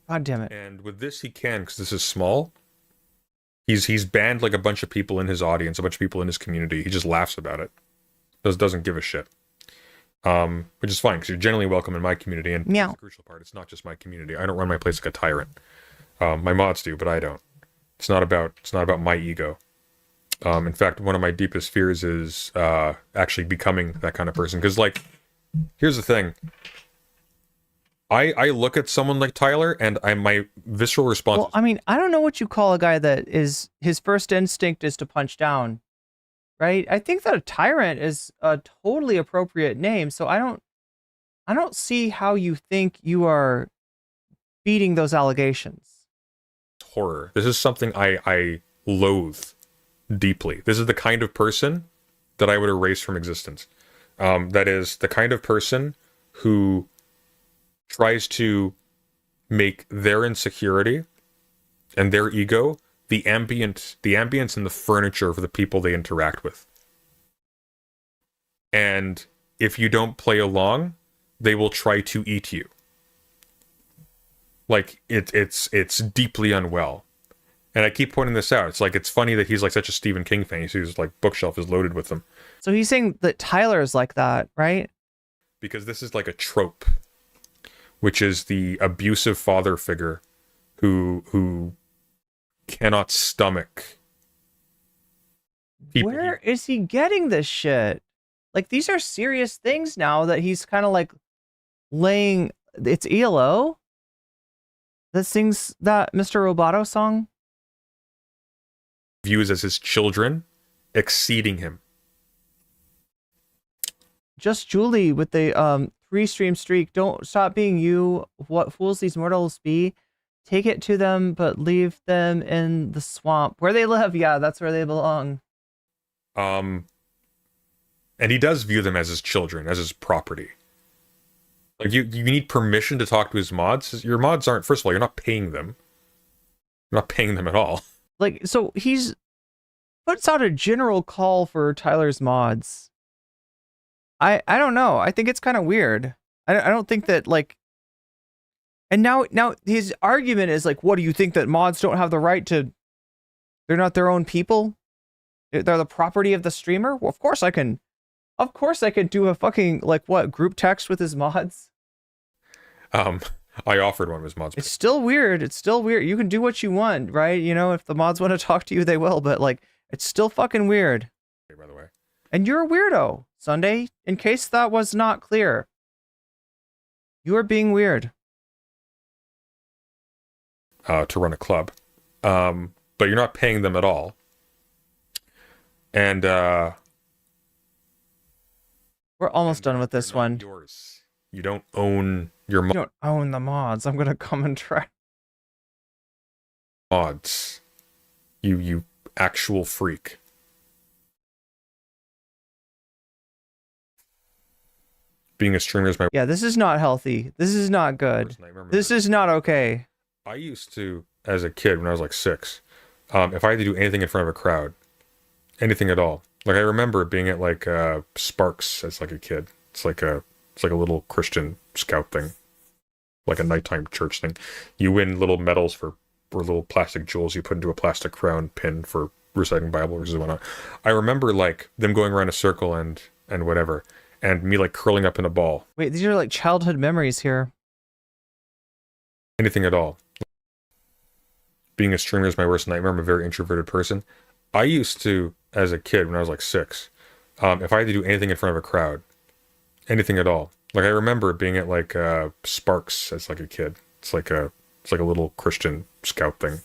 God damn it! And with this, he can, because this is small. He's banned like a bunch of people in his audience, a bunch of people in his community. He just laughs about it. Doesn't give a shit. Which is fine, because you're generally welcome in my community. And Meow. the crucial part, it's not just my community. I don't run my place like a tyrant. My mods do, but I don't. It's not about my ego. In fact, one of my deepest fears is actually becoming that kind of person. Because, like, here's the thing. I look at someone like Tyler, and my visceral response. Well, I mean, I don't know what you call a guy that is his first instinct is to punch down, right? I think that a tyrant is a totally appropriate name. So I don't see how you think you are beating those allegations. Horror. This is something I loathe deeply. This is the kind of person that I would erase from existence. That is the kind of person who tries to make their insecurity and their ego the ambience and the furniture for the people they interact with. And if you don't play along, they will try to eat you. Like, it's deeply unwell. And I keep pointing this out. It's funny that he's like such a Stephen King fan. He's like, bookshelf is loaded with them. So he's saying that Tyler is like that, right? Because this is like a trope, which is the abusive father figure who cannot stomach people. Where is he getting this shit? Like, these are serious things now that he's kind of like laying. It's ELO that sings that Mr. Roboto song. Views as his children exceeding him. Just Julie with the 3-stream streak. Don't stop being you. What fools these mortals be. Take it to them, but leave them in the swamp where they live. Yeah, that's where they belong. And he does view them as his children, as his property. Like, you need permission to talk to his mods. Your mods aren't, first of all, you're not paying them. You're not paying them at all. Like, so he's puts out a general call for Tyler's mods. I don't know. I think it's kind of weird. I don't think that, like, and now his argument is like, what do you think, that mods don't have the right to, they're not their own people? They're the property of the streamer? Well, of course I can do a fucking, like, what, group text with his mods? I offered one of his mods. It's still weird. It's still weird. You can do what you want, right? You know, if the mods want to talk to you, they will, but, like, it's still fucking weird. By the way. And you're a weirdo, Sunday, in case that was not clear. You are being weird. To run a club. But you're not paying them at all. And we're almost done with this one. Yours. You don't own your You don't own the mods. I'm gonna come and try. mods. You actual freak. Being a streamer is my Yeah, this is not healthy. This is not good. This is not okay. I used to, as a kid, when I was like 6, if I had to do anything in front of a crowd, anything at all, like I remember being at like Sparks as like a kid. It's like a little Christian scout thing, like a nighttime church thing. You win little medals for or little plastic jewels you put into a plastic crown pin for reciting Bible verses and whatnot. I remember like them going around a circle and whatever, and me like curling up in a ball. Wait, these are like childhood memories here. anything at all. Being a streamer is my worst nightmare. I'm a very introverted person. I used to, as a kid, when I was like 6, if I had to do anything in front of a crowd, anything at all. Like, I remember being at like Sparks as like a kid. It's like a little Christian scout thing,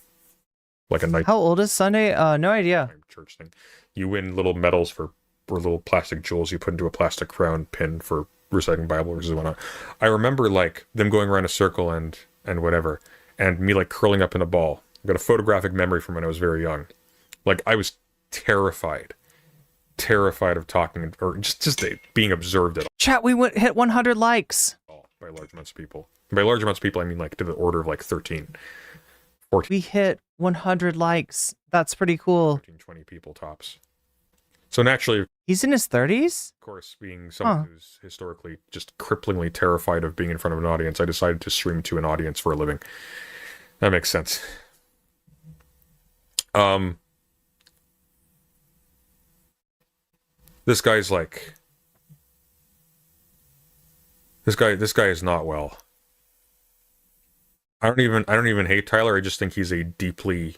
like a night. How old is Sunday? No idea. Church thing. You win little medals or little plastic jewels you put into a plastic crown pin for reciting Bible verses and whatnot. I remember like them going around a circle and whatever, and me like curling up in a ball. I've got a photographic memory from when I was very young. Like, I was terrified of talking or just being observed at all. Chat, we hit 100 likes. By large amounts of people. And by large amounts of people, I mean like to the order of like 13, 14. We hit 100 likes. That's pretty cool. 13, 20 people tops. So naturally, he's in his 30s? Of course, being someone who's historically just cripplingly terrified of being in front of an audience, I decided to stream to an audience for a living. That makes sense. This guy's like, this guy is not well. I don't even hate Tyler. I just think he's a deeply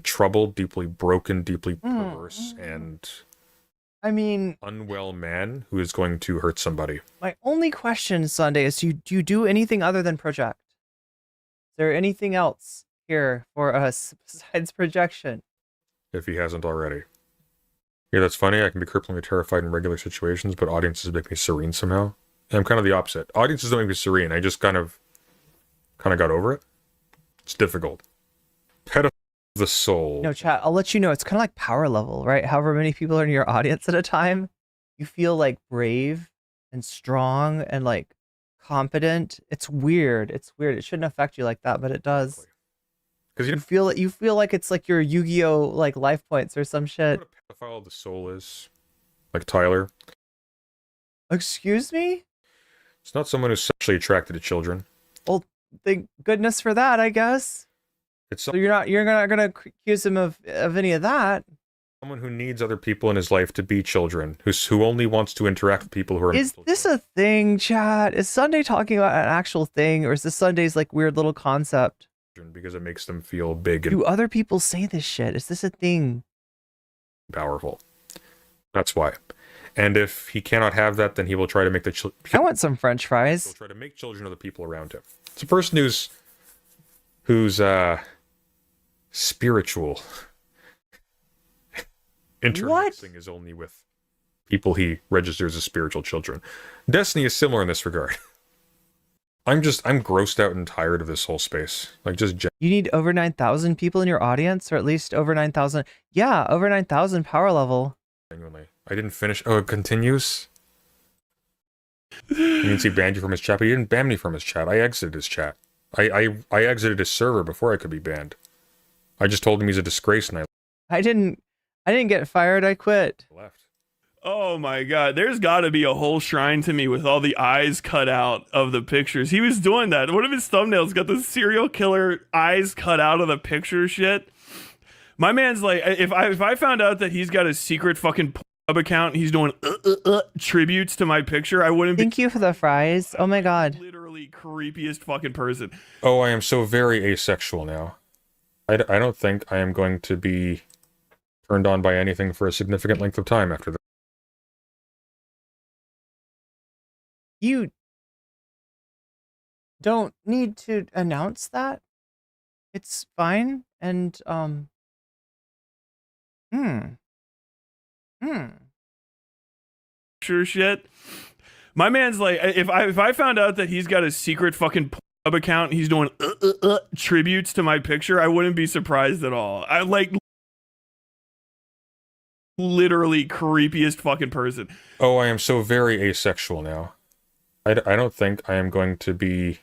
troubled, deeply broken, deeply perverse, and unwell man who is going to hurt somebody. My only question, Sunday, is do you do anything other than project? Is there anything else here for us besides projection? If he hasn't already. Yeah, that's funny. I can be cripplingly terrified in regular situations, but audiences make me serene somehow. And I'm kind of the opposite. Audiences don't make me serene. I just kind of got over it. It's difficult. Pedophile of the soul. No, chat, I'll let you know. It's kind of like power level, right? However many people are in your audience at a time, you feel like brave and strong and like competent. It's weird. It's weird. It shouldn't affect you like that, but it does. Because you feel like it's like your Yu-Gi-Oh like life points or some shit. You know what a pedophile of the soul is? Like Tyler. Excuse me? It's not someone who's sexually attracted to children. Well, thank goodness for that, I guess. It's so you're not gonna accuse him of any of that. Someone who needs other people in his life to be children, who only wants to interact with people who are. Is this a thing, chat? Is Sunday talking about an actual thing, or is this Sunday's like weird little concept? Because it makes them feel big and do other people say this shit? Is this a thing? Powerful. That's why. And if he cannot have that, then he will try to make the children. I want some French fries. He'll try to make children of the people around him. It's a person who's spiritual. Intermixing is only with people he registers as spiritual children. Destiny is similar in this regard. I'm grossed out and tired of this whole space. Like, just you need over 9,000 people in your audience, or at least over 9,000. Yeah, over 9,000 power level. Genuinely, I didn't finish. Oh, it continues. You didn't see banned you from his chat, but he didn't ban me from his chat. I exited his chat. I exited his server before I could be banned. I just told him he's a disgrace, and I didn't get fired. I quit. Left. Oh my god, there's gotta be a whole shrine to me with all the eyes cut out of the pictures. He was doing that. One of his thumbnails got the serial killer eyes cut out of the picture shit. My man's like, if I found out that he's got a secret fucking pub account and he's doing tributes to my picture, I wouldn't be. Thank you for the fries. Oh my god. Literally creepiest fucking person. Oh, I am so very asexual now. I don't think I am going to be turned on by anything for a significant length of time after that. You don't need to announce that. It's fine. And Sure shit. My man's like, if I found out that he's got a secret fucking pub account and he's doing tributes to my picture, I wouldn't be surprised at all. I like literally creepiest fucking person. Oh, I am so very asexual now. I don't think I am going to be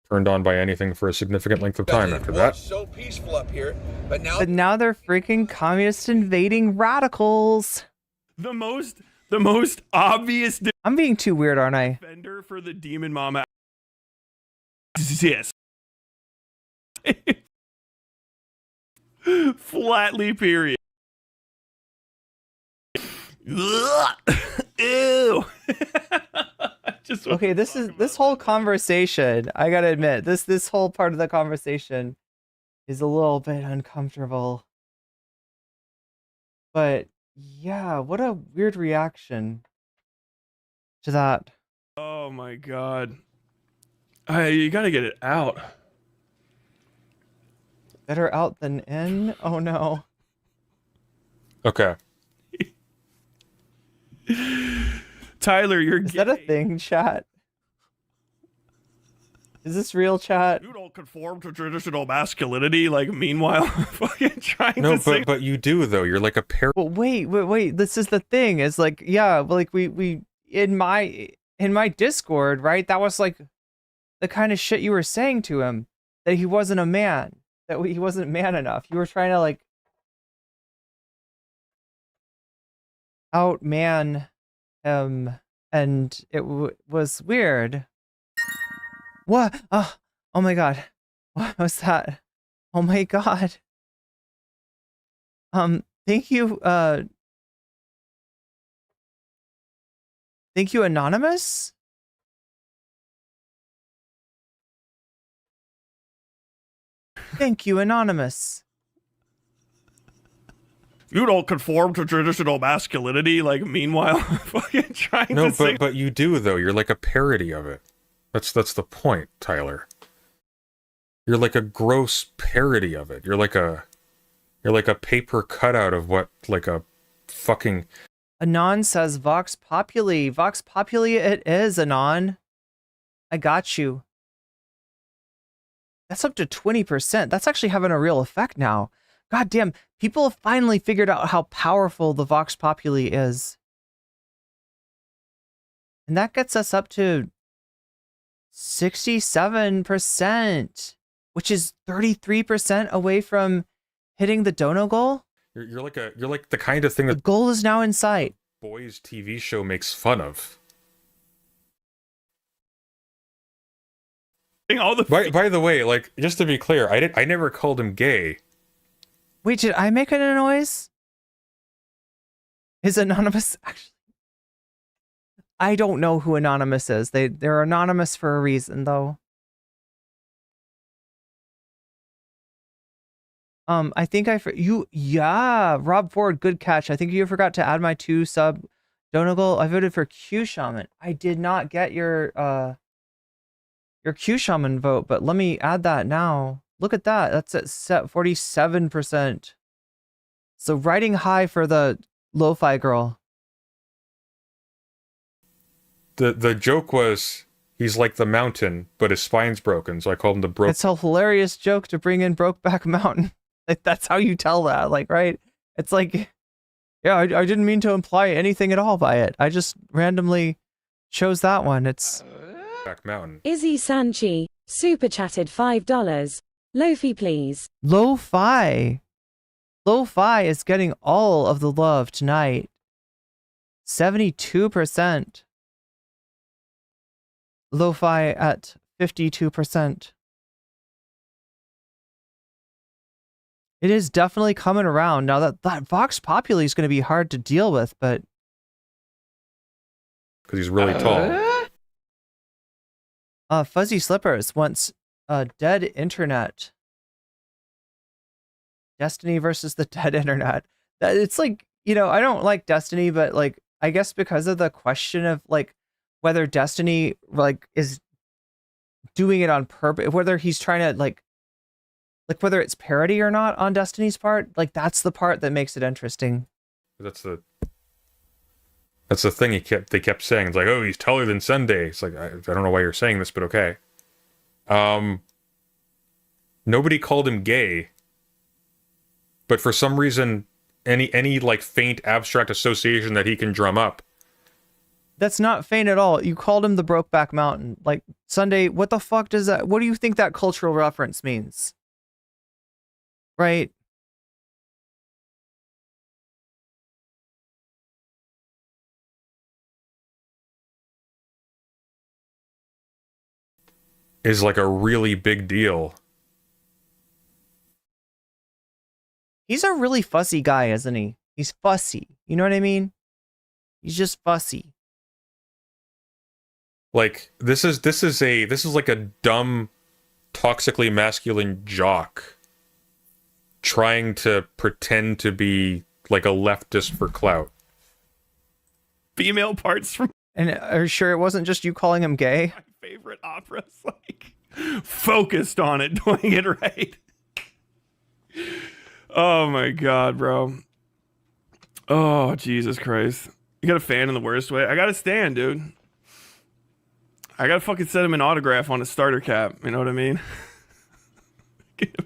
turned on by anything for a significant length of time after that. So peaceful up here, but now they're freaking communist invading radicals. The most obvious. I'm being too weird, aren't I? Defender for the demon mama. Yes. Flatly, period. Ew. Just what Okay, we're this talking this about. whole conversation, I gotta admit, this whole part of the conversation is a little bit uncomfortable. But yeah, what a weird reaction to that. Oh my god. You gotta get it out. Better out than in? Oh no. Okay. Tyler, you're Is that a gay. thing, chat? Is this real, chat? You don't conform to traditional masculinity, like meanwhile fucking trying No, to sing. but you do though. You're like a pair. Well, wait. This is the thing. Is like, yeah, like we in my Discord, right? That was like the kind of shit you were saying to him, that he wasn't a man, that he wasn't man enough. You were trying to like outman him, and it was weird. What? Oh my god. What was that? Oh my god. Thank you, Anonymous? Thank you, Anonymous. You don't conform to traditional masculinity, like meanwhile fucking trying No, to sing. but you do though. You're like a parody of it. That's the point, Tyler. You're like a gross parody of it. You're like a paper cutout of what like a fucking. Anon says Vox Populi. Vox Populi it is, Anon. I got you. That's up to 20%. That's actually having a real effect now. God damn, people have finally figured out how powerful the Vox Populi is. And that gets us up to 67%, which is 33% away from hitting the dono goal. You're like the kind of thing The that goal is now in sight. boys' TV show makes fun of. All the By the way, like just to be clear, I never called him gay. Wait, did I make a noise? Is Anonymous actually? I don't know who Anonymous is. They're anonymous for a reason, though. I think yeah, Rob Ford, good catch. I think you forgot to add my 2 sub Donegal. I voted for Q Shaman. I did not get your Q Shaman vote, but let me add that now. Look at that. That's at 47%. So riding high for the lo-fi girl. The joke was he's like the mountain, but his spine's broken, so I called him the broke. It's a hilarious joke to bring in Brokeback Mountain. Like, that's how you tell that, like, right? It's like, yeah, I didn't mean to imply anything at all by it. I just randomly chose that one. It's Back mountain. Izzy Sanchi, super chatted $5. Lofi, please. lo-fi. Lo-fi is getting all of the love tonight. 72%. Lo-fi at 52%. It is definitely coming around. Now that Vox Populi is going to be hard to deal with, but Because he's really tall. Fuzzy Slippers wants dead internet. Destiny versus the dead internet. It's like, you know, I don't like Destiny, but like, I guess because of the question of like whether Destiny like is doing it on purpose, whether he's trying to like whether it's parody or not on Destiny's part, like that's the part that makes it interesting. That's the thing they kept saying. It's like, oh, he's taller than Sunday. It's like, I don't know why you're saying this, but okay. Nobody called him gay, but for some reason, any like faint abstract association that he can drum up. That's not faint at all. You called him the Brokeback Mountain. Like, Sunday, what the fuck does that, what do you think that cultural reference means? Right? Is like a really big deal. He's a really fussy guy, isn't he? He's fussy. You know what I mean? He's just fussy. Like this is like a dumb, toxically masculine jock trying to pretend to be like a leftist for clout. Female parts from And are you sure it wasn't just you calling him gay? my favorite operas, like focused on it, doing it right. Oh my god, bro. Oh, Jesus Christ. You got a fan in the worst way? I got a stand, dude. I gotta fucking send him an autograph on a starter cap. You know what I mean?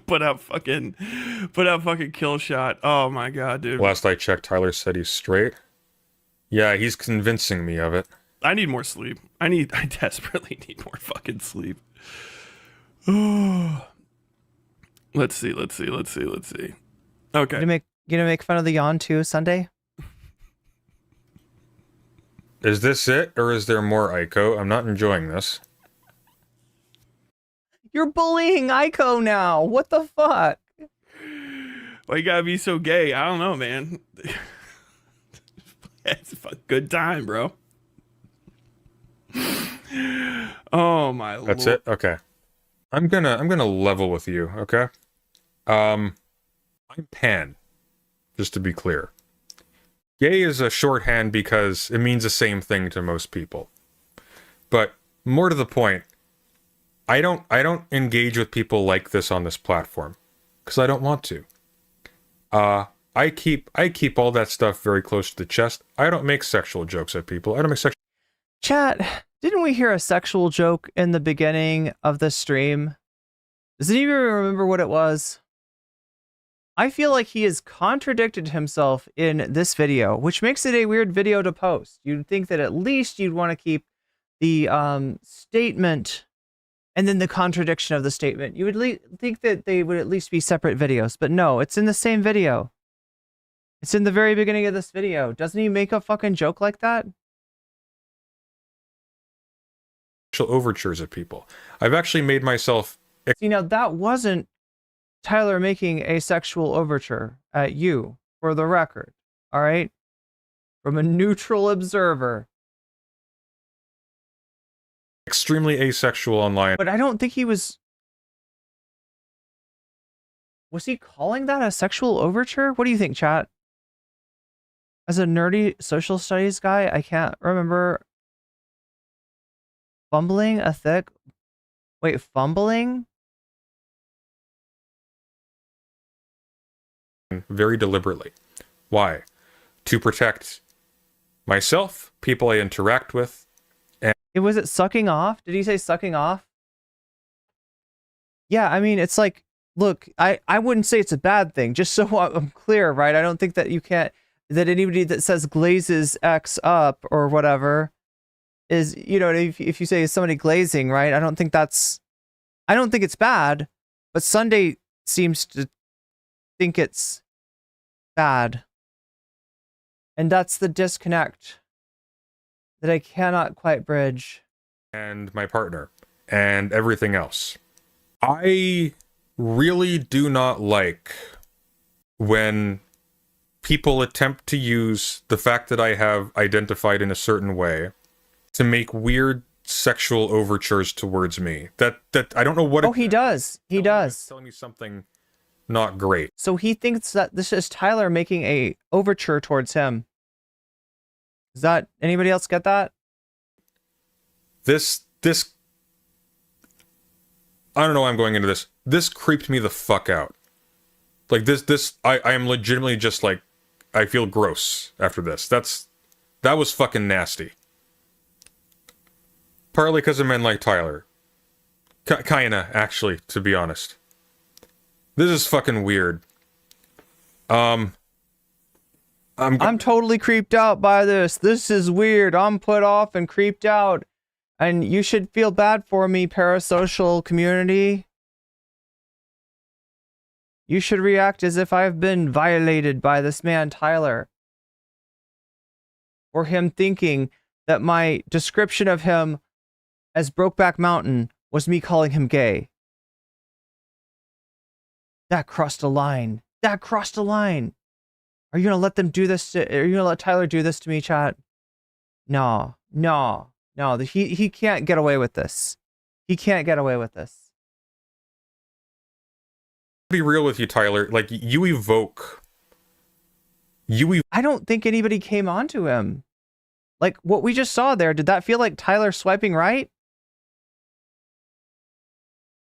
put out fucking kill shot. Oh my god, dude. Last I checked, Tyler said he's straight. Yeah, he's convincing me of it. I need more sleep. I desperately need more fucking sleep. Oh. Let's see. Okay. You gonna make fun of the yawn too Sunday? Is this it, or is there more Ico? I'm not enjoying this. You're bullying Ico now. What the fuck? Why you gotta be so gay? I don't know, man. It's a good time, bro. Oh my lord. That's it? Okay. I'm gonna level with you, okay? I'm pan, just to be clear. Gay is a shorthand because it means the same thing to most people. But more to the point, I don't engage with people like this on this platform because I don't want to. I keep all that stuff very close to the chest. I don't make sexual jokes at people. I don't make sexual. Chat, didn't we hear a sexual joke in the beginning of the stream? Does anyone remember what it was? I feel like he has contradicted himself in this video, which makes it a weird video to post. You'd think that at least you'd want to keep the statement and then the contradiction of the statement. You would think that they would at least be separate videos, but no, it's in the same video. It's in the very beginning of this video. Doesn't he make a fucking joke like that? Overtures at people. I've actually made myself. See, now that wasn't Tyler making a sexual overture at you, for the record. All right? From a neutral observer. Extremely asexual online. But I don't think he was... Was he calling that a sexual overture? What do you think, chat? As a nerdy social studies guy, I can't remember... Fumbling a thick... Wait, fumbling? Very deliberately. Why? To protect myself, people I interact with, and Was it sucking off? Did he say sucking off? Yeah, I mean, it's like, look, I wouldn't say it's a bad thing, just so I'm clear, right? I don't think that you can't, that anybody that says glazes X up or whatever is, you know, if you say somebody glazing, right? I don't think it's bad, but Sunday seems to think it's bad. And that's the disconnect that I cannot quite bridge. and my partner and everything else. I really do not like when people attempt to use the fact that I have identified in a certain way to make weird sexual overtures towards me. That I don't know what. Oh, he does. He does. Telling me something not great. So he thinks that this is Tyler making a overture towards him. Does that anybody else get that? This I don't know why I'm going into this. This creeped me the fuck out. Like this I am legitimately just like, I feel gross after this. That was fucking nasty. Partly because of men like Tyler. Kinda, actually, to be honest. This is fucking weird. I'm totally creeped out by this. This is weird. I'm put off and creeped out. And you should feel bad for me, parasocial community. You should react as if I've been violated by this man, Tyler. Or him thinking that my description of him as Brokeback Mountain was me calling him gay. That crossed a line. That crossed a line. Are you gonna let them do this are you gonna let Tyler do this to me, chat? No. No, he can't get away with this. He can't get away with this. Be real with you, Tyler. Like, you evoke... I don't think anybody came onto him. Like, what we just saw there, did that feel like Tyler swiping right?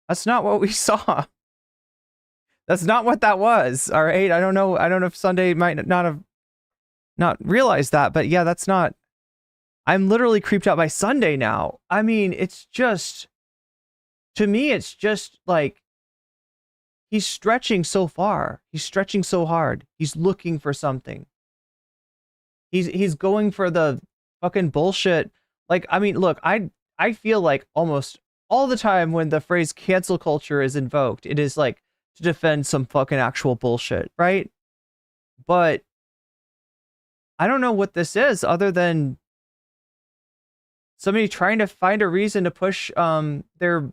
That's not what we saw. That's not what that was, all right? I don't know if Sunday might not have realized that, but yeah, that's not... I'm literally creeped out by Sunday now. I mean, it's just... To me, it's just like... He's stretching so far. He's stretching so hard. He's looking for something. He's going for the fucking bullshit. Like, I mean, look, I feel like almost all the time when the phrase cancel culture is invoked, it is like to defend some fucking actual bullshit, right? But I don't know what this is other than somebody trying to find a reason to push their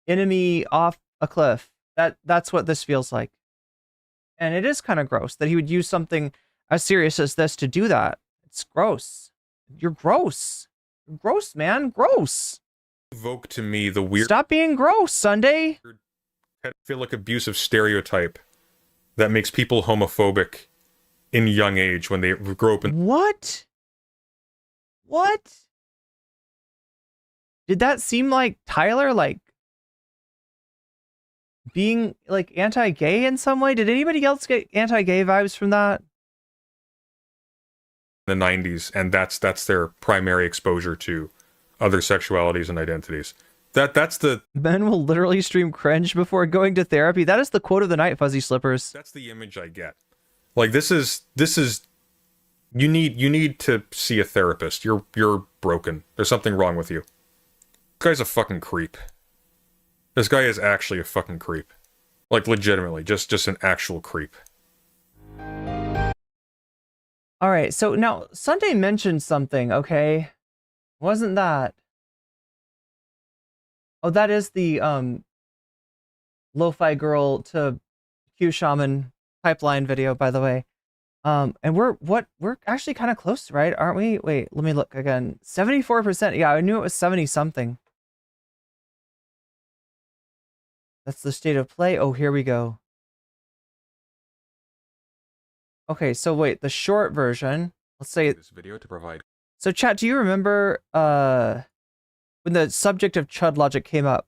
enemy off a cliff. That's what this feels like. And it is kind of gross that he would use something as serious as this to do that. It's gross. You're gross. You're gross, man. Gross. Evoke to me the weird... Stop being gross, Sunday. I feel like abusive stereotype that makes people homophobic in young age when they grow up in... What? What? Did that seem like Tyler, like, being, like, anti-gay in some way? Did anybody else get anti-gay vibes from that? The 90s, and that's their primary exposure to other sexualities and identities. That's the... Men will literally stream cringe before going to therapy. That is the quote of the night, Fuzzy Slippers. That's the image I get. Like, this is you need to see a therapist. You're broken. There's something wrong with you. This guy's a fucking creep. This guy is actually a fucking creep. Like, legitimately, just an actual creep. All right, so now Sunday mentioned something, okay? Wasn't that? Oh, that is the Lo-Fi Girl to Q Shaman pipeline video, by the way. And we're actually kind of close, right? Aren't we? Wait, let me look again. 74%. Yeah, I knew it was 70 something. That's the state of play. Oh, here we go. Okay, so wait, the short version. Let's say This video to provide... So chat, do you remember when the subject of Chud Logic came up?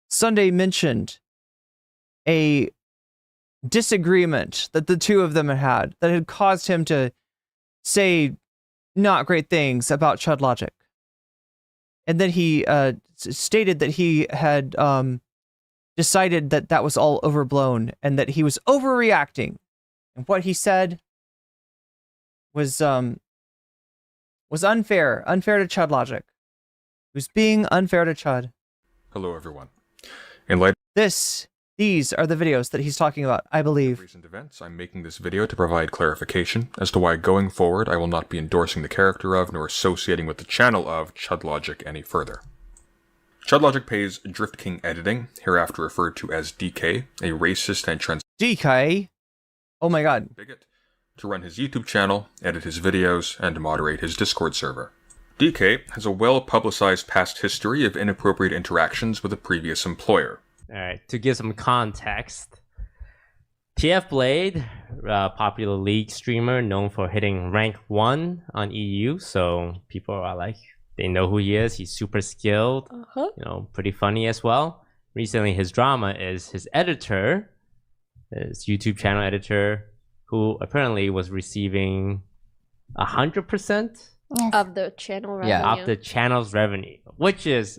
Sunday mentioned a disagreement that the two of them had that had caused him to say not great things about Chud Logic. And then he stated that he had decided that that was all overblown and that he was overreacting. And what he said was unfair to Chud Logic. He was being unfair to Chud. Hello, everyone. In light These are the videos that he's talking about, I believe. of recent events, I'm making this video to provide clarification as to why going forward I will not be endorsing the character of nor associating with the channel of ChudLogic any further. ChudLogic pays Drift King Editing, hereafter referred to as DK, a racist and DK? Oh my god. bigot, to run his YouTube channel, edit his videos, and moderate his Discord server. DK has a well-publicized past history of inappropriate interactions with a previous employer. Alright, to give some context, TF Blade, a popular League streamer known for hitting rank 1 on EU, so people are like, they know who he is, he's super skilled, you know, pretty funny as well. Recently his drama is his editor, his YouTube channel editor, who apparently was receiving 100% of the channel revenue. of the channel's revenue, which is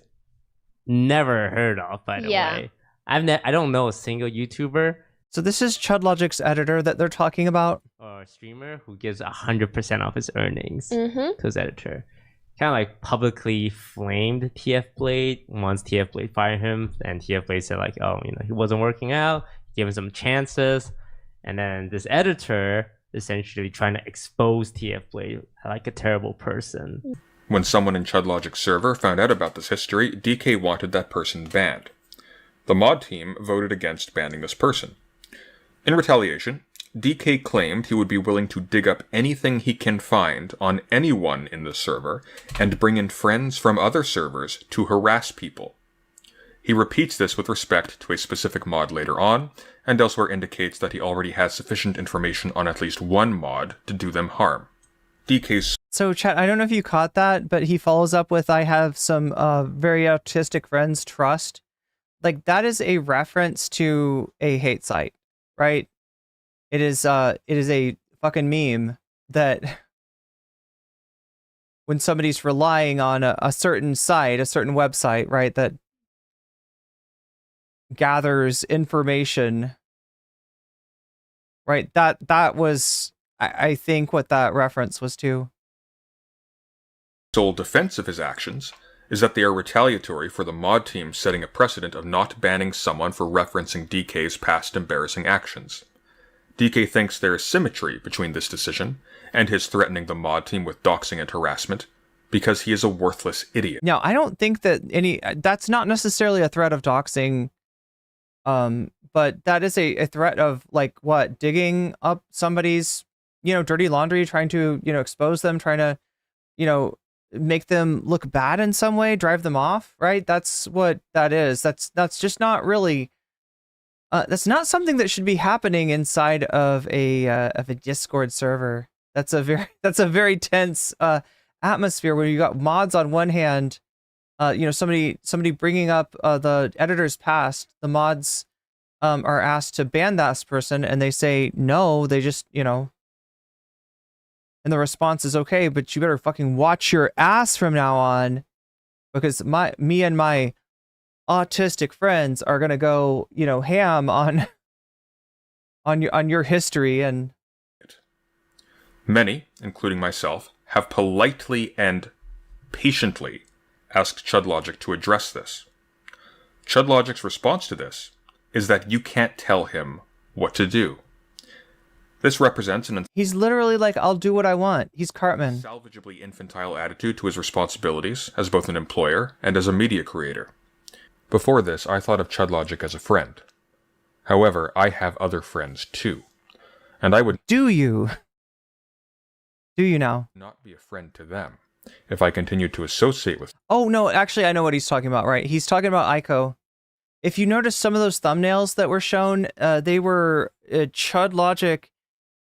never heard of, by the way. I don't know a single YouTuber So this is Chud Logic's editor that they're talking about? or streamer who gives 100% of his earnings Mm-hmm. to his editor. Kind of like publicly flamed TF Blade once TF Blade fired him, and TF Blade said like, oh, you know, he wasn't working out, gave him some chances, and then this editor essentially trying to expose TF Blade like a terrible person. When someone in ChudLogic's server found out about this history, DK wanted that person banned. The mod team voted against banning this person. In retaliation, DK claimed he would be willing to dig up anything he can find on anyone in the server and bring in friends from other servers to harass people. He repeats this with respect to a specific mod later on, and elsewhere indicates that he already has sufficient information on at least one mod to do them harm. DK's... So, chat, I don't know if you caught that, but he follows up with, I have some very autistic friends, trust. Like, that is a reference to a hate site, right? It is a fucking meme that when somebody's relying on a certain site, a certain website, right, that gathers information, right, that was, I think, what that reference was to. Sole defense of his actions is that they are retaliatory for the mod team setting a precedent of not banning someone for referencing DK's past embarrassing actions. DK thinks there is symmetry between this decision and his threatening the mod team with doxing and harassment because he is a worthless idiot. Now, I don't think that that's not necessarily a threat of doxing, but that is a threat of, like, what, digging up somebody's, dirty laundry, trying to, expose them, trying to, make them look bad in some way, drive them off, right? That's what that is. That's just not really... that's not something that should be happening inside of a Discord server. That's a very tense atmosphere where you got mods on one hand, somebody bringing up the editor's past. The mods are asked to ban that person, and they say no. They just and the response is, okay, but you better fucking watch your ass from now on, because me and my autistic friends are gonna go, ham on your history. And many, including myself, have politely and patiently asked ChudLogic to address this. ChudLogic's response to this is that you can't tell him what to do. This represents he's literally like, I'll do what I want. He's Cartman. Salvageably infantile attitude to his responsibilities as both an employer and as a media creator. Before this, I thought of ChudLogic as a friend. However, I have other friends too. And I would... Do you? Do you now? ...not be a friend to them if I continued to associate with... Oh, no, actually, I know what he's talking about, right? He's talking about Aiko. If you notice some of those thumbnails that were shown, they were ChudLogic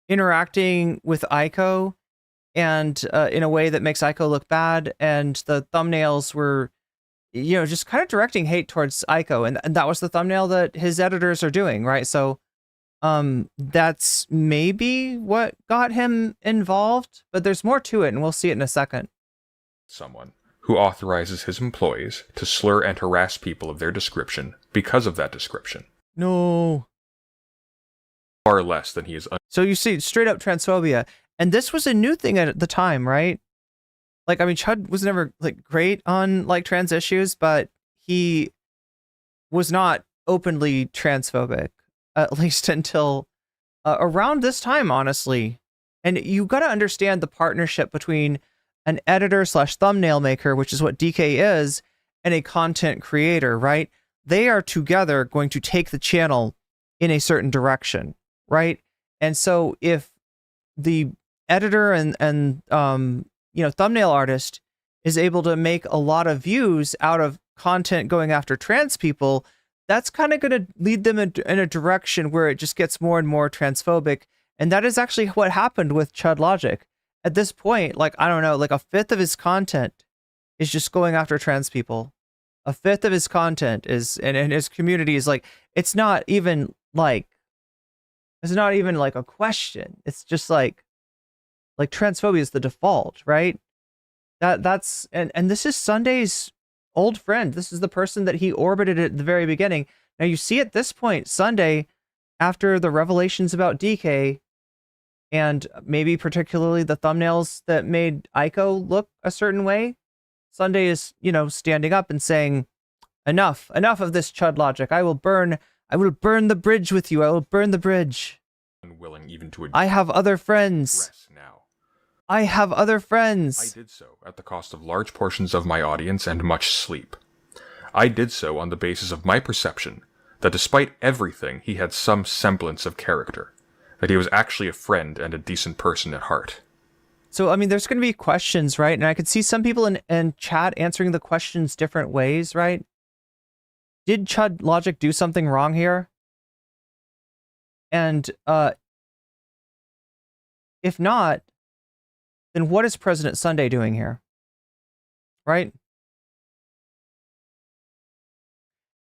interacting with Aiko, and in a way that makes Aiko look bad, and the thumbnails were... just kind of directing hate towards Aiko, and that was the thumbnail that his editors are doing, right? So, that's maybe what got him involved, but there's more to it, and we'll see it in a second. Someone who authorizes his employees to slur and harass people of their description because of that description. No. Far less than he is... So you see, straight up transphobia, and this was a new thing at the time, right? Like, I mean, Chud was never, like, great on, like, trans issues, but he was not openly transphobic, at least until around this time, honestly. And you got to understand the partnership between an editor / thumbnail maker, which is what DK is, and a content creator, right? They are together going to take the channel in a certain direction, right? And so if the editor and thumbnail artist is able to make a lot of views out of content going after trans people, that's kind of going to lead them in a direction where it just gets more and more transphobic. And that is actually what happened with ChudLogic. At this point, like, I don't know, like a fifth of his content is just going after trans people. A fifth of his content is, and his community is like, it's not even like a question. It's just like transphobia is the default, right? That's and this is Sunday's old friend. This is the person that he orbited at the very beginning. Now you see at this point, Sunday, after the revelations about DK, and maybe particularly the thumbnails that made Aiko look a certain way, Sunday is, standing up and saying, enough of this ChudLogic. I will burn the bridge with you. I will burn the bridge. Unwilling even to I have other friends. Now. I have other friends. I did so at the cost of large portions of my audience and much sleep. I did so on the basis of my perception that despite everything, he had some semblance of character, that he was actually a friend and a decent person at heart. So, I mean, there's going to be questions, right? And I could see some people in chat answering the questions different ways, right? Did Chud Logic do something wrong here? And if not, then what is President Sunday doing here? Right?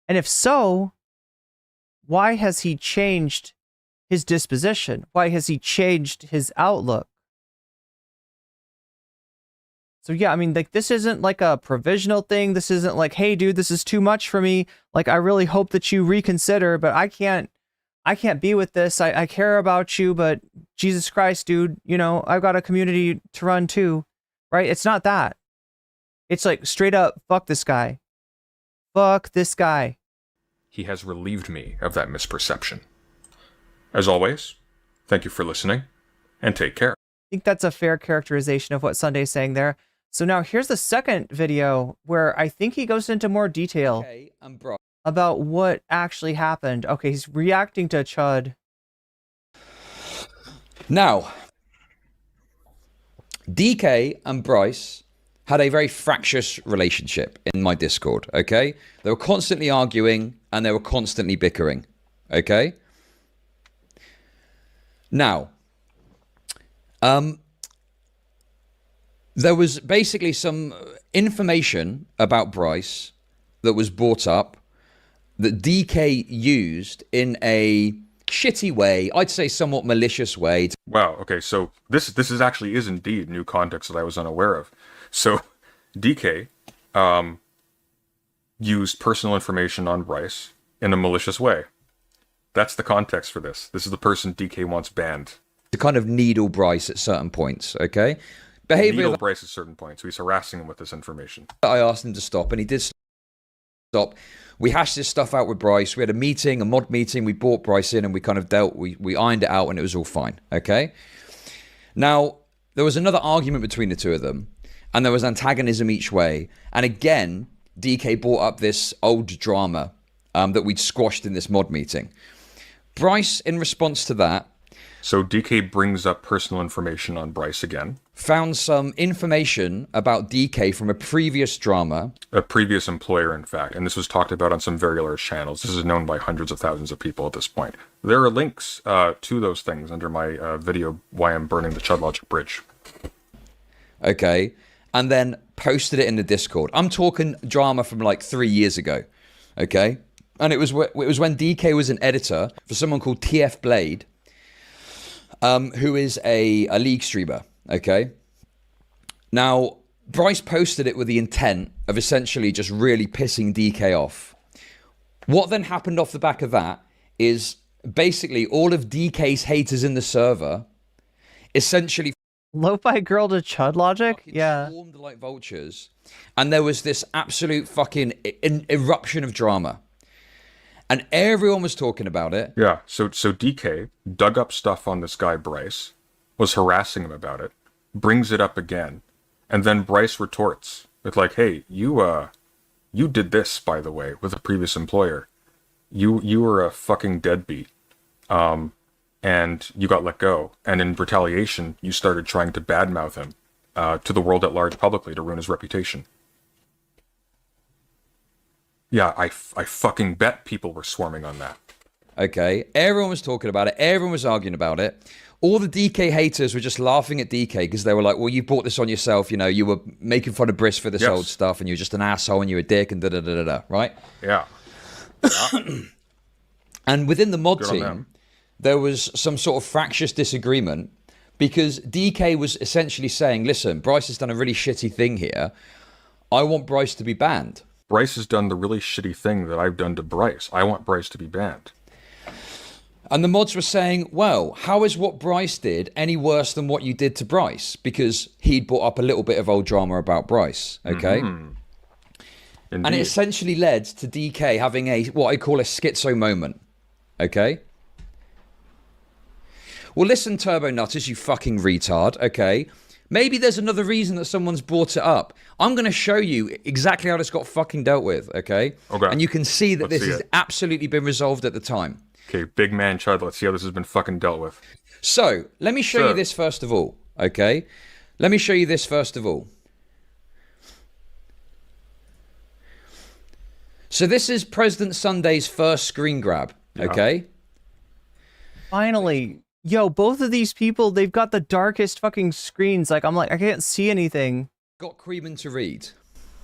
And if so, why has he changed his disposition? Why has he changed his outlook? So yeah, I mean, like, this isn't like a provisional thing. This isn't like, hey, dude, this is too much for me. Like, I really hope that you reconsider, but I can't be with this. I care about you, but Jesus Christ, dude, you know, I've got a community to run too, right? It's not that. It's like straight up, fuck this guy. Fuck this guy. He has relieved me of that misperception. As always, thank you for listening, and take care. I think that's a fair characterization of what Sunday's saying there. So now here's the second video where I think he goes into more detail about what actually happened. Okay, he's reacting to Chud. Now, DK and Bryce had a very fractious relationship in my Discord, okay? They were constantly arguing and they were constantly bickering, okay? Now, there was basically some information about Bryce that was brought up that DK used in a shitty way, I'd say somewhat malicious way. Wow, okay, so this is indeed new context that I was unaware of. So DK used personal information on Bryce in a malicious way. That's the context for this. This is the person DK wants banned. To kind of needle Bryce at certain points, okay? Needle Bryce at certain points, so he's harassing him with this information. I asked him to stop, and he did stop. We hashed this stuff out with Bryce. We had a meeting, a mod meeting. We brought Bryce in, and we kind of we ironed it out, and it was all fine, okay? Now, there was another argument between the two of them, and there was antagonism each way. And again, DK brought up this old drama that we'd squashed in this mod meeting. Bryce, in response to that... So DK brings up personal information on Bryce again. Found some information about DK from a previous drama. A previous employer, in fact. And this was talked about on some very large channels. This is known by hundreds of thousands of people at this point. There are links to those things under my video, Why I'm Burning the Chud Logic Bridge. Okay. And then posted it in the Discord. I'm talking drama from like 3 years ago. Okay. And it was when DK was an editor for someone called TF Blade, who is a League streamer, okay? Now, Bryce posted it with the intent of essentially just really pissing DK off. What then happened off the back of that is basically all of DK's haters in the server essentially... Lo-fi girl to Chud Logic? Yeah. ...swarmed like vultures, and there was this absolute fucking eruption of drama. And everyone was talking about it. Yeah, so DK dug up stuff on this guy Bryce, was harassing him about it, brings it up again, and then Bryce retorts with like, hey, you did this, by the way, with a previous employer. You were a fucking deadbeat. And you got let go. And in retaliation, you started trying to badmouth him to the world at large publicly to ruin his reputation. Yeah, I fucking bet people were swarming on that. Okay, everyone was talking about it. Everyone was arguing about it. All the DK haters were just laughing at DK because they were like, well, you brought this on yourself. You know, you were making fun of Briss for this old stuff and you're just an asshole and you're a dick and da-da-da-da-da, right? Yeah. And within the mod team, there was some sort of fractious disagreement because DK was essentially saying, listen, Bryce has done a really shitty thing here. I want Bryce to be banned. Bryce has done the really shitty thing that I've done to Bryce. I want Bryce to be banned. And the mods were saying, well, how is what Bryce did any worse than what you did to Bryce? Because he'd brought up a little bit of old drama about Bryce, okay? Mm-hmm. And it essentially led to DK having what I call a schizo moment, okay? Well, listen, Turbo Nutters, you fucking retard, okay? Maybe there's another reason that someone's brought it up. I'm going to show you exactly how this got fucking dealt with, okay? Okay. And you can see that Let's this has absolutely been resolved at the time. Okay, big man Chud, let's see how this has been fucking dealt with. So, let me show you this first of all, okay? Let me show you this first of all. So this is President Sunday's first screen grab, okay? Finally. Yo, both of these people, they've got the darkest fucking screens. Like, I'm like, I can't see anything. Got Creeman to read.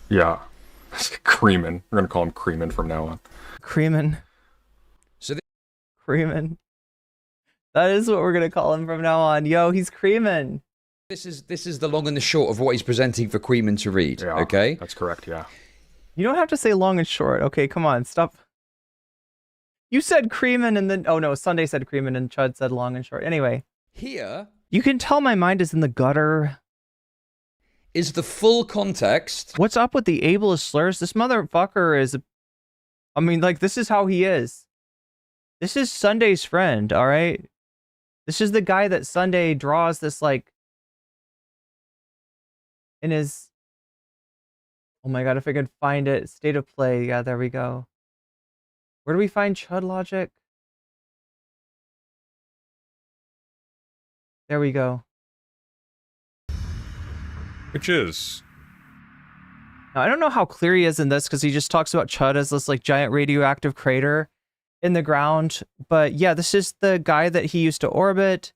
Yeah. Creeman. We're going to call him Creeman from now on. Creeman. So Creeman. That is what we're going to call him from now on. Yo, he's Creeman. This is the long and the short of what he's presenting for Creeman to read, okay? That's correct, yeah. You don't have to say long and short. Okay, come on, stop. You said Creeman and then... Oh, no, Sunday said Creeman and Chud said long and short. Anyway. Here... You can tell my mind is in the gutter. Is the full context... What's up with the ableist slurs? This motherfucker is... I mean, like, this is how he is. This is Sunday's friend, all right? This is the guy that Sunday draws this, like... in his... Oh my god, if I could find it. State of play. Yeah, there we go. Where do we find Chud logic? There we go. Which is... Now, I don't know how clear he is in this because he just talks about Chud as this like giant radioactive crater in the ground. But yeah, this is the guy that he used to orbit.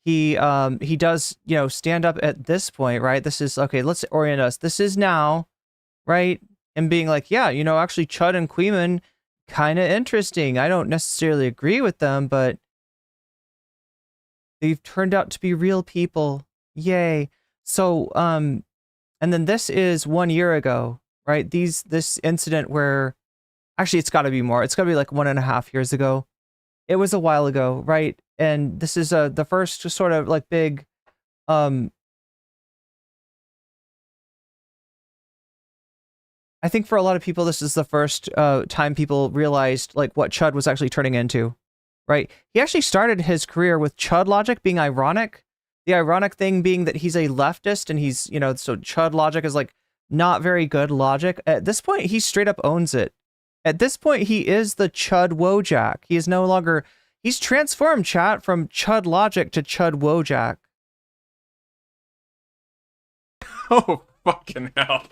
He does, you know, stand up at this point, right? This is, okay, let's orient us. This is now, right? And being like, yeah, you know, actually Chud and Queeman, kind of interesting. I don't necessarily agree with them, but they've turned out to be real people. Yay. So, and then this is 1 year ago, right? This incident where, actually it's gotta be more. It's gotta be like 1.5 years ago. It was a while ago, right? And this is the first sort of like big, I think for a lot of people, this is the first time people realized like what Chud was actually turning into, right? He actually started his career with Chud logic being ironic. The ironic thing being that he's a leftist and he's, you know, so Chud logic is like not very good logic. At this point, he straight up owns it. At this point, he is the Chud Wojak. He is no longer, he's transformed chat from Chud logic to Chud Wojak. Oh, fucking hell.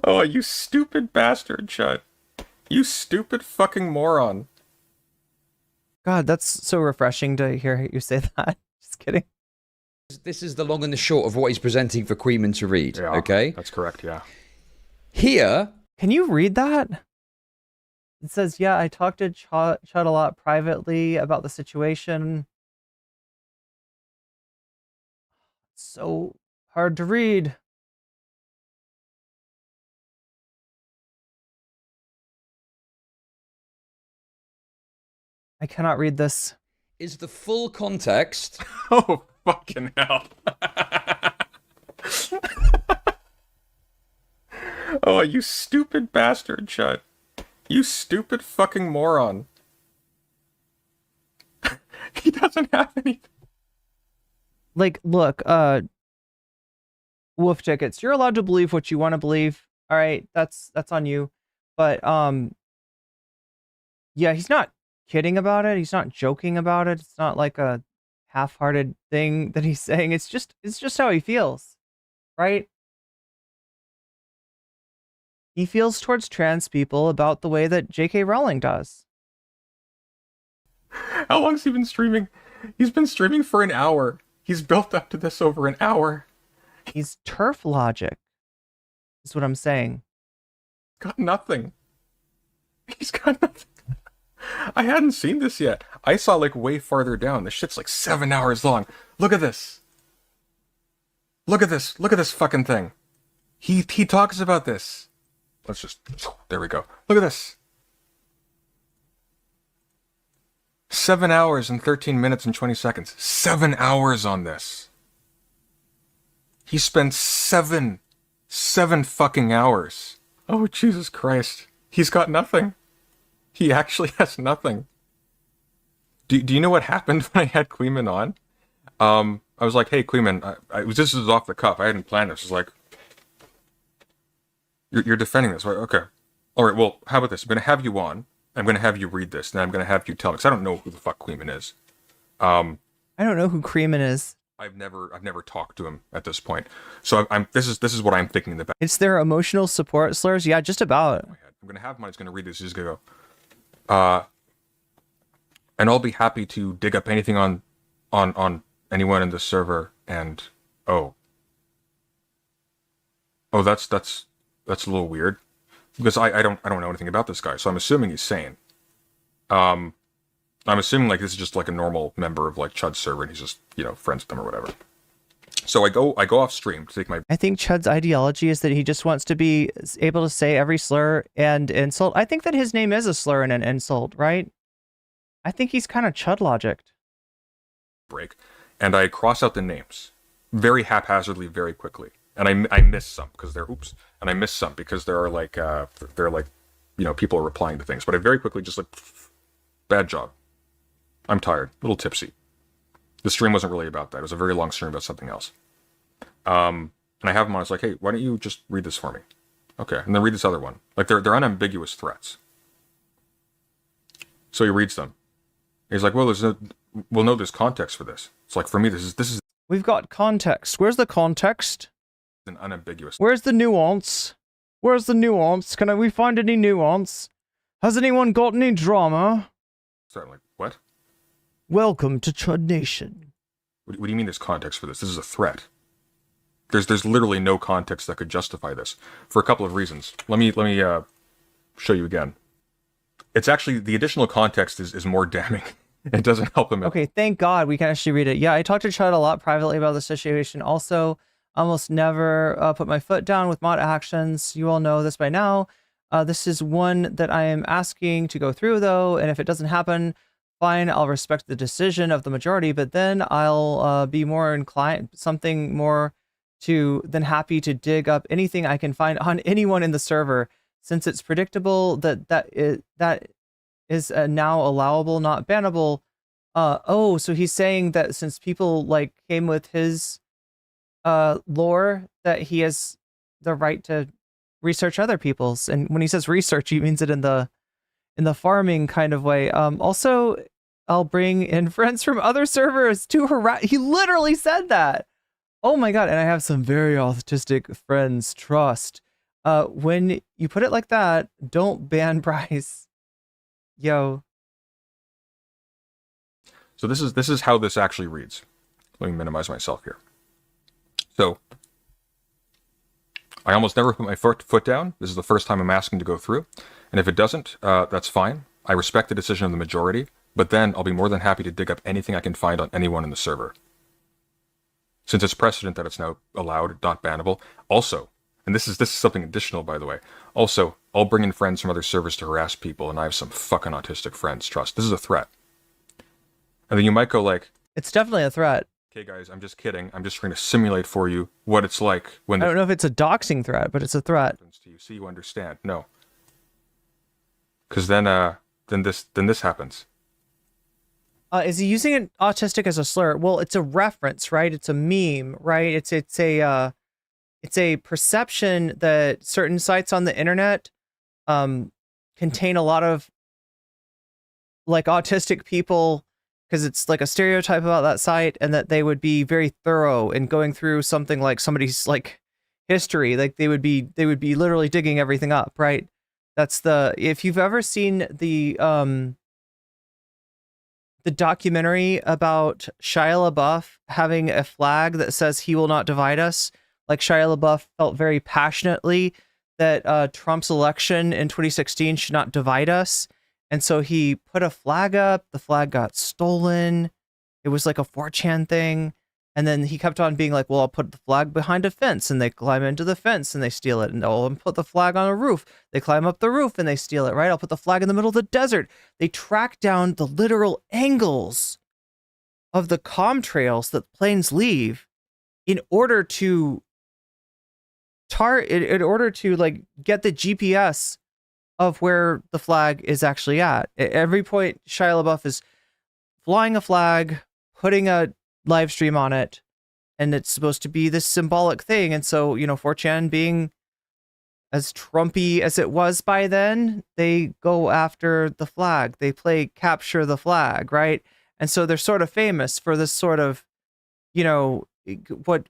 Oh, you stupid bastard, Chud. You stupid fucking moron. God, that's so refreshing to hear you say that. Just kidding. This is the long and the short of what he's presenting for Creeman to read, okay? That's correct, yeah. Here... Can you read that? It says, yeah, I talked to Chud a lot privately about the situation. It's so hard to read. I cannot read this. Is the full context... Oh, fucking hell. Oh, you stupid bastard, Chud. You stupid fucking moron. He doesn't have anything. Like, look, wolf tickets. You're allowed to believe what you want to believe. All right, that's on you. But yeah, he's not kidding about it. He's not joking about it. It's not like a half-hearted thing that he's saying. It's just how he feels, right? He feels towards trans people about the way that J.K. Rowling does. How long's he been streaming? He's been streaming for an hour. He's built up to this over an hour. He's turf logic, is what I'm saying. Got nothing. He's got nothing. I hadn't seen this yet. I saw like way farther down. This shit's like 7 hours long. Look at this. Look at this. Look at this fucking thing. He talks about this. Let's just... There we go. Look at this. 7 hours and 13 minutes and 20 seconds. 7 hours on this. He spent seven fucking hours. Oh, Jesus Christ. He's got nothing. He actually has nothing. Do you know what happened when I had Queeman on? I was like, hey, Queeman, this is off the cuff. I hadn't planned this. I was like, you're defending this, right? Okay. All right, well, how about this? I'm going to have you on. I'm going to have you read this, and then I'm going to have you tell me, because I don't know who the fuck Queeman is. I don't know who Creeman is. I've never talked to him at this point. So this is what I'm thinking in the back. It's their emotional support slurs? Yeah, just about. I'm going to have him on. He's going to read this. He's going to go, and I'll be happy to dig up anything on anyone in the server. And that's a little weird, because I don't know anything about this guy, so I'm assuming he's sane. I'm assuming like this is just like a normal member of like Chud's server, and he's just friends with them or whatever. So I go off stream to take my. I think Chud's ideology is that he just wants to be able to say every slur and insult. I think that his name is a slur and an insult, right? I think he's kind of Chud logicked. Break, and I cross out the names very haphazardly, very quickly, and I miss some because they're and I miss some because there are like people are replying to things, but I very quickly just like bad job. I'm tired, a little tipsy. The stream wasn't really about that. It was a very long stream about something else. And I have him on. I was like, hey, why don't you just read this for me? Okay, and then read this other one. Like they're unambiguous threats. So he reads them. He's like, well, we'll know there's context for this. It's like, for me, this is. We've got context. Where's the context? An unambiguous. Where's the nuance? Where's the nuance? Can we find any nuance? Has anyone got any drama? Certainly. What? Welcome to Chud Nation. What do you mean there's context for this? This is a threat. There's literally no context that could justify this for a couple of reasons. Let me show you again. It's actually, the additional context is more damning. It doesn't help him. Okay, thank God we can actually read it. Yeah, I talked to Chud a lot privately about the situation. Also, almost never put my foot down with mod actions. You all know this by now. This is one that I am asking to go through, though, and if it doesn't happen, fine, I'll respect the decision of the majority, but then I'll be more inclined, something more than happy to dig up anything I can find on anyone in the server, since it's predictable that is now allowable, not bannable. So he's saying that since people like came with his lore, that he has the right to research other people's. And when he says research, he means it in the farming kind of way. Also, I'll bring in friends from other servers to harass. He literally said that. Oh my God. And I have some very autistic friends, trust. When you put it like that, don't ban Bryce. Yo. So this is how this actually reads. Let me minimize myself here. So I almost never put my foot down. This is the first time I'm asking to go through. And if it doesn't, that's fine. I respect the decision of the majority, but then I'll be more than happy to dig up anything I can find on anyone in the server. Since it's precedent that it's now allowed, not bannable. Also, and this is something additional, by the way. Also, I'll bring in friends from other servers to harass people, and I have some fucking autistic friends, trust. This is a threat. And then you might go like... It's definitely a threat. Okay, guys, I'm just kidding. I'm just trying to simulate for you what it's like when... I don't know if it's a doxing threat, but it's a threat. ...to you, so you understand. No. Because then this happens. Is he using an autistic as a slur? Well, it's a reference, right? It's a meme, right? It's a perception that certain sites on the internet contain a lot of like autistic people, because it's like a stereotype about that site, and that they would be very thorough in going through something like somebody's like history. Like they would be literally digging everything up, right? That's if you've ever seen the documentary about Shia LaBeouf having a flag that says "He will not divide us," like Shia LaBeouf felt very passionately that Trump's election in 2016 should not divide us. And so he put a flag up, the flag got stolen. It was like a 4chan thing. And then he kept on being like, well, I'll put the flag behind a fence, and they climb into the fence and they steal it. And I'll put the flag on a roof. They climb up the roof and they steal it, right? I'll put the flag in the middle of the desert. They track down the literal angles of the comm that planes leave in order to like get the GPS of where the flag is actually at. At every point, Shia LaBeouf is flying a flag, putting a live stream on it, and it's supposed to be this symbolic thing. And so, 4chan being as Trumpy as it was by then, they go after the flag. They play capture the flag, right? And so they're sort of famous for this sort of, you know, what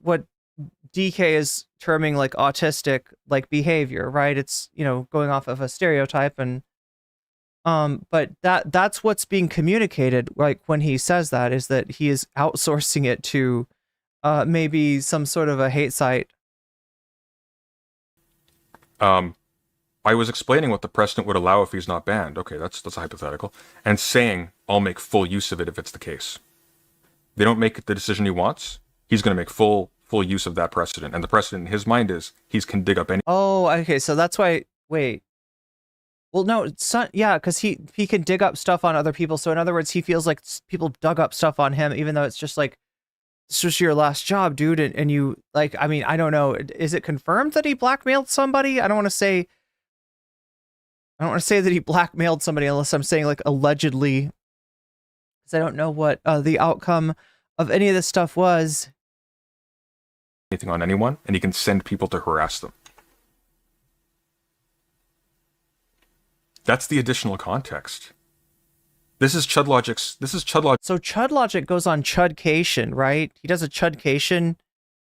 DK is terming like autistic like behavior, right? It's, you know, going off of a stereotype, and but that's what's being communicated, like when he says that, is that he is outsourcing it to maybe some sort of a hate site. I was explaining what the president would allow if he's not banned. Okay, that's a hypothetical. And saying, I'll make full use of it if it's the case. They don't make the decision he wants. He's going to make full use of that precedent. And the precedent in his mind is he can dig up any... Oh, okay, so that's why... Wait. Well, no, yeah, because he can dig up stuff on other people. So in other words, he feels like people dug up stuff on him, even though it's just like, this was your last job, dude. And you, like, I mean, I don't know. Is it confirmed that he blackmailed somebody? I don't want to say that he blackmailed somebody unless I'm saying like allegedly, because I don't know what the outcome of any of this stuff was. Anything on anyone, and he can send people to harass them. That's the additional context. This is Chud Logic's. So Chud Logic goes on Chudcation, right? He does a Chudcation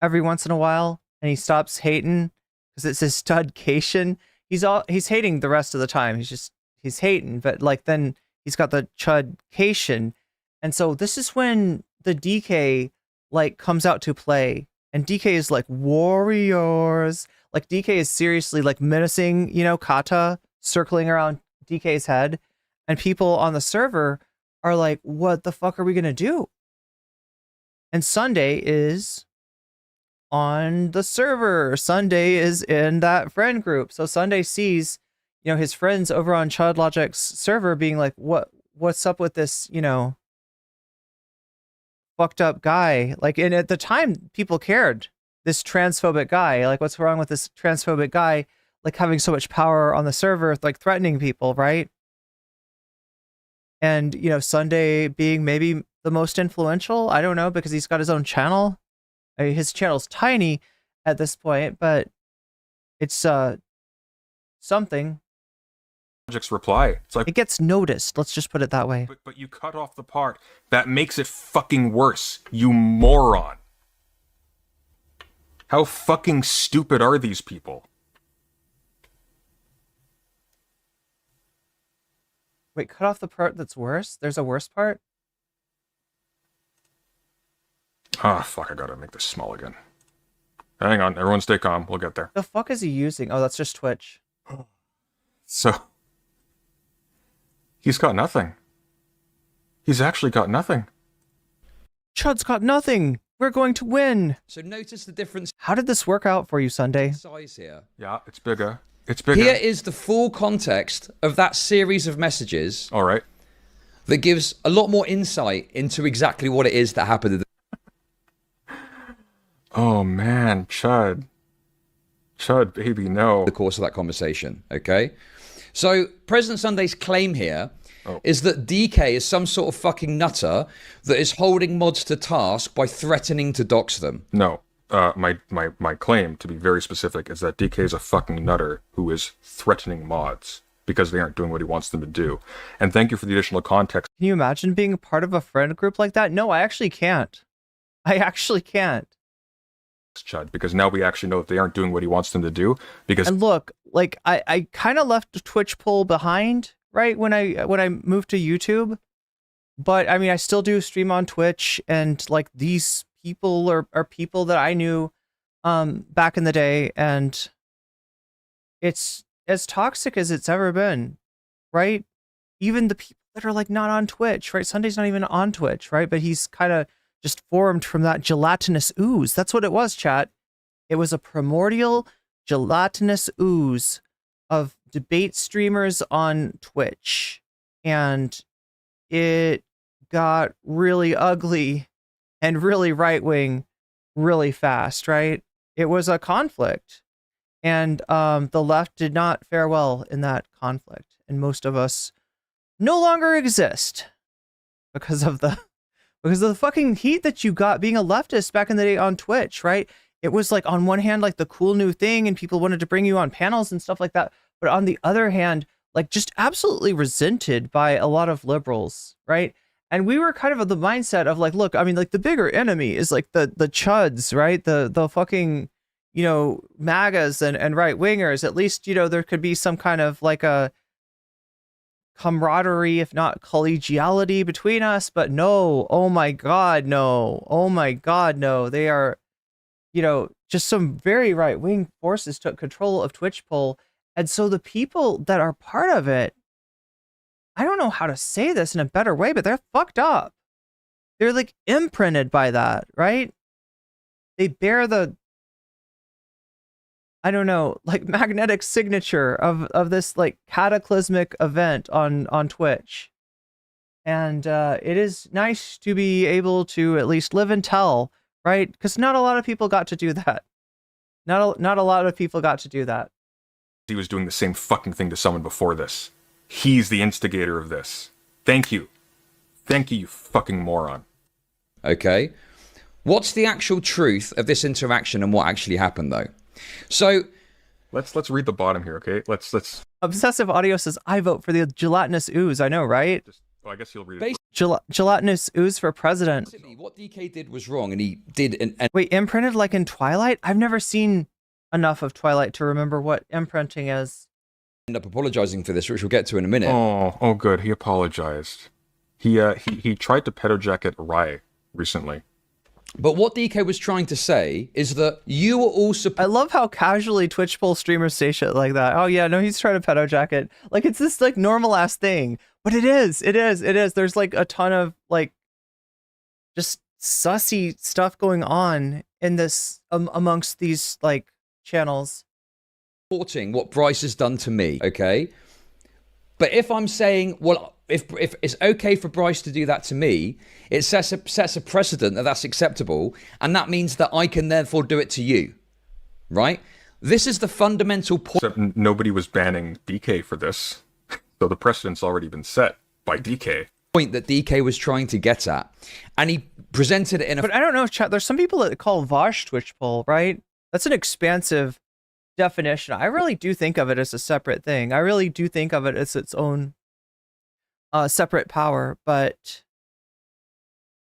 every once in a while, and he stops hating because it says Studcation. He's hating the rest of the time. He's hating, but like then he's got the Chudcation, and so this is when the DK like comes out to play, and DK is like warriors. Like DK is seriously like menacing, you know, kata circling around DK's head. And people on the server are like, what the fuck are we going to do? And Sunday is on the server. Sunday is in that friend group. So Sunday sees, you know, his friends over on Chud Logic's server being like, what's up with this, you know, fucked up guy? Like, and at the time, people cared. This transphobic guy, like, what's wrong with this transphobic guy, like having so much power on the server, like threatening people, right? And, you know, Sunday being maybe the most influential, I don't know, because he's got his own channel. I mean, his channel's tiny at this point, but it's something. Logic's reply. It's like, it gets noticed. Let's just put it that way. But you cut off the part that makes it fucking worse, you moron. How fucking stupid are these people? Wait, cut off the part that's worse? There's a worse part? Ah, fuck, I gotta make this small again. Hang on, everyone stay calm, we'll get there. The fuck is he using? Oh, that's just Twitch. So, he's got nothing. He's actually got nothing. Chud's got nothing! We're going to win! So notice the difference. How did this work out for you, Sunday? Size here. Yeah, it's bigger. It's bigger. Here is the full context of that series of messages. All right. That gives a lot more insight into exactly what it is that happened. Oh man, Chud. Chud, baby, no. The course of that conversation, okay? So President Sunday's claim here is that DK is some sort of fucking nutter that is holding mods to task by threatening to dox them. No. My claim, to be very specific, is that DK is a fucking nutter who is threatening mods because they aren't doing what he wants them to do. And thank you for the additional context. Can you imagine being a part of a friend group like that? No, I actually can't. I actually can't. Chud, because now we actually know that they aren't doing what he wants them to do. Because and look, like I kind of left the Twitch poll behind, right, when I moved to YouTube. But I mean, I still do stream on Twitch, and like these people are people that I knew back in the day, and it's as toxic as it's ever been, right? Even the people that are like not on Twitch, right? Sunday's not even on Twitch, right? But he's kind of just formed from that gelatinous ooze. That's what it was, chat. It was a primordial gelatinous ooze of debate streamers on Twitch, and it got really ugly and really right-wing really fast, right? It was a conflict, and the left did not fare well in that conflict, and most of us no longer exist because of the fucking heat that you got being a leftist back in the day on Twitch, right? it was like on one hand, like the cool new thing and people wanted to bring you on panels and stuff like that. But on the other hand, like just absolutely resented by a lot of liberals, right? And we were kind of the mindset of like, look, I mean, like the bigger enemy is like the chuds, right? The fucking, you know, MAGAs and right wingers. At least, you know, there could be some kind of like a camaraderie, if not collegiality between us. But no, oh my God, no. Oh my God, no. They are, you know, just some very right wing forces took control of Twitch poll. And so the people that are part of it, I don't know how to say this in a better way, but they're fucked up. They're like imprinted by that, right? They bear the, I don't know, like magnetic signature of this like cataclysmic event on Twitch. And it is nice to be able to at least live and tell, right? Because not a lot of people got to do that. Not a lot of people got to do that. He was doing the same fucking thing to someone before this. He's the instigator of this. Thank you. Thank you, you fucking moron. Okay. What's the actual truth of this interaction and what actually happened, though? So let's read the bottom here, okay? Let's Obsessive Audio says, I vote for the gelatinous ooze. I know, right? I guess you'll read it. Gelatinous ooze for president. What DK did was wrong, and he did wait, imprinted like in Twilight? I've never seen enough of Twilight to remember what imprinting is. End up apologizing for this, which we'll get to in a minute. Oh, good. He apologized. He tried to pedo jacket Rai recently. But what DK was trying to say is that you were all I love how casually Twitch poll streamers say shit like that. Oh yeah, no, he's trying to pedo jacket. Like it's this like normal ass thing. But it is. There's like a ton of like just sussy stuff going on in this amongst these like channels. Supporting what Bryce has done to me, okay? But if I'm saying, well, if it's okay for Bryce to do that to me, it sets a precedent that that's acceptable, and that means that I can therefore do it to you, right? This is the fundamental point. Except nobody was banning DK for this, so the precedent's already been set by DK. Point that DK was trying to get at, and he presented it in a. But I don't know, chat. There's some people that call Vosh Twitch poll, right? That's an expansive definition. I really do think of it as a separate thing. I really do think of it as its own separate power. But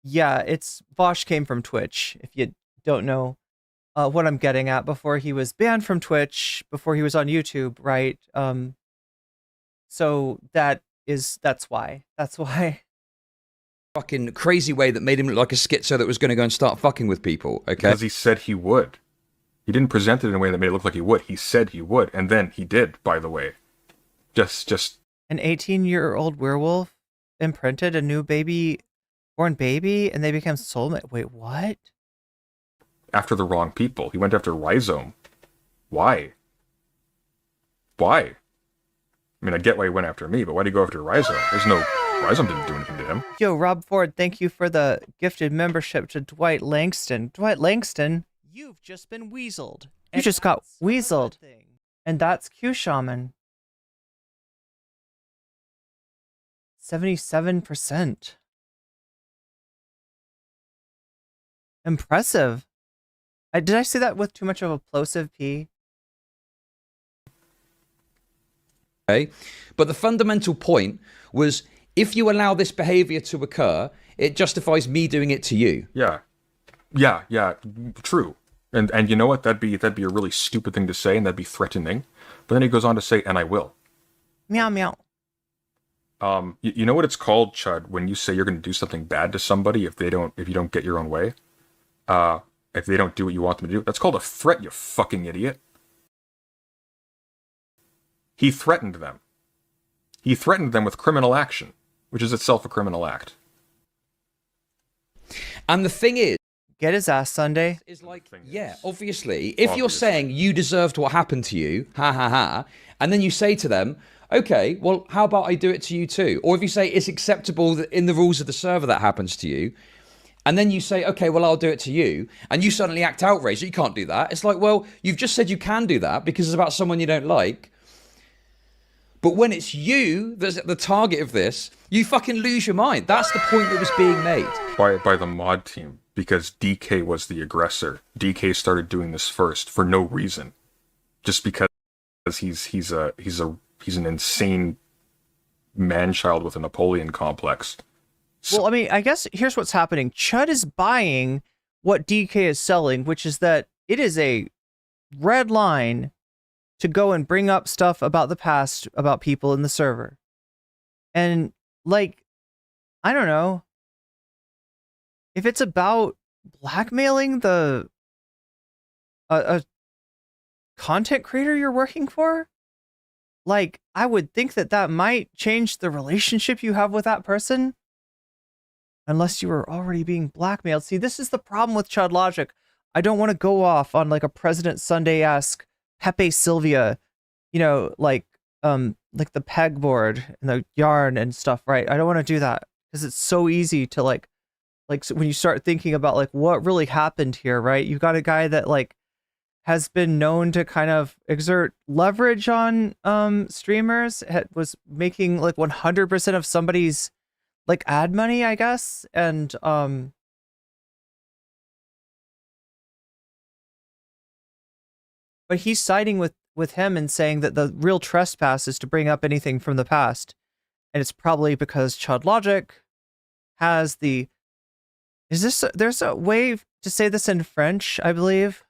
yeah, it's Vosh came from Twitch. If you don't know what I'm getting at, before he was banned from Twitch, before he was on YouTube, right? So that's why. Fucking crazy way that made him look like a schizo that was going to go and start fucking with people. Okay, because he said he would. He didn't present it in a way that made it look like he would. He said he would, and then he did, by the way. Just... An 18-year-old werewolf imprinted a new born baby, and they became soulmate. Wait, what? After the wrong people. He went after Rhizome. Why? I mean, I get why he went after me, but why'd he go after Rhizome? Rhizome didn't do anything to him. Yo, Rob Ford, thank you for the gifted membership to Dwight Langston. Dwight Langston? You've just been weaseled. You just got weaseled. And that's Q Shaman. 77%. Impressive. Did I say that with too much of a plosive P? Okay, but the fundamental point was if you allow this behavior to occur, it justifies me doing it to you. Yeah, true. And you know what? That'd be a really stupid thing to say, and that'd be threatening. But then he goes on to say, "And I will." Meow meow. You know what it's called, Chud, when you say you're going to do something bad to somebody if you don't get your own way, if they don't do what you want them to do. That's called a threat, you fucking idiot. He threatened them. He threatened them with criminal action, which is itself a criminal act. And the thing is, get his ass Sunday. Is like, yeah, obviously, if you're saying you deserved what happened to you, and then you say to them, okay, well, how about I do it to you too? Or if you say it's acceptable that in the rules of the server that happens to you, and then you say, okay, well, I'll do it to you, and you suddenly act outraged, you can't do that. It's like, well, you've just said you can do that because it's about someone you don't like. But when it's you that's at the target of this, you fucking lose your mind. That's the point that was being made. By the mod team. because DK was the aggressor. DK started doing this first for no reason, just because he's an insane man-child with a Napoleon complex. Well, I mean, I guess here's what's happening. Chud is buying what DK is selling, which is that it is a red line to go and bring up stuff about the past, about people in the server. And, like, I don't know. If it's about blackmailing a content creator you're working for, like, I would think that might change the relationship you have with that person. Unless you were already being blackmailed. See, this is the problem with Chud Logic. I don't want to go off on like a President Sunday-esque Pepe Sylvia, you know, like the pegboard and the yarn and stuff, right? I don't want to do that because it's so easy to like when you start thinking about like what really happened here, right? You got a guy that like has been known to kind of exert leverage on streamers, was making like 100% of somebody's like ad money, I guess, and but he's siding with him and saying that the real trespass is to bring up anything from the past, and it's probably because Chud Logic has the there's a way to say this in French, I believe.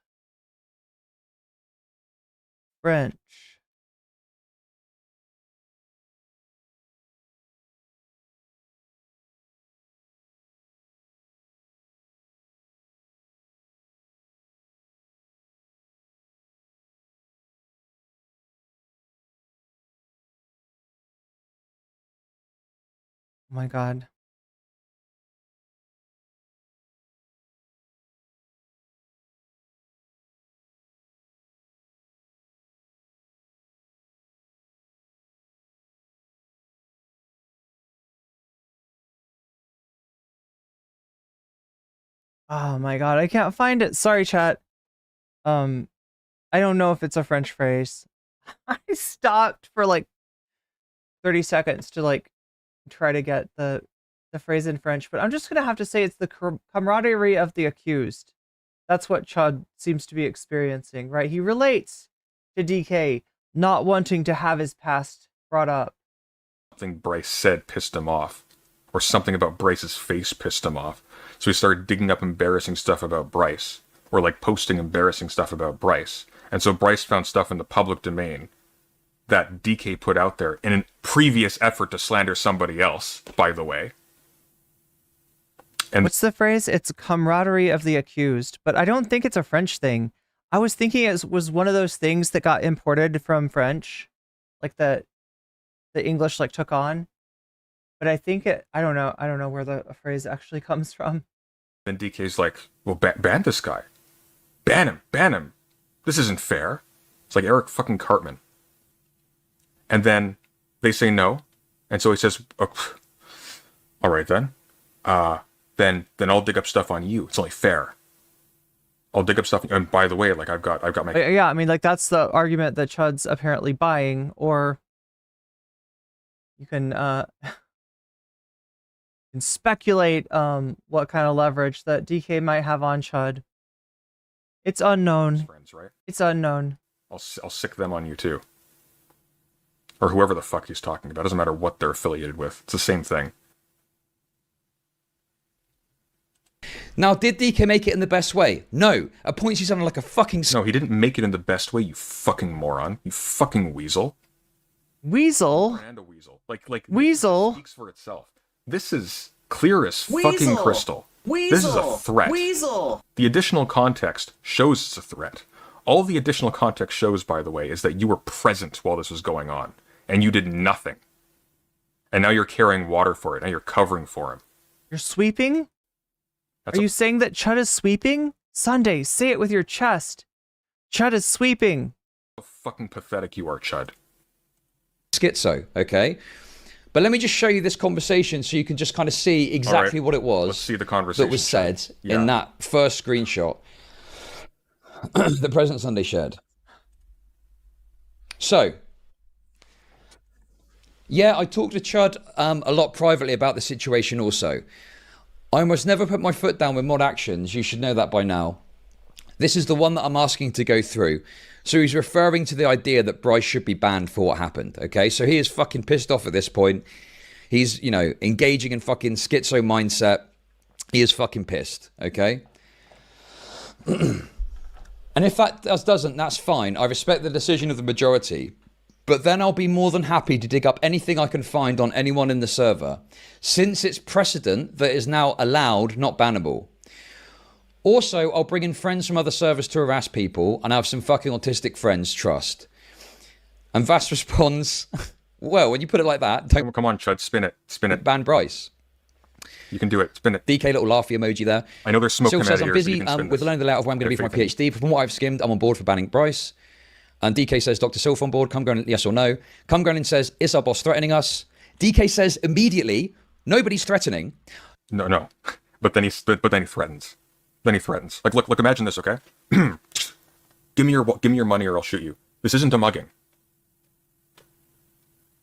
French. Oh my God. Oh my God, I can't find it. Sorry, chat. I don't know if it's a French phrase. I stopped for like 30 seconds to like try to get the phrase in French, but I'm just gonna have to say it's the camaraderie of the accused. That's what Chud seems to be experiencing, right? He relates to DK not wanting to have his past brought up. Something Bryce said pissed him off, or something about Bryce's face pissed him off. So he started digging up embarrassing stuff about Bryce, or like posting embarrassing stuff about Bryce. And so Bryce found stuff in the public domain that DK put out there in a previous effort to slander somebody else, by the way. And what's the phrase? It's camaraderie of the accused, but I don't think it's a French thing. I was thinking it was one of those things that got imported from French, like the English like took on. But I think I don't know where the phrase actually comes from. then DK's like, well, ban this guy. Ban him. This isn't fair. It's like Eric fucking Cartman. And then they say no. And so he says, oh, all right then. Then I'll dig up stuff on you. It's only fair. I'll dig up stuff. And by the way, like I've got my... Yeah, I mean, like that's the argument that Chud's apparently buying, or you can speculate what kind of leverage that DK might have on Chud. It's unknown. Friends, right? It's unknown. I'll sick them on you too. Or whoever the fuck he's talking about. Doesn't matter what they're affiliated with. It's the same thing. Now, did DK make it in the best way? No. At points he sounded like a fucking... No, he didn't make it in the best way, you fucking moron. You fucking weasel. Weasel? And a weasel. Like Weasel? Speaks for itself. This is clear as fucking crystal. Weasel. This is a threat. Weasel. The additional context shows it's a threat. All the additional context shows, by the way, is that you were present while this was going on. And you did nothing. And now you're carrying water for it. Now you're covering for him. You're sweeping? Are you saying that Chud is sweeping? Sunday, say it with your chest. Chud is sweeping. How fucking pathetic you are, Chud. Schizo, okay? But let me just show you this conversation so you can just kind of see exactly what it was. Let's see the conversation that was said in that first screenshot that President Sunday shared. So, yeah, I talked to Chud a lot privately about the situation also. I almost never put my foot down with mod actions. You should know that by now. This is the one that I'm asking to go through. So he's referring to the idea that Bryce should be banned for what happened. Okay, so he is fucking pissed off at this point. He's, you know, engaging in fucking schizo mindset. He is fucking pissed. Okay. And if that doesn't, that's fine. I respect the decision of the majority. But then I'll be more than happy to dig up anything I can find on anyone in the server, since it's precedent that is now allowed, not bannable. Also, I'll bring in friends from other servers to harass people, and I have some fucking autistic friends, trust. And Vass responds, well, when you put it like that, don't Come on, Chud, spin it. Spin it. ban Bryce. You can do it. Spin it. DK little laughy emoji there. I know there's smoke Still coming out says, of I'm here, so busy you can spin with this. learning the layout of where I'm going to be for my Okay, PhD. From what I've skimmed, I'm on board for banning Bryce. And DK says, Dr. Sylph on board, Cumgren, yes or no. Cumgren says, is our boss threatening us? DK says immediately, nobody's threatening. No. But then he threatens. Then he threatens. Like, look, imagine this, okay? Give me your money or I'll shoot you. This isn't a mugging.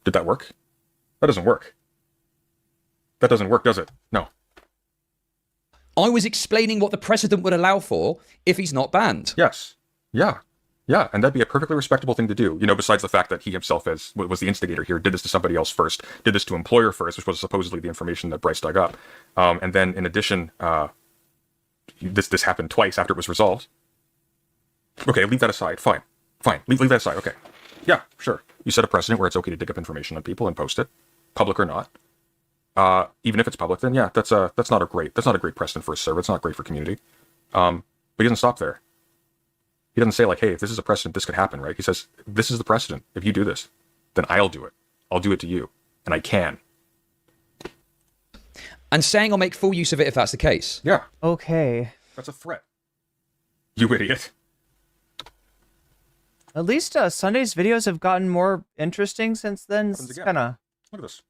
Did that work? That doesn't work. That doesn't work, does it? No. I was explaining what the precedent would allow for if he's not banned. Yes. Yeah, and that'd be a perfectly respectable thing to do. You know, besides the fact that he himself was the instigator here, did this to somebody else first, did this to employer first, which was supposedly the information that Bryce dug up. And then in addition, this happened twice after it was resolved. Okay, leave that aside. Fine. Leave that aside. Okay. Yeah, sure. You set a precedent where it's okay to dig up information on people and post it, public or not. Even if it's public, then yeah, that's not a great precedent for a server. It's not great for community. But he doesn't stop there. He doesn't say like, hey, if this is a precedent, this could happen, right? He says, this is the precedent. If you do this, then I'll do it. I'll do it to you. And I can. And saying I'll make full use of it if that's the case. Yeah. Okay. That's a threat. You idiot. At least Sunday's videos have gotten more interesting since then. It's kind of... Look at this.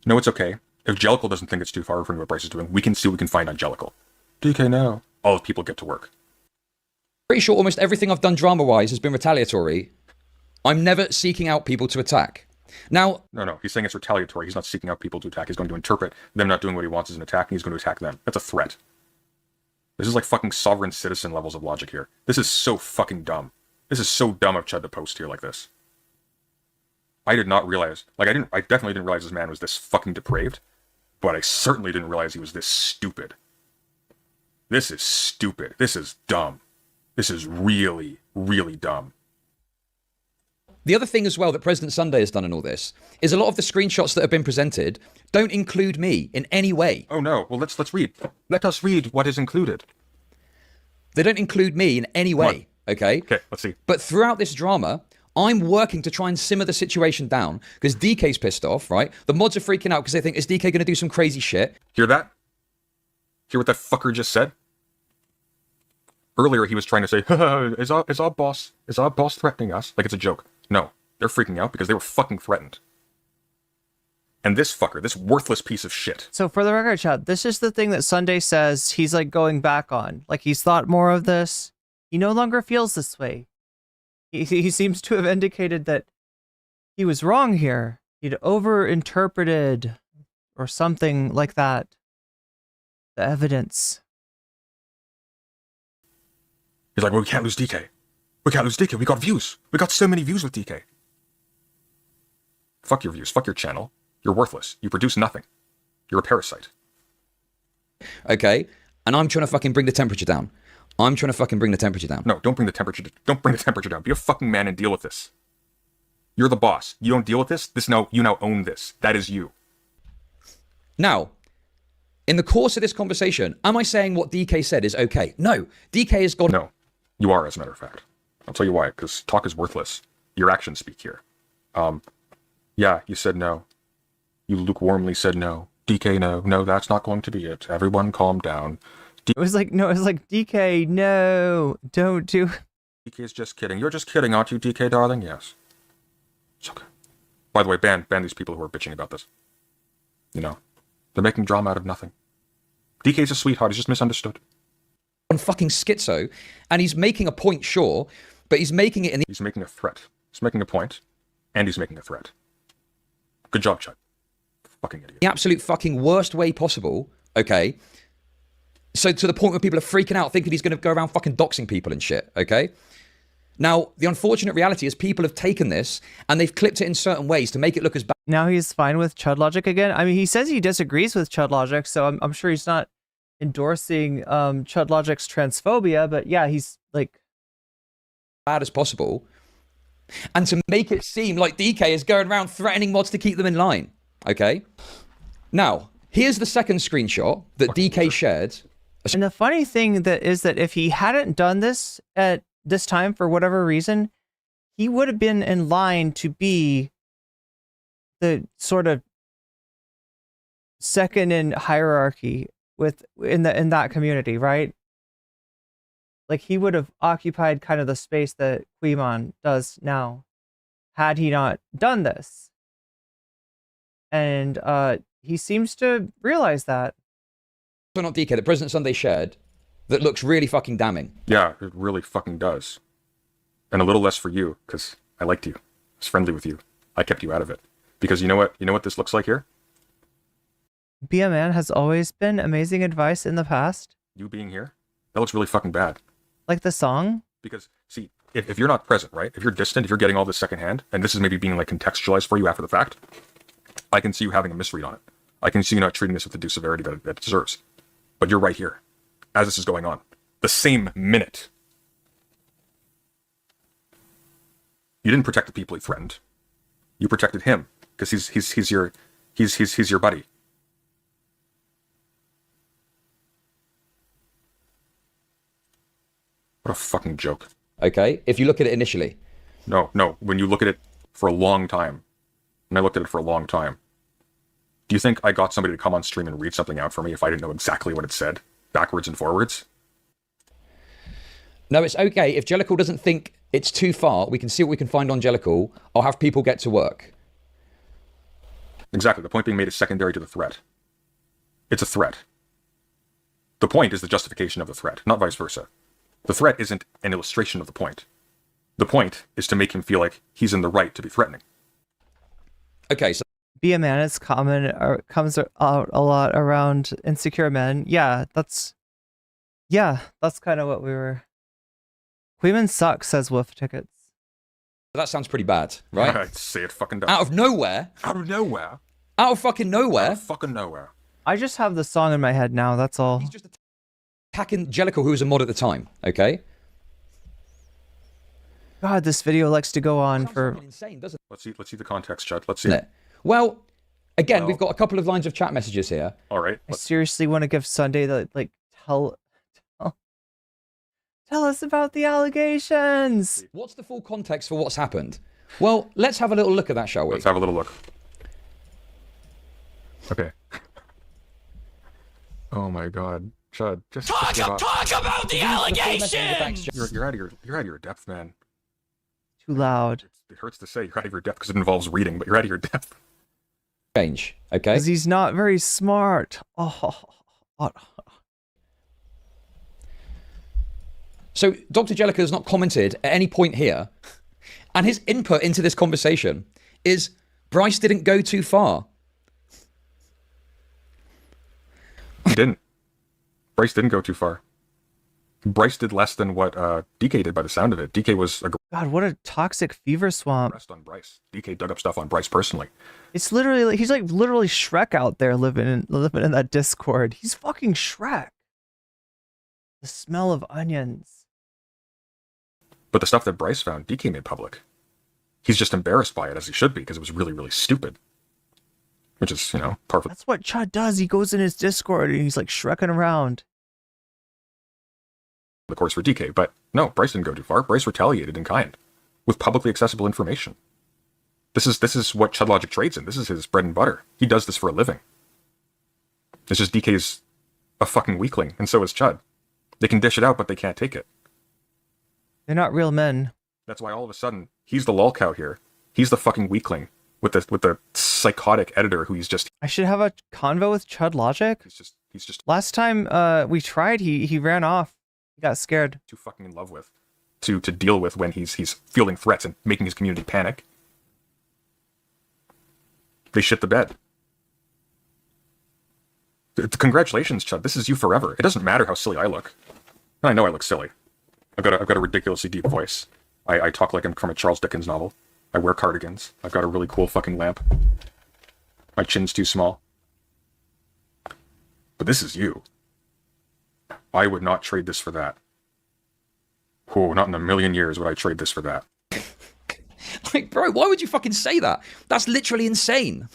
No, it's okay. If Jellicle doesn't think it's too far from what Bryce is doing, we can see what we can find on Jellicle. DK now. All the people get to work. Pretty sure almost everything I've done drama-wise has been retaliatory. I'm never seeking out people to attack. Now... No, he's saying it's retaliatory. He's not seeking out people to attack. He's going to interpret them not doing what he wants as an attack, and he's going to attack them. That's a threat. This is like fucking sovereign citizen levels of logic here. This is so fucking dumb. This is so dumb of Chud to post here like this. I did not realize... I definitely didn't realize this man was this fucking depraved, but I certainly didn't realize he was this stupid. This is stupid. This is dumb. This is really, really dumb. The other thing as well that President Sunday has done in all this is a lot of the screenshots that have been presented don't include me in any way. Oh no, well let's read. Let us read what is included. They don't include me in any way, okay? Okay, let's see. But throughout this drama, I'm working to try and simmer the situation down because DK's pissed off, right? The mods are freaking out because they think, is DK going to do some crazy shit? Hear that? Hear what that fucker just said? Earlier he was trying to say, is our boss threatening us? Like it's a joke. No, they're freaking out because they were fucking threatened. And this fucker, this worthless piece of shit. So for the record, chat, this is the thing that Sunday says he's like going back on. Like he's thought more of this. He no longer feels this way. He seems to have indicated that he was wrong here. He'd overinterpreted or something like that. The evidence. He's like, well, we can't lose DK. We can't lose DK. We got views. We got so many views with DK. Fuck your views. Fuck your channel. You're worthless. You produce nothing. You're a parasite. Okay, and I'm trying to fucking bring the temperature down. No, don't bring the temperature down. Don't bring the temperature down. Be a fucking man and deal with this. You're the boss. You don't deal with this. You now own this. That is you. Now, in the course of this conversation, am I saying what DK said is okay? No, DK has got... No, you are, as a matter of fact. I'll tell you why, because talk is worthless. Your actions speak here. Yeah, you said no. You lukewarmly said no. DK, no, that's not going to be it. Everyone calm down. It was like DK, no, don't do... DK is just kidding. You're just kidding, aren't you, DK, darling? Yes. It's okay. By the way, ban these people who are bitching about this. You know, they're making drama out of nothing. DK's a sweetheart. He's just misunderstood. On fucking schizo, and he's making a point, sure, but he's making it in the... He's making a threat. He's making a point, and he's making a threat. Good job, Chud. Fucking idiot. The absolute fucking worst way possible Okay? So to the point where people are freaking out, thinking he's going to go around fucking doxing people and shit, okay? Now, the unfortunate reality is people have taken this and they've clipped it in certain ways to make it look as bad. Now he's fine with Chud Logic again. I mean, he says he disagrees with Chud Logic, so I'm sure he's not endorsing Chud Logic's transphobia, but yeah, he's like bad as possible. And to make it seem like DK is going around threatening mods to keep them in line, okay? Now, here's the second screenshot that DK shared. And the funny thing that is that if he hadn't done this at this time for whatever reason, he would have been in line to be the sort of second in hierarchy in that community, right? Like he would have occupied kind of the space that Quimon does now, had he not done this. And he seems to realize that. So not DK, the President Sunday shared that looks really fucking damning. Yeah, it really fucking does. And a little less for you, because I liked you. I was friendly with you. I kept you out of it. Because you know what? You know what this looks like here? Be a Man has always been amazing advice in the past. You being here? That looks really fucking bad. Like the song? Because, see, if you're not present, right? If you're distant, if you're getting all this secondhand, and this is maybe being like contextualized for you after the fact, I can see you having a misread on it. I can see you not treating this with the due severity that it deserves. But you're right here, as this is going on. The same minute. You didn't protect the people he threatened. You protected him, because he's your buddy. What a fucking joke. Okay, if you look at it initially. No, when you look at it for a long time, and I looked at it for a long time, do you think I got somebody to come on stream and read something out for me if I didn't know exactly what it said, backwards and forwards? No, it's okay. If Jellicle doesn't think it's too far, we can see what we can find on Jellicle. I'll have people get to work. Exactly. The point being made is secondary to the threat. It's a threat. The point is the justification of the threat, not vice versa. The threat isn't an illustration of the point. The point is to make him feel like he's in the right to be threatening. Okay, so Be a Man is common, or comes out a lot around insecure men. Yeah, that's kind of what we were. Queeman sucks, says Wolf Tickets. that sounds pretty bad, right? I'd say it fucking does. Out of nowhere. Out of nowhere. Out of fucking nowhere. Out of fucking nowhere. I just have the song in my head now, that's all. He's just attacking Jellicle, who was a mod at the time, okay? God, this video likes to go on for... insane, doesn't it? Let's see the context, Chad. Let's see it. Well, again, we've got a couple of lines of chat messages here. All right. I seriously want to give Sunday the, like, tell us about the allegations. What's the full context for what's happened? Well, let's have a little look at that, shall we? Let's have a little look. Okay. Oh my God, Chad, just talk about the allegations. You're out of your depth, man. Too loud. It hurts to say you're out of your depth because it involves reading, but you're out of your depth. Change, okay? Because he's not very smart. So Dr. Jellicle has not commented at any point here, and his input into this conversation is Bryce didn't go too far. He didn't. Bryce didn't go too far. Bryce did less than what DK did by the sound of it. DK was God, what a toxic fever swamp. aggressed on Bryce. DK dug up stuff on Bryce personally. It's literally like, he's like literally Shrek out there living in that Discord. He's fucking Shrek. The smell of onions. But the stuff that Bryce found, DK made public. He's just embarrassed by it, as he should be, because it was really, really stupid. Which is, part of That's what Chud does. He goes in his Discord and he's like Shreking around. the course for DK. But no, Bryce didn't go too far. Bryce retaliated in kind with publicly accessible information. This is what Chud Logic trades in. This is his bread and butter. He does this for a living. It's just DK's a fucking weakling, and so is Chud. They can dish it out, but they can't take it. They're not real men. That's why all of a sudden he's the lolcow here. He's the fucking weakling with the psychotic editor who he's just. I should have a convo with Chud Logic. He's just Last time we tried, he ran off. He got scared. too fucking in love with to deal with when he's fielding threats and making his community panic. They shit the bed. Congratulations, Chud. This is you forever. It doesn't matter how silly I look. And I know I look silly. I've got a ridiculously deep voice. I talk like I'm from a Charles Dickens novel. I wear cardigans. I've got a really cool fucking lamp. My chin's too small. But this is you. I would not trade this for that. Oh, not in a million years would I trade this for that. Like, bro, why would you fucking say that? That's literally insane.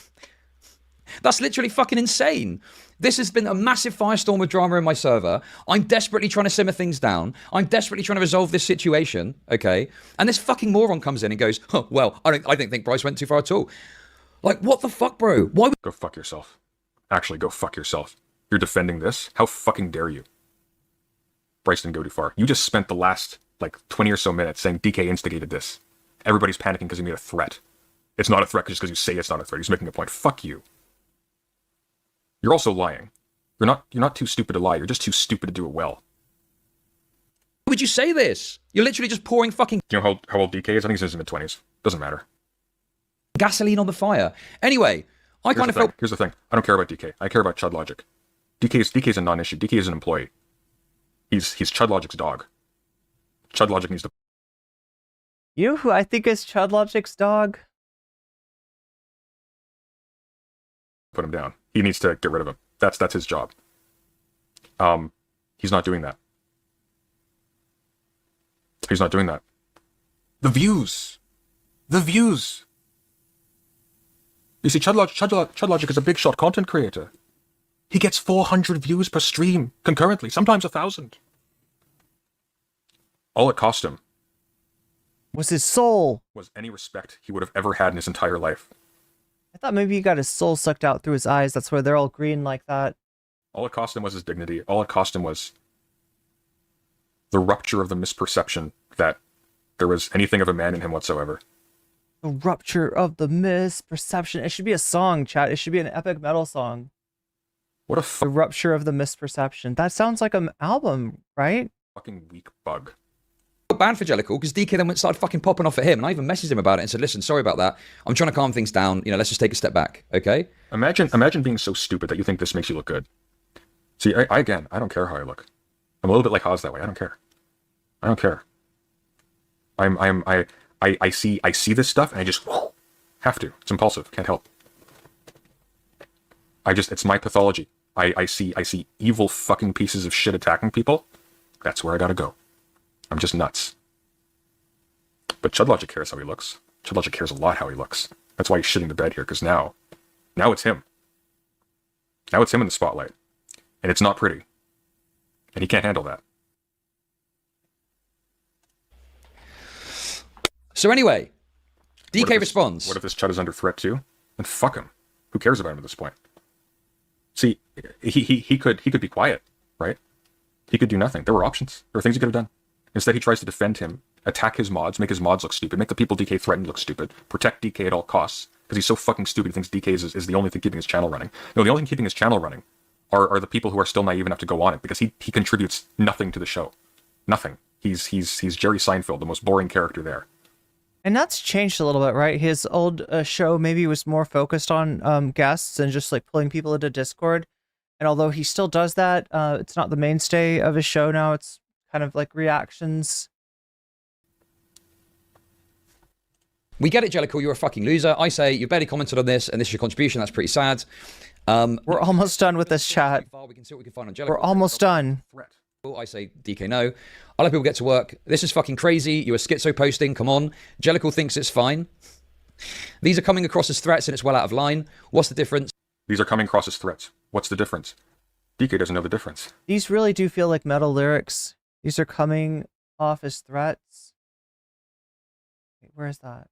That's literally fucking insane. This has been a massive firestorm of drama in my server. I'm desperately trying to simmer things down. I'm desperately trying to resolve this situation, okay? And this fucking moron comes in and goes, oh, well, I don't think Bryce went too far at all. Like, what the fuck, bro? Why would... Go fuck yourself. Actually, go fuck yourself. You're defending this? How fucking dare you? Bryce didn't go too far. You just spent the last, 20 or so minutes saying DK instigated this. Everybody's panicking because he made a threat. It's not a threat just because you say it's not a threat. He's making a point. Fuck you. You're also lying. You're not too stupid to lie. You're just too stupid to do it well. Why would you say this? You're literally just pouring fucking... Do you know how old DK is? I think he's in his mid-20s. Doesn't matter. Gasoline on the fire. Anyway, I kind of felt... Here's the thing. I don't care about DK. I care about Chud Logic. DK's a non-issue. DK is an employee. He's Chud Logic's dog. Chud Logic needs to... You know who I think is Chud Logic's dog? Put him down. He needs to get rid of him. That's his job. He's not doing that. He's not doing that. The views. The views. You see, Chud Logic is a big shot content creator. He gets 400 views per stream concurrently, sometimes 1,000. All it cost him was his soul. Was any respect he would have ever had in his entire life. I thought maybe he got his soul sucked out through his eyes. That's why they're all green like that. All it cost him was his dignity. All it cost him was the rupture of the misperception that there was anything of a man in him whatsoever. The rupture of the misperception. It should be a song, chat. It should be an epic metal song. What a The rupture of the misperception. That sounds like an album, right? Fucking weak bug. Banned for Jellicle because DK then started fucking popping off at him, and I even messaged him about it and said, listen, sorry about that. I'm trying to calm things down. Let's just take a step back, okay? Imagine being so stupid that you think this makes you look good. See, I don't care how I look. I'm a little bit like Haas that way. I don't care. I don't care. I see this stuff and I just have to. It's impulsive. Can't help. It's my pathology. I see evil fucking pieces of shit attacking people. That's where I gotta go. I'm just nuts. But Chud Logic cares how he looks. Chud Logic cares a lot how he looks. That's why he's shitting the bed here, because now it's him. Now it's him in the spotlight. And it's not pretty. And he can't handle that. So anyway, DK responds. What if this Chud is under threat too? Then fuck him. Who cares about him at this point? See, he could be quiet, right? He could do nothing. There were options. There were things he could have done. Instead, he tries to defend him, attack his mods, make his mods look stupid, make the people DK threatened look stupid, protect DK at all costs, because he's so fucking stupid he thinks DK is the only thing keeping his channel running. No, the only thing keeping his channel running are the people who are still naive enough to go on it, because he contributes nothing to the show. Nothing. He's Jerry Seinfeld, the most boring character there. And that's changed a little bit, right? His old show maybe was more focused on guests and just pulling people into Discord. And although he still does that, it's not the mainstay of his show now. It's kind of like reactions. We get it, Jellicle. You're a fucking loser. I say you barely commented on this, and this is your contribution. That's pretty sad. We're almost done with this chat. We can see what we can find on Jellicle. We're almost done. I say DK no. I'll let people get to work. This is fucking crazy. You were schizo posting. Come on. Jellicle thinks it's fine. These are coming across as threats, and it's well out of line. What's the difference? These are coming across as threats. What's the difference? DK doesn't know the difference. These really do feel like metal lyrics. These are coming off as threats. Wait, where is that?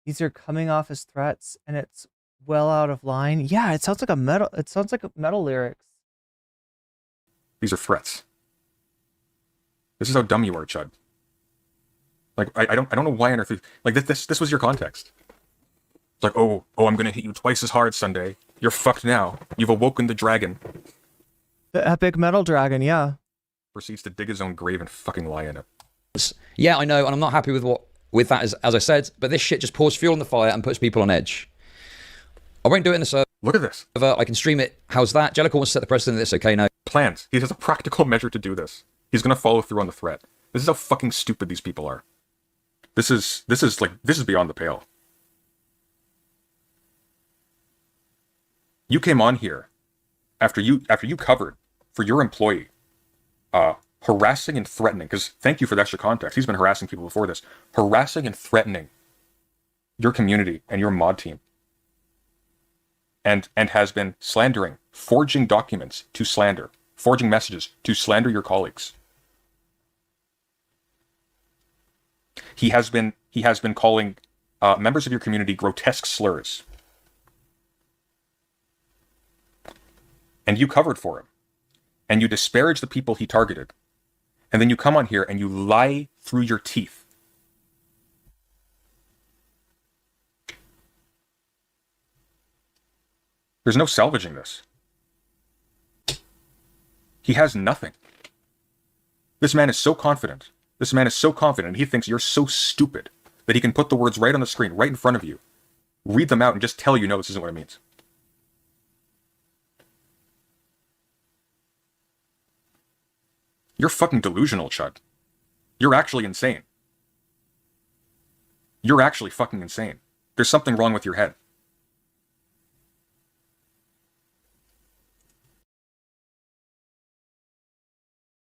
These are coming off as threats, and it's well out of line. Yeah, it sounds like a metal. It sounds like metal lyrics. These are threats. This is how dumb you are, Chud. I don't know why on earth. This was your context. It's like, oh, I'm gonna hit you twice as hard, Sunday. You're fucked now. You've awoken the dragon. The epic metal dragon, yeah. Proceeds to dig his own grave and fucking lie in it. Yeah, I know, and I'm not happy with that, as I said, but this shit just pours fuel on the fire and puts people on edge. I won't do it in the server. Look at this. I can stream it. How's that? Jellicle wants to set the precedent of this. Okay, no. Plans. He has a practical measure to do this. He's going to follow through on the threat. This is how fucking stupid these people are. This is beyond the pale. You came on here after you covered for your employee harassing and threatening, because thank you for the extra context. He's been harassing people before this. Harassing and threatening your community and your mod team. And has been slandering, forging documents to slander, forging messages to slander your colleagues. He has been calling members of your community grotesque slurs. And you covered for him. And you disparage the people he targeted. And then you come on here and you lie through your teeth. There's no salvaging this. He has nothing. This man is so confident. This man is so confident. He thinks you're so stupid that he can put the words right on the screen, right in front of you, read them out, and just tell you, no, this isn't what it means. You're fucking delusional, Chud. You're actually insane. You're actually fucking insane. There's something wrong with your head.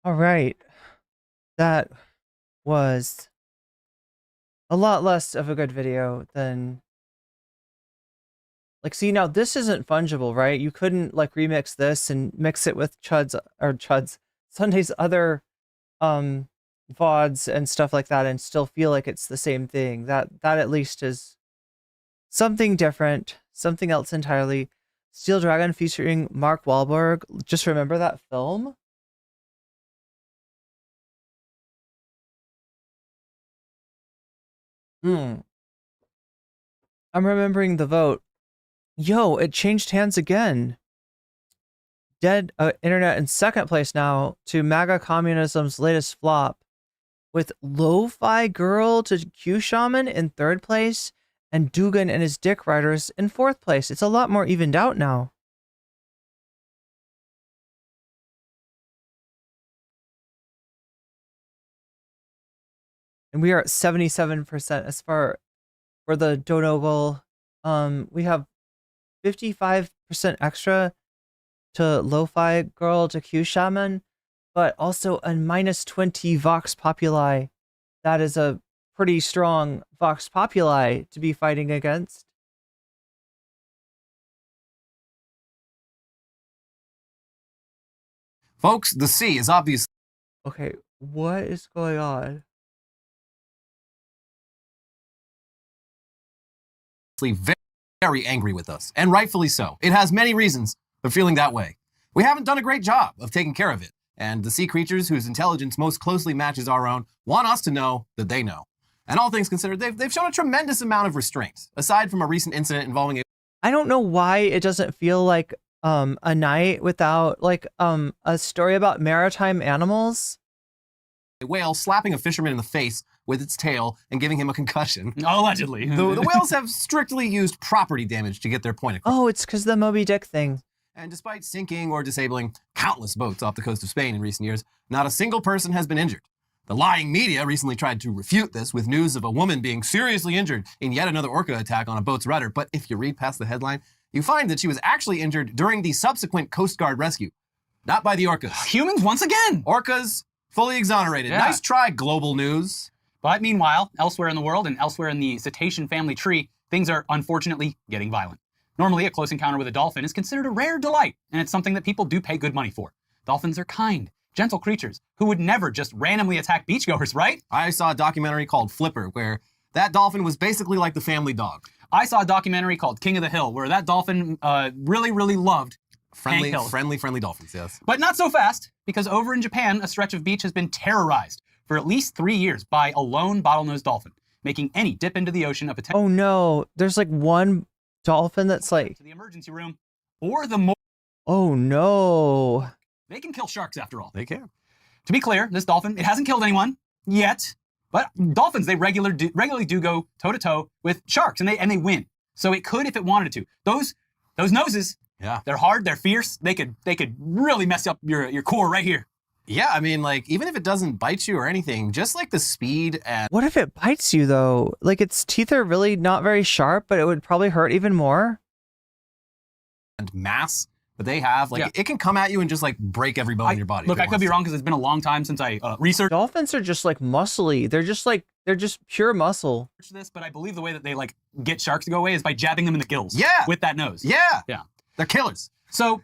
All right. That was a lot less of a good video than... Like, see, now this isn't fungible, right? You couldn't, like, remix this and mix it with Sunday's other VODs and stuff like that and still feel like it's the same thing. That at least is something different, something else entirely. Steel Dragon featuring Mark Wahlberg. Just remember that film? I'm remembering the vote. Yo, it changed hands again. Dead Internet in second place now to MAGA Communism's latest flop, with Lo-Fi Girl to Q Shaman in third place and Dugan and his Dick Riders in fourth place. It's a lot more evened out now. And we are at 77% as far for the Donegal. We have 55% extra to Lo-Fi Girl to Q Shaman, but also a minus 20 Vox Populi. That is a pretty strong Vox Populi to be fighting against. Folks, the sea is obviously... Okay, what is going on? Very angry with us, and rightfully so. It has many reasons for feeling that way. We haven't done a great job of taking care of it, and the sea creatures whose intelligence most closely matches our own want us to know that they know. And all things considered, they've shown a tremendous amount of restraint, aside from a recent incident involving a... I don't know why it doesn't feel like a night without like a story about maritime animals. A whale slapping a fisherman in the face with its tail and giving him a concussion. Allegedly. The whales have strictly used property damage to get their point across. Oh, it's because the Moby Dick thing. And despite sinking or disabling countless boats off the coast of Spain in recent years, not a single person has been injured. The lying media recently tried to refute this with news of a woman being seriously injured in yet another orca attack on a boat's rudder. But if you read past the headline, you find that she was actually injured during the subsequent Coast Guard rescue. Not by the orcas. Humans once again. Orcas fully exonerated. Yeah. Nice try, global news. But meanwhile, elsewhere in the world and elsewhere in the cetacean family tree, things are unfortunately getting violent. Normally, a close encounter with a dolphin is considered a rare delight, and it's something that people do pay good money for. Dolphins are kind, gentle creatures who would never just randomly attack beachgoers, right? I saw a documentary called Flipper, where that dolphin was basically like the family dog. I saw a documentary called King of the Hill, where that dolphin really, really loved Friendly Hank dolphins, yes. But not so fast, because over in Japan, a stretch of beach has been terrorized for at least 3 years by a lone bottlenose dolphin, making any dip into the ocean a potential... Oh no, there's like one dolphin that's like... to the emergency room, or the more... Oh no. They can kill sharks after all. They can. To be clear, this dolphin, it hasn't killed anyone yet, but dolphins, they regularly do go toe-to-toe with sharks, and they win. So it could if it wanted to. Those Those noses. Yeah. They're hard. They're fierce. They could really mess up your core right here. Yeah, I mean, like, even if it doesn't bite you or anything, just like the speed and What if it bites you though? Like its teeth are really not very sharp, but it would probably hurt even more. mass that they have, like, it can come at you and just like break every bone in your body. Look, I could be wrong because it's been a long time since I researched Dolphins are just like muscly. They're just pure muscle. this, but I believe the way that they like get sharks to go away is by jabbing them in the gills. Yeah. With that nose. Yeah. Yeah. They're killers. So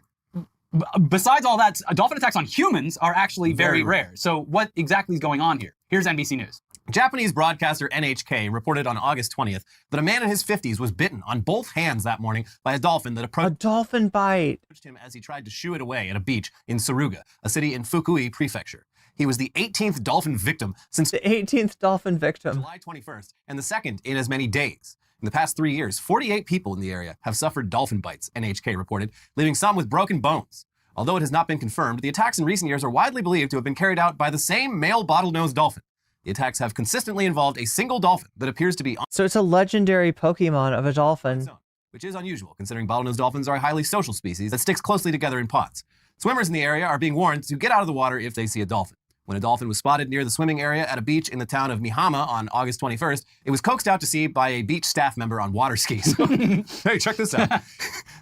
besides all that, dolphin attacks on humans are actually very rare. So what exactly is going on here? Here's NBC News. Japanese broadcaster NHK reported on August 20th that a man in his 50s was bitten on both hands that morning by a dolphin that approached A dolphin bite. him as he tried to shoo it away at a beach in Suruga, a city in Fukui Prefecture. He was the 18th dolphin victim since The 18th dolphin victim. July 21st, and the second in as many days. In the past 3 years, 48 people in the area have suffered dolphin bites, NHK reported, leaving some with broken bones. Although it has not been confirmed, the attacks in recent years are widely believed to have been carried out by the same male bottlenose dolphin. The attacks have consistently involved a single dolphin that appears to be So it's a legendary Pokemon of a dolphin. which is unusual considering bottlenose dolphins are a highly social species that sticks closely together in pods. Swimmers in the area are being warned to get out of the water if they see a dolphin. When a dolphin was spotted near the swimming area at a beach in the town of Mihama on August 21st, it was coaxed out to sea by a beach staff member on water skis. Hey, check this out.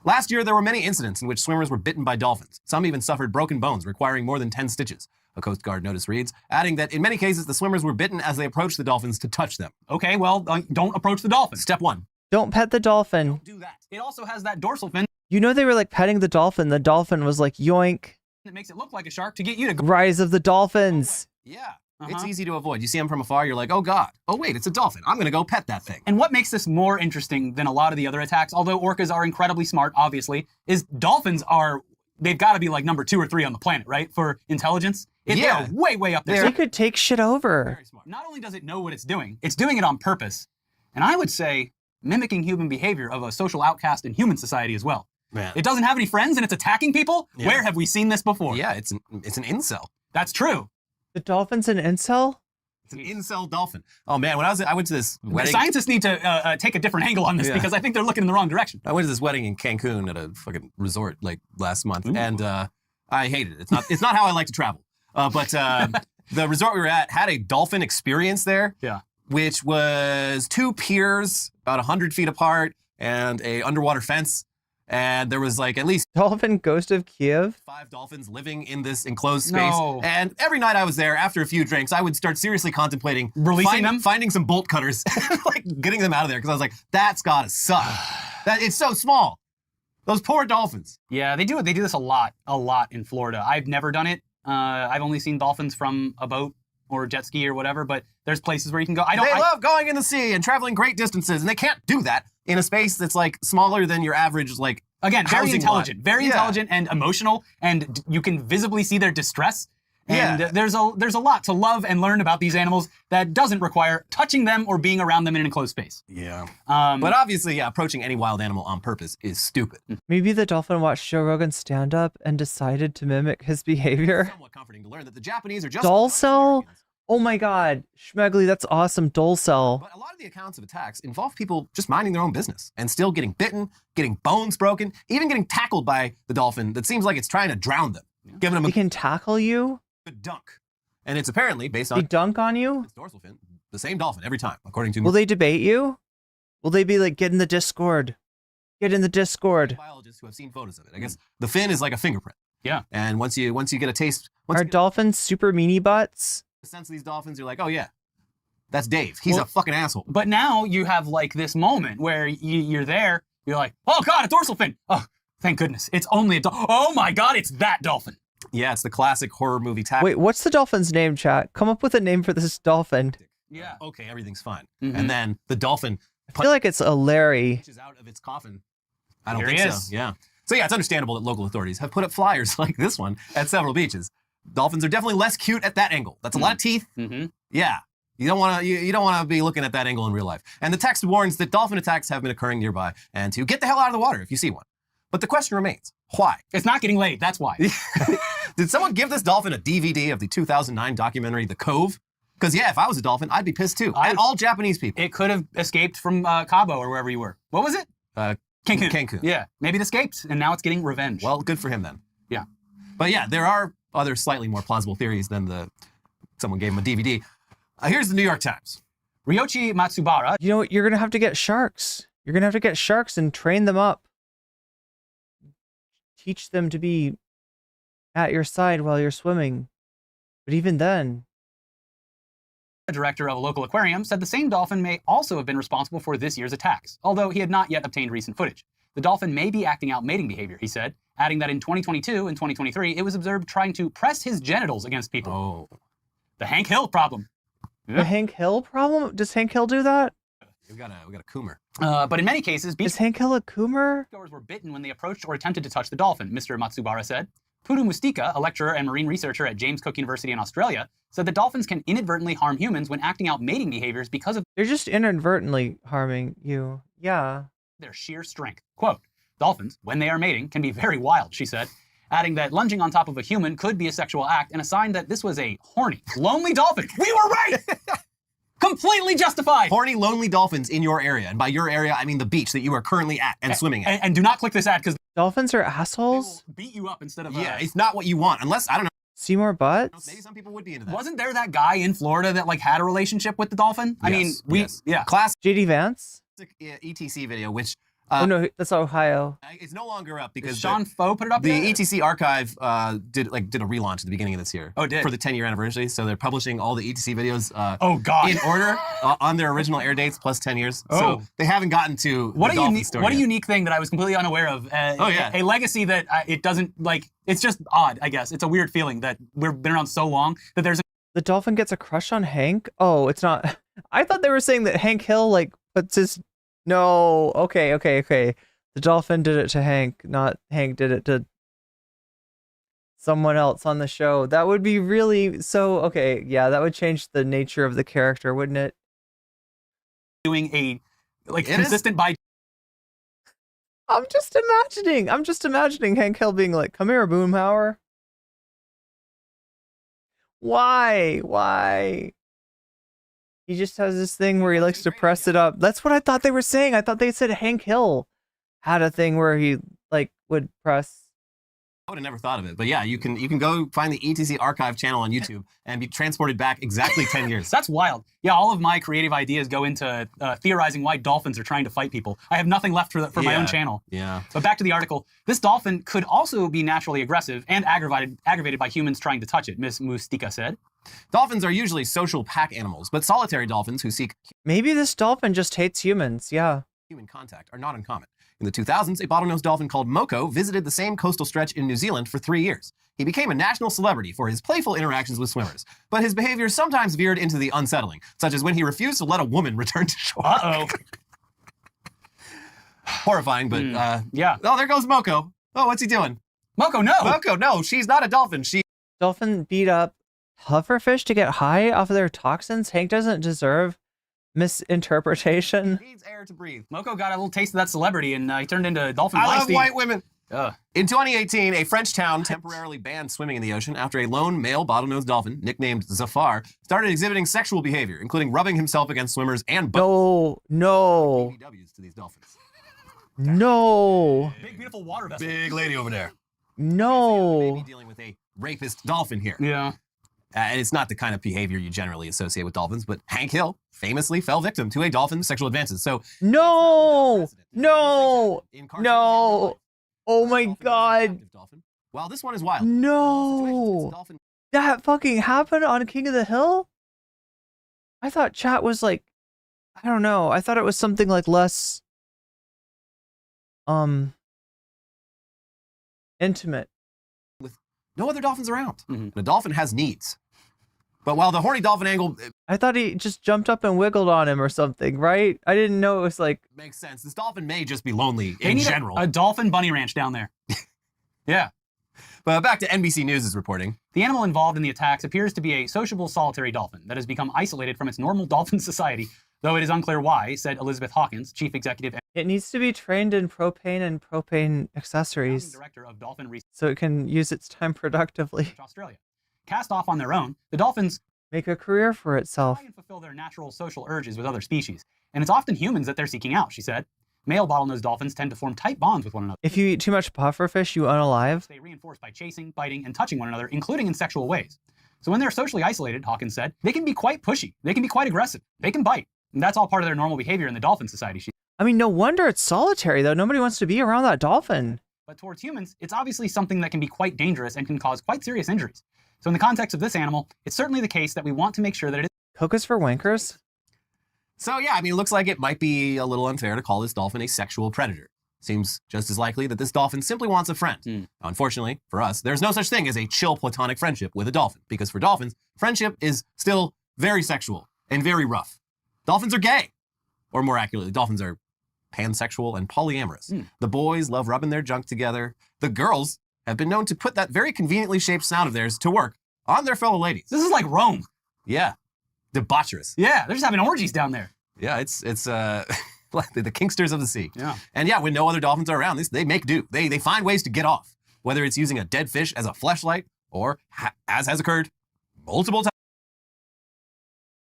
Last year, there were many incidents in which swimmers were bitten by dolphins. Some even suffered broken bones requiring more than 10 stitches. A Coast Guard notice reads, adding that in many cases, the swimmers were bitten as they approached the dolphins to touch them. Okay, well, don't approach the dolphin. Step 1. Don't pet the dolphin. Don't do that. It also has that dorsal fin You know they were like petting the dolphin. The dolphin was like, yoink. that makes it look like a shark to get you to go. Rise of the dolphins. Yeah. It's easy to avoid. You see them from afar, you're like, oh God. Oh wait, it's a dolphin. I'm going to go pet that thing. And what makes this more interesting than a lot of the other attacks, although orcas are incredibly smart, obviously, is dolphins are, they've got to be like number 2 or 3 on the planet, right? For intelligence. They're way, way up there. They could take shit over. Not only does it know what it's doing it on purpose. And I would say mimicking human behavior of a social outcast in human society as well. Man. It doesn't have any friends and it's attacking people? Yeah. Where have we seen this before? Yeah, it's an incel. That's true. The dolphin's an incel? It's an incel dolphin. Oh man, when I went to this wedding. Scientists need to take a different angle on this because I think they're looking in the wrong direction. I went to this wedding in Cancun at a fucking resort like last month, and I hated it. It's not how I like to travel. But the resort we were at had a dolphin experience there. Yeah. Which was 2 piers about 100 feet apart and a underwater fence. And there was like at least Dolphin Ghost of Kiev? 5 dolphins living in this enclosed space. No. And every night I was there, after a few drinks, I would start seriously contemplating Releasing them? finding some bolt cutters, like getting them out of there. Because I was like, that's gotta suck. It's so small. Those poor dolphins. Yeah, they do this a lot in Florida. I've never done it. I've only seen dolphins from a boat or jet ski or whatever, but there's places where you can go. They love going in the sea and traveling great distances, and they can't do that in a space that's like smaller than your average, like, again, very housing intelligent, lot. very Yeah. intelligent and emotional, and you can visibly see their distress. And Yeah. there's a lot to love and learn about these animals that doesn't require touching them or being around them in an enclosed space. Yeah. But obviously, yeah, approaching any wild animal on purpose is stupid. Maybe the dolphin watched Joe Rogan's stand-up and decided to mimic his behavior. Somewhat comforting to learn that the Japanese are just Doll cell? Oh my god. Schmegly, that's awesome. Doll cell. But a lot of the accounts of attacks involve people just minding their own business and still getting bitten, getting bones broken, even getting tackled by the dolphin that seems like it's trying to drown them, giving them They can tackle you? a dunk. And it's apparently based They on dunk on you? its dorsal fin, the same dolphin every time, according to Will they debate you? Will they be like, get in the Discord? Get in the Discord. biologists who have seen photos of it. I guess the fin is like a fingerprint. Yeah. And once you get a taste, Are dolphins super meanie butts? a sense of these dolphins, you're like, oh yeah, that's Dave. He's a fucking asshole. But now you have like this moment where you're there, you're like, oh God, a dorsal fin. Oh, thank goodness. It's only a dolphin. Oh my God, it's that dolphin. Yeah, it's the classic horror movie tackle. Wait, what's the dolphin's name, chat? Come up with a name for this dolphin. Yeah. Okay, everything's fine. Mhm. And then the dolphin I feel like it's a Larry. punches out of its coffin. I don't Here think he so. is. Yeah. So yeah, it's understandable that local authorities have put up flyers like this one at several beaches. Dolphins are definitely less cute at that angle. That's a lot of teeth. Mm-hmm. Yeah. You don't want to be looking at that angle in real life. And the text warns that dolphin attacks have been occurring nearby and to get the hell out of the water if you see one. But the question remains, why? It's not getting laid, that's why. Did someone give this dolphin a DVD of the 2009 documentary The Cove? Because yeah, if I was a dolphin, I'd be pissed too. And all Japanese people. It could have escaped from Cabo or wherever you were. What was it? Cancun. Yeah, maybe it escaped, and now it's getting revenge. Well, good for him then. Yeah. But yeah, there are other slightly more plausible theories than someone gave him a DVD. Here's the New York Times. Ryoichi Matsubara. You know what? You're going to have to get sharks. You're going to have to get sharks and train them up. Teach them to be at your side while you're swimming. But even then... The director of a local aquarium said the same dolphin may also have been responsible for this year's attacks, although he had not yet obtained recent footage. The dolphin may be acting out mating behavior, he said, adding that in 2022 and 2023, it was observed trying to press his genitals against people. Oh. The Hank Hill problem. The Hank Hill problem? Does Hank Hill do that? We got a coomer. But in many cases, is Hank Hill a coomer? Beachgoers were bitten when they approached or attempted to touch the dolphin, Mr. Matsubara said. Puru Mustika, a lecturer and marine researcher at James Cook University in Australia, said that dolphins can inadvertently harm humans when acting out mating behaviors because of... They're just inadvertently harming you. Yeah. Their sheer strength. Quote, dolphins, when they are mating, can be very wild, she said, adding that lunging on top of a human could be a sexual act and a sign that this was a horny, lonely dolphin. We were right! Completely justified! Horny, lonely dolphins in your area. And by your area, I mean the beach that you are currently at and swimming at. And do not click this ad because... Dolphins are assholes? They will beat you up instead of... Yeah, it's not what you want. Unless, I don't know. See more butts? Maybe some people would be into that. Wasn't there that guy in Florida that like had a relationship with the dolphin? I mean, yeah. Classic JD Vance? ETC video, which... oh no, that's Ohio. It's no longer up because Sean Foe put it up the there? ETC archive did a relaunch at the beginning of this year. Oh, it did? For the 10-year anniversary. So they're publishing all the ETC videos oh, God. in order on their original air dates plus 10 years. Oh. So they haven't gotten to what the dolphin story What a yet. unique thing that I was completely unaware of. Oh, yeah. A legacy that it doesn't, like, it's just odd, I guess. It's a weird feeling that we've been around so long that there's... The dolphin gets a crush on Hank? Oh, it's not... I thought they were saying that Hank Hill, like, puts his... No, okay. The dolphin did it to Hank, not Hank did it to someone else on the show. That would be really so okay. Yeah, that would change the nature of the character, wouldn't it? Doing a consistent by. I'm just imagining Hank Hill being like, "Come here, Boomhauer." Why? He just has this thing where he likes to press it up. That's what I thought they were saying. I thought they said Hank Hill had a thing where he like would press. I would have never thought of it, but yeah, you can go find the ETC archive channel on YouTube and be transported back exactly 10 years. That's wild. Yeah, all of my creative ideas go into theorizing why dolphins are trying to fight people. I have nothing left for my own channel. Yeah. But back to the article. This dolphin could also be naturally aggressive and aggravated by humans trying to touch it, Ms. Mustika said. Dolphins are usually social pack animals, but solitary dolphins who seek... Maybe this dolphin just hates humans, yeah. ...human contact are not uncommon. In the 2000s, a bottlenose dolphin called Moko visited the same coastal stretch in New Zealand for 3 years. He became a national celebrity for his playful interactions with swimmers, but his behavior sometimes veered into the unsettling, such as when he refused to let a woman return to shore. Uh-oh. Horrifying, but yeah. Oh, there goes Moko. Oh, what's he doing? Moko, no! Moko, no, she's not a dolphin. Dolphin beat up pufferfish to get high off of their toxins? Hank doesn't deserve misinterpretation. Needs air to breathe. Moko got a little taste of that celebrity and he turned into dolphin. I love white women. In 2018, a French town temporarily banned swimming in the ocean after a lone male bottlenose dolphin, nicknamed Zafar, started exhibiting sexual behavior, including rubbing himself against swimmers and No. BBWs to these dolphins. No. Big beautiful water vessel. Big lady over there. No. Maybe dealing with a rapist dolphin here. Yeah. And it's not the kind of behavior you generally associate with dolphins, but Hank Hill famously fell victim to a dolphin's sexual advances. So no. Oh my God. Well, this one is wild. No. That fucking happened on King of the Hill? I thought chat was like, I don't know. I thought it was something like less intimate. With no other dolphins around. And a dolphin has needs. But while the horny dolphin angle... I thought he just jumped up and wiggled on him or something, right? I didn't know it was like... Makes sense. This dolphin may just be lonely in general. A dolphin bunny ranch down there. Yeah. But back to NBC News' reporting. The animal involved in the attacks appears to be a sociable solitary dolphin that has become isolated from its normal dolphin society, though it is unclear why, said Elizabeth Hawkins, chief executive... It needs to be trained in propane and propane accessories director of dolphin research, so it can use its time productively. Australia. Cast off on their own, the dolphins make a career for itself try and fulfill their natural social urges with other species, and it's often humans that they're seeking out, she said. Male bottlenose dolphins tend to form tight bonds with one another. If you eat too much pufferfish, you unalive. They reinforce by chasing, biting, and touching one another, including in sexual ways. So when they're socially isolated, Hawkins said, they can be quite pushy. They can be quite aggressive. They can bite. And that's all part of their normal behavior in the dolphin society. I mean, no wonder it's solitary, though. Nobody wants to be around that dolphin. But towards humans, it's obviously something that can be quite dangerous and can cause quite serious injuries. So in the context of this animal, it's certainly the case that we want to make sure that it is... Coke is for wankers? So yeah, I mean, it looks like it might be a little unfair to call this dolphin a sexual predator. Seems just as likely that this dolphin simply wants a friend. Unfortunately, for us, there's no such thing as a chill platonic friendship with a dolphin, because for dolphins, friendship is still very sexual and very rough. Dolphins are gay. Or more accurately, dolphins are pansexual and polyamorous. The boys love rubbing their junk together. The girls have been known to put that very conveniently shaped snout of theirs to work on their fellow ladies. This is like Rome. Yeah. Debaucherous. Yeah, they're just having orgies down there. Yeah, it's the kinksters of the sea. Yeah. And yeah, when no other dolphins are around, they make do. They find ways to get off, whether it's using a dead fish as a fleshlight or, as has occurred multiple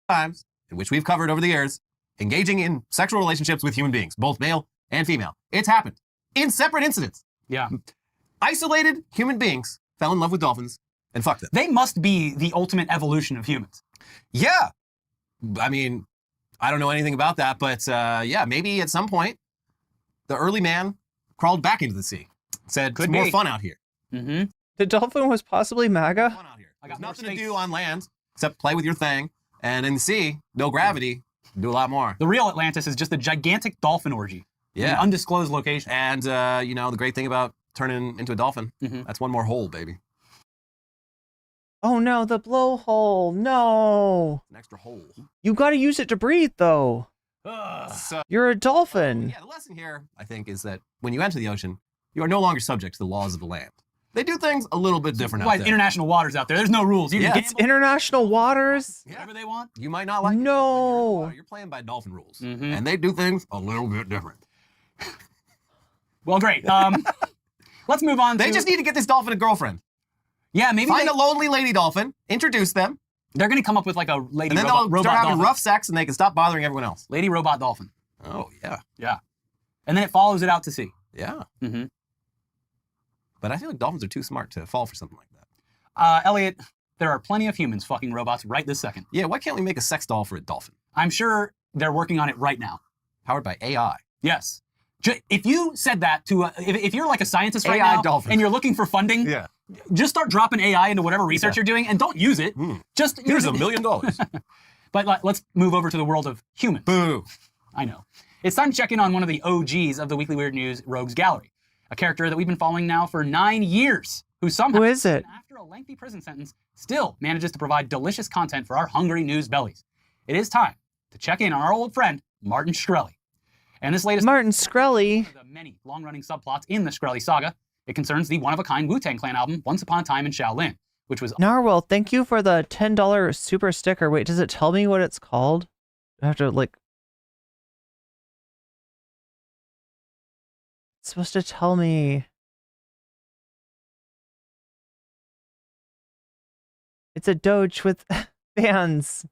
times, in which we've covered over the years, engaging in sexual relationships with human beings, both male and female. It's happened in separate incidents. Yeah. Isolated human beings fell in love with dolphins and fucked them. They must be the ultimate evolution of humans. Yeah. I mean, I don't know anything about that, but yeah, maybe at some point, the early man crawled back into the sea. Said, it's more fun out here. The dolphin was possibly MAGA? There's nothing to do on land except play with your thing. And in the sea, no gravity, do a lot more. The real Atlantis is just a gigantic dolphin orgy. Yeah. An undisclosed location. And, you know, the great thing about turning into a dolphin, that's one more hole, baby. Oh no, the blowhole. No. An extra hole. You gotta use it to breathe, though. So, You're a dolphin. yeah, the lesson here, I think, is that when you enter the ocean, you are no longer subject to the laws of the land. They do things a little bit different out there. International waters out there. There's no rules. You can It's international waters. whatever they want. You might not like it. No. You're playing by dolphin rules. And they do things a little bit different. Well, great. Let's move on. They just need to get this dolphin a girlfriend. Yeah, maybe find a lonely lady dolphin, introduce them. They're going to come up with like a lady and then robot, they'll start having dolphin. rough sex and they can stop bothering everyone else. Lady robot dolphin. Oh, yeah. Yeah. And then it follows it out to sea. Yeah. But I feel like dolphins are too smart to fall for something like that. Elliot, there are plenty of humans fucking robots right this second. Yeah, why can't we make a sex doll for a dolphin? I'm sure they're working on it right now. Powered by AI. Yes. If you said that to if you're like a scientist right AI now dolphin. and you're looking for funding, Yeah. just start dropping AI into whatever research you're doing and don't use it. Just Here's use $1 million. But let's move over to the world of humans. Boo. I know. It's time to check in on one of the OGs of the Weekly Weird News Rogues Gallery, a character that we've been following now for 9 years, who somehow, Who is it? after a lengthy prison sentence, still manages to provide delicious content for our hungry news bellies. It is time to check in on our old friend, Martin Shkreli. And this latest Martin Shkreli. the many long-running subplots in the Shkreli saga. It concerns the one-of-a-kind Wu-Tang Clan album, Once Upon a Time in Shaolin, which was... Narwhal, thank you for the $10 super sticker. Wait, does it tell me what it's called? I have to, like... It's supposed to tell me... It's a Doge with fans.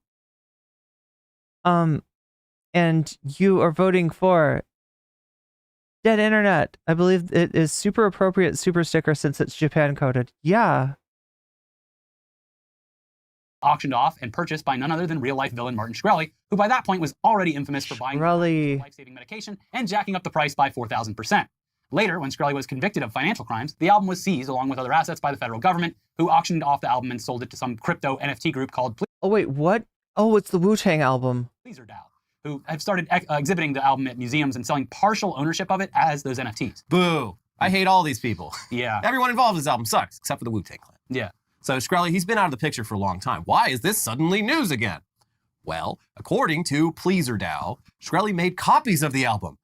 And you are voting for Dead Internet. I believe it is super appropriate super sticker since it's Japan coded. Yeah. auctioned off and purchased by none other than real-life villain Martin Shkreli, who by that point was already infamous for buying life-saving medication and jacking up the price by 4,000%. Later, when Shkreli was convicted of financial crimes, the album was seized along with other assets by the federal government, who auctioned off the album and sold it to some crypto NFT group called Oh wait, what? Oh, it's the Wu-Tang album. Pleaser DAO, who have started exhibiting the album at museums and selling partial ownership of it as those NFTs. Boo. I hate all these people. Yeah. Everyone involved in this album sucks, except for the Wu-Tang Clan. Yeah. So Shkreli, he's been out of the picture for a long time. Why is this suddenly news again? Well, according to Pleaser DAO, Shkreli made copies of the album,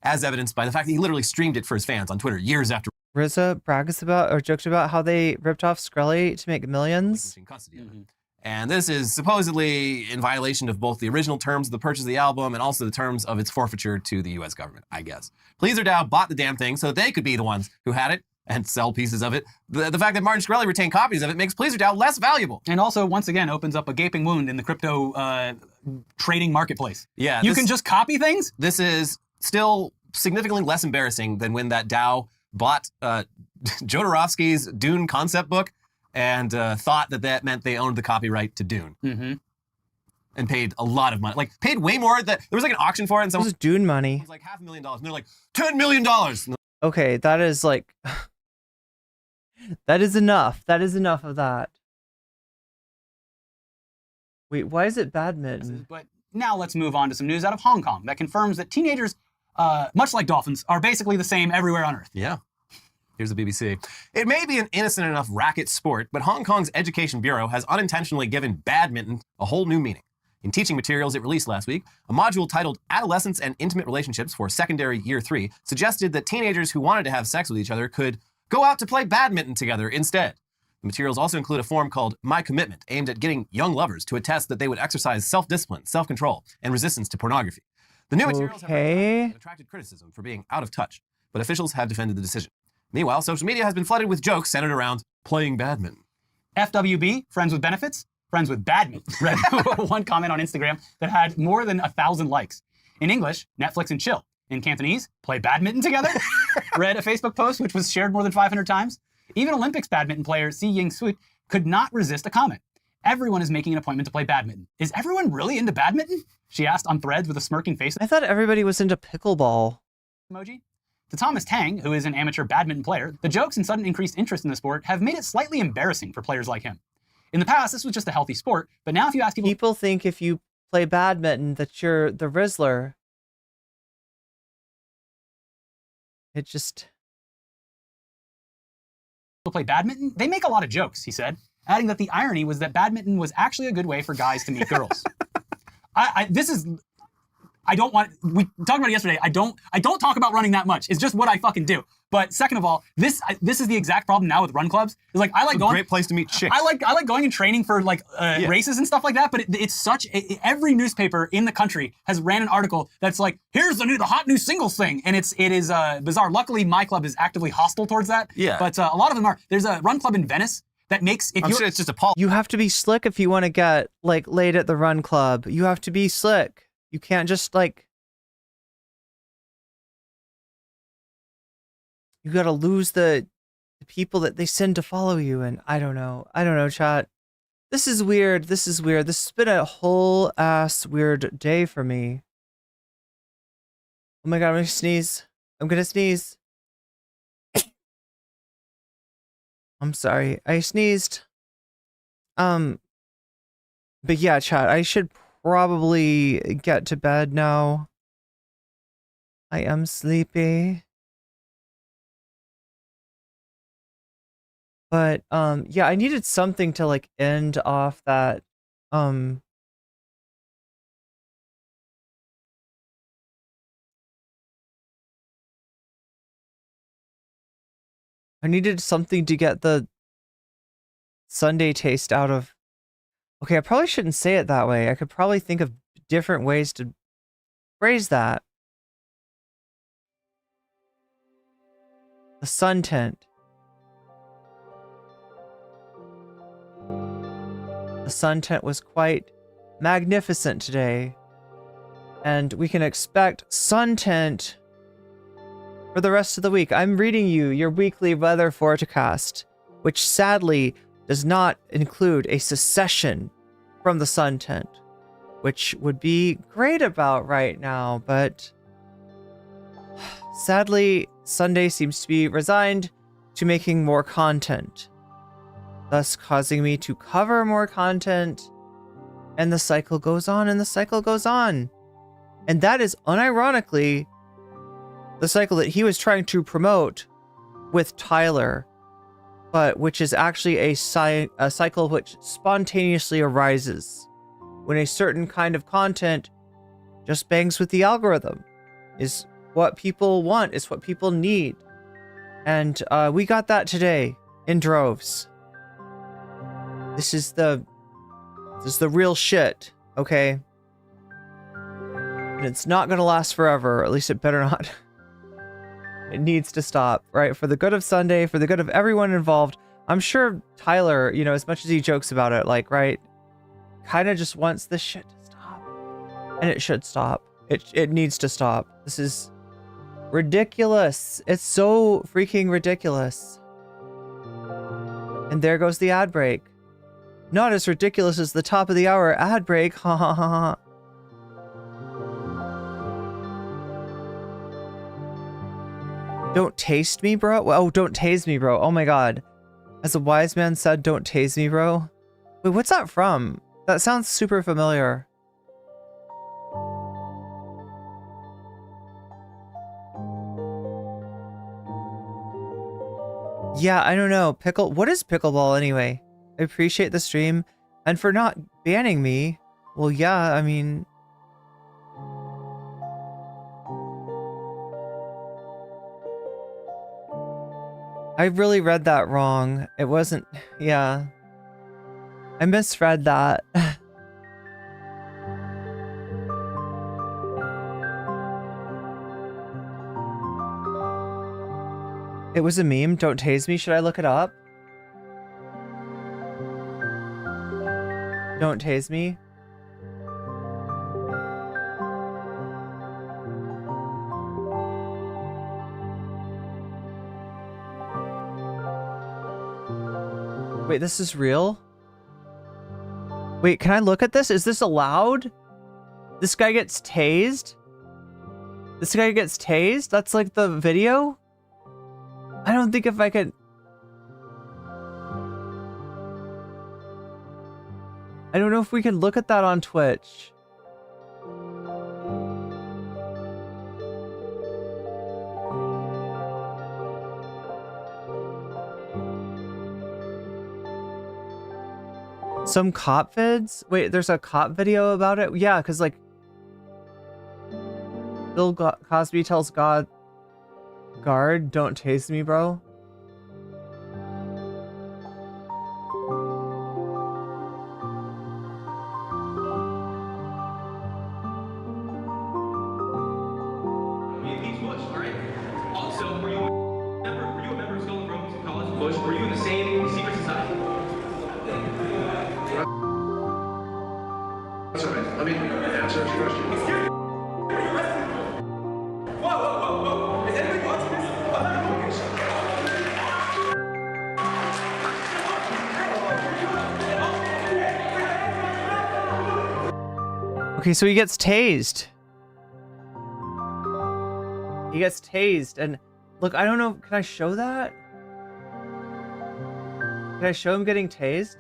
as evidenced by the fact that he literally streamed it for his fans on Twitter years after. RZA brags about or joked about how they ripped off Shkreli to make millions. And this is supposedly in violation of both the original terms of the purchase of the album and also the terms of its forfeiture to the US government, I guess. Pleaser DAO bought the damn thing so that they could be the ones who had it and sell pieces of it. The fact that Martin Shkreli retained copies of it makes Pleaser DAO less valuable. And also, once again, opens up a gaping wound in the crypto trading marketplace. Yeah. You can just copy things? This is still significantly less embarrassing than when that DAO bought Jodorowsky's Dune concept book and thought that meant they owned the copyright to Dune. Mm-hmm. And paid a lot of money. Like, paid way more. There was like an auction for it, and someone was Dune money. It was like $500,000. And they're like, $10 million. Okay, that is like... that is enough. That is enough of that. Wait, why is it badminton? But now let's move on to some news out of Hong Kong that confirms that teenagers, much like dolphins, are basically the same everywhere on Earth. Yeah. Here's the BBC. It may be an innocent enough racket sport, but Hong Kong's Education Bureau has unintentionally given badminton a whole new meaning. In teaching materials it released last week, a module titled Adolescence and Intimate Relationships for Secondary Year 3 suggested that teenagers who wanted to have sex with each other could go out to play badminton together instead. The materials also include a form called My Commitment, aimed at getting young lovers to attest that they would exercise self-discipline, self-control, and resistance to pornography. The new materials have attracted criticism for being out of touch, but officials have defended the decision. Meanwhile, social media has been flooded with jokes centered around playing badminton. FWB, friends with benefits, friends with badminton, read one comment on Instagram that had more than 1,000 likes. In English, Netflix and chill. In Cantonese, play badminton together. Read a Facebook post which was shared more than 500 times. Even Olympics badminton player Si Ying Sui could not resist a comment. Everyone is making an appointment to play badminton. Is everyone really into badminton? She asked on Threads with a smirking face. I thought everybody was into pickleball. Emoji. To Thomas Tang, who is an amateur badminton player, the jokes and sudden increased interest in the sport have made it slightly embarrassing for players like him. In the past, this was just a healthy sport, but now if you ask people... People think if you play badminton that you're the Rizzler. It just... People play badminton, they make a lot of jokes, he said, adding that the irony was that badminton was actually a good way for guys to meet girls. I don't want, we talked about it yesterday, I don't talk about running that much. It's just what I fucking do. But second of all, this is the exact problem now with run clubs. It's like, I like going. Great place to meet chicks. I like going and training for like races and stuff like that. But it's such, every newspaper in the country has ran an article that's like, here's the hot new singles thing. And it is bizarre. Luckily, my club is actively hostile towards that. Yeah. But a lot of them are. There's a run club in Venice that makes, I'm sure it's just a Paul. You have to be slick if you want to get like laid at the run club. You have to be slick. You can't just like, you got to lose the people that they send to follow you. And I don't know, chat. This is weird. This has been a whole ass weird day for me. Oh my God, I'm gonna sneeze. I'm sorry, I sneezed. But yeah, chat, I should probably get to bed now. I am sleepy. But yeah, I needed something to like end off that I needed something to get the Sunday taste out of. Okay, I probably shouldn't say it that way. I could probably think of different ways to phrase that. The sun tint. The sun tint was quite magnificent today, and we can expect sun tint for the rest of the week. I'm reading you your weekly weather forecast, which sadly does not include a secession from the sun tint, which would be great about right now, but sadly, Sunday seems to be resigned to making more content, thus causing me to cover more content, and the cycle goes on and the cycle goes on. And that is unironically the cycle that he was trying to promote with Tyler, but which is actually a cycle which spontaneously arises when a certain kind of content just bangs with the algorithm, is what people want, is what people need. And we got that today in droves. This is the real shit, okay? And it's not gonna last forever, or at least it better not. It needs to stop, right? For the good of Sunday, for the good of everyone involved. I'm sure Tyler, you know, as much as he jokes about it, like, right, kind of just wants this shit to stop. And it should stop. It needs to stop. This is Ridiculous. It's so freaking ridiculous. And there goes the ad break. Not as ridiculous as the top of the hour ad break. Ha ha ha ha. Don't taste me, bro? Oh, don't tase me, bro. Oh my god. As a wise man said, don't tase me, bro. Wait, what's that from? That sounds super familiar. Yeah, I don't know. What is pickleball anyway? I appreciate the stream. And for not banning me, well, yeah, I mean... I really read that wrong. It wasn't... Yeah. I misread that. It was a meme. Don't tase me. Should I look it up? Don't tase me. Wait, this is real? Wait, can I look at this? Is this allowed? This guy gets tased? This guy gets tased? That's like the video? I don't think if I could... I don't know if we can look at that on Twitch. Some cop vids? Wait, there's a cop video about it? Yeah, because like... Bill Cosby tells God... Guard, don't tase me, bro. Also, were you a member of Skull and Bones in college? Bush, were you in the same secret society? That's all right. Let me answer this question. Excuse me. Were you arrested? Whoa. Is anybody watching this? Okay, so he gets tased. He gets tased, and look, I don't know, can I show that? Can I show him getting tased?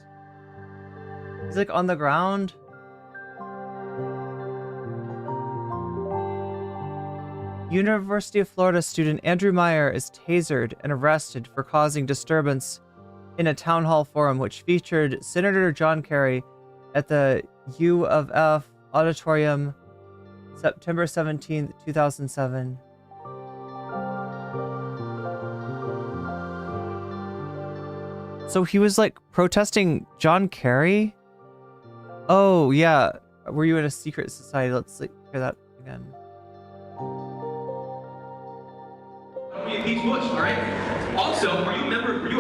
He's like on the ground. University of Florida student Andrew Meyer is tasered and arrested for causing disturbance in a town hall forum which featured Senator John Kerry at the U of F auditorium September 17th, 2007. So he was like protesting John Kerry? Oh, yeah. Were you in a secret society? Let's like, hear that again. Impeach Bush, all right? Also, were you a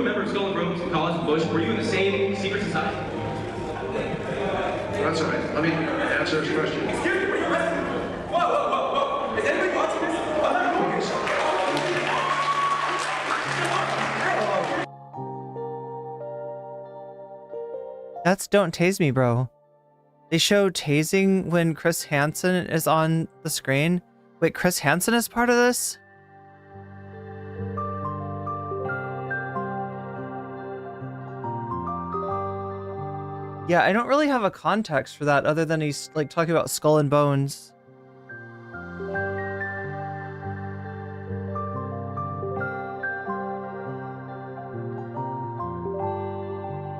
member of Skull and Bones in college? Bush, were you in the same secret society? That's all right. Let me answer this question. Excuse me, were you arrested? Whoa. Is anybody watching this? That's Don't Tase Me, bro. They show tasing when Chris Hansen is on the screen. Wait, Chris Hansen is part of this? Yeah, I don't really have a context for that other than he's like talking about Skull and Bones.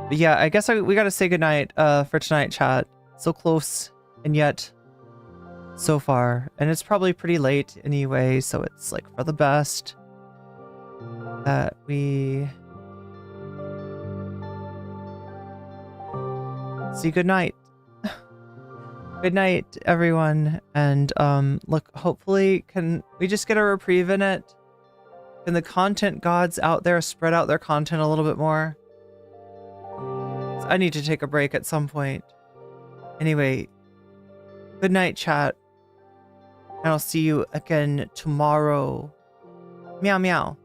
But yeah, I guess we gotta say goodnight for tonight, chat. So close and yet so far. And it's probably pretty late anyway, so it's like for the best that we say goodnight. Good night, everyone. And look, hopefully can we just get a reprieve in it? Can the content gods out there spread out their content a little bit more? I need to take a break at some point. Anyway, good night, chat. And I'll see you again tomorrow. Meow meow.